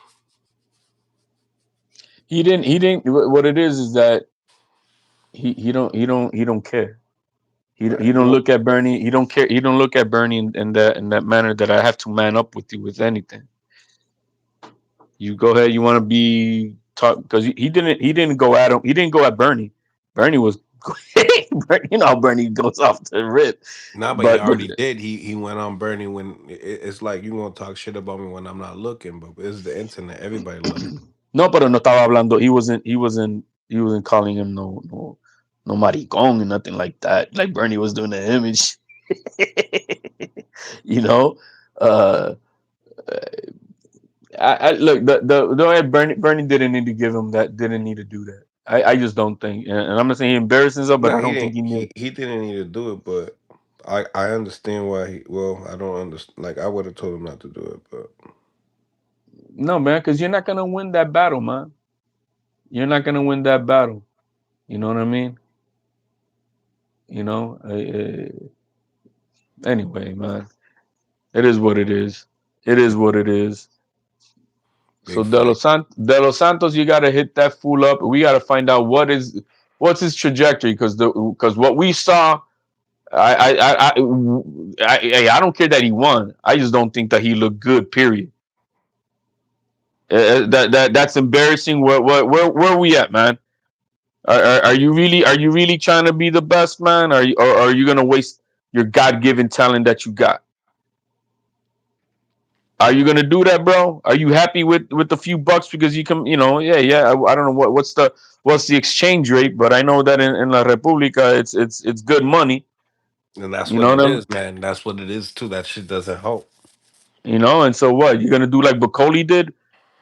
He didn't. What it is that he don't care. He Right. don't look at Bernie. He don't care. He don't look at Bernie in that manner that I have to man up with you with anything. You go ahead. You want to be talk because he didn't go at him. He didn't go at Bernie. Bernie was how Bernie goes off the rip. Nah, but he But already did. He went on Bernie when it's like you gonna talk shit about me when I'm not looking, but it's the internet. Everybody looking. no, pero no estaba hablando. He wasn't calling him no maricón and nothing like that. Like Bernie was doing to him and you know. Uh, Look, Bernie didn't need to give him that. Didn't need to do that. I just don't think, and I'm not saying he embarrassed himself, but No, I he don't think didn't. he knew. He didn't need to do it, but I understand why he. Well, I don't understand. Like I would have told him not to do it, but No, man, because you're not gonna win that battle, man. You're not gonna win that battle. You know what I mean? You know. Anyway, man, it is what it is. It is what it is. So big fight. De Los Santos, you gotta hit that fool up. We gotta find out what's his trajectory because what we saw, I don't care that he won. I just don't think that he looked good. Period. That's embarrassing. Where are we at, man? Are you really trying to be the best, man? Or are you gonna waste your God given talent that you got? Are you gonna do that, bro? Are you happy with the few bucks because you can, yeah. I don't know what's the exchange rate, but I know that in La República it's good money. And that's You what know what it I mean? is, man. That's what it is too. That shit doesn't help. And so what? You're gonna do like Bacoli did?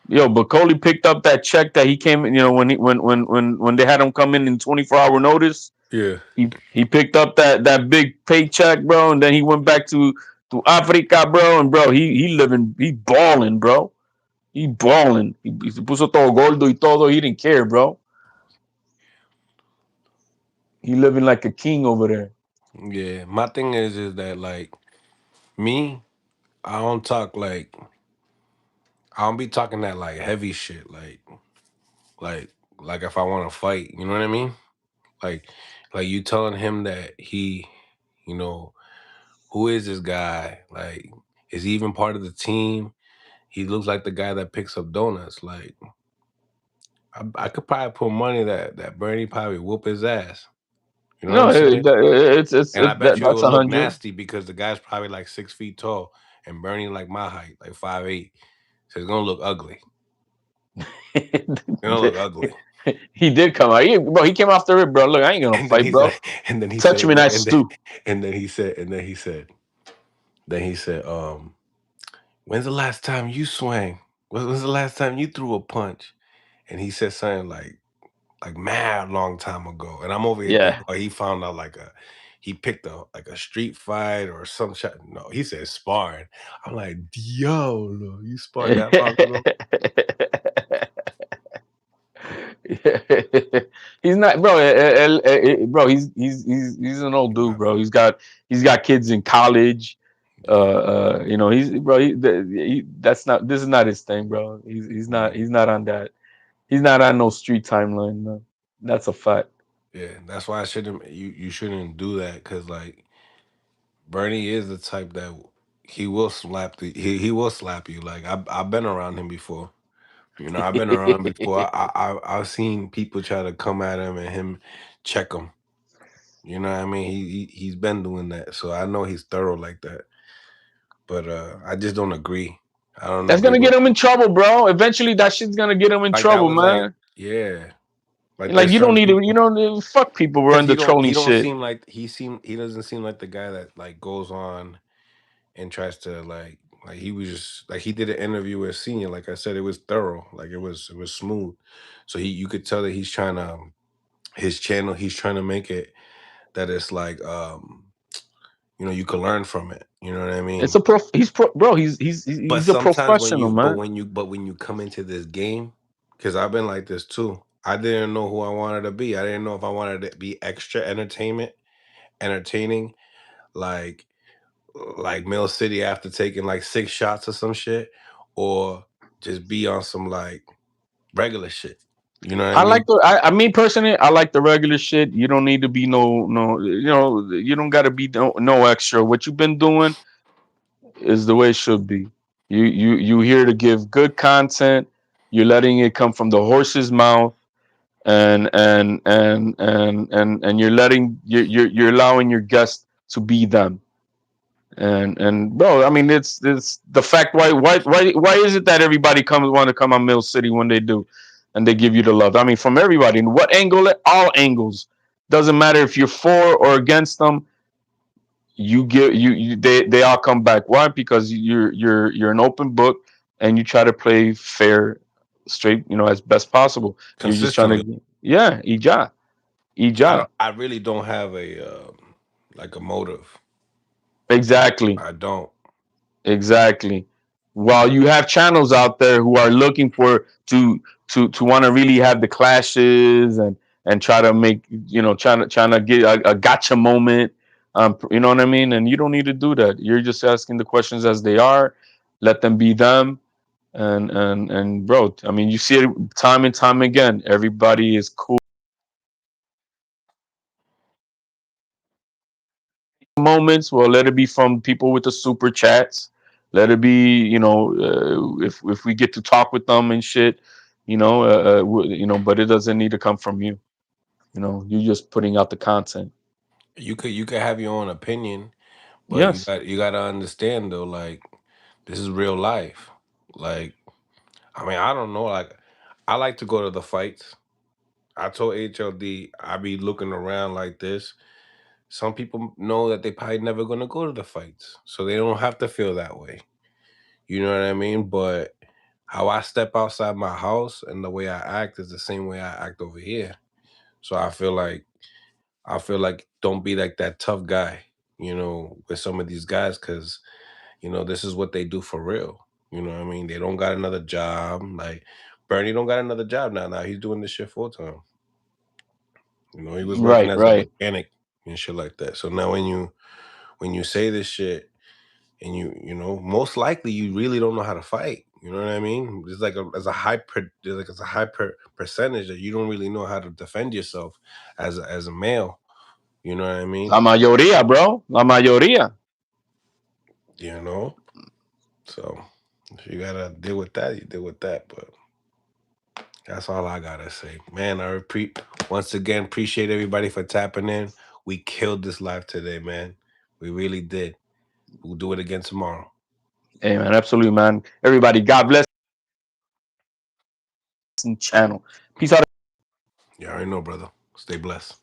Yo, Bacoli picked up that check that he came, when they had him come in 24-hour notice. Yeah. He picked up that big paycheck, bro, and then he went back to Africa, bro, and bro, he balling, bro. He balling. He se puso todo gordo y todo. He didn't care, bro. He living like a king over there. Yeah. My thing is that like me, I don't talk like I don't be talking that like heavy shit. Like like if I want to fight, you know what I mean? Like like you telling him that he, you know, who is this guy? Like, is he even part of the team? He looks like the guy that picks up donuts. Like, I could probably put money that Bernie probably whoop his ass. You know what No, I'm saying? And I bet you it that's will a look hundred. nasty because the guy's probably like 6 feet tall and Bernie like my height, like 5'8". So it's gonna look ugly. It's gonna look ugly. He did come out. Bro, he came off the rip, bro. Look, I ain't gonna And then fight, he's bro. like, and then he Touch said, me, and I stew. then he said, when's the last time you swang? When's the last time you threw a punch? And he said something like mad long time ago. And I'm over here Yeah. thinking, oh, he found out he picked a street fight or some shit. No, he said sparring. I'm like, yo, you sparred that long ago? He's not, bro. Bro, he's an old dude, Nah, bro. He's got kids in college. He's bro. That's not. This is not his thing, bro. He's not. yeah, He's not on that. He's not on no street timeline. No. That's a fact. yeah. That's why I shouldn't. You shouldn't do that because like Bernie is the type that he will slap you. Like I've been around him before. You know, I've been around him before. I've seen people try to come at him and him check him. You know what I mean? He's been doing that, so I know he's thorough like that. But I just don't agree. I don't That's agree gonna with get him in trouble, bro. Eventually, that shit's gonna get him in like that trouble, was like man. yeah, like Like there's you don't certain need to. You people know, fuck people. We're because on the trolling he don't shit. seem like he doesn't seem like the guy that like goes on and tries to like he was just like he did an interview with Senior. Like I said, it was thorough. Like it was smooth. So you could tell that he's trying to his channel. He's trying to make it that it's like you can learn from it. You know what I It's mean? a prof. He's bro. But He's a sometimes professional, man. when you come into this game, because I've been like this too. I didn't know who I wanted to be. I didn't know if I wanted to be extra entertaining, like Mill City after taking like 6 shots or some shit, or just be on some like regular shit. You know what I I like mean? the. I mean personally, I like the regular shit. You don't need to be no. You don't got to be no extra. What you've been doing is the way it should be. You here to give good content. You're letting it come from the horse's mouth, and you're letting you're allowing your guests to be them. And bro, I mean, it's the fact why is it that everybody comes want to come on Mill City when they do, and they give you the love? I mean, from everybody. What angle? All angles. Doesn't matter if you're for or against them. They all come back. Why? Because you're an open book, and you try to play fair, straight, as best possible. You're just trying consistently. to, yeah, ija, ija. I really don't have a like a motive. Exactly. I don't. Exactly. While you have channels out there who are looking for to want to really have the clashes and try to make, trying to get a gotcha moment, you know what I mean? And you don't need to do that. You're just asking the questions as they are, let them be them, and bro, I mean, you see it time and time again. Everybody is cool moments. Well, let it be from people with the super chats. Let it be, if we get to talk with them and shit, but it doesn't need to come from you. You're just putting out the content. You could have your own opinion, but you Yes. got you got to understand though, like this is real life. Like I mean, I don't know. Like I like to go to the fights. I told HLD I be looking around like this. Some people know that they probably never gonna go to the fights, so they don't have to feel that way. You know what I mean? But how I step outside my house and the way I act is the same way I act over here. So I feel like don't be like that tough guy, with some of these guys, because this is what they do for real. You know what I mean? They don't got another job. Like Bernie don't got another job now. Now he's doing this shit full time. He was working Right, as a right. mechanic and shit like that. So now when you say this shit and most likely you really don't know how to fight. You know what I mean? There's like a high percentage that you don't really know how to defend yourself as a male. You know what I La mean? mayoría, bro. La mayoría. You know. So if you gotta deal with that, you deal with that. But that's all I gotta say, man. Once again appreciate everybody for tapping in. We killed this live today, man. We really did. We'll do it again tomorrow. Hey, man, absolutely, man. Everybody, God bless channel. Peace out. You already know, brother. Stay blessed.